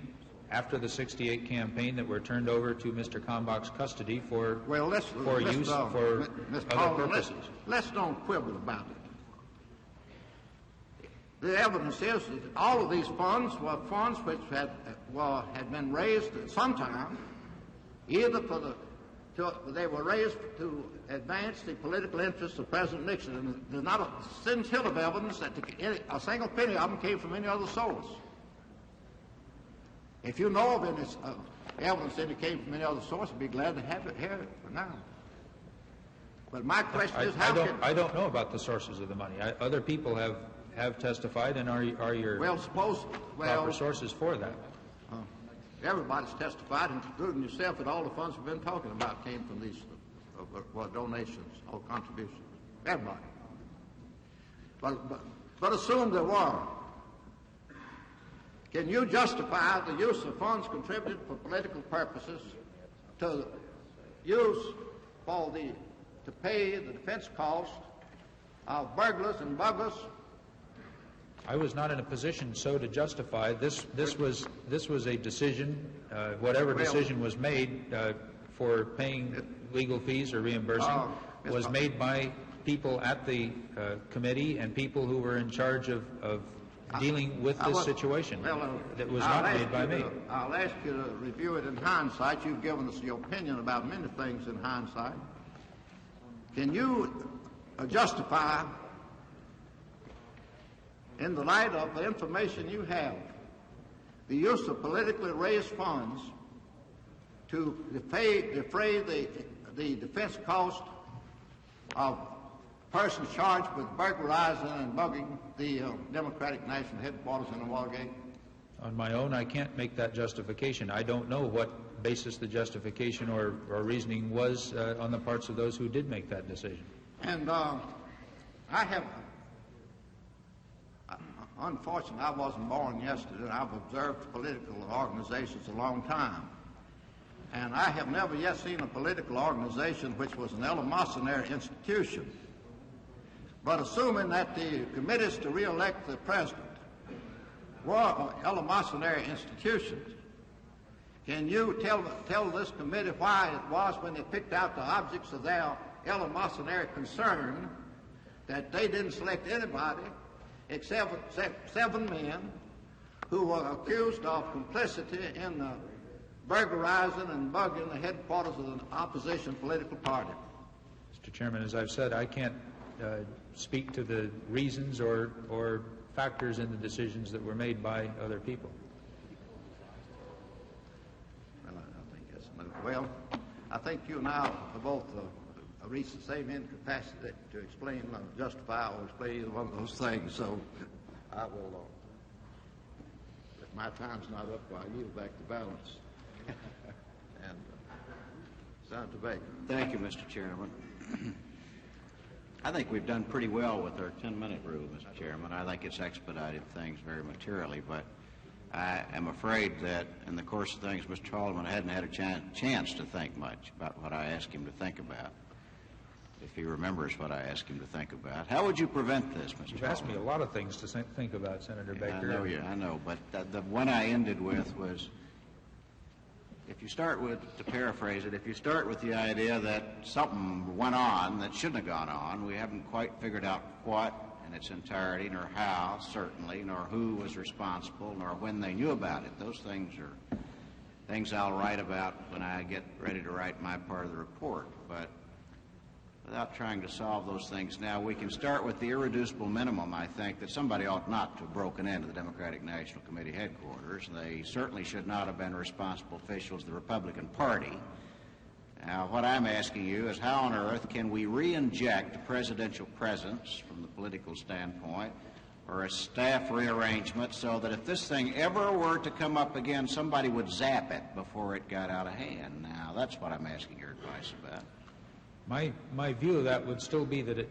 after the 68 campaign that were turned over to Mr. Kalmbach's custody for use for other purposes. Let's don't quibble about it. The evidence is that all of these funds were funds which had been raised at some time, either they were raised to advance the political interests of President Nixon. And there's not a scintilla of evidence that a single penny of them came from any other source. If you know of any evidence that it came from any other source, I'd be glad to have it here for now. But my question is, I don't know about the sources of the money. Other people have testified, and are your proper sources for that? Everybody's testified, including yourself, that all the funds we've been talking about came from these donations or contributions. Everybody. But assume there were. Can you justify the use of funds contributed for political purposes to pay the defense cost of burglars and buggers? I was not in a position so to justify. This was a decision, whatever decision was made for paying legal fees or reimbursing was made by people at the committee and people who were in charge of dealing with this situation. That was not made by me. I'll ask you to review it in hindsight. You've given us your opinion about many things in hindsight. Can you justify, in the light of the information you have, the use of politically raised funds to defray the defense cost of persons charged with burglarizing and bugging the Democratic National Headquarters in the Watergate? On my own, I can't make that justification. I don't know what basis the justification or reasoning was on the parts of those who did make that decision. And unfortunately, I wasn't born yesterday, and I've observed political organizations a long time. And I have never yet seen a political organization which was an eleemosynary institution. But assuming that the committees to re-elect the president were eleemosynary institutions, can you tell this committee why it was, when they picked out the objects of their eleemosynary concern, that they didn't select anybody except 7 men who were accused of complicity in burglarizing and bugging the headquarters of the opposition political party? Mr. Chairman, as I've said, I can't speak to the reasons or factors in the decisions that were made by other people. Well, I think that's enough. Well, I think you and I have both reached the same incapacity to explain, justify, or explain either one of those things. So I will, if my time's not up, I'll yield back the balance. And Senator Baker. Thank you, Mr. Chairman. I think we've done pretty well with our 10-minute rule, Mr. Chairman. I think it's expedited things very materially, but I am afraid that in the course of things, Mr. Haldeman hadn't had a chance to think much about what I asked him to think about, if he remembers what I asked him to think about. How would you prevent this, Mr. Haldeman? You've asked me a lot of things to think about, Senator Baker. I know, but the one I ended with was, if you start with, to paraphrase it, if you start with the idea that something went on that shouldn't have gone on, we haven't quite figured out what in its entirety, nor how, certainly, nor who was responsible, nor when they knew about it. Those things are things I'll write about when I get ready to write my part of the report. But without trying to solve those things now, we can start with the irreducible minimum, I think, that somebody ought not to have broken into the Democratic National Committee headquarters. They certainly should not have been responsible officials of the Republican Party. Now, what I'm asking you is, how on earth can we re-inject a presidential presence from the political standpoint, or a staff rearrangement, so that if this thing ever were to come up again, somebody would zap it before it got out of hand? Now, that's what I'm asking your advice about. My view of that would still be that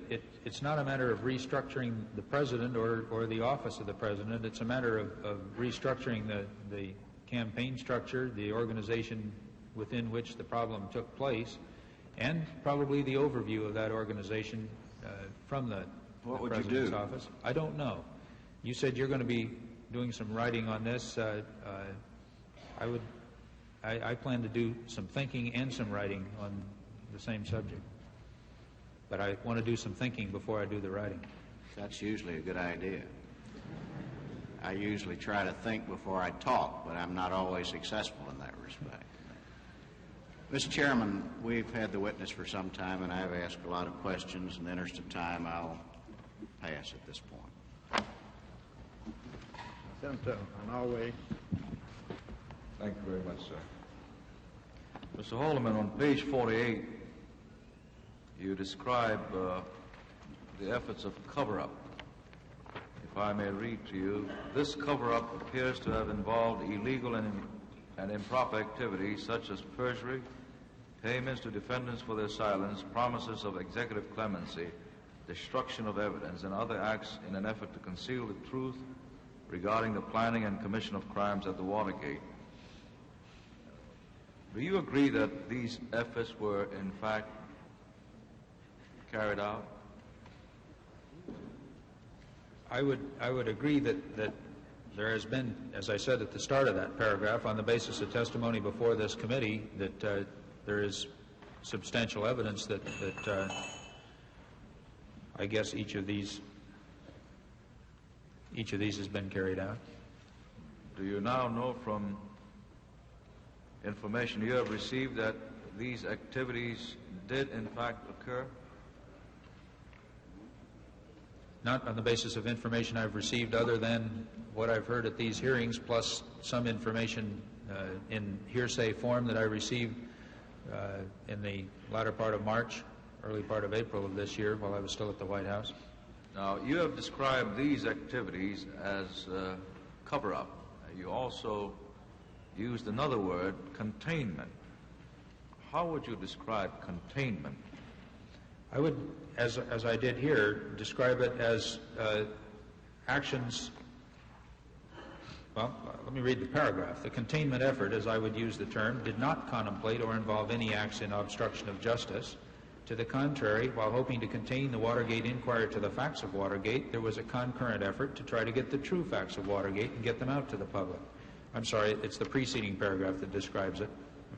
it's not a matter of restructuring the president or the office of the president. It's a matter of restructuring the campaign structure, the organization within which the problem took place, and probably the overview of that organization from the president's office. I don't know. You said you're going to be doing some writing on this. I plan to do some thinking and some writing on the same subject. But I want to do some thinking before I do the writing. That's usually a good idea. I usually try to think before I talk, but I'm not always successful in that respect. Mr. Chairman, we've had the witness for some time, and I've asked a lot of questions. In the interest of time, I'll pass at this point. Senator Norway. Thank you very much, sir. Mr. Haldeman, on page 48, you describe the efforts of cover-up. If I may read to you, this cover-up appears to have involved illegal and improper activities such as perjury, payments to defendants for their silence, promises of executive clemency, destruction of evidence, and other acts in an effort to conceal the truth regarding the planning and commission of crimes at the Watergate. Do you agree that these efforts were, in fact, carried out? I would agree that there has been, as I said at the start of that paragraph, on the basis of testimony before this committee, that there is substantial evidence that I guess each of these has been carried out. Do you now know from information you have received that these activities did in fact occur? Not on the basis of information I've received other than what I've heard at these hearings, plus some information in hearsay form that I received in the latter part of March, early part of April of this year while I was still at the White House. Now, you have described these activities as cover-up. you also used another word, containment. How would you describe containment? I would, as I did here, describe it as actions. Well, let me read the paragraph. The containment effort, as I would use the term, did not contemplate or involve any acts in obstruction of justice. To the contrary, while hoping to contain the Watergate inquiry to the facts of Watergate, there was a concurrent effort to try to get the true facts of Watergate and get them out to the public. I'm sorry, it's the preceding paragraph that describes it,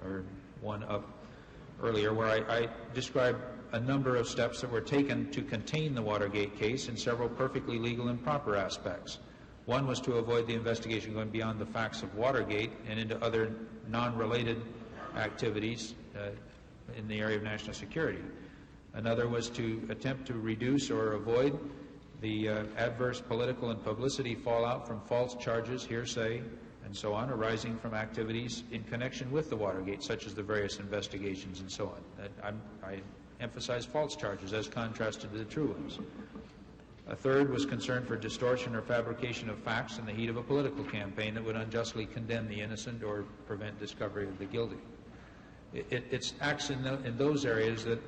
or one up earlier, where I describe a number of steps that were taken to contain the Watergate case in several perfectly legal and proper aspects. One was to avoid the investigation going beyond the facts of Watergate and into other non-related activities in the area of national security. Another was to attempt to reduce or avoid the adverse political and publicity fallout from false charges, hearsay, and so on, arising from activities in connection with the Watergate, such as the various investigations and so on. I emphasize false charges as contrasted to the true ones. A third was concern for distortion or fabrication of facts in the heat of a political campaign that would unjustly condemn the innocent or prevent discovery of the guilty. It's acts in those areas that,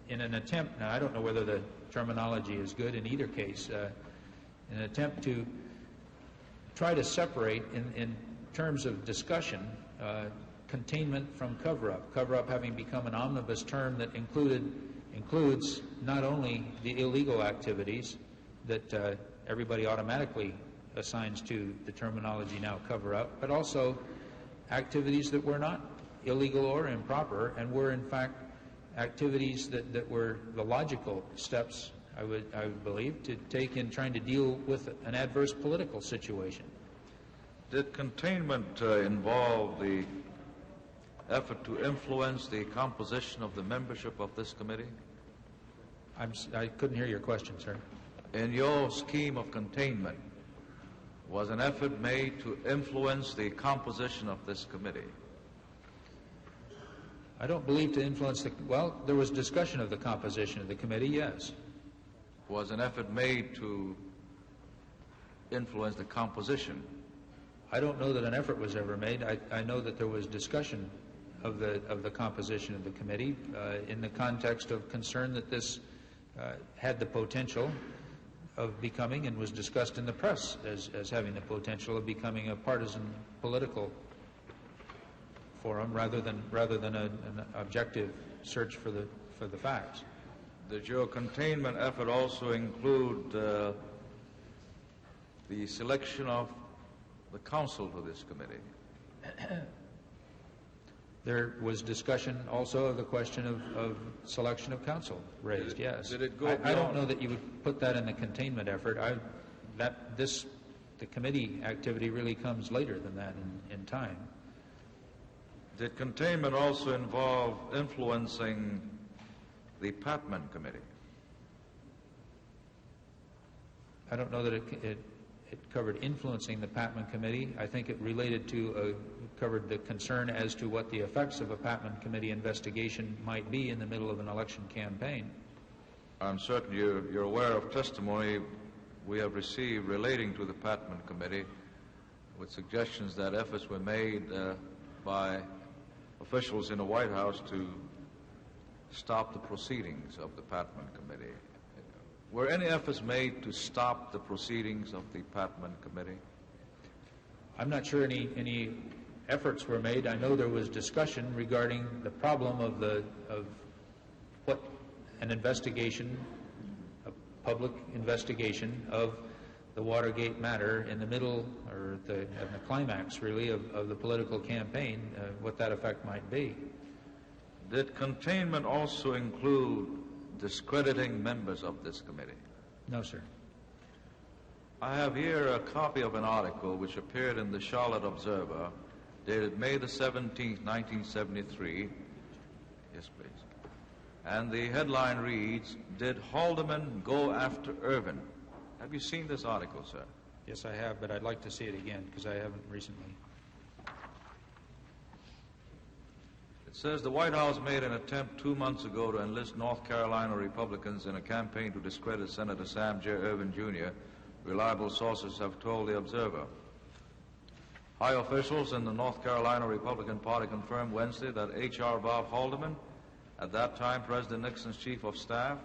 in an attempt, now I don't know whether the terminology is good in either case, in an attempt to try to separate, in terms of discussion, containment from cover-up. Cover-up having become an omnibus term that includes not only the illegal activities that everybody automatically assigns to the terminology now cover-up, but also activities that were not illegal or improper and were in fact activities that were the logical steps, I would believe, to take in trying to deal with an adverse political situation. Did containment involve the effort to influence the composition of the membership of this committee? I couldn't hear your question, sir. In your scheme of containment, was an effort made to influence the composition of this committee? I don't believe to influence well, there was discussion of the composition of the committee, yes. Was an effort made to influence the composition? I don't know that an effort was ever made. I know that there was discussion of the composition of the committee in the context of concern that this had the potential of becoming, and was discussed in the press as having the potential of becoming, a partisan political forum rather than an objective search for the facts. Did your containment effort also include the selection of the counsel for this committee? There was discussion also of the question of selection of counsel raised, yes. Did it go I don't know that you would put that in the containment effort. The committee activity really comes later than that in time. Did containment also involve influencing the Patman Committee? I don't know that it covered influencing the Patman Committee. I think it related to, covered the concern as to what the effects of a Patman Committee investigation might be in the middle of an election campaign. I'm certain you're aware of testimony we have received relating to the Patman Committee with suggestions that efforts were made by officials in the White House to stop the proceedings of the Patman Committee. Were any efforts made to stop the proceedings of the Patman Committee? I'm not sure any efforts were made. I know there was discussion regarding the problem of what an investigation, a public investigation of the Watergate matter in the middle, or in the climax, really, of the political campaign, what that effect might be. Did containment also include discrediting members of this committee? No, sir. I have here a copy of an article which appeared in the Charlotte Observer, dated May the 17th, 1973. Yes, please. And the headline reads, "Did Haldeman go after Irvin?" Have you seen this article, sir? Yes, I have, but I'd like to see it again because I haven't recently. It says the White House made an attempt 2 months ago to enlist North Carolina Republicans in a campaign to discredit Senator Sam J. Ervin, Jr., reliable sources have told the Observer. High officials in the North Carolina Republican Party confirmed Wednesday that H.R. Bob Haldeman, at that time President Nixon's chief of staff,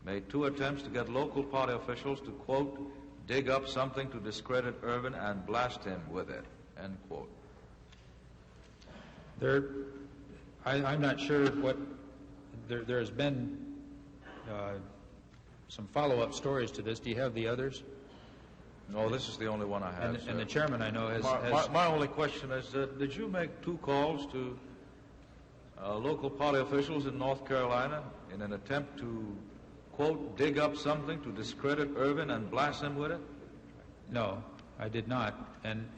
made 2 attempts to get local party officials to, quote, dig up something to discredit Irvin and blast him with it, end quote. I'm not sure what, there has been some follow-up stories to this. Do you have the others? No, this is the only one I have. And the chairman, I know, has... My only question is, did you make 2 calls to local party officials in North Carolina in an attempt to, quote, dig up something to discredit Irvin and blast him with it? No, I did not. And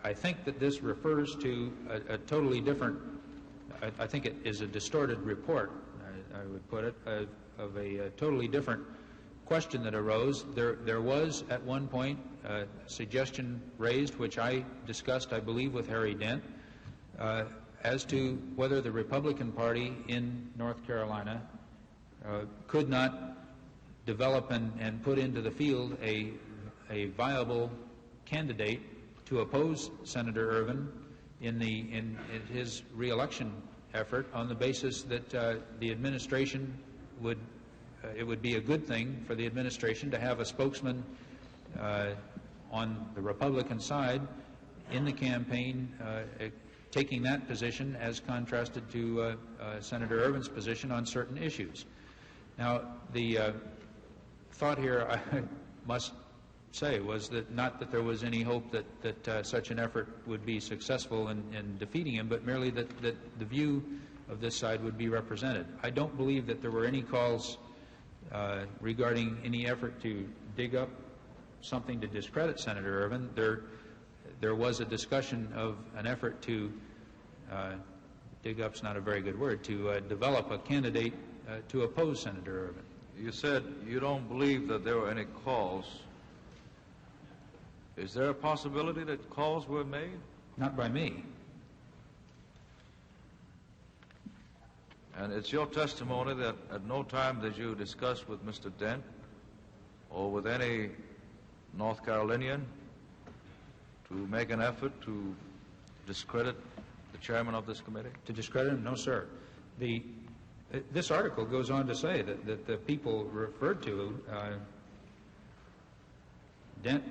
I think that this refers to a totally different, I think it is a distorted report, I would put it, of a totally different question that arose. There was at one point a suggestion raised, which I discussed, I believe, with Harry Dent, as to whether the Republican Party in North Carolina could not develop and put into the field a viable candidate to oppose Senator Irvin in his re-election effort, on the basis that the administration would it would be a good thing for the administration to have a spokesman on the Republican side in the campaign taking that position as contrasted to Senator Irvin's position on certain issues. Now, the thought here, I must say, was that not that there was any hope that such an effort would be successful in defeating him, but merely that the view of this side would be represented. I don't believe that there were any calls regarding any effort to dig up something to discredit Senator Irvin. There was a discussion of an effort to dig up's not a very good word, to develop a candidate to oppose Senator Irvin. You said you don't believe that there were any calls. Is there a possibility that calls were made? Not by me. And it's your testimony that at no time did you discuss with Mr. Dent or with any North Carolinian to make an effort to discredit the chairman of this committee? To discredit him? No, sir. This article goes on to say that the people referred to, Dent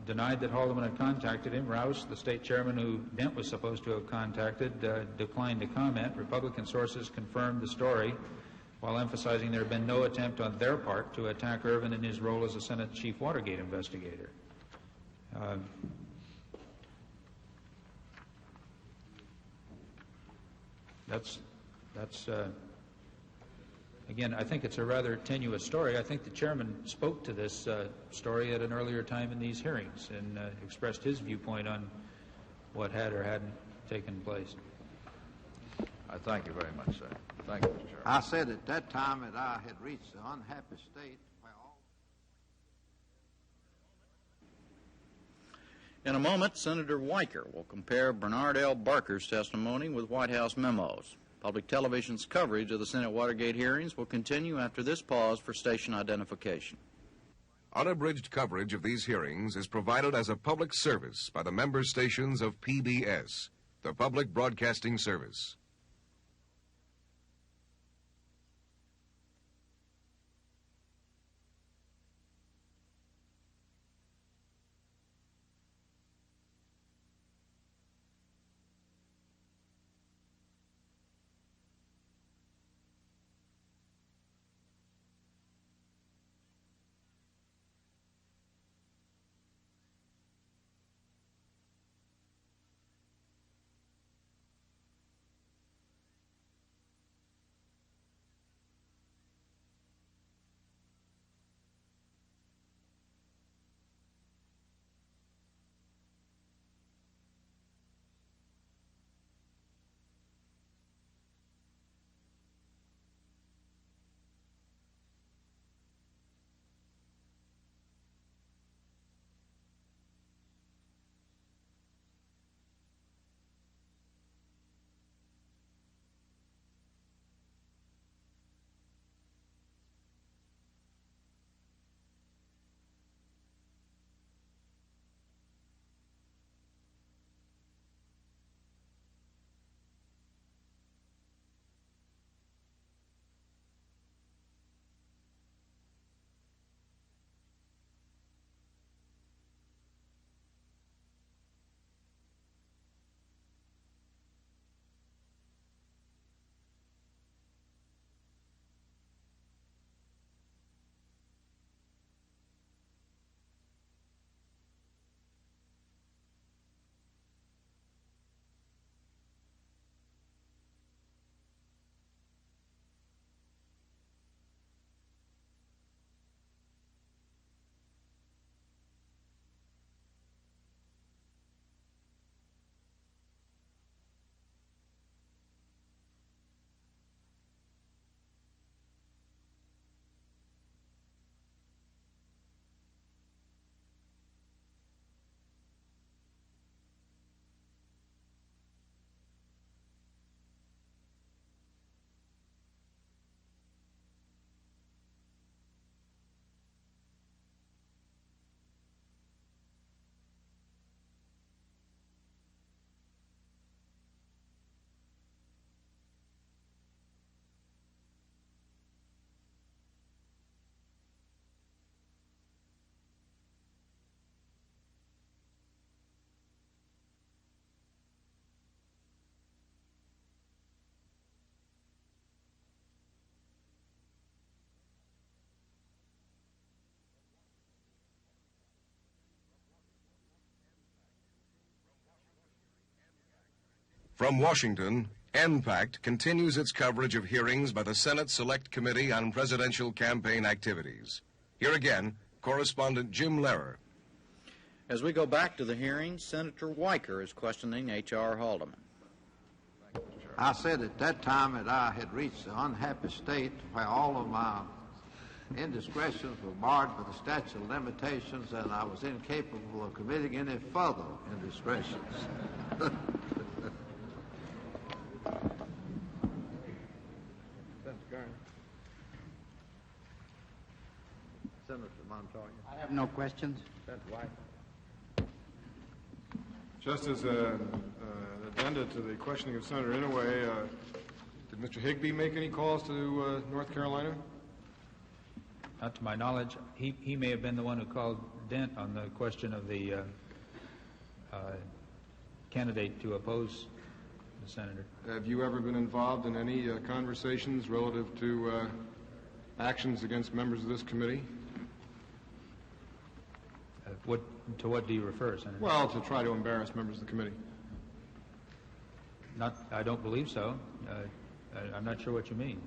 denied that Haldeman had contacted him. Rouse, the state chairman who Dent was supposed to have contacted, declined to comment. Republican sources confirmed the story, while emphasizing there had been no attempt on their part to attack Irvin in his role as a Senate chief Watergate investigator. Again, I think it's a rather tenuous story. I think the chairman spoke to this story at an earlier time in these hearings and expressed his viewpoint on what had or hadn't taken place. I thank you very much, sir. Thank you, Mr. Chairman. I said at that time that I had reached an unhappy state where all... In a moment, Senator Weicker will compare Bernard L. Barker's testimony with White House memos. Public television's coverage of the Senate Watergate hearings will continue after this pause for station identification. Unabridged coverage of these hearings is provided as a public service by the member stations of PBS, the Public Broadcasting Service. From Washington, NPACT continues its coverage of hearings by the Senate Select Committee on Presidential Campaign Activities. Here again, correspondent Jim Lehrer. As we go back to the hearings, Senator Weicker is questioning H.R. Haldeman. I said at that time that I had reached an unhappy state where all of my indiscretions were barred by the statute of limitations, and I was incapable of committing any further indiscretions. Senator Montoya. I have no questions. Senator White. Just as an addenda to the questioning of Senator Inouye, did Mr. Higbee make any calls to North Carolina? Not to my knowledge. He may have been the one who called Dent on the question of the candidate to oppose the senator. Have you ever been involved in any conversations relative to actions against members of this committee? To what do you refer, Senator? Well, to try to embarrass members of the committee. I don't believe so. I'm not sure what you mean.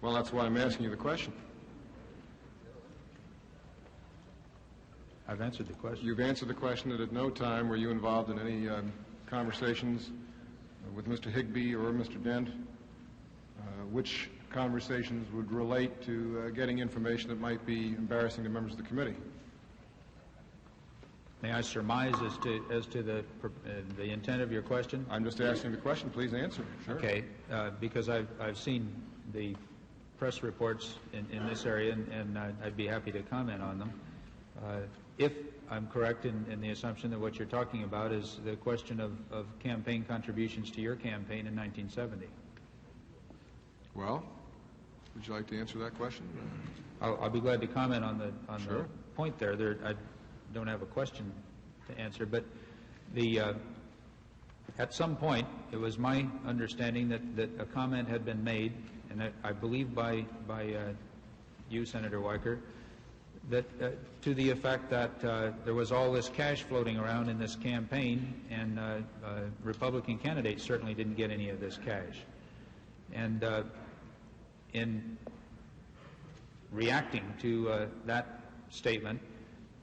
Well, that's why I'm asking you the question. I've answered the question. You've answered the question that at no time were you involved in any conversations with Mr. Higbee or Mr. Dent, which conversations would relate to getting information that might be embarrassing to members of the committee. May I surmise as to the intent of your question? I'm just asking the question. Please answer. Sure. Okay, because I've seen the press reports in this area, and I'd be happy to comment on them. If I'm correct in the assumption that what you're talking about is the question of campaign contributions to your campaign in 1970. Well, would you like to answer that question? I'll be glad to comment on the Sure. point there. I don't have a question to answer, but at some point it was my understanding that a comment had been made, and I believe by you, Senator Weicker, that to the effect that there was all this cash floating around in this campaign, and Republican candidates certainly didn't get any of this cash. And in reacting to that statement,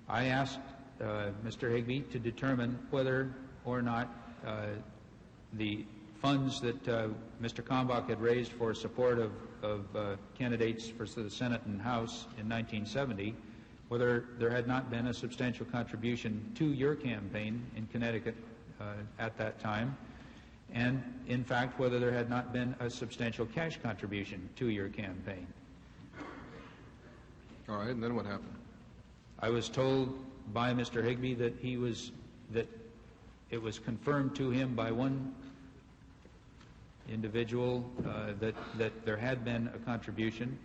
I asked Mr. Higbee to determine whether or not the funds that Mr. Kalmbach had raised for support of candidates for the Senate and House in 1970, whether there had not been a substantial contribution to your campaign in Connecticut at that time, and in fact whether there had not been a substantial cash contribution to your campaign. All right, and then what happened? I was told by Mr. Higbee that it was confirmed to him by one individual that there had been a contribution,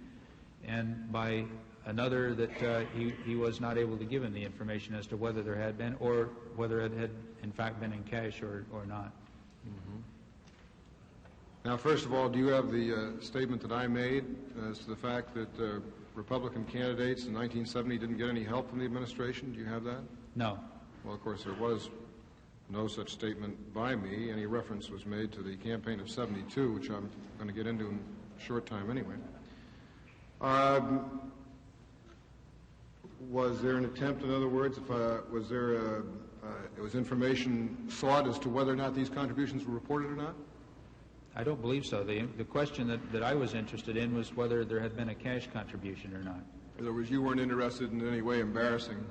and by another that he was not able to give him the information as to whether there had been or whether it had in fact been in cash or not. Mm-hmm. Now, first of all, do you have the statement that I made as to the fact that Republican candidates in 1970 didn't get any help from the administration? Do you have that? No. Well, of course, there was no such statement by me. Any reference was made to the campaign of 72, which I'm going to get into in a short time anyway. Was there an attempt, in other words, was information sought as to whether or not these contributions were reported or not? I don't believe so. The question that I was interested in was whether there had been a cash contribution or not. In other words, you weren't interested in any way embarrassing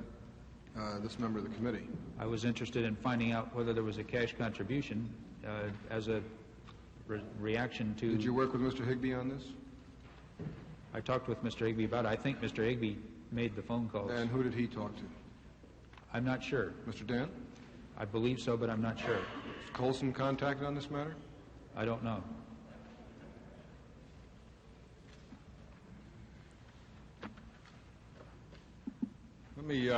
this member of the committee. I was interested in finding out whether there was a cash contribution as a reaction to... Did you work with Mr. Higbee on this? I talked with Mr. Higbee about it. I think Mr. Higbee made the phone calls. And who did he talk to? I'm not sure. Mr. Dent? I believe so, but I'm not sure. Was Colson contacted on this matter? I don't know. Let me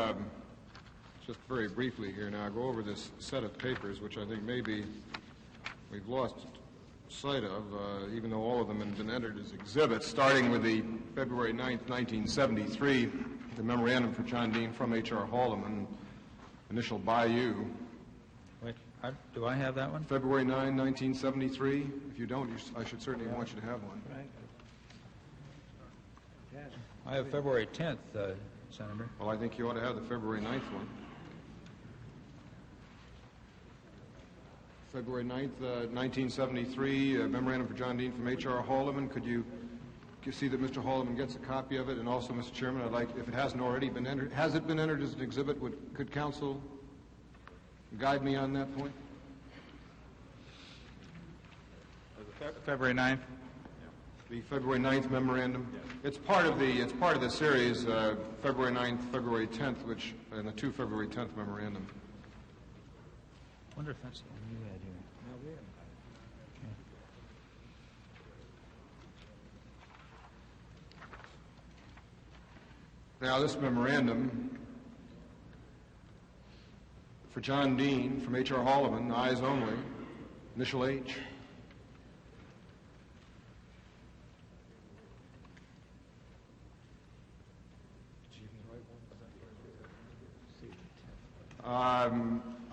just very briefly here now go over this set of papers, which I think maybe we've lost sight of, even though all of them have been entered as exhibits, starting with the February 9th, 1973, the memorandum for John Dean from H.R. Haldeman, initial by you. Do I have that one? February 9, 1973. If you don't, I should certainly want you to have one. Right. I have February 10th, Senator. Well, I think you ought to have the February 9th one. February 9th, 1973, memorandum for John Dean from H.R. Haldeman. Could you see that Mr. Haldeman gets a copy of it? And also, Mr. Chairman, I'd like, if it hasn't already been entered, has it been entered as an exhibit? Could counsel guide me on that point? February 9th? The February 9th memorandum. It's part of the series, February 9th, February 10th, and the two February 10th memorandum. I wonder if that's the one you had here. No, we haven't. Now, this memorandum for John Dean from H.R. Haldeman, ayes only, initial H.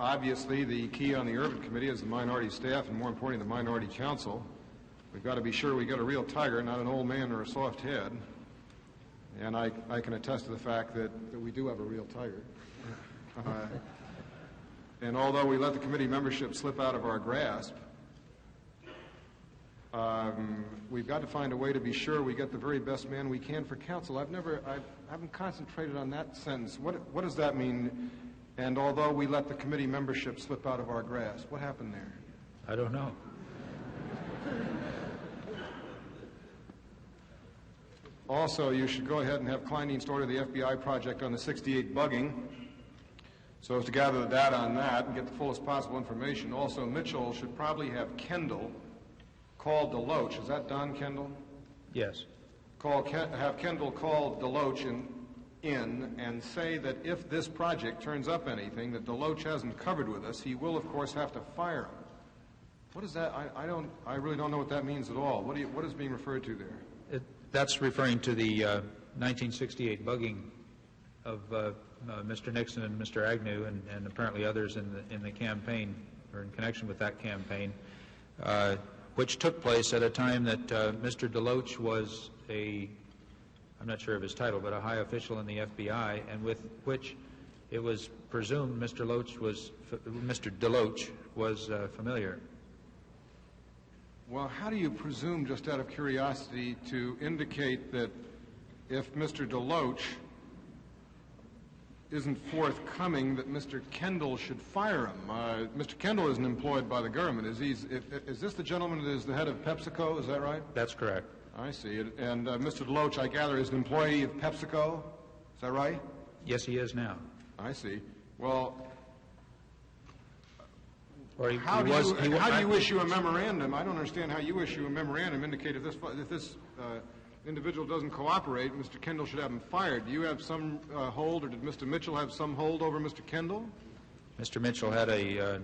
Obviously, the key on the Urban Committee is the minority staff, and more importantly, the minority council. We've got to be sure we got a real tiger, not an old man or a soft head. And I can attest to the fact that we do have a real tiger. And although we let the committee membership slip out of our grasp, we've got to find a way to be sure we get the very best man we can for council. I haven't concentrated on that sentence. What does that mean? And although we let the committee membership slip out of our grasp, what happened there? I don't know. Also, you should go ahead and have Kleindienst order the FBI project on the 68 bugging so as to gather the data on that and get the fullest possible information. Also, Mitchell should probably have Kendall call Deloach. Is that done, Kendall? Yes. Have Kendall call Deloach in and say that if this project turns up anything that Deloach hasn't covered with us, he will, of course, have to fire him. What is that? I really don't know what that means at all. What is being referred to there? That's referring to the 1968 bugging of Mr. Nixon and Mr. Agnew and apparently others in the campaign or in connection with that campaign, which took place at a time that Mr. Deloach was I'm not sure of his title, but a high official in the FBI, and with which it was presumed Mr. Deloach was familiar. Well, how do you presume, just out of curiosity, to indicate that if Mr. Deloach isn't forthcoming, that Mr. Kendall should fire him? Mr. Kendall isn't employed by the government. Is this the gentleman that is the head of PepsiCo? Is that right? That's correct. I see. And Mr. Deloach, I gather, is an employee of PepsiCo. Is that right? Yes, he is now. I see. Well, or how do you issue a memorandum? I don't understand how you issue a memorandum indicate if this individual doesn't cooperate, Mr. Kendall should have him fired. Do you have some hold, or did Mr. Mitchell have some hold over Mr. Kendall? Mr. Mitchell had a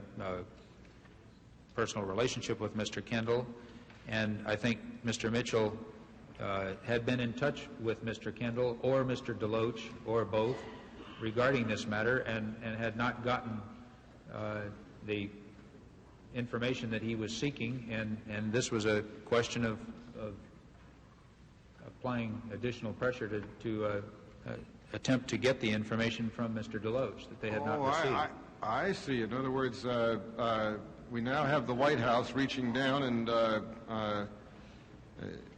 personal relationship with Mr. Kendall, and I think Mr. Mitchell had been in touch with Mr. Kendall or Mr. Deloach or both regarding this matter and had not gotten the information that he was seeking, and this was a question of applying additional pressure to attempt to get the information from Mr. Deloach that they had not received. I see. In other words, we now have the White House reaching down and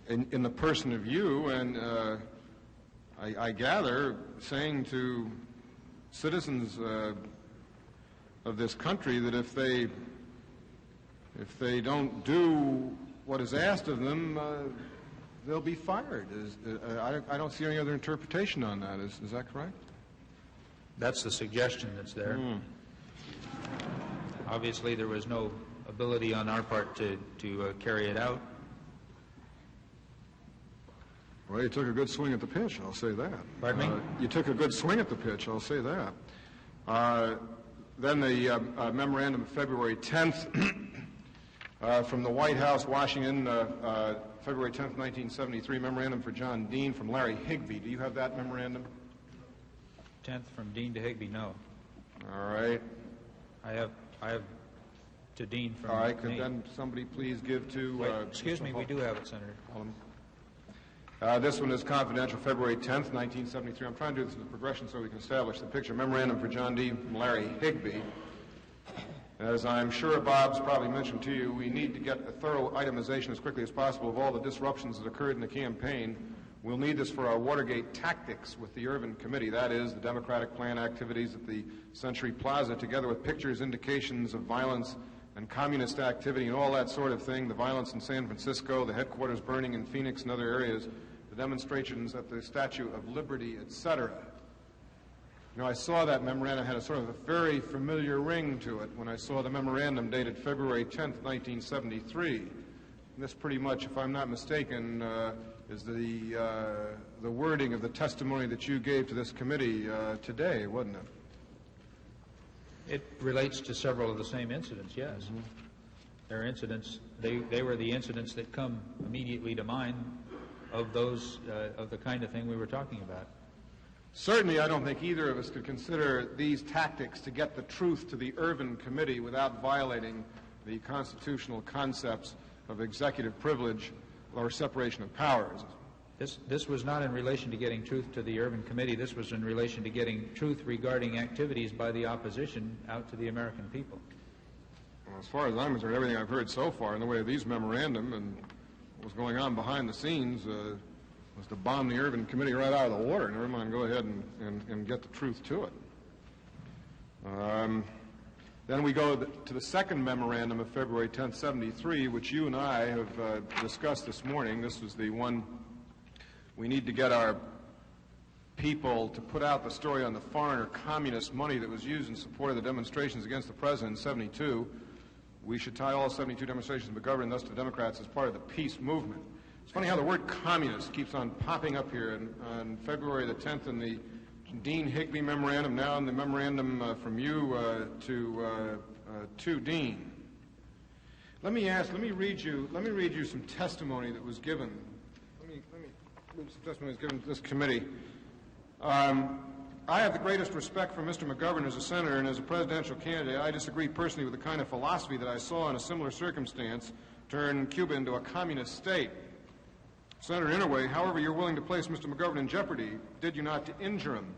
in the person of you, and I gather saying to citizens of this country that if they don't do what is asked of them, they'll be fired. I don't see any other interpretation on that. Is that correct? That's the suggestion that's there. Obviously, there was no ability on our part to carry it out. Well, you took a good swing at the pitch, I'll say that. Pardon me? You took a good swing at the pitch, I'll say that. Then the memorandum of February 10th from the White House, Washington, February 10th, 1973, memorandum for John Dean from Larry Higbee. Do you have that memorandum? 10th from Dean to Higbee, no. All right. I have to Dean from All right, could me. then somebody please give to... Wait, excuse me, we do have it, Senator. This one is confidential, February 10th, 1973. I'm trying to do this in the progression so we can establish the picture. Memorandum for John D. from Larry Higbee. As I'm sure Bob's probably mentioned to you, we need to get a thorough itemization as quickly as possible of all the disruptions that occurred in the campaign. We'll need this for our Watergate tactics with the Irvin Committee. That is, the Democratic Plan activities at the Century Plaza, together with pictures, indications of violence and communist activity and all that sort of thing, the violence in San Francisco, the headquarters burning in Phoenix and other areas, the demonstrations at the Statue of Liberty, etc. You know, I saw that memorandum had a sort of a very familiar ring to it when I saw the memorandum dated February 10th, 1973. And this pretty much, if I'm not mistaken, is the wording of the testimony that you gave to this committee today, wasn't it? It relates to several of the same incidents, yes. Mm-hmm. There are incidents, they were the incidents that come immediately to mind of those, of the kind of thing we were talking about. Certainly, I don't think either of us could consider these tactics to get the truth to the Irvin Committee without violating the constitutional concepts of executive privilege or separation of powers. This was not in relation to getting truth to the Irvin Committee. This was in relation to getting truth regarding activities by the opposition out to the American people. Well, as far as I'm concerned, everything I've heard so far in the way of these memorandum and what was going on behind the scenes was to bomb the Irvin Committee right out of the water. Never mind, go ahead and get the truth to it. Then we go to the second memorandum of February 10th, 73, which you and I have discussed this morning. This was the one we need to get our people to put out the story on the foreign or communist money that was used in support of the demonstrations against the president in 72. We should tie all 72 demonstrations to McGovern, thus to the Democrats, as part of the peace movement. It's funny how the word communist keeps on popping up here on February the 10th in the Dean Higbee memorandum, now in the memorandum from you to Dean. Let me read you some testimony that was given. Some testimony was given to this committee. I have the greatest respect for Mr. McGovern as a senator and as a presidential candidate. I disagree personally with the kind of philosophy that I saw in a similar circumstance turn Cuba into a communist state. Senator Inouye, however, you're willing to place Mr. McGovern in jeopardy, did you not, to injure him?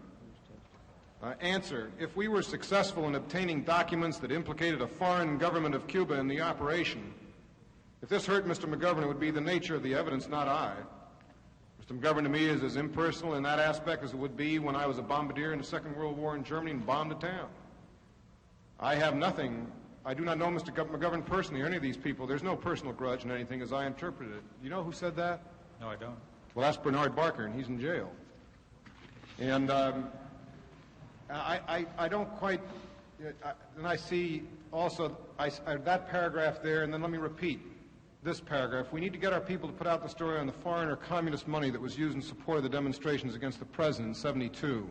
Answer, if we were successful in obtaining documents that implicated a foreign government of Cuba in the operation, if this hurt Mr. McGovern, it would be the nature of the evidence, not I. Mr. McGovern to me is as impersonal in that aspect as it would be when I was a bombardier in the Second World War in Germany and bombed a town. I do not know Mr. McGovern personally or any of these people. There's no personal grudge in anything as I interpret it. You know who said that? No, I don't. Well, that's Bernard Barker, and he's in jail. And I don't quite, and I see also that paragraph there, and then let me repeat this paragraph. We need to get our people to put out the story on the foreign or communist money that was used in support of the demonstrations against the president in 72.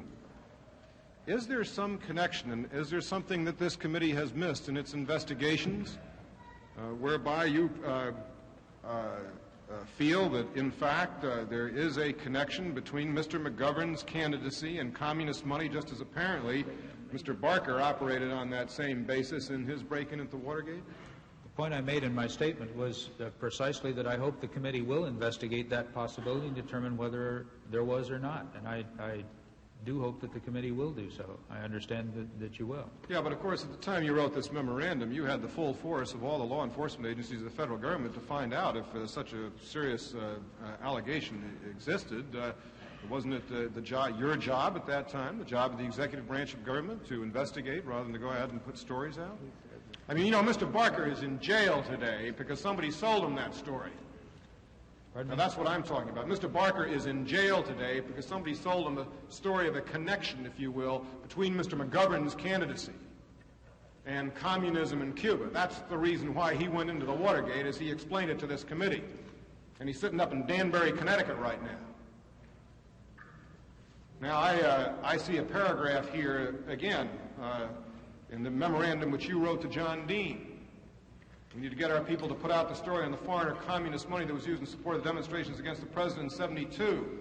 Is there some connection, and is there something that this committee has missed in its investigations whereby you feel that, in fact, there is a connection between Mr. McGovern's candidacy and communist money, just as apparently Mr. Barker operated on that same basis in his break-in at the Watergate? The point I made in my statement was precisely that I hope the committee will investigate that possibility and determine whether there was or not. And I do hope that the committee will do so. I understand that you will. Yeah, but of course, at the time you wrote this memorandum, you had the full force of all the law enforcement agencies of the federal government to find out if such a serious allegation existed. Wasn't it your job at that time, the job of the executive branch of government, to investigate rather than to go ahead and put stories out? I mean, you know, Mr. Barker is in jail today because somebody sold him that story. Now, that's what I'm talking about. Mr. Barker is in jail today because somebody sold him the story of a connection, if you will, between Mr. McGovern's candidacy and communism in Cuba. That's the reason why he went into the Watergate, as he explained it to this committee. And he's sitting up in Danbury, Connecticut right now. Now, I see a paragraph here, again, in the memorandum which you wrote to John Dean. We need to get our people to put out the story on the foreign or communist money that was used in support of the demonstrations against the president in 72.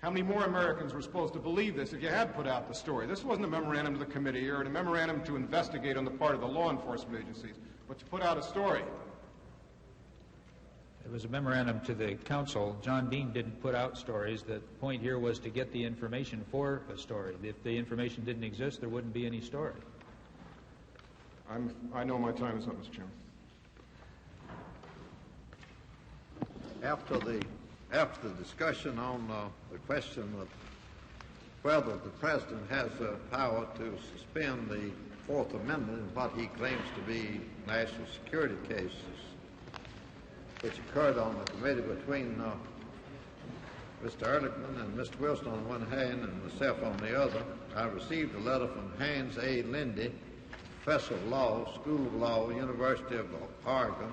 How many more Americans were supposed to believe this if you had put out the story? This wasn't a memorandum to the committee or a memorandum to investigate on the part of the law enforcement agencies, but to put out a story. It was a memorandum to the council. John Dean didn't put out stories. The point here was to get the information for a story. If the information didn't exist, there wouldn't be any story. I know my time is up, Mr. Chairman. After the discussion on the question of whether the President has the power to suspend the Fourth Amendment in what he claims to be national security cases, which occurred on the committee between Mr. Ehrlichman and Mr. Wilson on one hand and myself on the other, I received a letter from Hans A. Lindy, Professor of Law, School of Law, University of Oregon,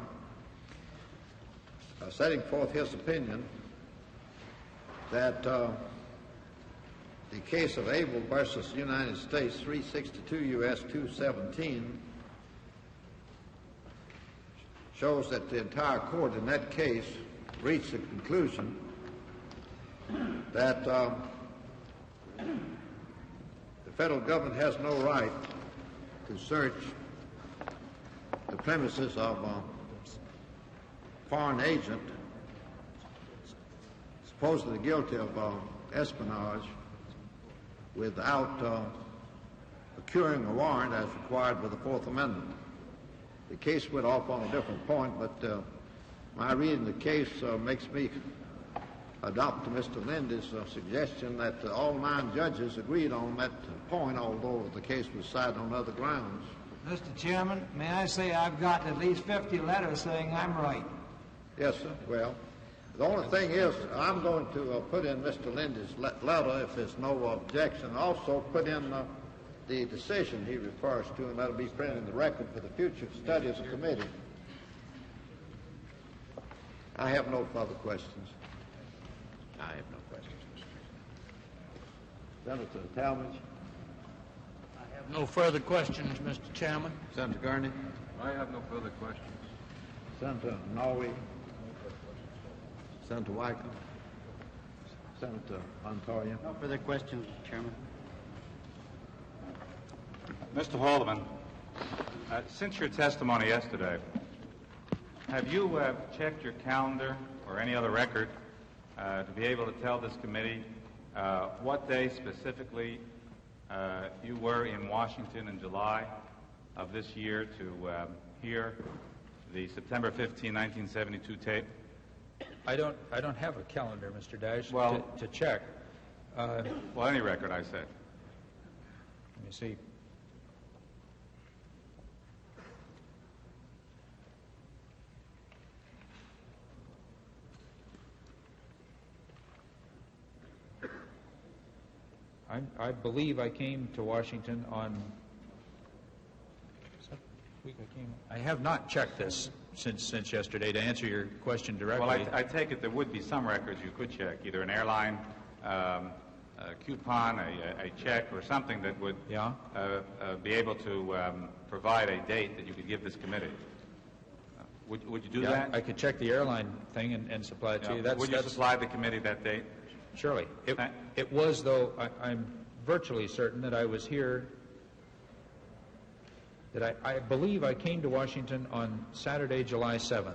setting forth his opinion that the case of Abel versus United States, 362 U.S. 217, shows that the entire court in that case reached the conclusion that the federal government has no right to search the premises of a foreign agent supposedly guilty of espionage without procuring a warrant as required by the Fourth Amendment. The case went off on a different point, but my reading the case makes me adopt Mr. Lindy's suggestion that all 9 judges agreed on that point, although the case was decided on other grounds. Mr. Chairman, may I say I've gotten at least 50 letters saying I'm right. Yes, sir. Well, the only thing is I'm going to put in Mr. Lindy's letter, if there's no objection, also put in the decision he refers to, and that'll be printed in the record for the future study of the committee. I have no further questions. I have no questions. Senator Talmadge? I have no further questions, Mr. Chairman. Senator Gurney? I have no further questions. Senator Norway? Senator Wycombe? Senator Montoya? No further questions, Mr. Chairman. Mr. Haldeman, since your testimony yesterday, have you checked your calendar or any other record to be able to tell this committee what day specifically you were in Washington in July of this year to hear the September 15, 1972 tape? I don't have a calendar, Mr. Dash, well, to check. Well, any record, I said. Let me see. I believe I came to Washington on week I came. I have not checked this since yesterday to answer your question directly. Well, I take it there would be some records you could check, either an airline a coupon, a check, or something that would be able to provide a date that you could give this committee. Would you do that? I could check the airline thing and supply it to you. Would you supply the committee that date? Surely. It was, though, I'm virtually certain that I was here, that I believe I came to Washington on Saturday, July 7th.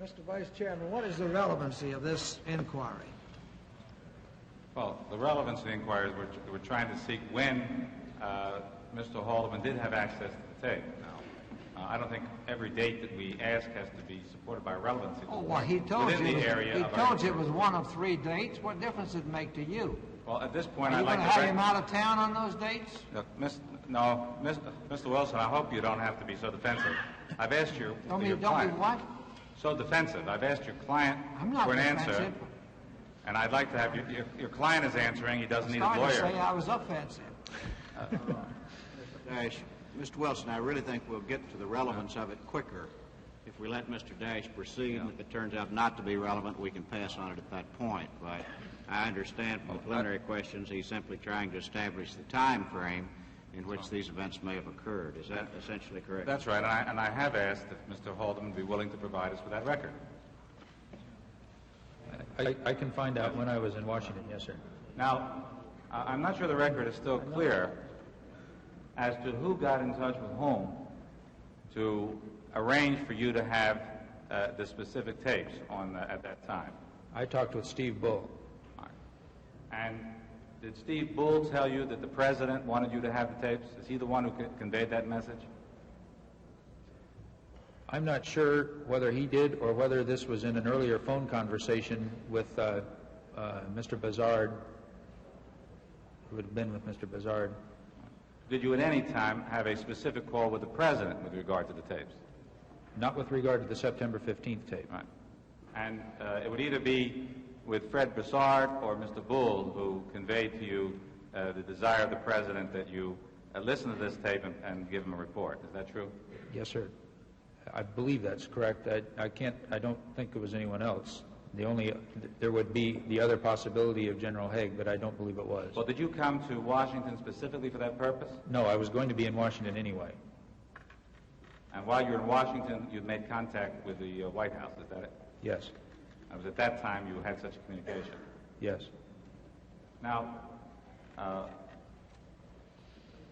Mr. Vice Chairman, what is the relevancy of this inquiry? Well, the relevance of the inquiry is we're trying to seek when Mr. Haldeman did have access to the tape. I don't think every date that we ask has to be supported by relevancy. Oh, well, he told you it was one of 3 dates. What difference did it make to you? Well, at this point, Are I'd you like going to to have him out of town on those dates? Mr. Wilson, I hope you don't have to be so defensive. I've asked your Don't client. be what? So defensive. I've asked your client for an answer, and I'd like to have your client is answering. He doesn't need a lawyer. To say I was offensive. Dash, Mr. Wilson, I really think we'll get to the relevance of it quicker if we let Mr. Dash proceed. And if it turns out not to be relevant, we can pass on it at that point. But I understand from the preliminary questions he's simply trying to establish the time frame in which these events may have occurred. Is that essentially correct? That's right, and I have asked if Mr. Haldeman would be willing to provide us with that record. I can find out when I was in Washington, yes, sir. Now, I'm not sure the record is still clear as to who got in touch with whom to arrange for you to have the specific tapes on at that time. I talked with Steve Bull. All right. And did Steve Bull tell you that the president wanted you to have the tapes? Is he the one who conveyed that message? I'm not sure whether he did or whether this was in an earlier phone conversation with Mr. Bazard. It would have been with Mr. Bazard. Did you at any time have a specific call with the president with regard to the tapes? Not with regard to the September 15th tape. Right. And it would either be with Fred Bazard or Mr. Bull who conveyed to you the desire of the president that you listen to this tape and give him a report. Is that true? Yes, sir. I believe that's correct. I don't think it was anyone else. There would be the other possibility of General Haig, but I don't believe it was. Well, did you come to Washington specifically for that purpose? No, I was going to be in Washington anyway. And while you were in Washington, you made contact with the White House, is that it? Yes. It was at that time you had such a communication? Yes. Now,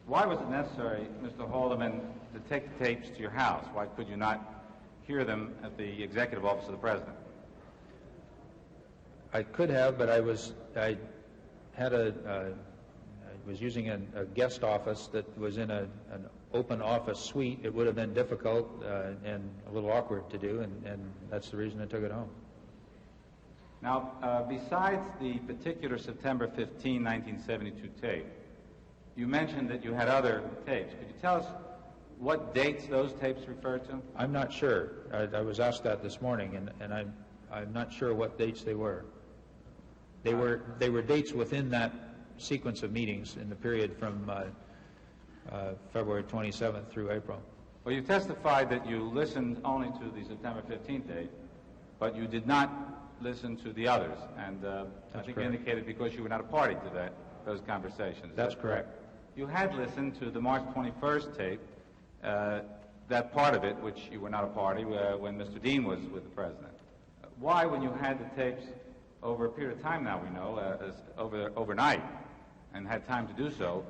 why was it necessary, Mr. Haldeman, to take the tapes to your house? Why could you not hear them at the executive office of the president? I could have, but I was using a guest office that was in an open office suite. It would have been difficult and a little awkward to do, and that's the reason I took it home. Now, besides the particular September 15, 1972 tape, you mentioned that you had other tapes. Could you tell us what dates those tapes refer to? I'm not sure. I was asked that this morning, and I'm not sure what dates they were. They were dates within that sequence of meetings in the period from February 27th through April. Well, you testified that you listened only to the September 15th date, but you did not listen to the others, and I think you indicated because you were not a party to those conversations. That's correct. You had listened to the March 21st tape, that part of it, which you were not a party, when Mr. Dean was with the president. Why, when you had the tapes over a period of time now, we know, overnight, and had time to do so,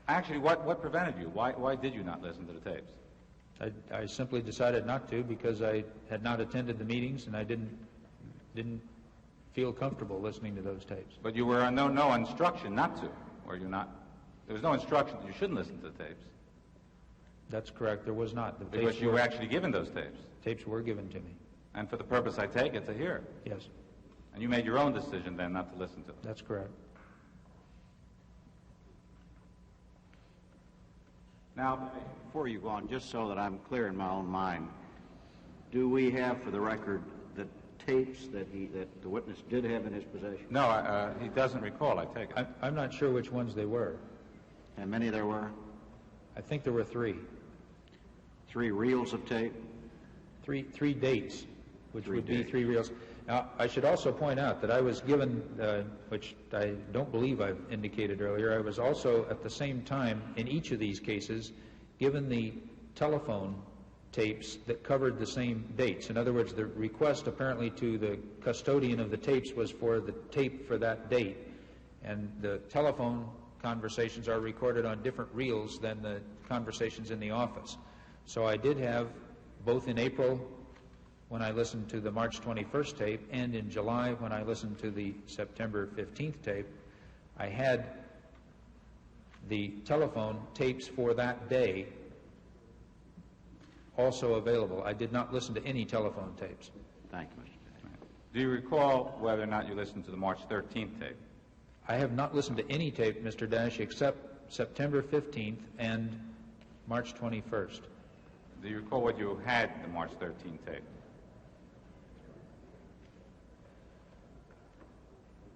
actually, what prevented you? Why did you not listen to the tapes? I simply decided not to because I had not attended the meetings, and I didn't feel comfortable listening to those tapes. But you were under no instruction not to, were you not? There was no instruction that you shouldn't listen to the tapes. That's correct. There was not. Because you were actually given those tapes. Tapes were given to me. And for the purpose, I take it, to hear. Yes. And you made your own decision then not to listen to them. That's correct. Now, before you go on, just so that I'm clear in my own mind, do we have, for the record, the tapes that the witness did have in his possession? No, he doesn't recall, I take it. I'm not sure which ones they were. How many there were? I think there were 3. 3 reels of tape? Three dates, which would be 3 reels. Now, I should also point out that I was given, which I don't believe I've indicated earlier, I was also at the same time in each of these cases given the telephone tapes that covered the same dates. In other words, the request apparently to the custodian of the tapes was for the tape for that date, and the telephone conversations are recorded on different reels than the conversations in the office. So I did have, both in April when I listened to the March 21st tape and in July when I listened to the September 15th tape, I had the telephone tapes for that day also available. I did not listen to any telephone tapes. Thank you, Mr. Dash. Do you recall whether or not you listened to the March 13th tape? I have not listened to any tape, Mr. Dash, except September 15th and March 21st. Do you recall what you had in the March 13th tape?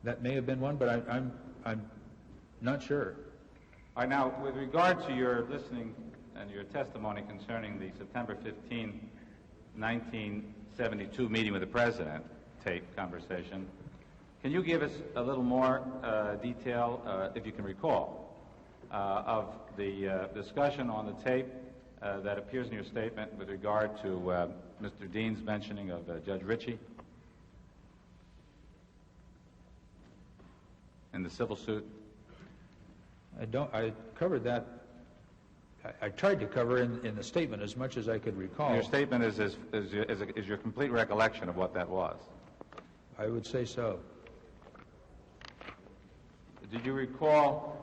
That may have been one, but I'm not sure. All right, now, with regard to your listening and your testimony concerning the September 15, 1972 meeting with the President tape conversation, can you give us a little more detail, if you can recall, of the discussion on the tape that appears in your statement with regard to Mr. Dean's mentioning of Judge Ritchie? in the civil suit? I covered that. I tried to cover in the statement as much as I could recall. Your statement is your complete recollection of what that was. I would say so. Did you recall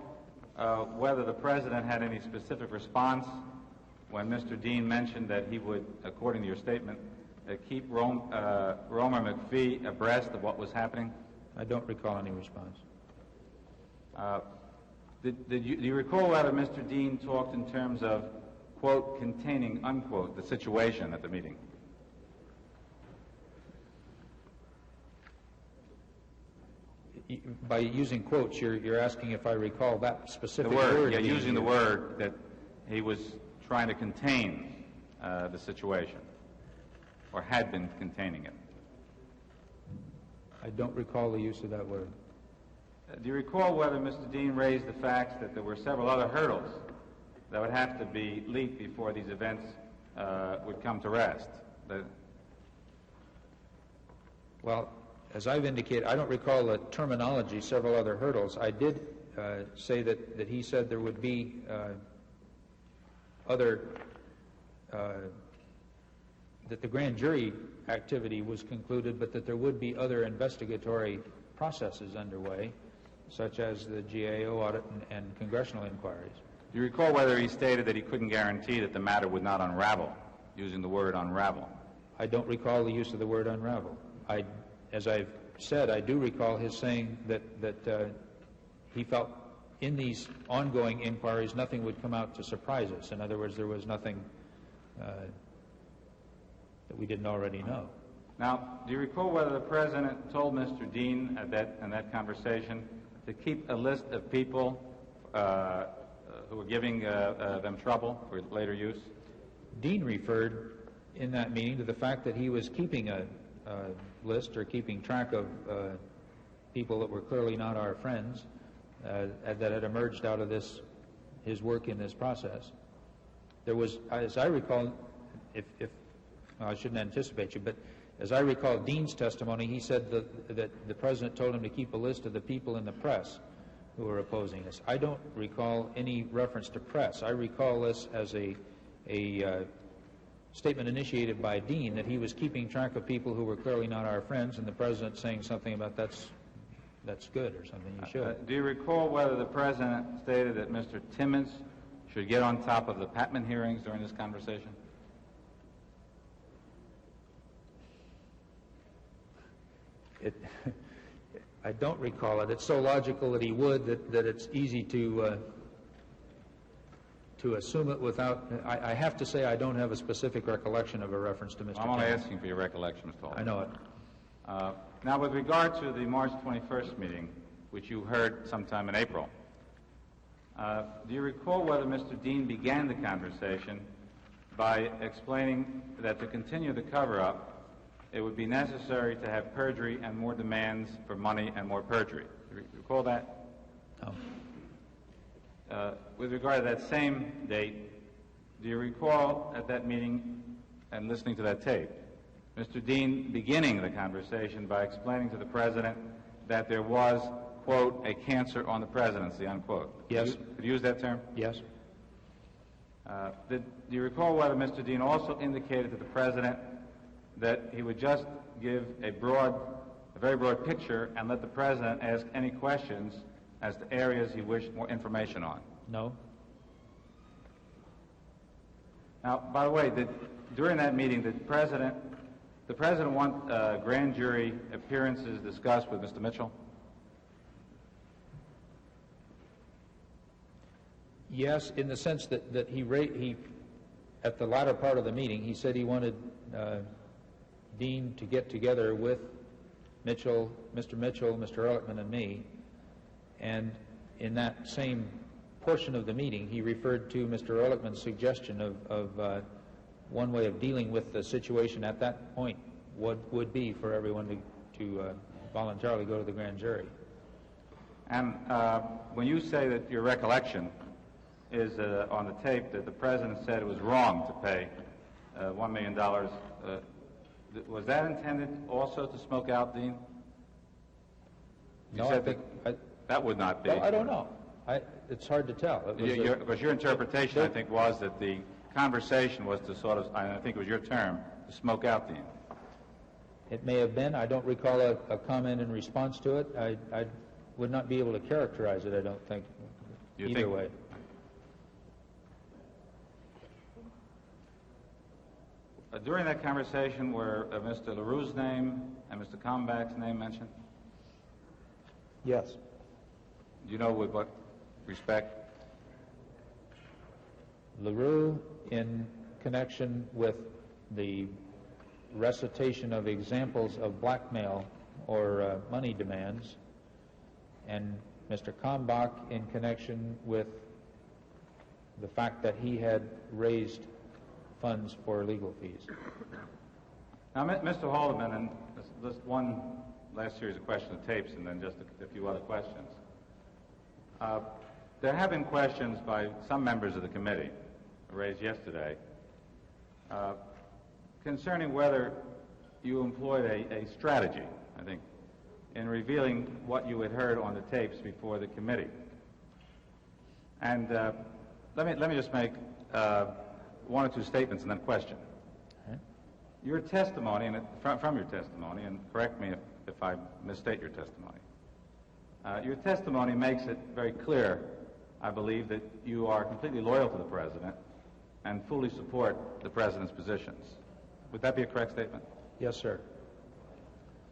whether the President had any specific response when Mr. Dean mentioned that he would, according to your statement, keep Romer McPhee abreast of what was happening? I don't recall any response. Do you recall whether Mr. Dean talked in terms of, quote, containing, unquote, the situation at the meeting? By using quotes, you're asking if I recall that specific word. Yeah, using the word that he was trying to contain the situation, or had been containing it. I don't recall the use of that word. Do you recall whether Mr. Dean raised the facts that there were several other hurdles that would have to be leaped before these events would come to rest? Well, as I've indicated, I don't recall the terminology, several other hurdles. I did say that he said there would be that the grand jury activity was concluded, but that there would be other investigatory processes underway, such as the GAO audit and congressional inquiries. Do you recall whether he stated that he couldn't guarantee that the matter would not unravel, using the word unravel? I don't recall the use of the word unravel. As I've said, I do recall his saying that he felt in these ongoing inquiries nothing would come out to surprise us. In other words, there was nothing that we didn't already know. Now, do you recall whether the President told Mr. Dean in that conversation to keep a list of people who were giving them trouble for later use? Dean referred in that meeting to the fact that he was keeping a list or keeping track of people that were clearly not our friends that had emerged out of his work in this process. There was, as I recall, well, I shouldn't anticipate you, but as I recall Dean's testimony, he said that the President told him to keep a list of the people in the press who were opposing us. I don't recall any reference to press. I recall this as a statement initiated by Dean that he was keeping track of people who were clearly not our friends, and the President saying something about that's good or something. You should. Do you recall whether the President stated that Mr. Timmons should get on top of the Patman hearings during this conversation? I don't recall it. It's so logical that he would that it's easy to assume it without. I have to say I don't have a specific recollection of a reference to Mr. I'm only Timmons. asking for your recollection, Mr. Haldeman. I know it. Now, with regard to the March 21st meeting, which you heard sometime in April, do you recall whether Mr. Dean began the conversation by explaining that to continue the cover-up, it would be necessary to have perjury and more demands for money and more perjury? Do you recall that? No. With regard to that same date, do you recall at that meeting and listening to that tape, Mr. Dean beginning the conversation by explaining to the President that there was, quote, a cancer on the presidency, unquote? Yes. Could you use that term? Yes. Do you recall whether Mr. Dean also indicated to the President that he would just give a very broad picture and let the President ask any questions as to areas he wished more information on? No. Now, by the way, during that meeting, did the President want grand jury appearances discussed with Mr. Mitchell? Yes, in the sense that he at the latter part of the meeting, he said he wanted Dean to get together with Mitchell, Mr. Ehrlichman, and me, and in that same portion of the meeting, he referred to Mr. Ehrlichman's suggestion of one way of dealing with the situation at that point would be for everyone to voluntarily go to the grand jury. And when you say that your recollection is on the tape that the President said it was wrong to pay $1 million, was that intended also to smoke out Dean? No, That would not be. Well, I don't know. It's hard to tell. Because your interpretation, I think, was that the conversation was to sort of, I think it was your term, to smoke out Dean. It may have been. I don't recall a comment in response to it. I would not be able to characterize it, I don't think, either way. During that conversation, were Mr. LaRue's name and Mr. Kalmbach's name mentioned? Yes. Do you know with what respect? LaRue in connection with the recitation of examples of blackmail or money demands, and Mr. Kalmbach in connection with the fact that he had raised funds for legal fees. Now, Mr. Haldeman, and just one last series of questions of tapes and then just a few other questions. There have been questions by some members of the committee raised yesterday concerning whether you employed a strategy, I think, in revealing what you had heard on the tapes before the committee. And let me just make one or two statements and then question. Okay. Your testimony, and from your testimony, and correct me if I misstate your testimony, your testimony makes it very clear, I believe, that you are completely loyal to the President and fully support the President's positions. Would that be a correct statement? Yes, sir.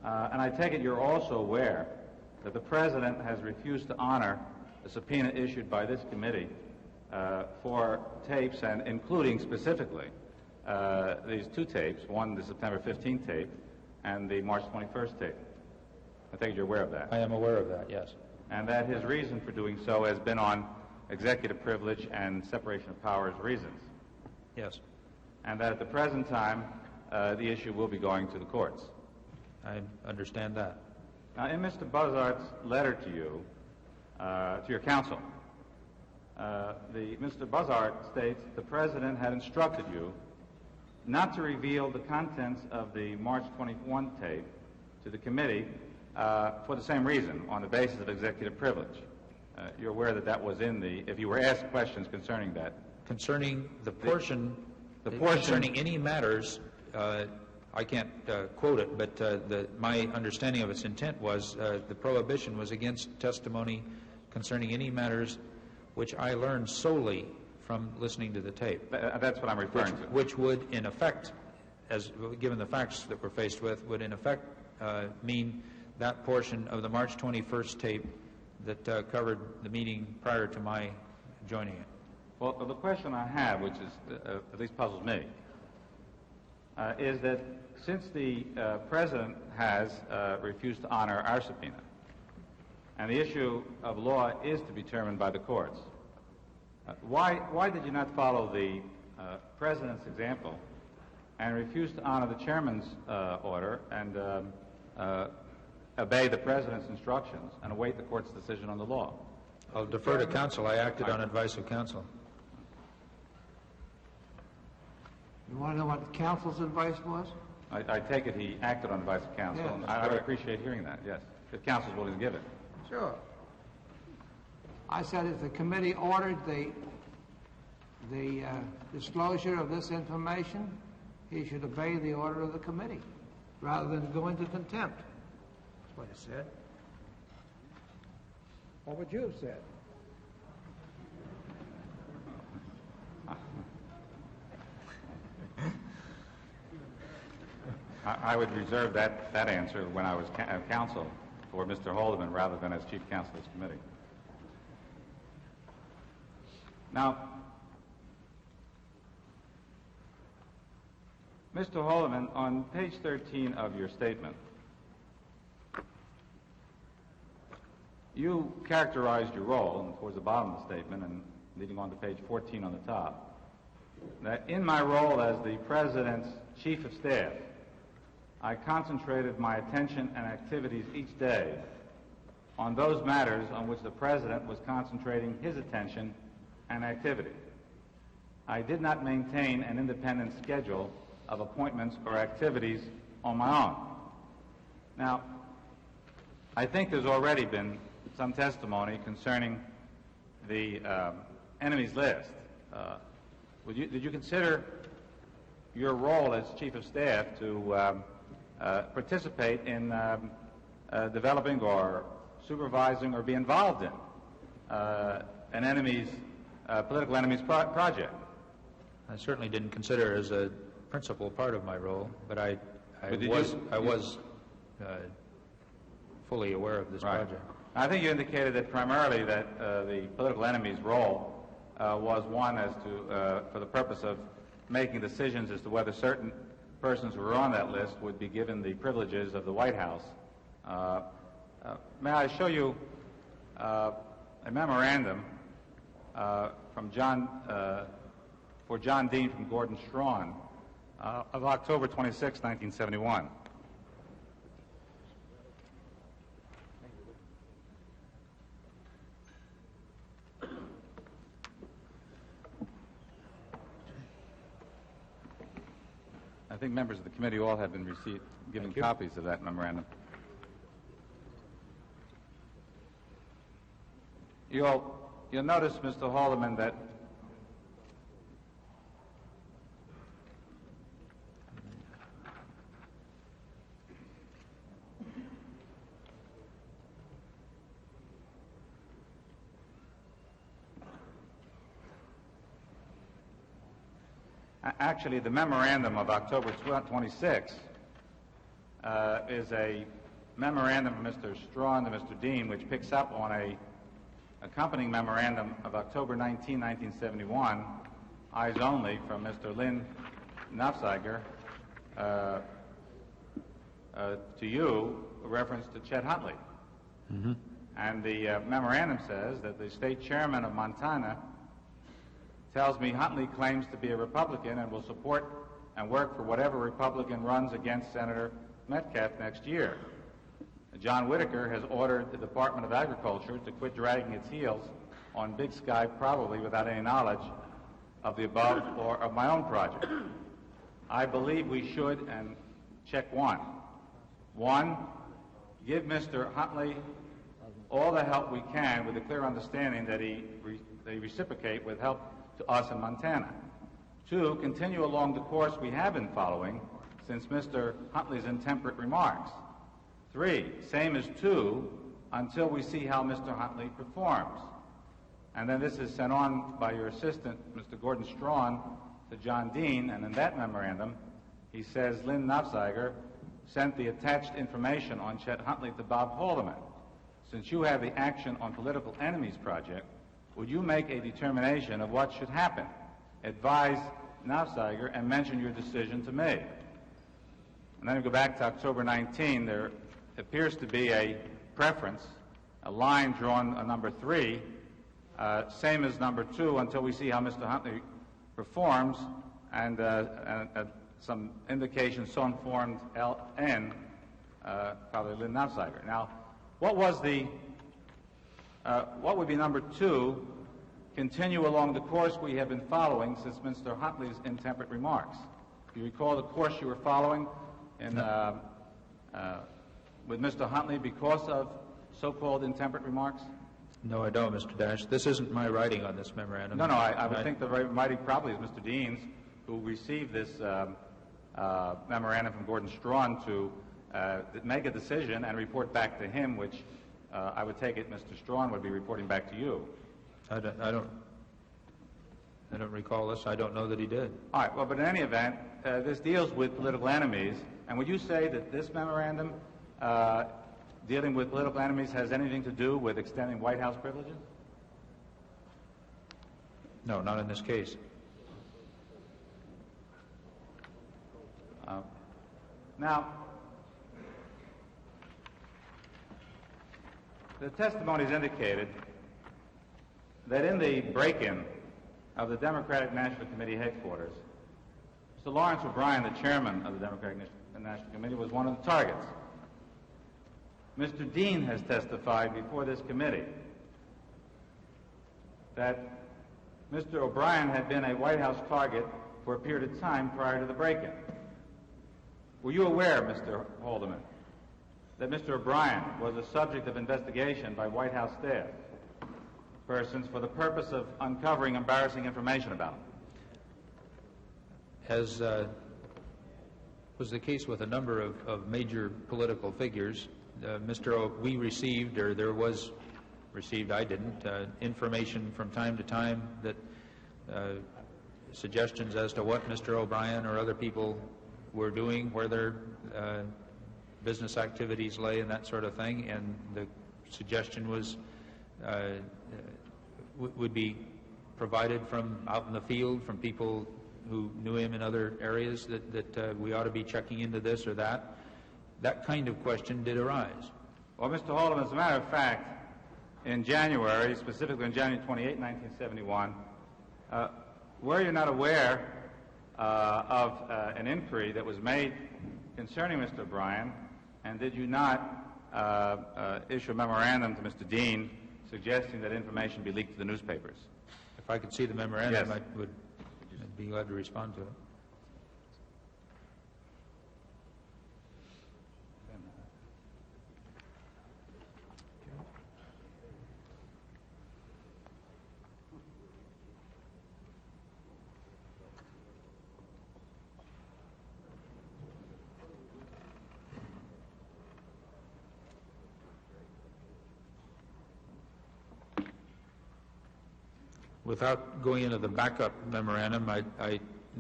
And I take it you're also aware that the President has refused to honor the subpoena issued by this committee for tapes, and including specifically these two tapes, one the September 15th tape and the March 21st tape. I think you're aware of that. I am aware of that, yes. And that his reason for doing so has been on executive privilege and separation of powers reasons. Yes. And that at the present time, the issue will be going to the courts. I understand that. Now, in Mr. Buzzard's letter to you, to your counsel, Mr. Buzzard states the President had instructed you not to reveal the contents of the March 21 tape to the committee for the same reason, on the basis of executive privilege. You're aware that that was in the, if you were asked questions concerning that. Concerning the portion, concerning any matters, I can't quote it, but my understanding of its intent was the prohibition was against testimony concerning any matters which I learned solely from listening to the tape. That's what I'm referring to. Which would, in effect, as given the facts that we're faced with, would in effect mean that portion of the March 21st tape that covered the meeting prior to my joining it. Well, the question I have, which is at least puzzles me, is that since the President has refused to honor our subpoena, and the issue of law is to be determined by the courts, why did you not follow the President's example and refuse to honor the Chairman's order and obey the President's instructions and await the court's decision on the law? I'll defer to counsel. I acted on advice of counsel. You want to know what the counsel's advice was? I take it he acted on advice of counsel. Yes, and I would appreciate hearing that, yes, if counsel's willing to give it. Sure. I said if the committee ordered the disclosure of this information, he should obey the order of the committee rather than go into contempt. That's what he said. What would you have said? I would reserve that answer when I was counsel for Mr. Haldeman rather than as chief counsel of this committee. Now, Mr. Haldeman, on page 13 of your statement, you characterized your role, and towards the bottom of the statement and leading on to page 14 on the top, that in my role as the President's Chief of Staff, I concentrated my attention and activities each day on those matters on which the President was concentrating his attention and activity. I did not maintain an independent schedule of appointments or activities on my own. Now, I think there's already been some testimony concerning the enemies list. Did you consider your role as Chief of Staff to participate in developing or supervising or be involved in an enemy's political enemy's project? I certainly didn't consider it as a principal part of my role, but I was fully aware of this project. I think you indicated that primarily that the political enemy's role was one as to for the purpose of making decisions as to whether certain persons who were on that list would be given the privileges of the White House. May I show you a memorandum from for John Dean from Gordon Strawn of October 26, 1971. I think members of the committee all have been given copies of that memorandum. You'll notice, Mr. Haldeman, that actually the memorandum of October 26 is a memorandum from Mr. Strawn to Mr. Dean, which picks up on a accompanying memorandum of October 19, 1971, eyes only, from Mr. Lynn Nafziger to you, a reference to Chet Huntley. Mm-hmm. And the memorandum says that the state chairman of Montana tells me Huntley claims to be a Republican and will support and work for whatever Republican runs against Senator Metcalf next year. John Whitaker has ordered the Department of Agriculture to quit dragging its heels on Big Sky, probably without any knowledge of the above or of my own project. I believe we should, and check one. One, give Mr. Huntley all the help we can with a clear understanding that they reciprocate with help to us in Montana. Two, continue along the course we have been following since Mr. Huntley's intemperate remarks. Three, same as two, until we see how Mr. Huntley performs. And then this is sent on by your assistant, Mr. Gordon Strawn, to John Dean, and in that memorandum, he says Lynn Nafziger sent the attached information on Chet Huntley to Bob Haldeman. Since you have the Action on Political Enemies project, would you make a determination of what should happen? Advise Nafziger and mention your decision to me. And then we go back to October 19. There appears to be a preference, a line drawn on number 3, same as number 2, until we see how Mr. Huntley performs, and some indication so informed LN, probably Lynn Nafziger. Now, what would be number 2? Continue along the course we have been following since Mr. Huntley's intemperate remarks. Do you recall the course you were following in, with Mr. Huntley because of so-called intemperate remarks? No, I don't, Mr. Dash. This isn't my writing on this memorandum. No, I would think the writing probably is Mr. Dean's, who received this memorandum from Gordon Strawn to make a decision and report back to him, which I would take it Mr. Strawn would be reporting back to you. I don't recall this. I don't know that he did. All right. Well, but in any event, this deals with political enemies. And would you say that this memorandum dealing with political enemies has anything to do with extending White House privileges? No, not in this case. Now, the testimonies indicated that in the break-in of the Democratic National Committee headquarters, Mr. Lawrence O'Brien, the chairman of the Democratic National Committee, was one of the targets. Mr. Dean has testified before this committee that Mr. O'Brien had been a White House target for a period of time prior to the break-in. Were you aware, Mr. Haldeman, that Mr. O'Brien was a subject of investigation by White House staff persons for the purpose of uncovering embarrassing information about him? As was the case with a number of major political figures, we received, or there was received, I didn't, information from time to time that suggestions as to what Mr. O'Brien or other people were doing, where their business activities lay and that sort of thing, and the suggestion was would be provided from out in the field, from people who knew him in other areas, that we ought to be checking into this or that. That kind of question did arise. Well, Mr. Haldeman, as a matter of fact, in January, specifically on January 28, 1971, were you not aware of an inquiry that was made concerning Mr. O'Brien, and did you not issue a memorandum to Mr. Dean suggesting that information be leaked to the newspapers? If I could see the memorandum, yes. I would be glad to respond to it. Without going into the backup memorandum,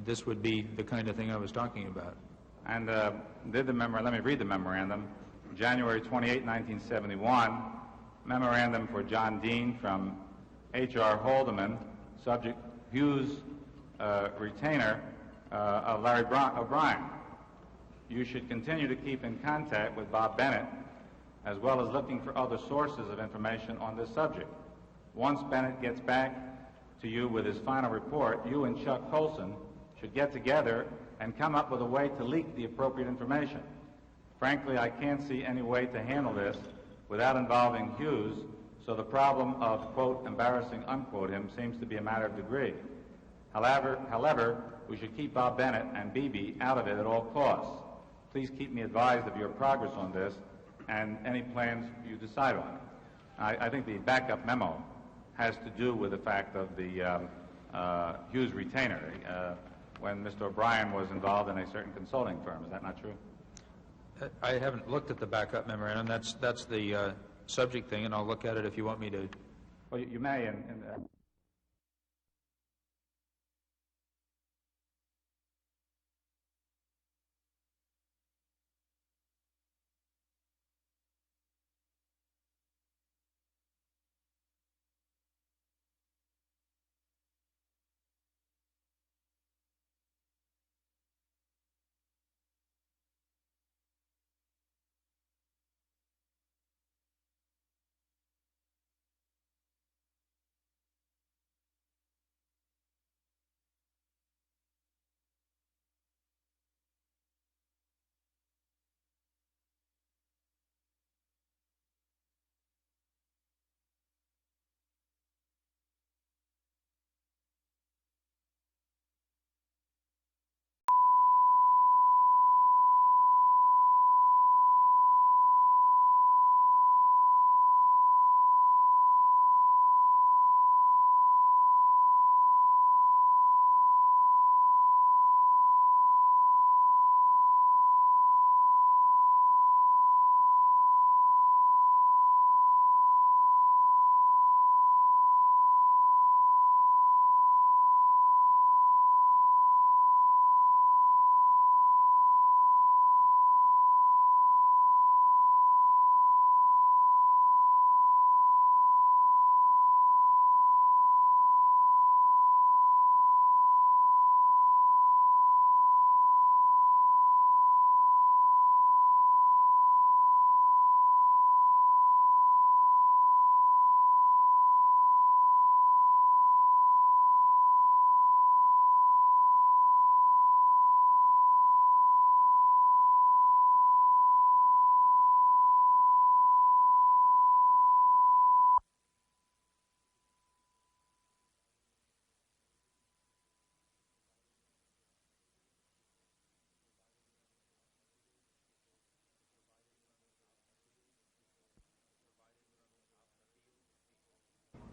this would be the kind of thing I was talking about. And let me read the memorandum. January 28, 1971, memorandum for John Dean from H.R. Haldeman, subject Hughes retainer of Larry O'Brien. You should continue to keep in contact with Bob Bennett, as well as looking for other sources of information on this subject. Once Bennett gets back to you with his final report, you and Chuck Colson should get together and come up with a way to leak the appropriate information. Frankly, I can't see any way to handle this without involving Hughes, so the problem of, quote, embarrassing, unquote, him seems to be a matter of degree. However, we should keep Bob Bennett and Beebe out of it at all costs. Please keep me advised of your progress on this and any plans you decide on. I think the backup memo has to do with the fact of the Hughes retainer when Mr. O'Brien was involved in a certain consulting firm. Is that not true? I haven't looked at the backup memorandum. That's the subject thing, and I'll look at it if you want me to. Well, you may.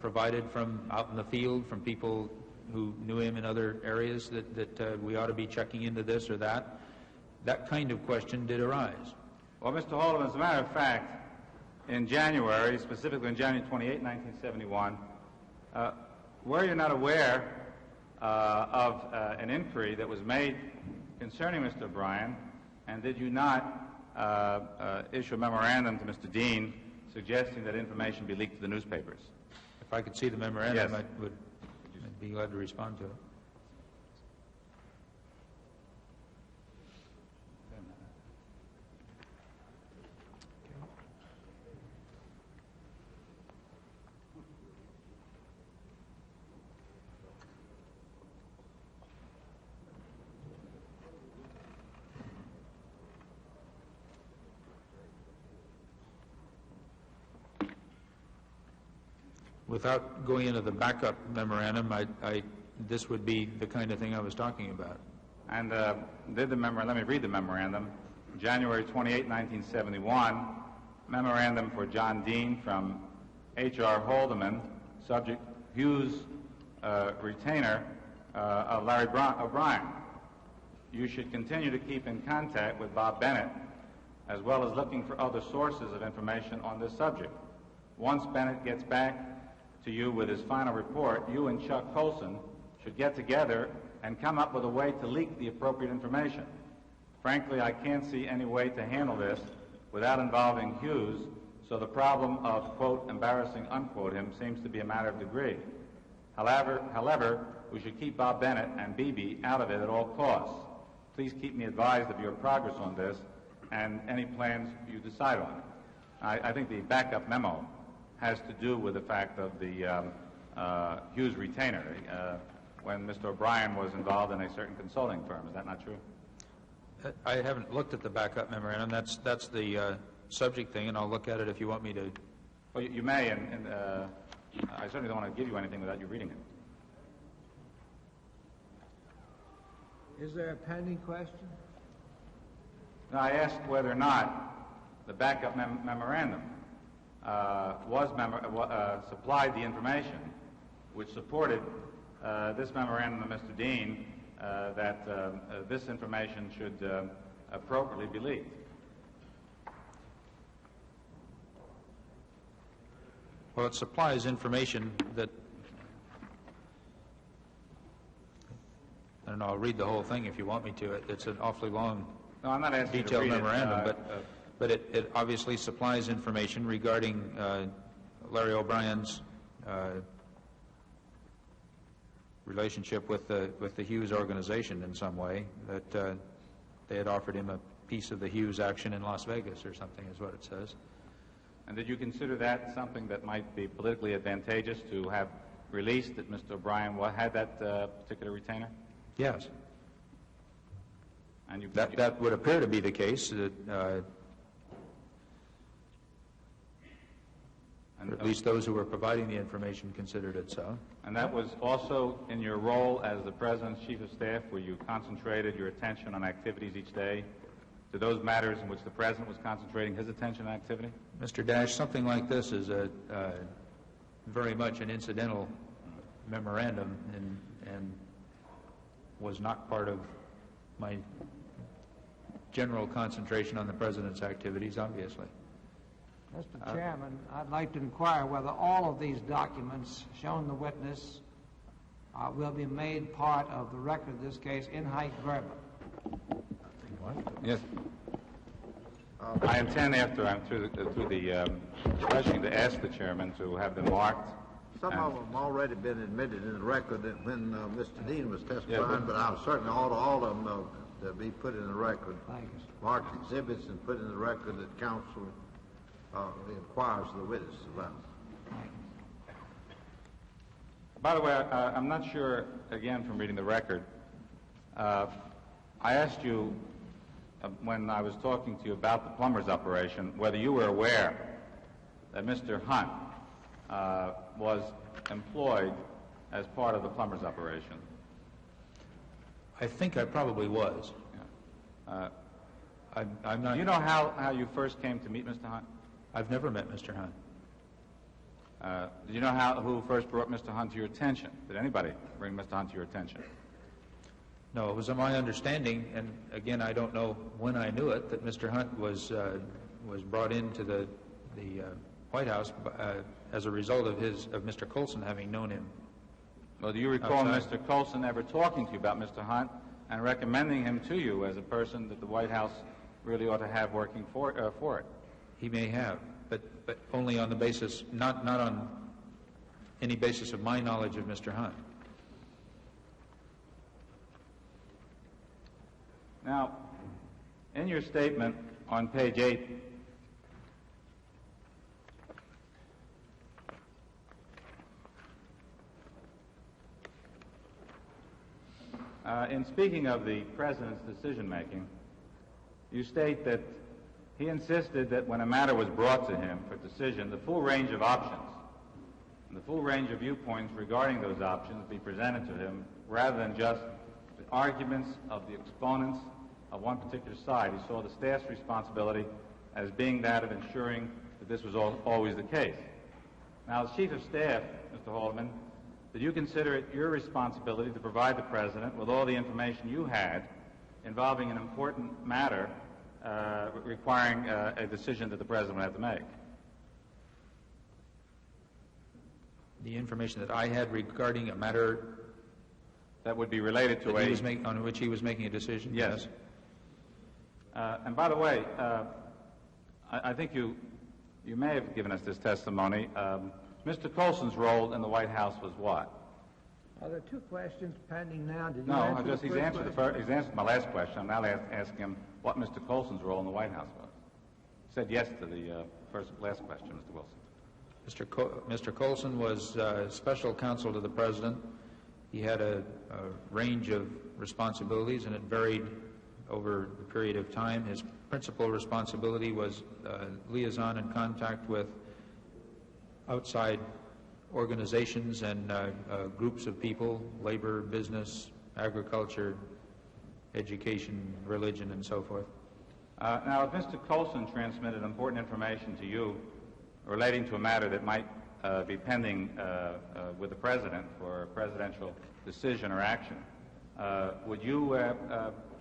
provided from out in the field, from people who knew him in other areas, that we ought to be checking into this or that? That kind of question did arise. Well, Mr. Haldeman, as a matter of fact, in January, specifically on January 28, 1971, were you not aware of an inquiry that was made concerning Mr. O'Brien, and did you not issue a memorandum to Mr. Dean suggesting that information be leaked to the newspapers? If I could see the memorandum, Yes. I would be glad to respond to it. Without going into the backup memorandum, this would be the kind of thing I was talking about. And let me read the memorandum. January 28, 1971, memorandum for John Dean from H.R. Haldeman, subject Hughes retainer of Larry O'Brien. You should continue to keep in contact with Bob Bennett, as well as looking for other sources of information on this subject. Once Bennett gets back to you with his final report, you and Chuck Colson should get together and come up with a way to leak the appropriate information. Frankly, I can't see any way to handle this without involving Hughes, so the problem of, quote, embarrassing, unquote, him seems to be a matter of degree. However, we should keep Bob Bennett and BB out of it at all costs. Please keep me advised of your progress on this and any plans you decide on. I think the backup memo has to do with the fact of the Hughes retainer when Mr. O'Brien was involved in a certain consulting firm. Is that not true? I haven't looked at the backup memorandum. That's the subject thing, and I'll look at it if you want me to. Well, you may, and I certainly don't want to give you anything without you reading it. Is there a pending question? Now, I asked whether or not the backup memorandum supplied the information which supported this memorandum of Mr. Dean that this information should appropriately be leaked. Well, it supplies information that, I don't know, I'll read the whole thing if you want me to. It's an awfully long, no, I'm not asking detailed you to read memorandum, but it obviously supplies information regarding Larry O'Brien's relationship with the Hughes organization in some way, that they had offered him a piece of the Hughes action in Las Vegas or something is what it says. And did you consider that something that might be politically advantageous to have released, that Mr. O'Brien had that particular retainer? Yes. And that would appear to be the case, at least those who were providing the information considered it so. And that was also in your role as the President's Chief of Staff, where you concentrated your attention on activities each day, to those matters in which the President was concentrating his attention and activity? Mr. Dash, something like this is very much an incidental memorandum and was not part of my general concentration on the President's activities, obviously. Mr. Chairman, I'd like to inquire whether all of these documents shown the witness will be made part of the record of this case in haec verba. Yes. I intend, after I'm through the questioning, to ask the Chairman to have them marked. Some of them already been admitted in the record when Mr. Dean was testifying, but I certainly ought all of them to be put in the record. Marked exhibits and put in the record that counsel inquires the witness about. By the way, I'm not sure, again, from reading the record, I asked you when I was talking to you about the plumber's operation, whether you were aware that Mr. Hunt was employed as part of the plumber's operation. I think I probably was. Yeah. I'm not. Do you know how you first came to meet Mr. Hunt? I've never met Mr. Hunt. Do you know who first brought Mr. Hunt to your attention? Did anybody bring Mr. Hunt to your attention? No, it was my understanding, and again, I don't know when I knew it, that Mr. Hunt was brought into the White House as a result of Mr. Colson having known him. Well, do you recall outside. Mr. Colson ever talking to you about Mr. Hunt and recommending him to you as a person that the White House really ought to have working for it? He may have, but only on the basis, not on any basis of my knowledge of Mr. Hunt. Now, in your statement on page 8, in speaking of the President's decision-making, you state that he insisted that when a matter was brought to him for decision, the full range of options and the full range of viewpoints regarding those options be presented to him rather than just the arguments of the exponents of one particular side. He saw the staff's responsibility as being that of ensuring that this was always the case. Now, as Chief of Staff, Mr. Haldeman, did you consider it your responsibility to provide the President with all the information you had involving an important matter requiring a decision that the President would have to make? The information that I had regarding a matter that would be related to on which he was making a decision? Yes. And by the way, I think you may have given us this testimony. Mr. Colson's role in the White House was what? Are there two questions pending now? Did you No, answer he's answered my last question. I'm now asking him what Mr. Colson's role in the White House was. He said yes to the last question, Mr. Wilson. Mr. Colson was special counsel to the President. He had a range of responsibilities, and it varied over the period of time. His principal responsibility was liaison and contact with outside organizations and groups of people, labor, business, agriculture, education, religion, and so forth. Now, if Mr. Colson transmitted important information to you relating to a matter that might be pending with the President for a presidential decision or action, would you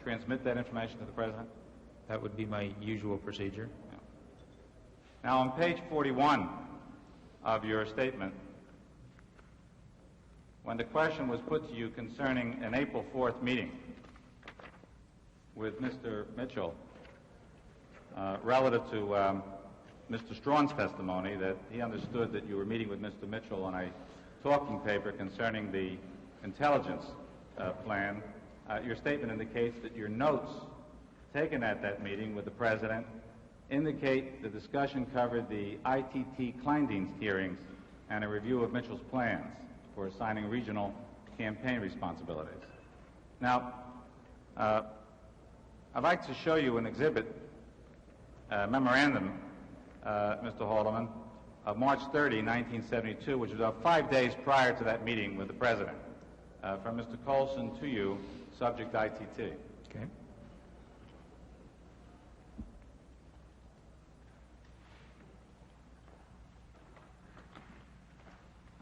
transmit that information to the President? That would be my usual procedure. Yeah. Now, on page 41 of your statement, when the question was put to you concerning an April 4th meeting with Mr. Mitchell relative to Mr. Strawn's testimony that he understood that you were meeting with Mr. Mitchell on a talking paper concerning the intelligence plan, your statement indicates that your notes taken at that meeting with the President indicate the discussion covered the ITT Kleindienst hearings and a review of Mitchell's plans for assigning regional campaign responsibilities. Now, I'd like to show you an exhibit, memorandum, Mr. Haldeman, of March 30, 1972, which was about 5 days prior to that meeting with the President, from Mr. Colson to you, subject ITT. Okay.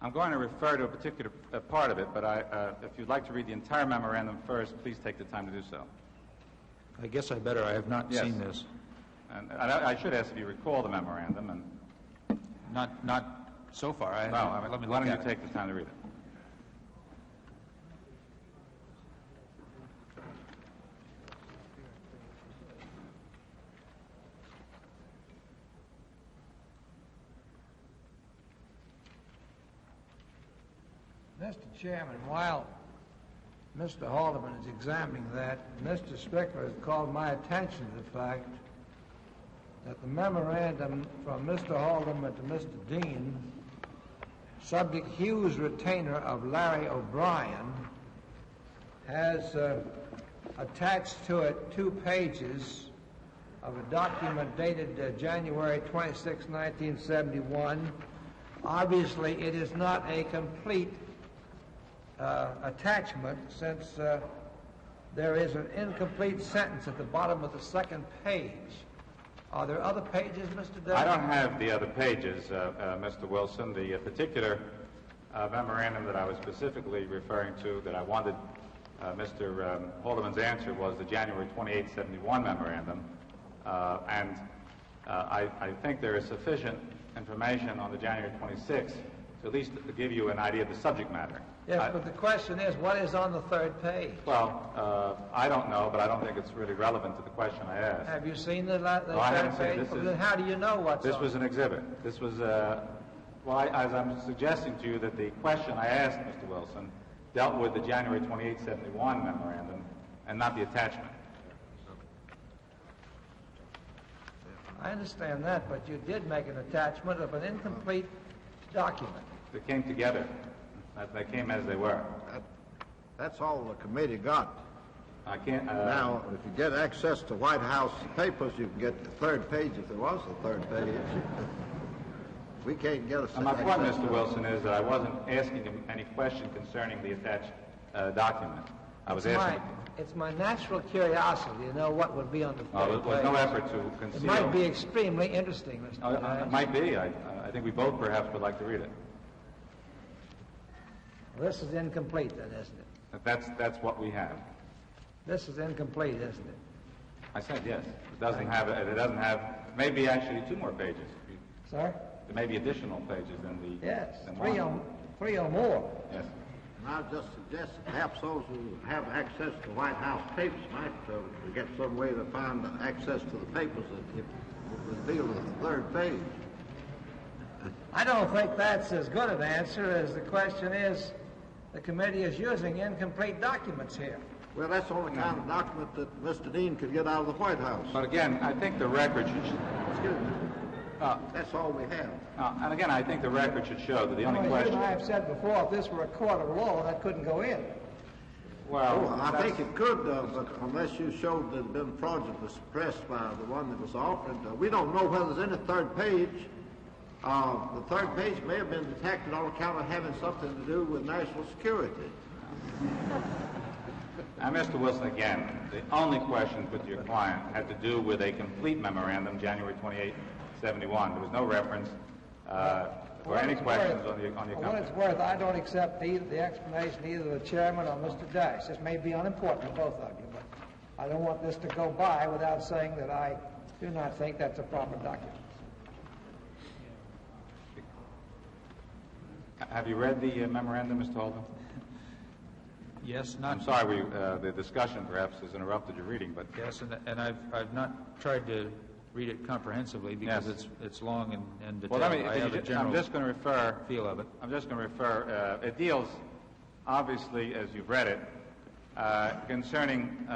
I'm going to refer to a particular part of it, but if you'd like to read the entire memorandum first, please take the time to do so. I guess I better. I have not seen this. And I should ask if you recall the memorandum. And not so far. Why don't you take the time to read it? Mr. Chairman, while Mr. Haldeman is examining that, Mr. Strickler has called my attention to the fact that the memorandum from Mr. Haldeman to Mr. Dean, subject Hughes' retainer of Larry O'Brien, has attached to it 2 pages of a document dated January 26, 1971. Obviously, it is not a complete attachment, since there is an incomplete sentence at the bottom of the 2nd page Are there other pages, Mr. Davis? I don't have the other pages, Mr. Wilson. The particular memorandum that I was specifically referring to that I wanted Mr. Haldeman's answer was the January 28, 71 memorandum. I think there is sufficient information on the January 26th to at least give you an idea of the subject matter. Yes, but the question is, what is on the third page? Well, I don't know, but I don't think it's really relevant to the question I asked. Have you seen the No, I third haven't seen page? it. Then how do you know what's This on was it? an exhibit. This was, as I'm suggesting to you that the question I asked Mr. Wilson dealt with the January 28, 71 memorandum and not the attachment. I understand that, but you did make an attachment of an incomplete document. They came together. They came as they were. That's all the committee got. I can't... now, if you get access to White House papers, you can get the third page if there was a third page. We can't get a... My point, Mr. Wilson, is that I wasn't asking him any question concerning the attached document. I was asking... It's my natural curiosity to know what would be on the third there was page. no effort to conceal... It might be extremely interesting, Mr. Davis. It might be. I think we both perhaps would like to read it. Well, this is incomplete then, isn't it? That's what we have. This is incomplete, isn't it? I said yes. It doesn't have... It doesn't have... Maybe actually 2 more pages. Sorry? There may be additional pages than the... Yes, than three or more. Yes. And I just suggest that perhaps those who have access to White House papers might get some way to find access to the papers that reveal the third page. I don't think that's as good an answer as the question is the committee is using incomplete documents here. Well, that's the only kind of document that Mr. Dean could get out of the White House. But again, I think the record should... Excuse me. That's all we have. And again, I think the record should show that the only question... You and I have said before, if this were a court of law, that couldn't go in. Well, I think it could, but unless you showed that it had been fraudulently suppressed by the one that was offered, we don't know whether there's any third page. The third page may have been detected on account of having something to do with national security. Now, Mr. Wilson, again, the only question put to your client had to do with a complete memorandum, January 28, 71. There was no reference or any questions on the For what it's worth, I don't accept the explanation either of the chairman or Mr. Dice. This may be unimportant to both of you, but I don't want this to go by without saying that I do not think that's a proper document. Have you read the memorandum, Mr. Haldeman? Yes, not... I'm sorry, the discussion perhaps has interrupted your reading, but... Yes, and I've not tried to read it comprehensively because it's long and detailed. Well, I'm just going to refer... feel of it. I'm just going to refer... it deals, obviously, as you've read it, concerning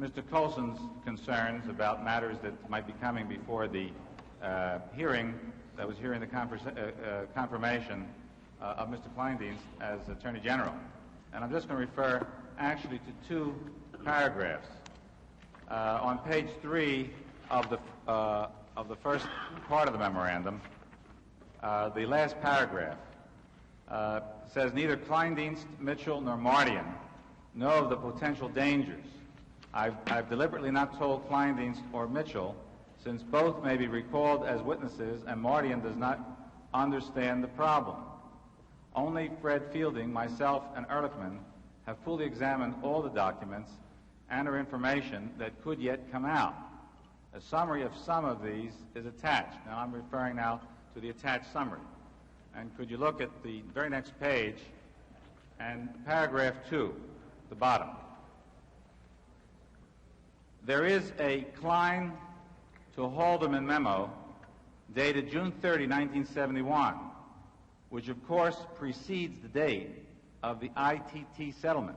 Mr. Colson's concerns about matters that might be coming before the hearing that was hearing the confirmation of Mr. Kleindienst as Attorney General. And I'm just going to refer actually to 2 paragraphs. On page 3 of the first part of the memorandum, the last paragraph says, neither Kleindienst, Mitchell, nor Mardian know of the potential dangers. I've deliberately not told Kleindienst or Mitchell, since both may be recalled as witnesses and Mardian does not understand the problem. Only Fred Fielding, myself, and Ehrlichman have fully examined all the documents and or information that could yet come out. A summary of some of these is attached. Now, I'm referring now to the attached summary. And could you look at the very next page and paragraph 2, the bottom. There is a Klein to Haldeman memo dated June 30, 1971, which of course precedes the date of the ITT settlement,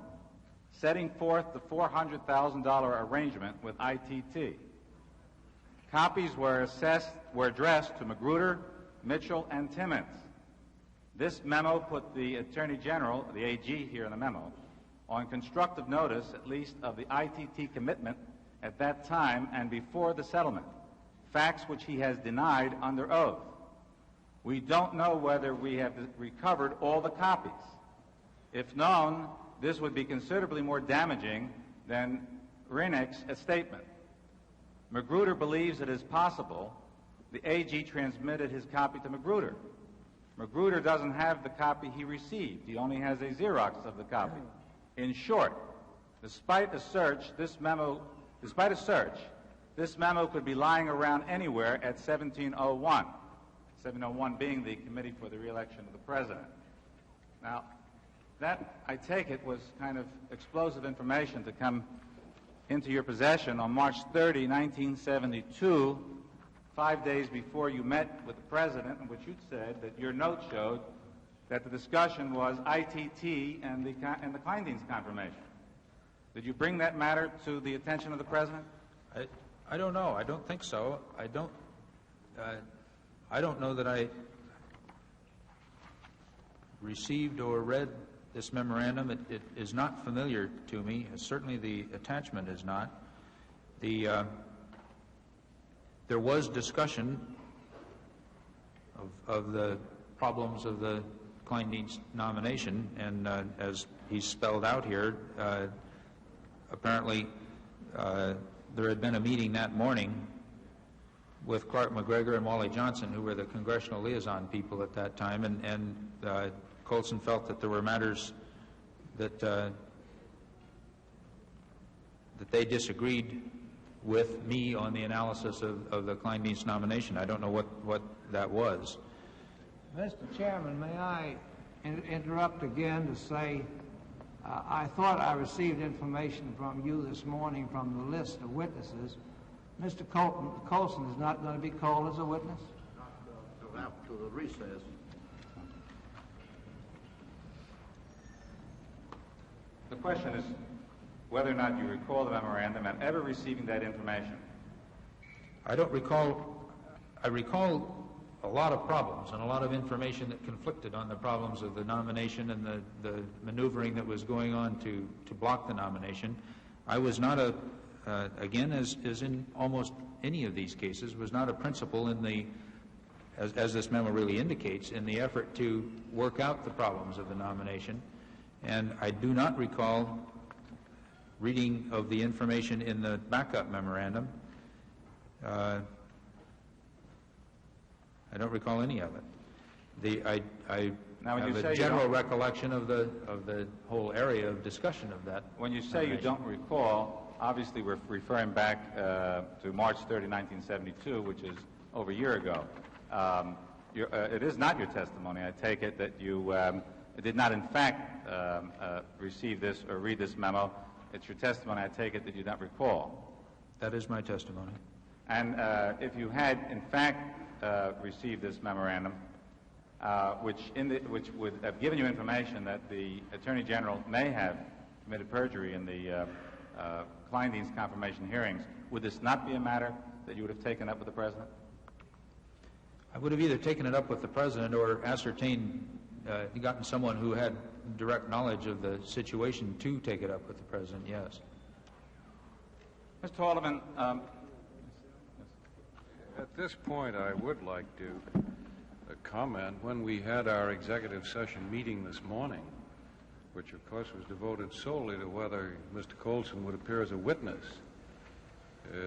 setting forth the $400,000 arrangement with ITT. Copies were addressed to Magruder, Mitchell, and Timmons. This memo put the Attorney General, the AG here in the memo, on constructive notice, at least, of the ITT commitment at that time and before the settlement, facts which he has denied under oath. We don't know whether we have recovered all the copies. If known, this would be considerably more damaging than Renick's statement. Magruder believes it is possible the AG transmitted his copy to Magruder. Magruder doesn't have the copy he received. He only has a Xerox of the copy. In short, despite a search, this memo could be lying around anywhere at 1701. 1701 being the Committee for the Re-election of the President. Now, that, I take it, was kind of explosive information to come into your possession on March 30, 1972, 5 days before you met with the President, in which you said that your note showed that the discussion was ITT and the Kleindienst confirmation. Did you bring that matter to the attention of the President? I don't know. I don't think so. I don't know that I received or read this memorandum. It is not familiar to me. Certainly the attachment is not. There was discussion of the problems of the Kleindienst nomination, and as he's spelled out here, apparently there had been a meeting that morning with Clark McGregor and Wally Johnson, who were the congressional liaison people at that time, and Colson felt that there were matters that they disagreed with me on the analysis of the Kleindienst nomination. I don't know what that was. Mr. Chairman, may I interrupt again to say I thought I received information from you this morning from the list of witnesses. Mr. Colson is not going to be called as a witness? Not till after the recess. The question is whether or not you recall the memorandum and ever receiving that information. I don't recall. I recall a lot of problems and a lot of information that conflicted on the problems of the nomination and the maneuvering that was going on to block the nomination. I was not again, as in almost any of these cases, was not a principal in the, as this memo really indicates, in the effort to work out the problems of the nomination. And I do not recall reading of the information in the backup memorandum. I don't recall any of it. I have a general recollection of the whole area of discussion of that. When you say you don't recall, obviously we're referring back to March 30, 1972, which is over a year ago. It is not your testimony, I take it, that you did not in fact receive this or read this memo. It's your testimony, I take it, that you don't recall. That is my testimony. And if you had in fact received this memorandum, which would have given you information that the Attorney General may have committed perjury in the Kleindienst confirmation hearings, would this not be a matter that you would have taken up with the President? I would have either taken it up with the President or ascertained, gotten someone who had direct knowledge of the situation to take it up with the President, yes. Mr. Haldeman, at this point, I would like to comment. When we had our executive session meeting this morning, which of course was devoted solely to whether Mr. Colson would appear as a witness,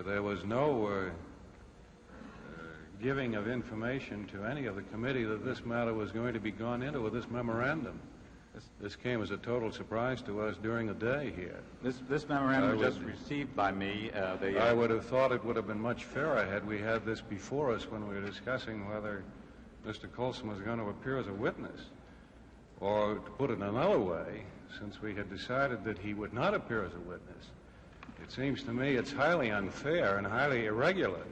there was no giving of information to any of the committee that this matter was going to be gone into with this memorandum. This came as a total surprise to us during the day here. This memorandum was just received by me. I would have thought it would have been much fairer had we had this before us when we were discussing whether Mr. Colson was going to appear as a witness. Or, to put it another way, since we had decided that he would not appear as a witness, it seems to me it's highly unfair and highly irregular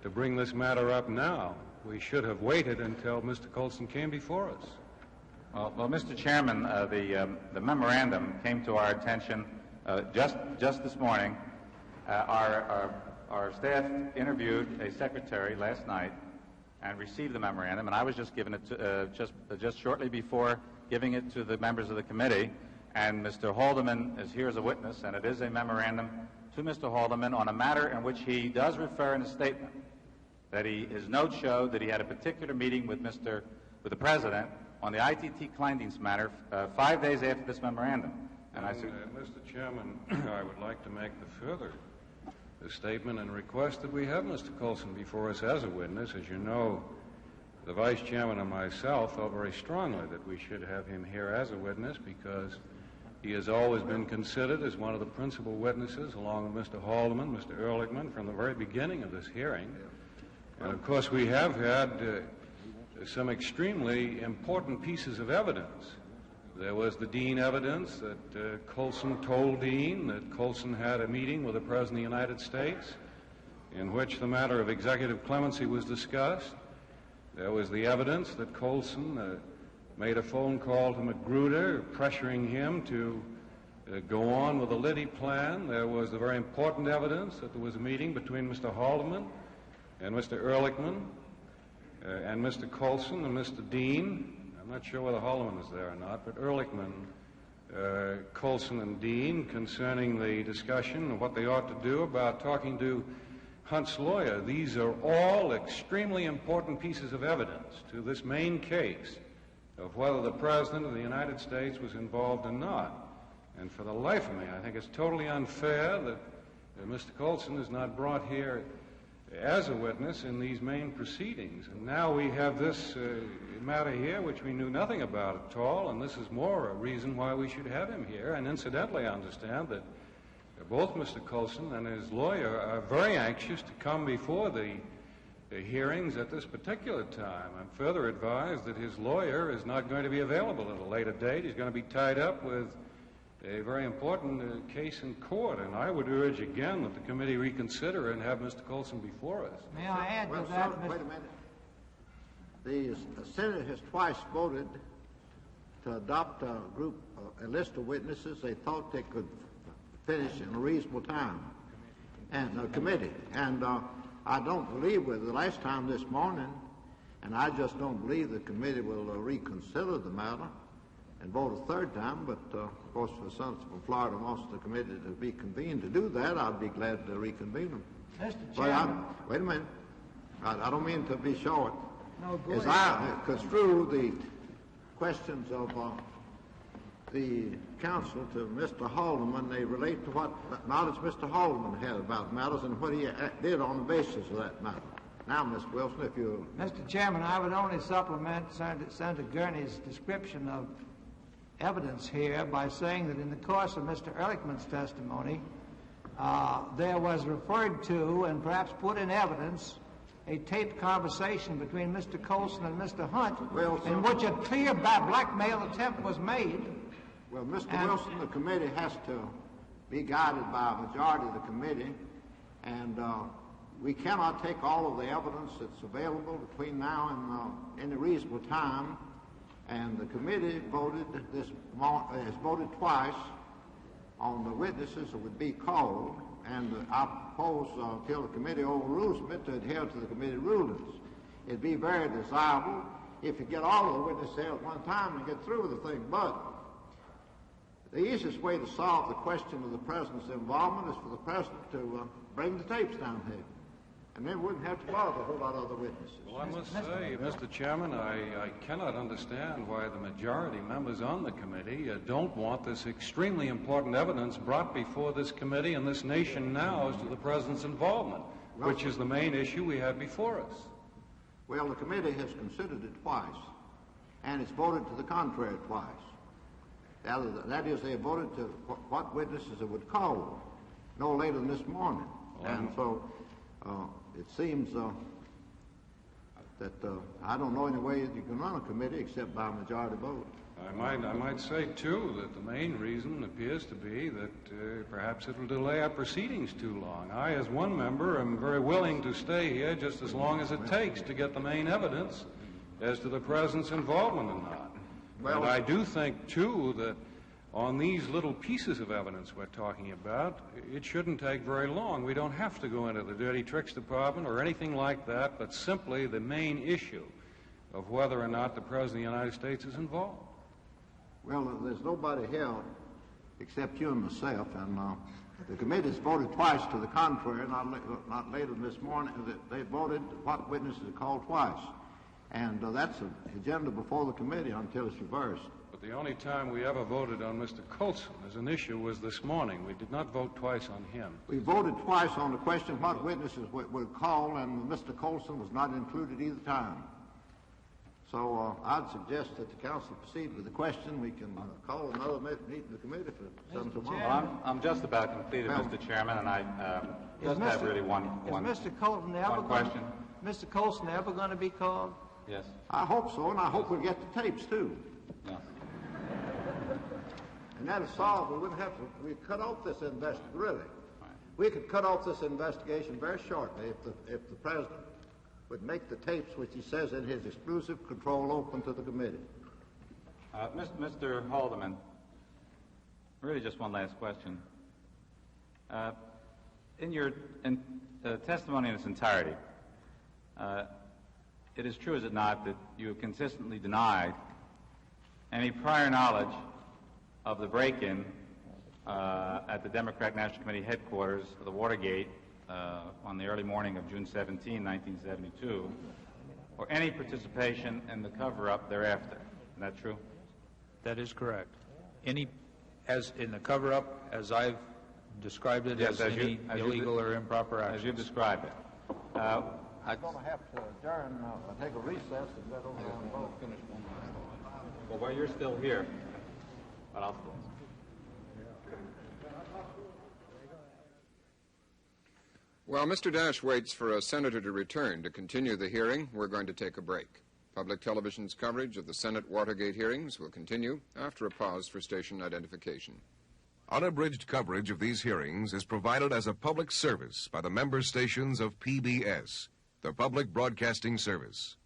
to bring this matter up now. We should have waited until Mr. Colson came before us. Well, Mr. Chairman, the memorandum came to our attention just this morning. Our staff interviewed a secretary last night and received the memorandum, and I was just given it to, just shortly before giving it to the members of the committee. And Mr. Haldeman is here as a witness, and it is a memorandum to Mr. Haldeman on a matter in which he does refer in his statement that his notes show that he had a particular meeting with the President on the ITT Kleindienst matter 5 days after this memorandum. And Mr. Chairman, I would like to make the further statement and request that we have Mr. Colson before us as a witness. As you know, the Vice Chairman and myself felt very strongly that we should have him here as a witness because he has always been considered as one of the principal witnesses, along with Mr. Haldeman, Mr. Ehrlichman, from the very beginning of this hearing. And of course, we have had some extremely important pieces of evidence. There was the Dean evidence that Colson told Dean that Colson had a meeting with the President of the United States in which the matter of executive clemency was discussed. There was the evidence that Colson made a phone call to Magruder pressuring him to go on with the Liddy plan. There was the very important evidence that there was a meeting between Mr. Haldeman and Mr. Ehrlichman and Mr. Colson and Mr. Dean. I'm not sure whether Haldeman is there or not, but Ehrlichman, Colson, and Dean concerning the discussion of what they ought to do about talking to Hunt's lawyer. These are all extremely important pieces of evidence to this main case of whether the President of the United States was involved or not. And for the life of me, I think it's totally unfair that Mr. Colson is not brought here as a witness in these main proceedings. And now we have this matter here which we knew nothing about at all, and this is more a reason why we should have him here. And incidentally, I understand that both Mr. Colson and his lawyer are very anxious to come before the hearings at this particular time. I'm further advised that his lawyer is not going to be available at a later date. He's going to be tied up with a very important case in court, and I would urge again that the committee reconsider and have Mr. Colson before us. May I add to that, Wait a minute. The Senate has twice voted to adopt a list of witnesses they thought they could finish in a reasonable time, and a committee. And I don't believe with the last time this morning, and I just don't believe the committee will reconsider the matter and vote a third time. But of course, if the senator from Florida wants the committee to be convened to do that, I'd be glad to reconvene them. Mr. Chairman. Wait a minute. I don't mean to be short. No, go As ahead. I construe the questions of the counsel to Mr. Haldeman, they relate to what knowledge Mr. Haldeman had about matters and what he did on the basis of that matter. Now, Mr. Wilson, if you... Mr. Chairman, I would only supplement Senator Gurney's description of evidence here by saying that in the course of Mr. Ehrlichman's testimony, there was referred to and perhaps put in evidence a taped conversation between Mr. Colson and Mr. Hunt in which a clear blackmail attempt was made. Well, Mr. Wilson, the committee has to be guided by a majority of the committee, and we cannot take all of the evidence that's available between now and any reasonable time. And the committee has voted twice on the witnesses that would be called, and I propose until the committee overrules them to adhere to the committee rulings. It'd be very desirable if you get all of the witnesses there at one time and get through with the thing. But the easiest way to solve the question of the President's involvement is for the President to bring the tapes down here. And then we wouldn't have to bother a whole lot of other witnesses. Well, I must say, Mr. Chairman, I cannot understand why the majority members on the committee don't want this extremely important evidence brought before this committee and this nation now as to the President's involvement, which is the main issue we have before us. Well, the committee has considered it twice, and it's voted to the contrary twice. That is, they voted to what witnesses it would call no later than this morning. And so it seems that I don't know any way that you can run a committee except by a majority vote. I might say, too, that the main reason appears to be that perhaps it will delay our proceedings too long. I, as one member, am very willing to stay here just as long as it takes to get the main evidence as to the President's involvement or not. Well, and I do think, too, that on these little pieces of evidence we're talking about, it shouldn't take very long. We don't have to go into the dirty tricks department or anything like that, but simply the main issue of whether or not the President of the United States is involved. Well, there's nobody here except you and myself, and the committee's voted twice to the contrary, not later than this morning. They voted what witnesses are called twice. And that's an agenda before the committee until it's reversed. But the only time we ever voted on Mr. Colson as an issue was this morning. We did not vote twice on him. We voted twice on the question what witnesses would call, and Mr. Colson was not included either time. So I'd suggest that the council proceed with the question. We can call another meeting of the committee for some tomorrow. Well, I'm just about completed, Mr. Chairman, and I just have really one Mr. Colson ever question. Mr. Colson ever going to be called? Yes. I hope so, and I hope we'll get the tapes too. Yeah. And that'll solve. We wouldn't have to. We cut off this investigation. Really, we could cut off this investigation very shortly if the president would make the tapes, which he says in his exclusive control, open to the committee. Mr. Haldeman, really just one last question. In your testimony in its entirety, it is true, is it not, that you have consistently denied any prior knowledge of the break-in at the Democratic National Committee headquarters of the Watergate on the early morning of June 17, 1972, or any participation in the cover-up thereafter. Is that true? That is correct. As in the cover-up, as I've described it, yes, as any illegal or improper action. As you've described it. I'm going to have to adjourn, take a recess, and let over and vote. Well, while you're still here, but I'll still. While Mr. Dash waits for a senator to return to continue the hearing, we're going to take a break. Public television's coverage of the Senate Watergate hearings will continue after a pause for station identification. Unabridged coverage of these hearings is provided as a public service by the member stations of PBS, the Public Broadcasting Service.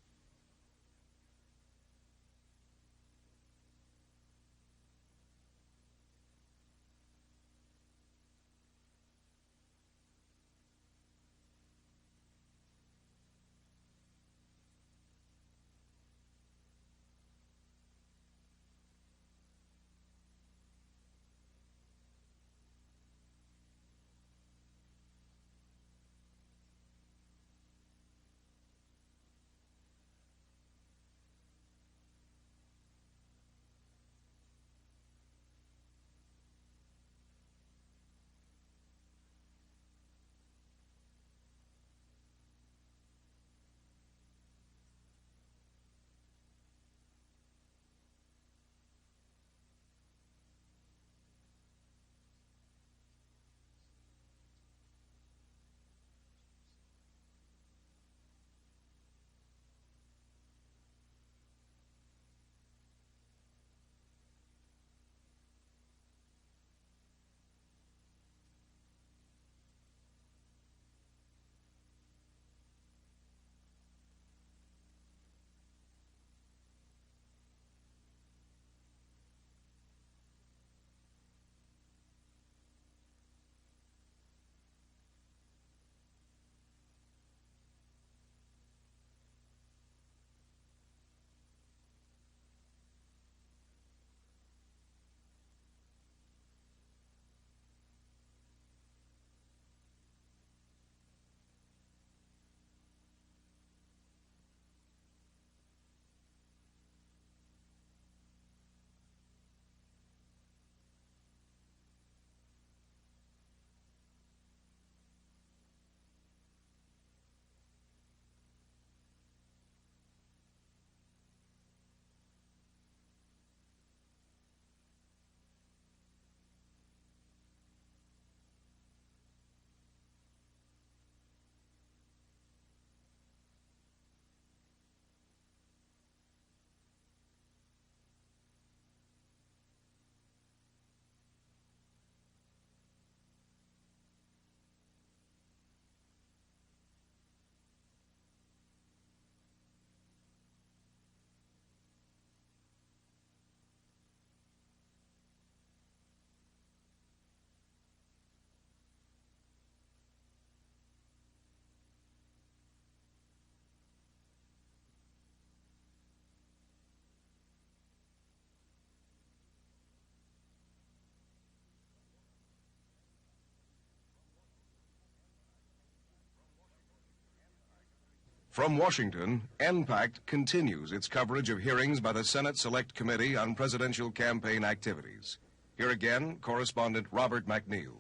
From Washington, NPAC continues its coverage of hearings by the Senate Select Committee on Presidential Campaign Activities. Here again, correspondent Robert McNeil.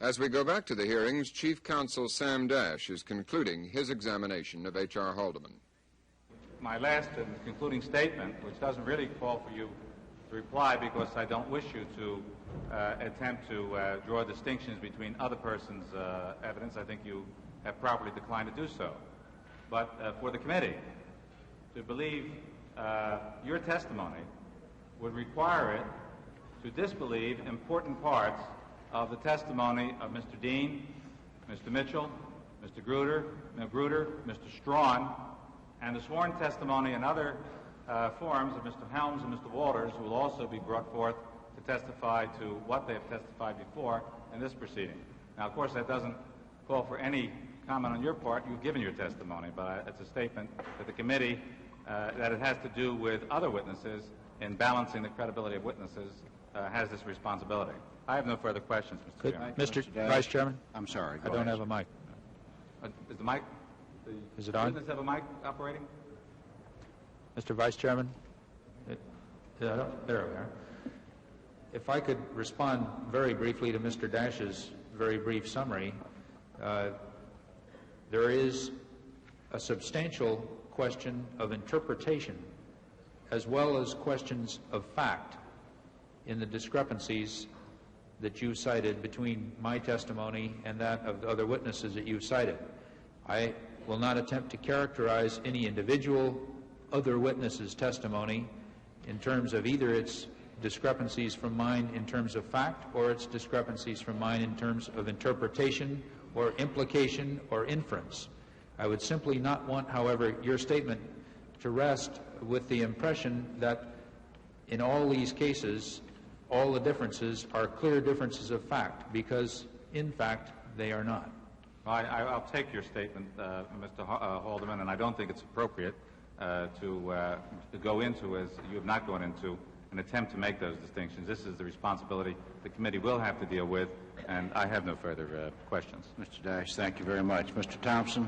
As we go back to the hearings, Chief Counsel Sam Dash is concluding his examination of H.R. Haldeman. My last and concluding statement, which doesn't really call for you to reply because I don't wish you to attempt to draw distinctions between other persons' evidence. I think you have properly declined to do so. But for the committee to believe your testimony would require it to disbelieve important parts of the testimony of Mr. Dean, Mr. Mitchell, Mr. Gruder, Mr. Strawn, and the sworn testimony in other forms of Mr. Helms and Mr. Walters, who will also be brought forth to testify to what they have testified before in this proceeding. Now, of course, that doesn't call for any comment on your part. You've given your testimony, but it's a statement that the committee, that it has to do with other witnesses in balancing the credibility of witnesses, has this responsibility. I have no further questions, Mr. Chairman. Mr. Vice Chairman? I'm sorry. I don't have a mic. Is the mic? Is it on? Does it have a mic operating? Mr. Vice Chairman? There we are. If I could respond very briefly to Mr. Dash's very brief summary, there is a substantial question of interpretation as well as questions of fact in the discrepancies that you cited between my testimony and that of the other witnesses that you cited. I will not attempt to characterize any individual other witness's testimony in terms of either its discrepancies from mine in terms of fact or its discrepancies from mine in terms of interpretation or implication or inference. I would simply not want, however, your statement to rest with the impression that in all these cases, all the differences are clear differences of fact, because, in fact, they are not. I'll take your statement, Mr. Haldeman, and I don't think it's appropriate to go into, as you have not gone into, an attempt to make those distinctions. This is the responsibility the committee will have to deal with, and I have no further questions. Mr. Dash, thank you very much. Mr. Thompson?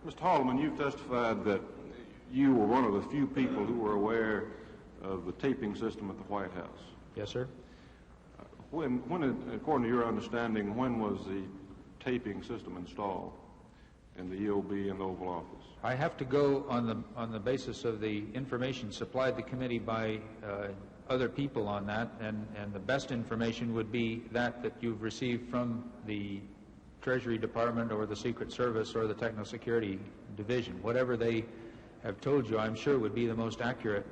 Mr. Haldeman, you've testified that you were one of the few people who were aware of the taping system at the White House. Yes, sir. When, according to your understanding, when was the taping system installed in the EOB and the Oval Office? I have to go on the basis of the information supplied the committee by other people on that, and the best information would be that you've received from the Treasury Department or the Secret Service or the Techno Security Division. Whatever they have told you, I'm sure, would be the most accurate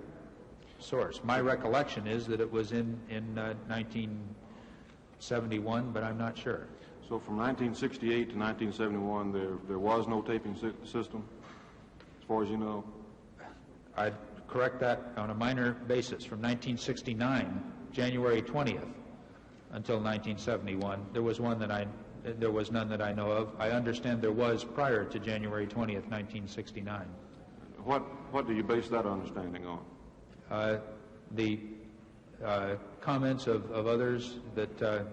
source. My recollection is that it was in 1971, but I'm not sure. So from 1968 to 1971, there was no taping system, as far as you know? I'd correct that on a minor basis. From 1969, January 20th, until 1971, there was none that I know of. I understand there was prior to January 20th, 1969. What do you base that understanding on? The comments of others that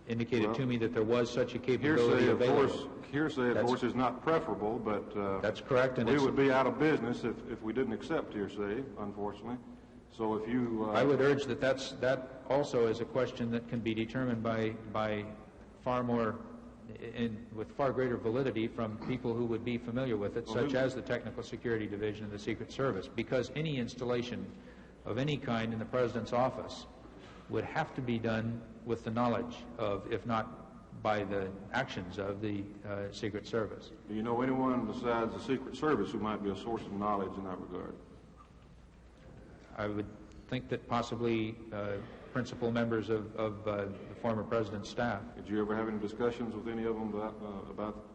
indicated to me that there was such a capability available. Hearsay, of course, is not preferable, but that's correct. And we would be out of business if we didn't accept hearsay, unfortunately. So if you... I would urge that also is a question that can be determined by far more, with far greater validity from people who would be familiar with it, such as the Technical Security Division of the Secret Service, because any installation of any kind in the President's office would have to be done with the knowledge of, if not by the actions of, the Secret Service. Do you know anyone besides the Secret Service who might be a source of knowledge in that regard? I would think that possibly principal members of the former President's staff. Did you ever have any discussions with any of them about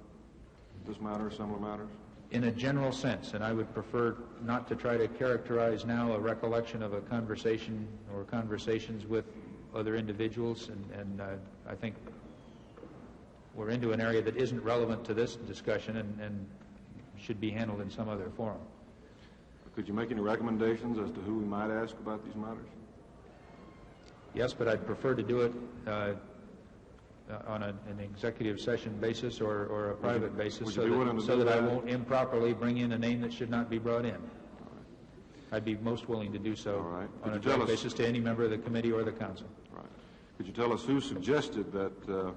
this matter or similar matters? In a general sense, and I would prefer not to try to characterize now a recollection of a conversation or conversations with other individuals, and I think we're into an area that isn't relevant to this discussion and should be handled in some other forum. Could you make any recommendations as to who we might ask about these matters? Yes, but I'd prefer to do it on an executive session basis or a private basis, so that I won't improperly bring in a name that should not be brought in. I'd be most willing to do so on a direct basis to any member of the committee or the council. Right. Could you tell us who suggested that the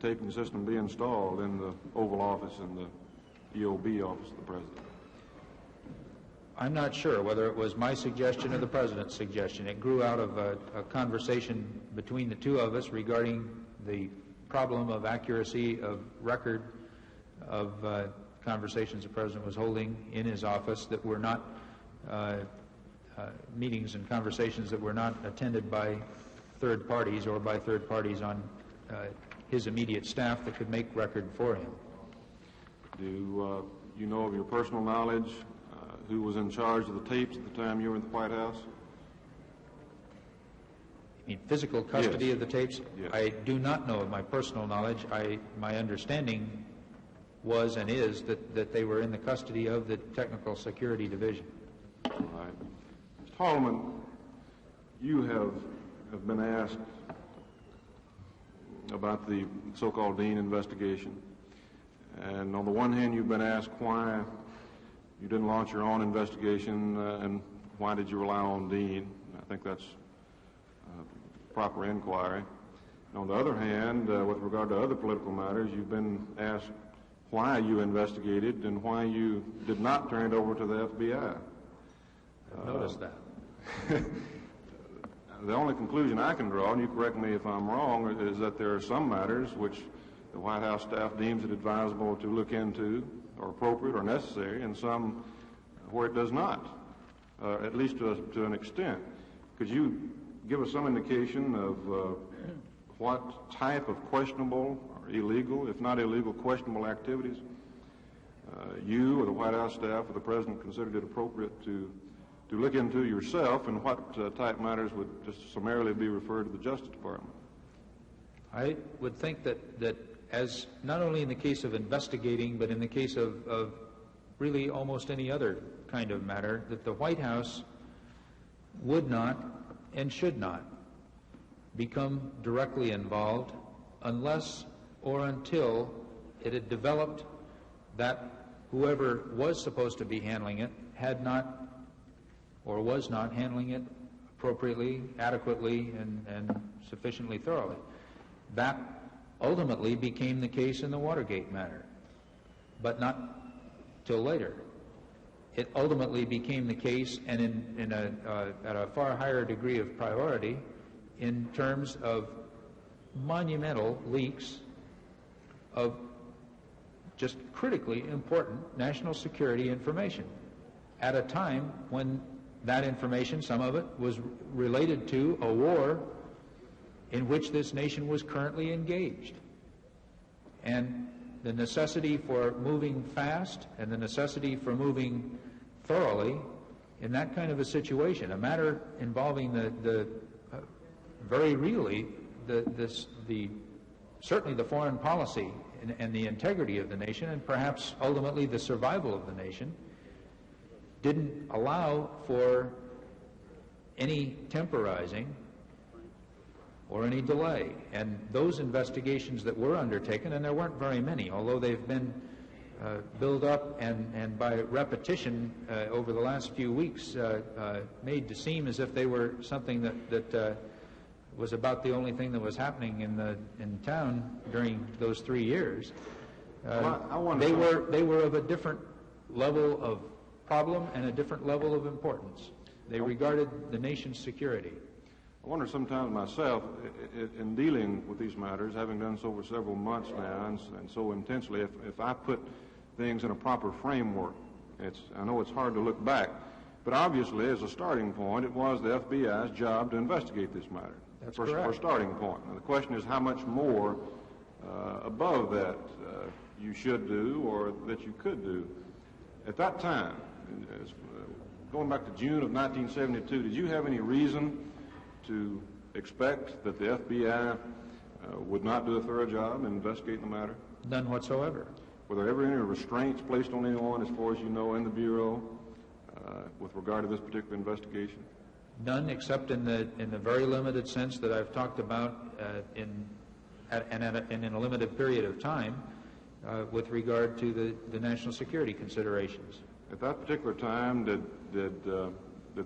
taping system be installed in the Oval Office and the EOB office of the President? I'm not sure whether it was my suggestion or the President's suggestion. It grew out of a conversation between the two of us regarding the problem of accuracy of record of conversations the President was holding in his office that were not meetings and conversations that were not attended by third parties or by third parties on his immediate staff that could make record for him. Do you know of your personal knowledge who was in charge of the tapes at the time you were in the White House? You mean physical custody Yes. of the tapes? Yes. I do not know of my personal knowledge. My understanding was and is that they were in the custody of the Technical Security Division. All right. Mr. Haldeman, you have been asked about the so-called Dean investigation. And on the one hand, you've been asked why you didn't launch your own investigation and why did you rely on Dean. I think that's proper inquiry. And on the other hand, with regard to other political matters, you've been asked why you investigated and why you did not turn it over to the FBI. I've noticed that. The only conclusion I can draw, and you correct me if I'm wrong, is that there are some matters which the White House staff deems it advisable to look into or appropriate or necessary, and some where it does not, at least to an extent. Could you give us some indication of what type of questionable or illegal, if not illegal, questionable activities you or the White House staff or the President considered it appropriate to look into yourself, and what type matters would just summarily be referred to the Justice Department? I would think that as not only in the case of investigating, but in the case of really almost any other kind of matter, that the White House would not and should not become directly involved unless or until it had developed that whoever was supposed to be handling it had not or was not handling it appropriately, adequately, and sufficiently thoroughly. That ultimately became the case in the Watergate matter, but not till later. It ultimately became the case, and at a far higher degree of priority, in terms of monumental leaks of just critically important national security information at a time when that information, some of it, was related to a war in which this nation was currently engaged. And the necessity for moving fast and the necessity for moving thoroughly in that kind of a situation, a matter involving the very really certainly the foreign policy and the integrity of the nation, and perhaps ultimately the survival of the nation, didn't allow for any temporizing or any delay. And those investigations that were undertaken, and there weren't very many, although they've been built up and by repetition over the last few weeks made to seem as if they were something that was about the only thing that was happening in town during those 3 years. They were of a different level of problem and a different level of importance. They regarded the nation's security. I wonder sometimes myself, in dealing with these matters, having done so for several months now and so intensely, if I put things in a proper framework. I know it's hard to look back, but obviously as a starting point, it was the FBI's job to investigate this matter. That's for correct. For a starting point. Now, the question is how much more above that you should do or that you could do. At that time, going back to June of 1972, did you have any reason to expect that the FBI would not do a thorough job in investigating the matter? None whatsoever. Were there ever any restraints placed on anyone, as far as you know, in the Bureau with regard to this particular investigation? None, except in the very limited sense that I've talked about in and in a limited period of time with regard to the national security considerations. At that particular time, did the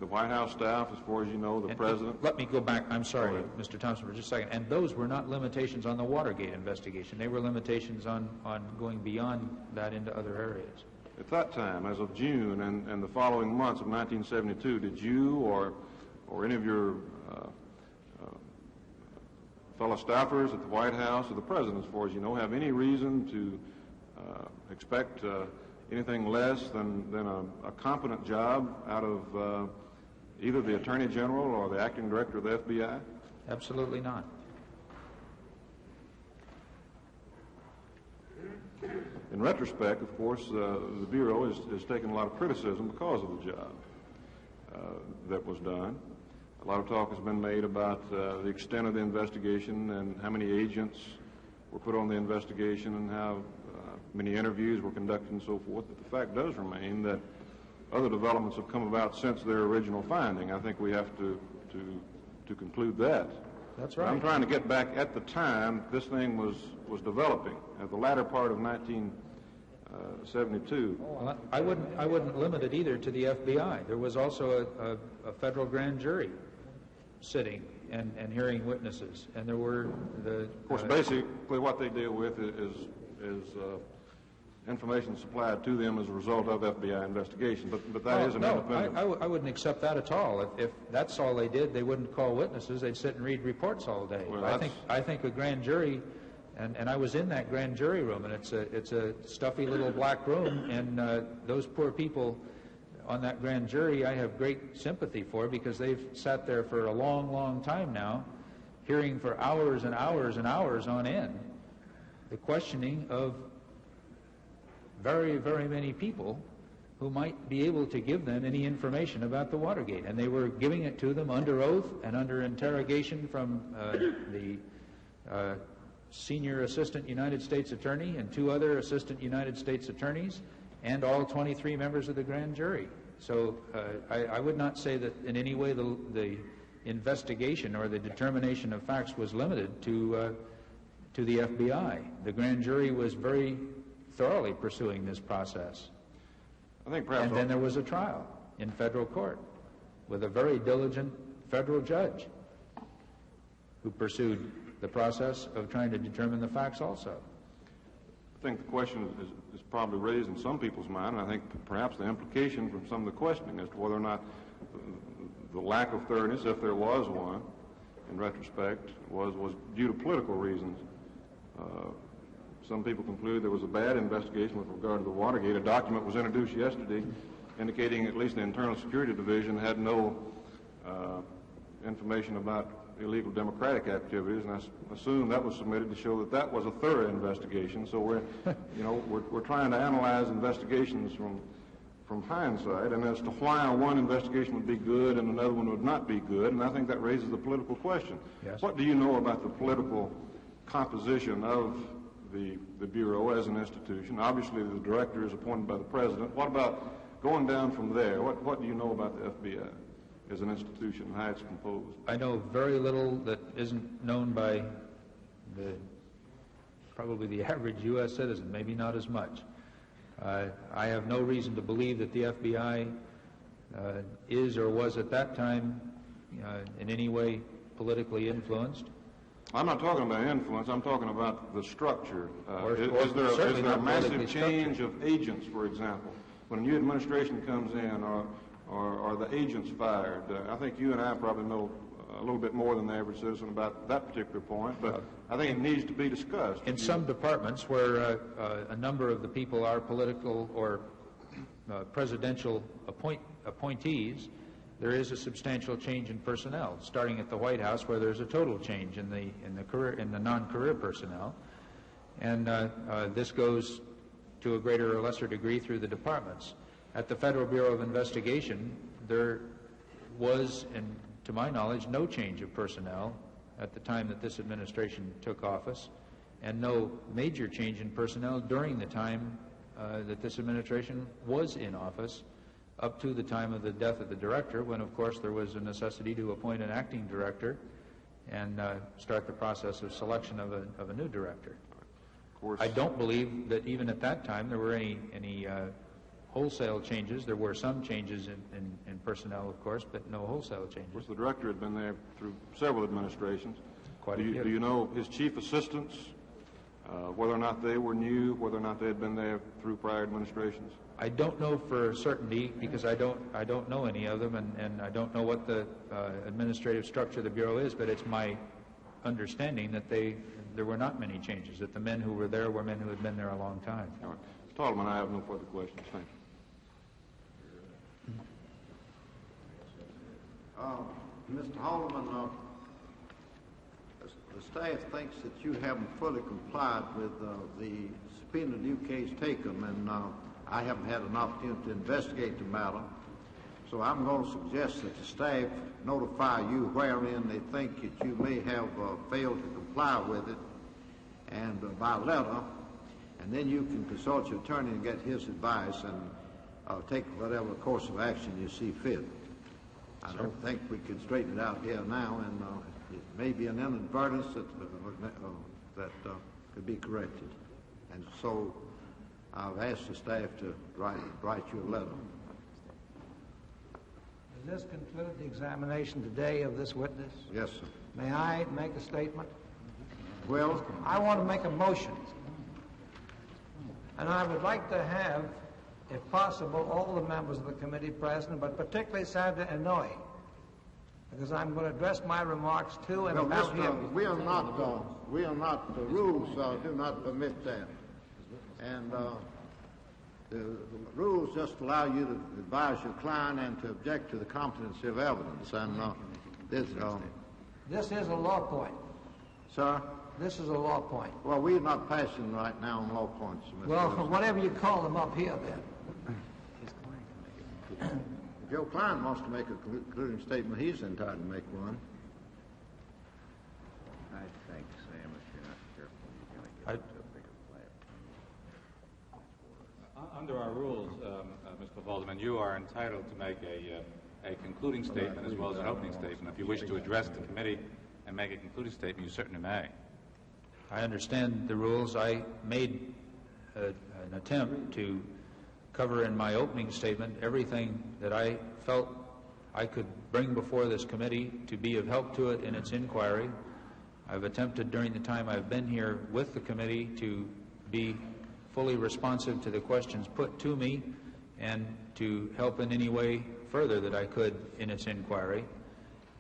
White House staff, as far as you know, the President... Let me go back. I'm sorry, Mr. Thompson, for just a second. And those were not limitations on the Watergate investigation. They were limitations on going beyond that into other areas. At that time, as of June and the following months of 1972, did you or any of your fellow staffers at the White House or the President, as far as you know, have any reason to expect anything less than a competent job out of either the Attorney General or the Acting Director of the FBI? Absolutely not. In retrospect, of course, the Bureau has taken a lot of criticism because of the job that was done. A lot of talk has been made about the extent of the investigation and how many agents were put on the investigation and how many interviews were conducted and so forth. But the fact does remain that other developments have come about since their original finding. I think we have to conclude that. That's right. I'm trying to get back at the time this thing was developing, at the latter part of 1972. Well, I wouldn't limit it either to the FBI. There was also a federal grand jury sitting and hearing witnesses, and there were the... Of course, basically what they deal with is information supplied to them as a result of FBI investigation, but that is an independent... I wouldn't accept that at all. If that's all they did, they wouldn't call witnesses. They'd sit and read reports all day. Well, I think a grand jury, and I was in that grand jury room, and it's a stuffy little black room, and those poor people on that grand jury I have great sympathy for, because they've sat there for a long, long time now, hearing for hours and hours and hours on end the questioning of very, very many people who might be able to give them any information about the Watergate. And they were giving it to them under oath and under interrogation from the senior assistant United States attorney and 2 other assistant United States attorneys and all 23 members of the grand jury. So I would not say that in any way the investigation or the determination of facts was limited to the FBI. The grand jury was very thoroughly pursuing this process. I think perhaps... And then there was a trial in federal court with a very diligent federal judge who pursued the process of trying to determine the facts also. I think the question is probably raised in some people's mind, and I think perhaps the implication from some of the questioning as to whether or not the lack of thoroughness, if there was one, in retrospect, was due to political reasons. Some people conclude there was a bad investigation with regard to the Watergate. A document was introduced yesterday indicating at least the Internal Security Division had no information about illegal democratic activities, and I assume that was submitted to show that that was a thorough investigation. So we're trying to analyze investigations from hindsight, and as to why one investigation would be good and another one would not be good, and I think that raises the political question. Yes. What do you know about the political composition of the Bureau as an institution? Obviously, the director is appointed by the President. What about going down from there? What do you know about the FBI as an institution and how it's composed? I know very little that isn't known by probably the average U.S. citizen, maybe not as much. I have no reason to believe that the FBI is or was at that time in any way politically influenced. I'm not talking about influence. I'm talking about the structure. Is there a massive change of agents, for example? When a new administration comes in, or are the agents fired? I think you and I probably know a little bit more than the average citizen about that particular point, but I think it needs to be discussed. In some departments where a number of the people are political or presidential appointees, there is a substantial change in personnel, starting at the White House, where there's a total change in the non-career personnel, and this goes to a greater or lesser degree through the departments. At the Federal Bureau of Investigation, there was, and to my knowledge, no change of personnel at the time that this administration took office, and no major change in personnel during the time that this administration was in office, up to the time of the death of the director, when, of course, there was a necessity to appoint an acting director and start the process of selection of a new director. I don't believe that even at that time there were any wholesale changes. There were some changes in personnel, of course, but no wholesale changes. Of course, the director had been there through several administrations. Quite a few. Do you know his chief assistants, whether or not they were new, whether or not they had been there through prior administrations? I don't know for certainty because I don't know any of them, and I don't know what the administrative structure of the Bureau is, but it's my understanding that there were not many changes, that the men who were there were men who had been there a long time. All right. Mr. Haldeman, I have no further questions. Thank you. Mr. Haldeman, the staff thinks that you haven't fully complied with the subpoena due case taken, and I haven't had an opportunity to investigate the matter. So I'm going to suggest that the staff notify you wherein they think that you may have failed to comply with it, and by letter, and then you can consult your attorney and get his advice and take whatever course of action you see fit. I don't think we can straighten it out here now, and it may be an inadvertence that could be corrected. And so I've asked the staff to write you a letter. Does this conclude the examination today of this witness? Yes, sir. May I make a statement? Well, I want to make a motion. And I would like to have, if possible, all the members of the committee present, but particularly Senator Inouye, because I'm going to address my remarks to and about him. We are not, the rules do not permit that. And the rules just allow you to advise your client and to object to the competency of evidence. And this is a law point. Sir? This is a law point. Well, we're not passing right now on law points, Mr. Well, Wilson. whatever you call them up here, then. If your client wants to make a concluding statement, he's entitled to make one. I think, Sam, if you're not careful, you're going to get into a bigger flat. Under our rules, Mr. Haldeman, you are entitled to make a concluding statement as well as an opening statement. If you wish to address the committee and make a concluding statement, you certainly may. I understand the rules. I made an attempt to cover in my opening statement everything that I felt I could bring before this committee to be of help to it in its inquiry. I've attempted during the time I've been here with the committee to be fully responsive to the questions put to me and to help in any way further that I could in its inquiry.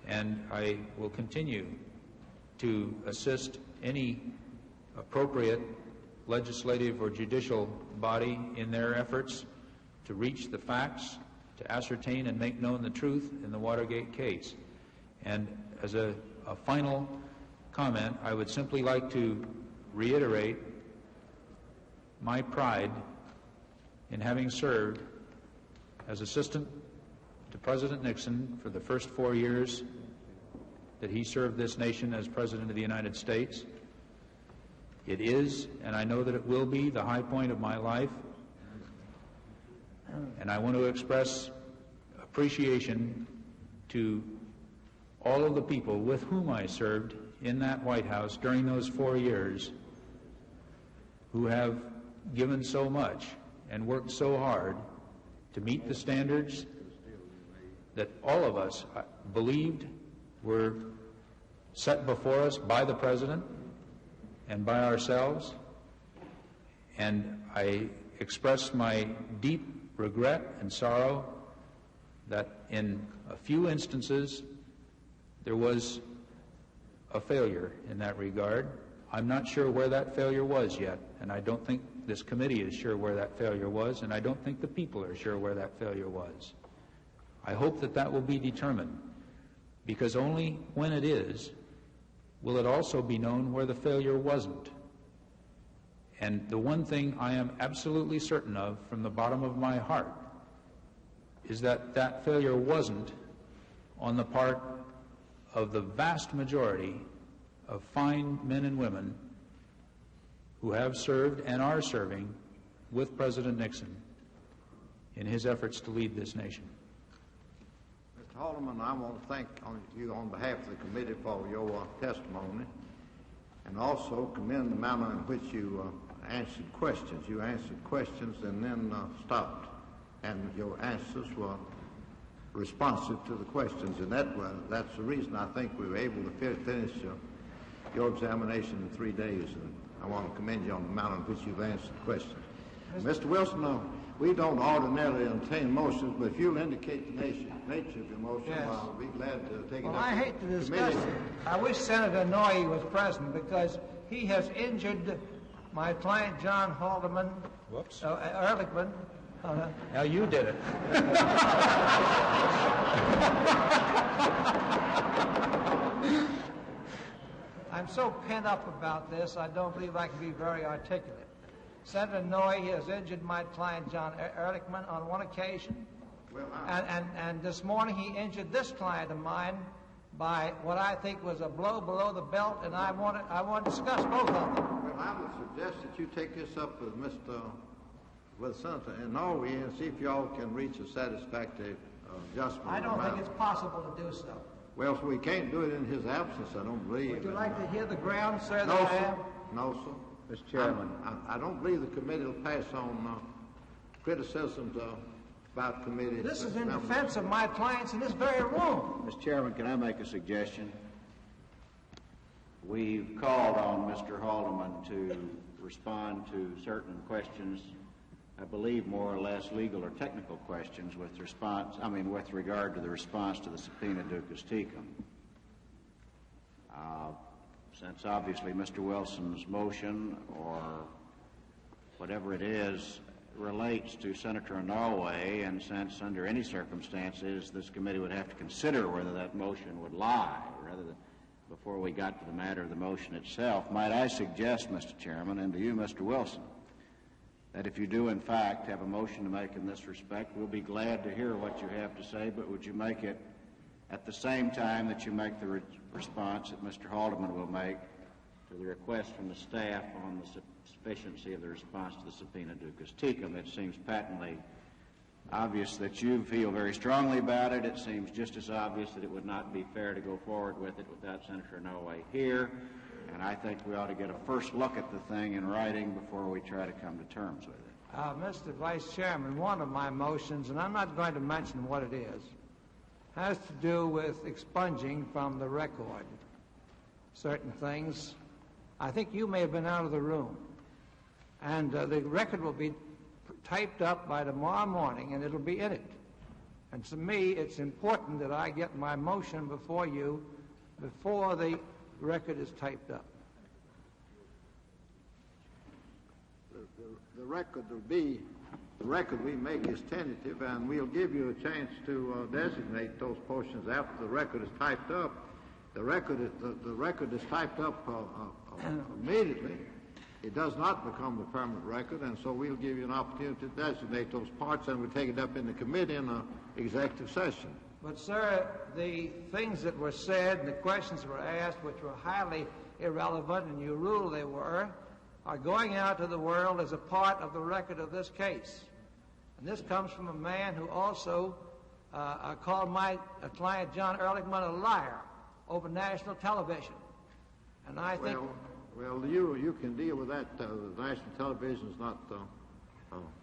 And I will continue to assist any appropriate legislative or judicial body in their efforts to reach the facts, to ascertain and make known the truth in the Watergate case. And as a final comment, I would simply like to reiterate my pride in having served as assistant to President Nixon for the first 4 years that he served this nation as President of the United States. It is, and I know that it will be, the high point of my life. And I want to express appreciation to all of the people with whom I served in that White House during those 4 years who have given so much and worked so hard to meet the standards that all of us believed were set before us by the President and by ourselves. And I express my deep regret and sorrow that in a few instances there was a failure in that regard. I'm not sure where that failure was yet, and I don't think this committee is sure where that failure was, and I don't think the people are sure where that failure was. I hope that that will be determined, because only when it is will it also be known where the failure wasn't. And the one thing I am absolutely certain of from the bottom of my heart is that that failure wasn't on the part of the vast majority of fine men and women who have served and are serving with President Nixon in his efforts to lead this nation. Haldeman, I want to thank you on behalf of the committee for your testimony, and also commend the manner in which you answered questions. You answered questions and then stopped, and your answers were responsive to the questions, and that's the reason I think we were able to finish your examination in 3 days, and I want to commend you on the manner in which you've answered questions. Mr. Wilson, we don't ordinarily entertain motions, but if you'll indicate the nature of your motion, yes, I'll be glad to take it up. Well, I hate to discuss it. I wish Senator Noye was present because he has injured my client, John Haldeman, Ehrlichman. Now you did it. I'm so pent up about this, I don't believe I can be very articulate. Senator Noye has injured my client, John Ehrlichman, on one occasion, and this morning he injured this client of mine by what I think was a blow below the belt, and I want to discuss both of them. Well, I would suggest that you take this up with Senator Noye and see if y'all can reach a satisfactory adjustment. I don't think it's possible to do so. Well, so we can't do it in his absence, I don't believe. Would you like to hear the grounds, sir, no, that I sir. have? No, sir. Mr. Chairman. I don't believe the committee will pass on criticisms about committee. This is in defense of my clients in this very room. Mr. Chairman, can I make a suggestion? We've called on Mr. Haldeman to respond to certain questions, I believe more or less legal or technical questions with regard to the response to the subpoena ducis tecum. Since obviously Mr. Wilson's motion or whatever it is relates to Senator Noye, and since under any circumstances this committee would have to consider whether that motion would lie rather than before we got to the matter of the motion itself, might I suggest, Mr. Chairman, and to you, Mr. Wilson, that if you do in fact have a motion to make in this respect, we'll be glad to hear what you have to say, but would you make it at the same time that you make the response that Mr. Haldeman will make to the request from the staff on the sufficiency of the response to the subpoena ducis tecum. It seems patently obvious that you feel very strongly about it. It seems just as obvious that it would not be fair to go forward with it without Senator Noye here, and I think we ought to get a first look at the thing in writing before we try to come to terms with it. Mr. Vice Chairman, one of my motions, and I'm not going to mention what it is, has to do with expunging from the record certain things. I think you may have been out of the room. And the record will be typed up by tomorrow morning, and it'll be in it. And to me, it's important that I get my motion before you before the record is typed up. The record will be, the record we make is tentative, and we'll give you a chance to designate those portions after the record is typed up. The record is typed up immediately. It does not become the permanent record, and so we'll give you an opportunity to designate those parts, and we'll take it up in the committee in an executive session. But, sir, the things that were said and the questions that were asked, which were highly irrelevant, and you rule they were, are going out to the world as a part of the record of this case. And this comes from a man who also called my client John Ehrlichman a liar over national television. And I think... Well, you can deal with that. The national television is not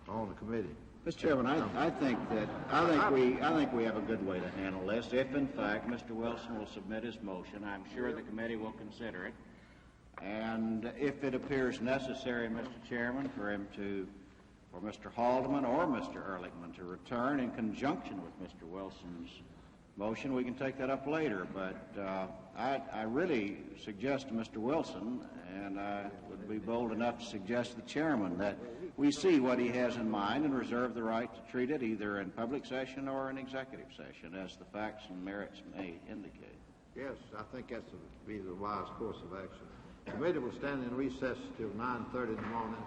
on the committee. Mr. Chairman, I think we have a good way to handle this. If in fact Mr. Wilson will submit his motion, I'm sure the committee will consider it. And if it appears necessary, Mr. Chairman, for Mr. Haldeman or Mr. Ehrlichman to return in conjunction with Mr. Wilson's motion, we can take that up later. But I really suggest to Mr. Wilson, and I would be bold enough to suggest to the chairman, that we see what he has in mind and reserve the right to treat it either in public session or in executive session, as the facts and merits may indicate. Yes, I think that's be the wise course of action. The committee will stand in recess till 9:30 in the morning.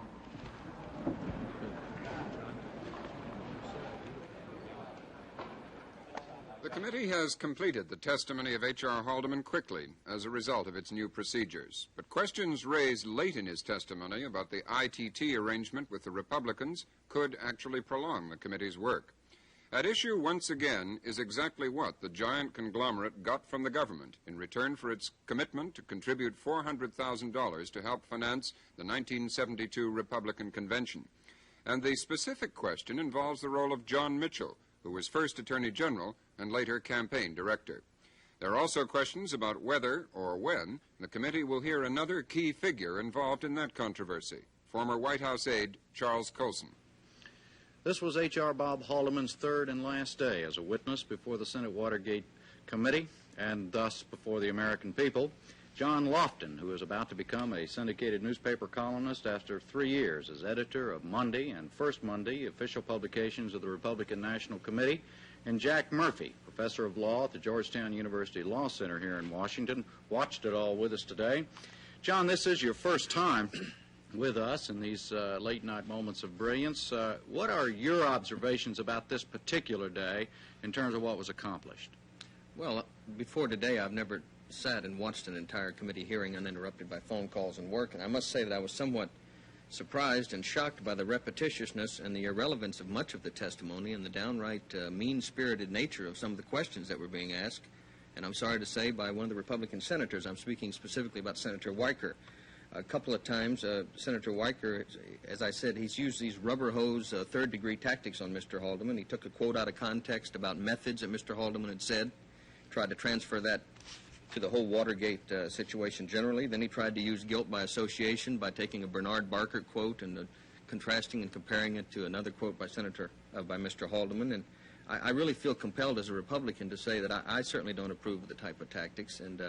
The committee has completed the testimony of H.R. Haldeman quickly as a result of its new procedures. But questions raised late in his testimony about the ITT arrangement with the Republicans could actually prolong the committee's work. At issue once again is exactly what the giant conglomerate got from the government in return for its commitment to contribute $400,000 to help finance the 1972 Republican Convention. And the specific question involves the role of John Mitchell, who was first Attorney General and later campaign director. There are also questions about whether or when the committee will hear another key figure involved in that controversy, former White House aide Charles Colson. This was H.R. Bob Haldeman's third and last day as a witness before the Senate Watergate Committee and thus before the American people. John Lofton, who is about to become a syndicated newspaper columnist after 3 years as editor of Monday and First Monday, official publications of the Republican National Committee, and Jack Murphy, professor of law at the Georgetown University Law Center here in Washington, watched it all with us today. John, this is your first time with us in these late-night moments of brilliance. What are your observations about this particular day in terms of what was accomplished? Well, before today, I've never sat and watched an entire committee hearing uninterrupted by phone calls and work, and I must say that I was somewhat surprised and shocked by the repetitiousness and the irrelevance of much of the testimony and the downright mean-spirited nature of some of the questions that were being asked, and I'm sorry to say by one of the Republican senators. I'm speaking specifically about Senator Weicker. A couple of times, Senator Weicker, as I said, he's used these rubber hose third-degree tactics on Mr. Haldeman. He took a quote out of context about methods that Mr. Haldeman had said, tried to transfer that to the whole Watergate situation generally. Then he tried to use guilt by association by taking a Bernard Barker quote and contrasting and comparing it to another quote by by Mr. Haldeman. And I really feel compelled as a Republican to say that I certainly don't approve of the type of tactics, and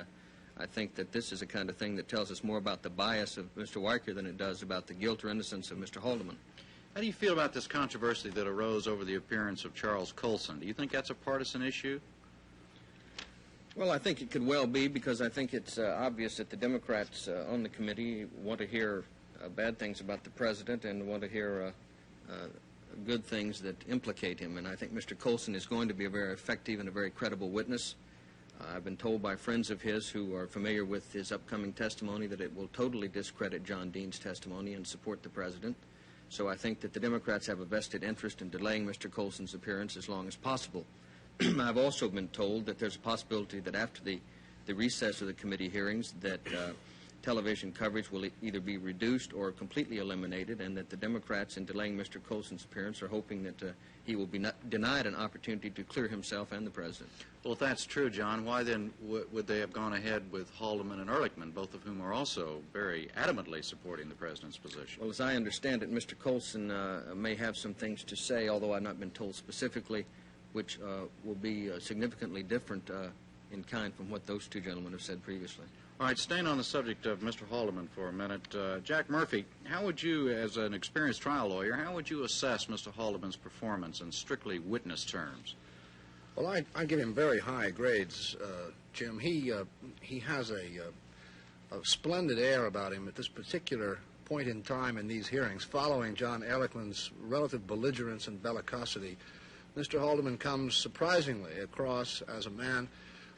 I think that this is the kind of thing that tells us more about the bias of Mr. Weicker than it does about the guilt or innocence of Mr. Haldeman. How do you feel about this controversy that arose over the appearance of Charles Colson? Do you think that's a partisan issue? Well, I think it could well be, because I think it's obvious that the Democrats on the committee want to hear bad things about the president and want to hear good things that implicate him. And I think Mr. Colson is going to be a very effective and a very credible witness. I've been told by friends of his who are familiar with his upcoming testimony that it will totally discredit John Dean's testimony and support the president. So I think that the Democrats have a vested interest in delaying Mr. Colson's appearance as long as possible. I've also been told that there's a possibility that after the recess of the committee hearings that television coverage will either be reduced or completely eliminated, and that the Democrats, in delaying Mr. Colson's appearance, are hoping that he will be denied an opportunity to clear himself and the president. Well, if that's true, John, why then would they have gone ahead with Haldeman and Ehrlichman, both of whom are also very adamantly supporting the president's position? Well, as I understand it, Mr. Colson may have some things to say, although I've not been told specifically, which will be significantly different in kind from what those two gentlemen have said previously. All right, staying on the subject of Mr. Haldeman for a minute, Jack Murphy, how would you, as an experienced trial lawyer, how would you assess Mr. Haldeman's performance in strictly witness terms? Well, I give him very high grades, Jim. He has a splendid air about him at this particular point in time in these hearings, following John Ehrlichman's relative belligerence and bellicosity. Mr. Haldeman comes surprisingly across as a man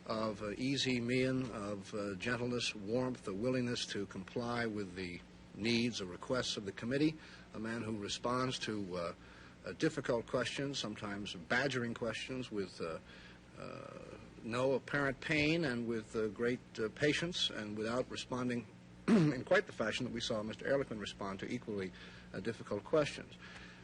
of easy mien, of gentleness, warmth, a willingness to comply with the needs or requests of the committee, a man who responds to difficult questions, sometimes badgering questions, with no apparent pain and with great patience, and without responding in quite the fashion that we saw Mr. Ehrlichman respond to equally difficult questions.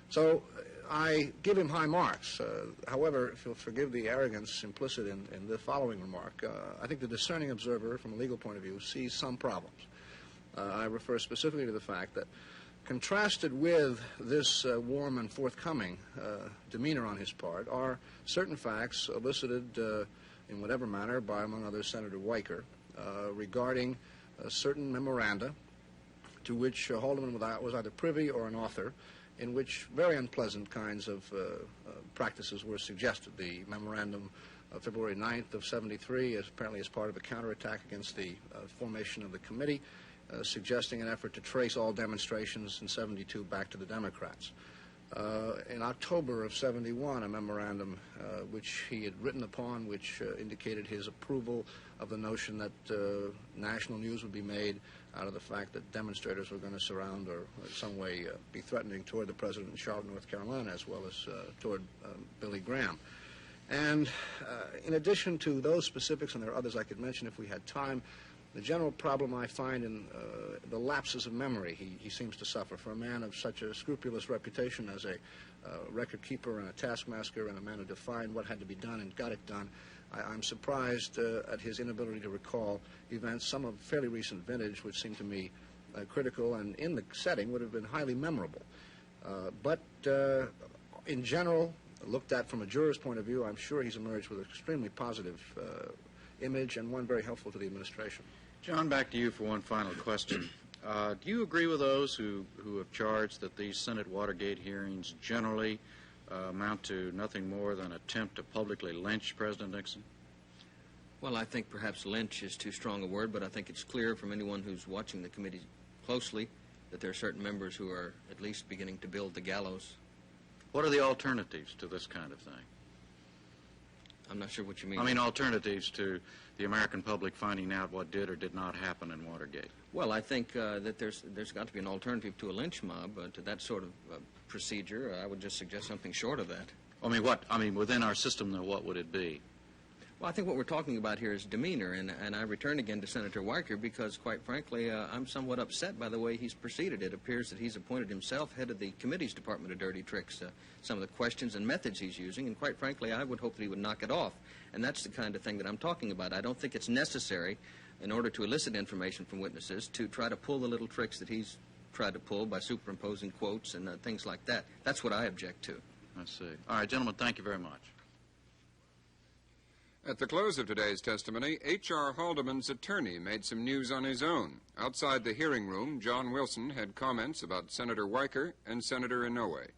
So I give him high marks. However, if you'll forgive the arrogance implicit in the following remark, I think the discerning observer from a legal point of view sees some problems. I refer specifically to the fact that contrasted with this warm and forthcoming demeanor on his part are certain facts elicited in whatever manner by, among others, Senator Weicker regarding certain memoranda to which Haldeman was either privy or an author, in which very unpleasant kinds of practices were suggested. The memorandum of February 9th of '73, apparently as part of a counterattack against the formation of the committee, suggesting an effort to trace all demonstrations in '72 back to the Democrats. in October of '71, a memorandum which he had written upon, which indicated his approval of the notion that national news would be made out of the fact that demonstrators were going to surround or in some way be threatening toward the president in Charlotte, North Carolina, as well as toward Billy Graham. And in addition to those specifics, and there are others I could mention if we had time, the general problem I find in the lapses of memory he seems to suffer. For a man of such a scrupulous reputation as a record keeper and a taskmaster and a man who defined what had to be done and got it done, I'm surprised at his inability to recall events, some of fairly recent vintage, which seem to me critical and in the setting would have been highly memorable. But in general, looked at from a juror's point of view, I'm sure he's emerged with an extremely positive image and one very helpful to the administration. John, back to you for one final question. Do you agree with those who have charged that these Senate Watergate hearings generally amount to nothing more than an attempt to publicly lynch President Nixon? Well, I think perhaps lynch is too strong a word, but I think it's clear from anyone who's watching the committee closely that there are certain members who are at least beginning to build the gallows. What are the alternatives to this kind of thing? I'm not sure what you mean. I mean alternatives to the American public finding out what did or did not happen in Watergate. Well, I think that there's got to be an alternative to a lynch mob, to that sort of procedure. I would just suggest something short of that. I mean, what? I mean, within our system, though, what would it be? Well, I think what we're talking about here is demeanor, and I return again to Senator Weicker because, quite frankly, I'm somewhat upset by the way he's proceeded. It appears that he's appointed himself head of the committee's Department of Dirty Tricks, some of the questions and methods he's using, and quite frankly, I would hope that he would knock it off. And that's the kind of thing that I'm talking about. I don't think it's necessary, in order to elicit information from witnesses, to try to pull the little tricks that he's tried to pull by superimposing quotes and things like that. That's what I object to. I see. All right, gentlemen, thank you very much. At the close of today's testimony, H.R. Haldeman's attorney made some news on his own. Outside the hearing room, John Wilson had comments about Senator Weicker and Senator Inouye.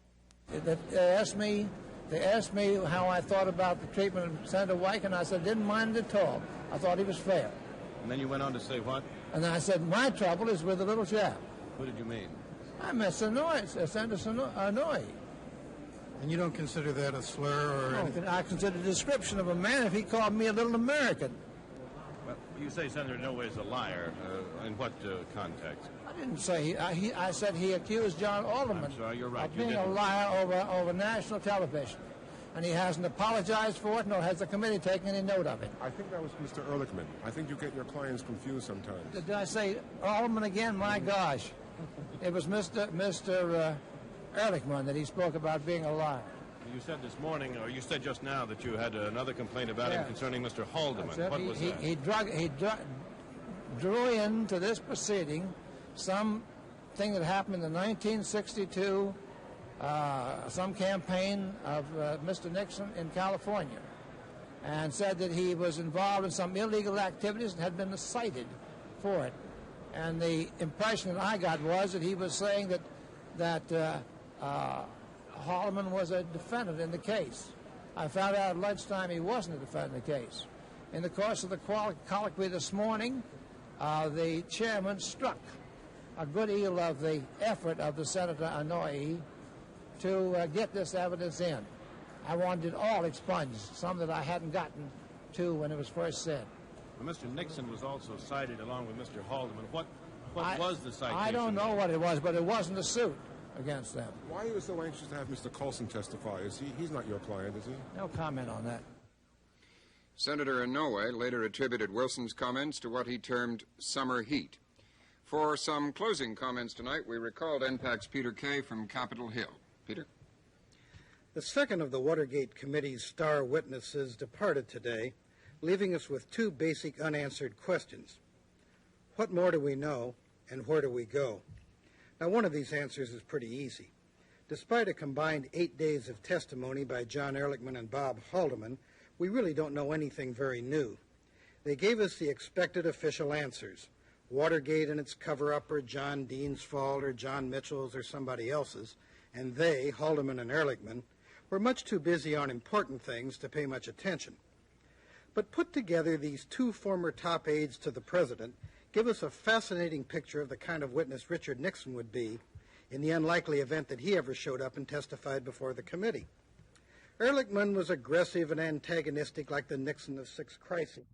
They asked me how I thought about the treatment of Senator Weicker, and I said I didn't mind it at all. I thought he was fair. And then you went on to say what? And I said my trouble is with the little chap. What did you mean? I meant Senator Inouye. And you don't consider that a slur or anything? I consider the description of a man if he called me a little American. Well, you say Senator Inouye is a liar. In what context? I didn't say I said he accused John Haldeman I'm sorry, you're right. of being a liar over national television. And he hasn't apologized for it, nor has the committee taken any note of it. I think that was Mr. Ehrlichman. I think you get your clients confused sometimes. Did I say Haldeman again? My gosh. It was Mr. Ehrlichman that he spoke about being a liar. You said this morning, or you said just now, that you had another complaint about him concerning Mr. Haldeman. What was that? He drew into this proceeding something that happened in the 1962 some campaign of Mr. Nixon in California, and said that he was involved in some illegal activities and had been cited for it. And the impression that I got was that he was saying that Haldeman was a defendant in the case. I found out at lunchtime he wasn't a defendant in the case. In the course of the colloquy this morning, the chairman struck a good deal of the effort of the Senator Inouye to get this evidence in. I wanted it all expunged, some that I hadn't gotten to when it was first said. Well, Mr. Nixon was also cited along with Mr. Haldeman. What was the citation? I don't know what it was, but it wasn't a suit against them. Why are you so anxious to have Mr. Colson testify? He's not your client, is he? No comment on that. Senator Inouye later attributed Wilson's comments to what he termed summer heat. For some closing comments tonight, we recalled NPAC's Peter Kay from Capitol Hill. Peter? The second of the Watergate Committee's star witnesses departed today, leaving us with two basic unanswered questions. What more do we know, and where do we go? Now, one of these answers is pretty easy. Despite a combined 8 days of testimony by John Ehrlichman and Bob Haldeman, we really don't know anything very new. They gave us the expected official answers. Watergate and its cover-up are John Dean's fault or John Mitchell's or somebody else's, and they, Haldeman and Ehrlichman, were much too busy on important things to pay much attention. But put together, these two former top aides to the president give us a fascinating picture of the kind of witness Richard Nixon would be in the unlikely event that he ever showed up and testified before the committee. Ehrlichman was aggressive and antagonistic like the Nixon of 6 crises.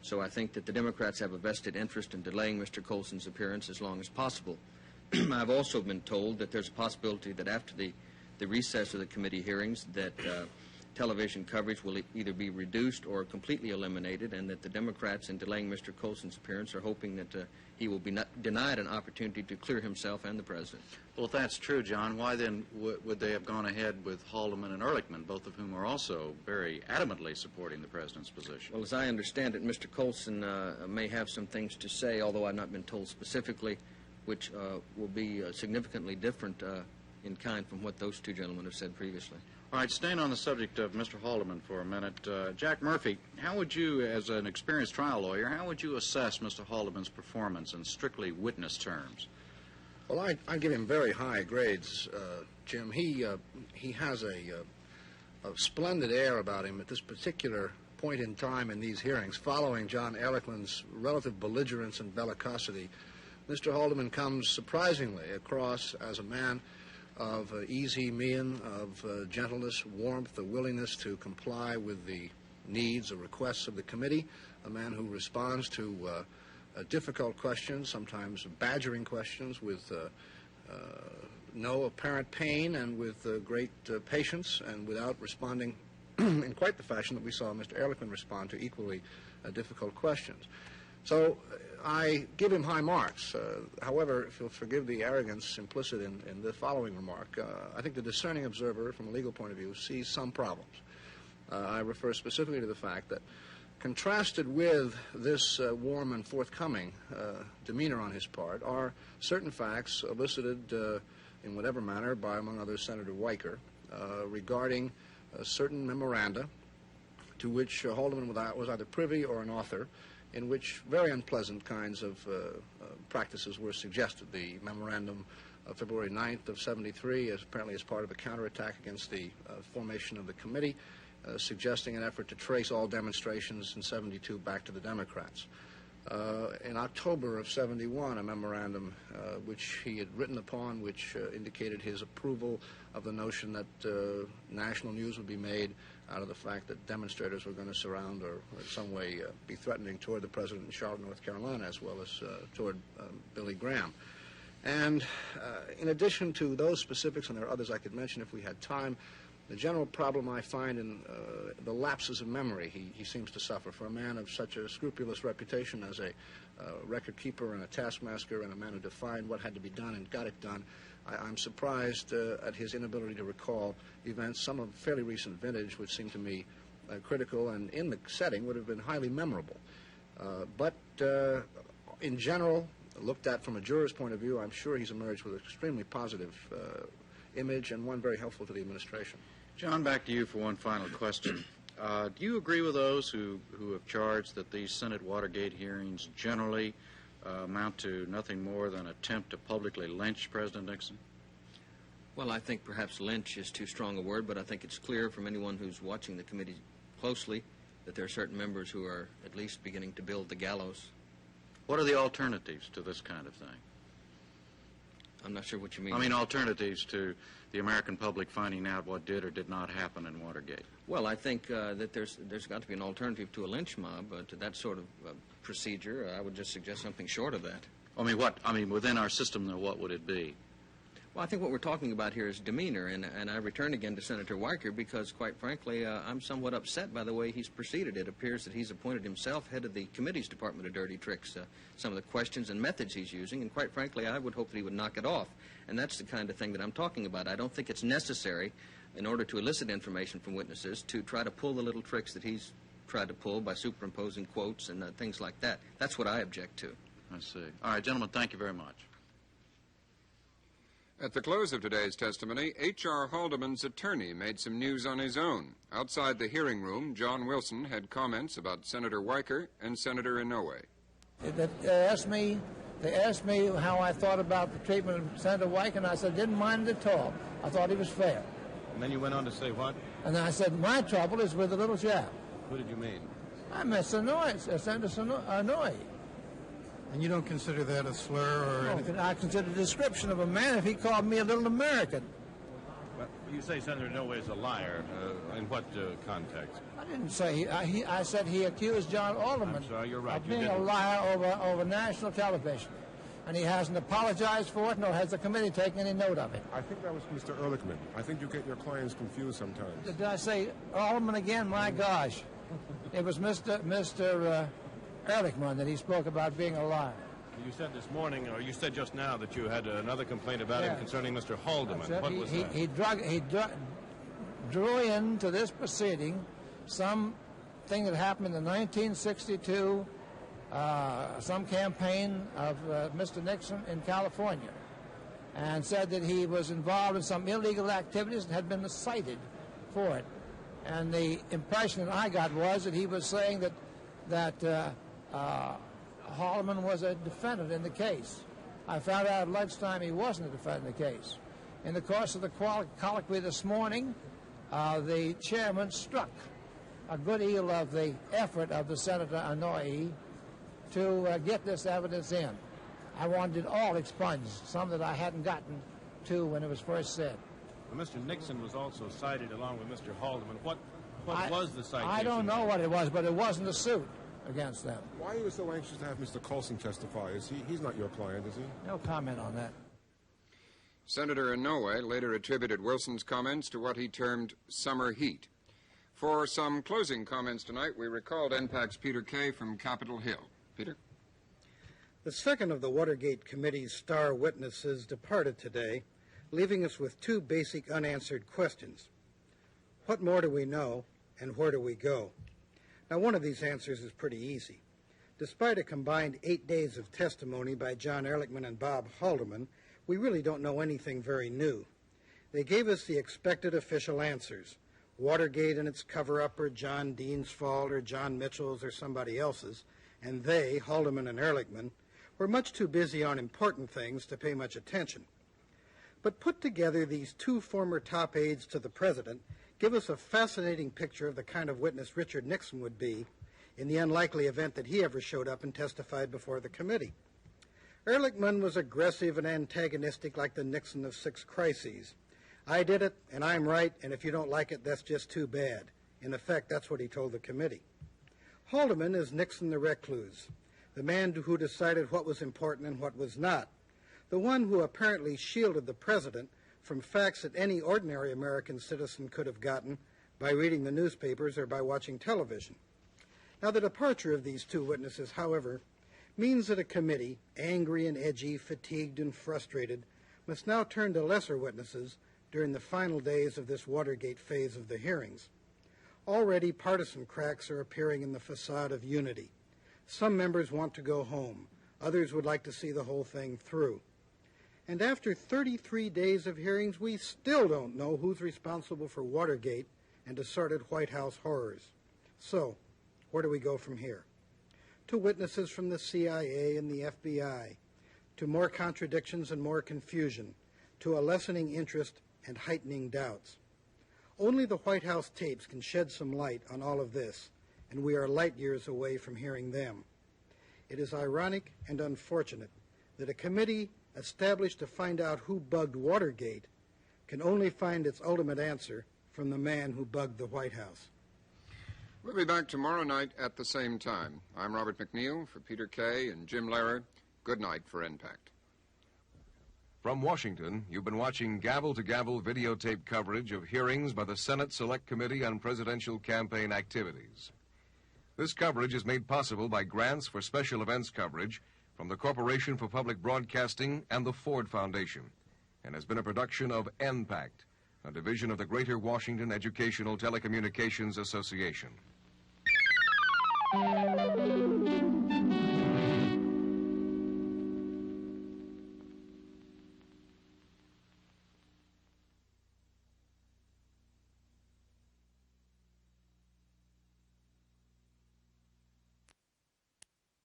So I think that the Democrats have a vested interest in delaying Mr. Colson's appearance as long as possible. I've also been told that there's a possibility that after the recess of the committee hearings that television coverage will either be reduced or completely eliminated, and that the Democrats, in delaying Mr. Colson's appearance, are hoping that he will be denied an opportunity to clear himself and the President. Well, if that's true, John, why then would they have gone ahead with Haldeman and Ehrlichman, both of whom are also very adamantly supporting the President's position? Well, as I understand it, Mr. Colson may have some things to say, although I've not been told specifically, which will be significantly different in kind from what those two gentlemen have said previously. All right, staying on the subject of Mr. Haldeman for a minute, Jack Murphy, how would you, as an experienced trial lawyer, how would you assess Mr. Haldeman's performance in strictly witness terms? Well, I give him very high grades, Jim. He has a splendid air about him at this particular point in time in these hearings, following John Ehrlichman's relative belligerence and bellicosity. Mr. Haldeman comes surprisingly across as a man of easy mien, of gentleness, warmth, a willingness to comply with the needs or requests of the committee, a man who responds to difficult questions, sometimes badgering questions, with no apparent pain and with great patience, and without responding in quite the fashion that we saw Mr. Ehrlichman respond to equally difficult questions. So I give him high marks. However, if you'll forgive the arrogance implicit in the following remark, I think the discerning observer from a legal point of view sees some problems. I refer specifically to the fact that contrasted with this warm and forthcoming demeanor on his part are certain facts elicited in whatever manner by, among others, Senator Weicker regarding certain memoranda to which Haldeman was either privy or an author, in which very unpleasant kinds of practices were suggested. The memorandum of February 9th of '73 is apparently as part of a counterattack against the formation of the committee, suggesting an effort to trace all demonstrations in '72 back to the Democrats. In October of '71, a memorandum which he had written upon, which indicated his approval of the notion that national news would be made out of the fact that demonstrators were going to surround or in some way be threatening toward the president in Charlotte, North Carolina, as well as toward Billy Graham. And in addition to those specifics, and there are others I could mention if we had time, the general problem I find in the lapses of memory he seems to suffer. For a man of such a scrupulous reputation as a record keeper and a taskmaster and a man who defined what had to be done and got it done, I'm surprised at his inability to recall events, some of fairly recent vintage, which seem to me critical and in the setting would have been highly memorable. But in general, looked at from a juror's point of view, I'm sure he's emerged with an extremely positive image and one very helpful to the administration. John, back to you for one final question. Do you agree with those who have charged that these Senate Watergate hearings generally amount to nothing more than an attempt to publicly lynch President Nixon? Well, I think perhaps lynch is too strong a word, but I think it's clear from anyone who's watching the committee closely that there are certain members who are at least beginning to build the gallows. What are the alternatives to this kind of thing? I'm not sure what you mean. I mean alternatives to the American public finding out what did or did not happen in Watergate. Well, I think that there's got to be an alternative to a lynch mob, to that sort of procedure. I would just suggest something short of that. I mean, what? I mean, within our system, though, what would it be? Well, I think what we're talking about here is demeanor, and I return again to Senator Weicker because, quite frankly, I'm somewhat upset by the way he's proceeded. It appears that he's appointed himself head of the committee's Department of Dirty Tricks, some of the questions and methods he's using, and quite frankly, I would hope that he would knock it off. And that's the kind of thing that I'm talking about. I don't think it's necessary, in order to elicit information from witnesses, to try to pull the little tricks that he's tried to pull by superimposing quotes and things like that. That's what I object to. I see. All right, gentlemen, thank you very much. At the close of today's testimony, H.R. Haldeman's attorney made some news on his own. Outside the hearing room, John Wilson had comments about Senator Weicker and Senator Inouye. They asked me how I thought about the treatment of Senator Weicker, and I said I didn't mind it at all. I thought he was fair. And then you went on to say what? And I said my trouble is with the little chap. Who did you mean? I meant Senator Inouye. And you don't consider that a slur or anything? I consider the description of a man if he called me a little American. Well, you say Senator Inouye is a liar. In what context? I didn't say I said he accused John Haldeman I'm sorry, you're right. of being a liar over national television. And he hasn't apologized for it, nor has the committee taken any note of it. I think that was Mr. Ehrlichman. I think you get your clients confused sometimes. Did I say Haldeman again? My gosh. It was Mr. Ehrlichman that he spoke about being a liar. You said this morning, or you said just now, that you had another complaint about him concerning Mr. Haldeman. What was that? He drew into this proceeding something that happened in the 1962 some campaign of Mr. Nixon in California, and said that he was involved in some illegal activities and had been cited for it. And the impression that I got was that he was saying that Haldeman was a defendant in the case. I found out at lunchtime he wasn't a defendant in the case. In the course of the colloquy this morning, the chairman struck a good deal of the effort of the Senator Inouye to get this evidence in. I wanted it all expunged, some that I hadn't gotten to when it was first said. Well, Mr. Nixon was also cited along with Mr. Haldeman. What was the citation? I don't know what it was, but it wasn't a suit against them. Why are you so anxious to have Mr. Coulson testify? He's not your client, is he? No comment on that. Senator Inouye later attributed Wilson's comments to what he termed summer heat. For some closing comments tonight, we recalled NPAC's Peter Kay from Capitol Hill. Peter? The second of the Watergate Committee's star witnesses departed today, leaving us with two basic unanswered questions. What more do we know, and where do we go? Now, one of these answers is pretty easy. Despite a combined 8 days of testimony by John Ehrlichman and Bob Haldeman, we really don't know anything very new. They gave us the expected official answers. Watergate and its cover-up are John Dean's fault or John Mitchell's or somebody else's, and they, Haldeman and Ehrlichman, were much too busy on important things to pay much attention. But put together, these two former top aides to the president give us a fascinating picture of the kind of witness Richard Nixon would be in the unlikely event that he ever showed up and testified before the committee. Ehrlichman was aggressive and antagonistic like the Nixon of 6 crises. I did it, and I'm right, and if you don't like it, that's just too bad. In effect, that's what he told the committee. Haldeman is Nixon the recluse, the man who decided what was important and what was not, the one who apparently shielded the president from facts that any ordinary American citizen could have gotten by reading the newspapers or by watching television. Now, the departure of these two witnesses, however, means that a committee, angry and edgy, fatigued and frustrated, must now turn to lesser witnesses during the final days of this Watergate phase of the hearings. Already partisan cracks are appearing in the facade of unity. Some members want to go home. Others would like to see the whole thing through. And after 33 days of hearings, we still don't know who's responsible for Watergate and assorted White House horrors. So, where do we go from here? To witnesses from the CIA and the FBI, to more contradictions and more confusion, to a lessening interest and heightening doubts. Only the White House tapes can shed some light on all of this, and we are light years away from hearing them. It is ironic and unfortunate that a committee established to find out who bugged Watergate can only find its ultimate answer from the man who bugged the White House. We'll be back tomorrow night at the same time. I'm Robert McNeil for Peter Kay and Jim Lehrer. Good night for Impact. From Washington, you've been watching gavel-to-gavel videotape coverage of hearings by the Senate Select Committee on Presidential Campaign Activities. This coverage is made possible by grants for special events coverage from the Corporation for Public Broadcasting and the Ford Foundation, and has been a production of NPACT, a division of the Greater Washington Educational Telecommunications Association.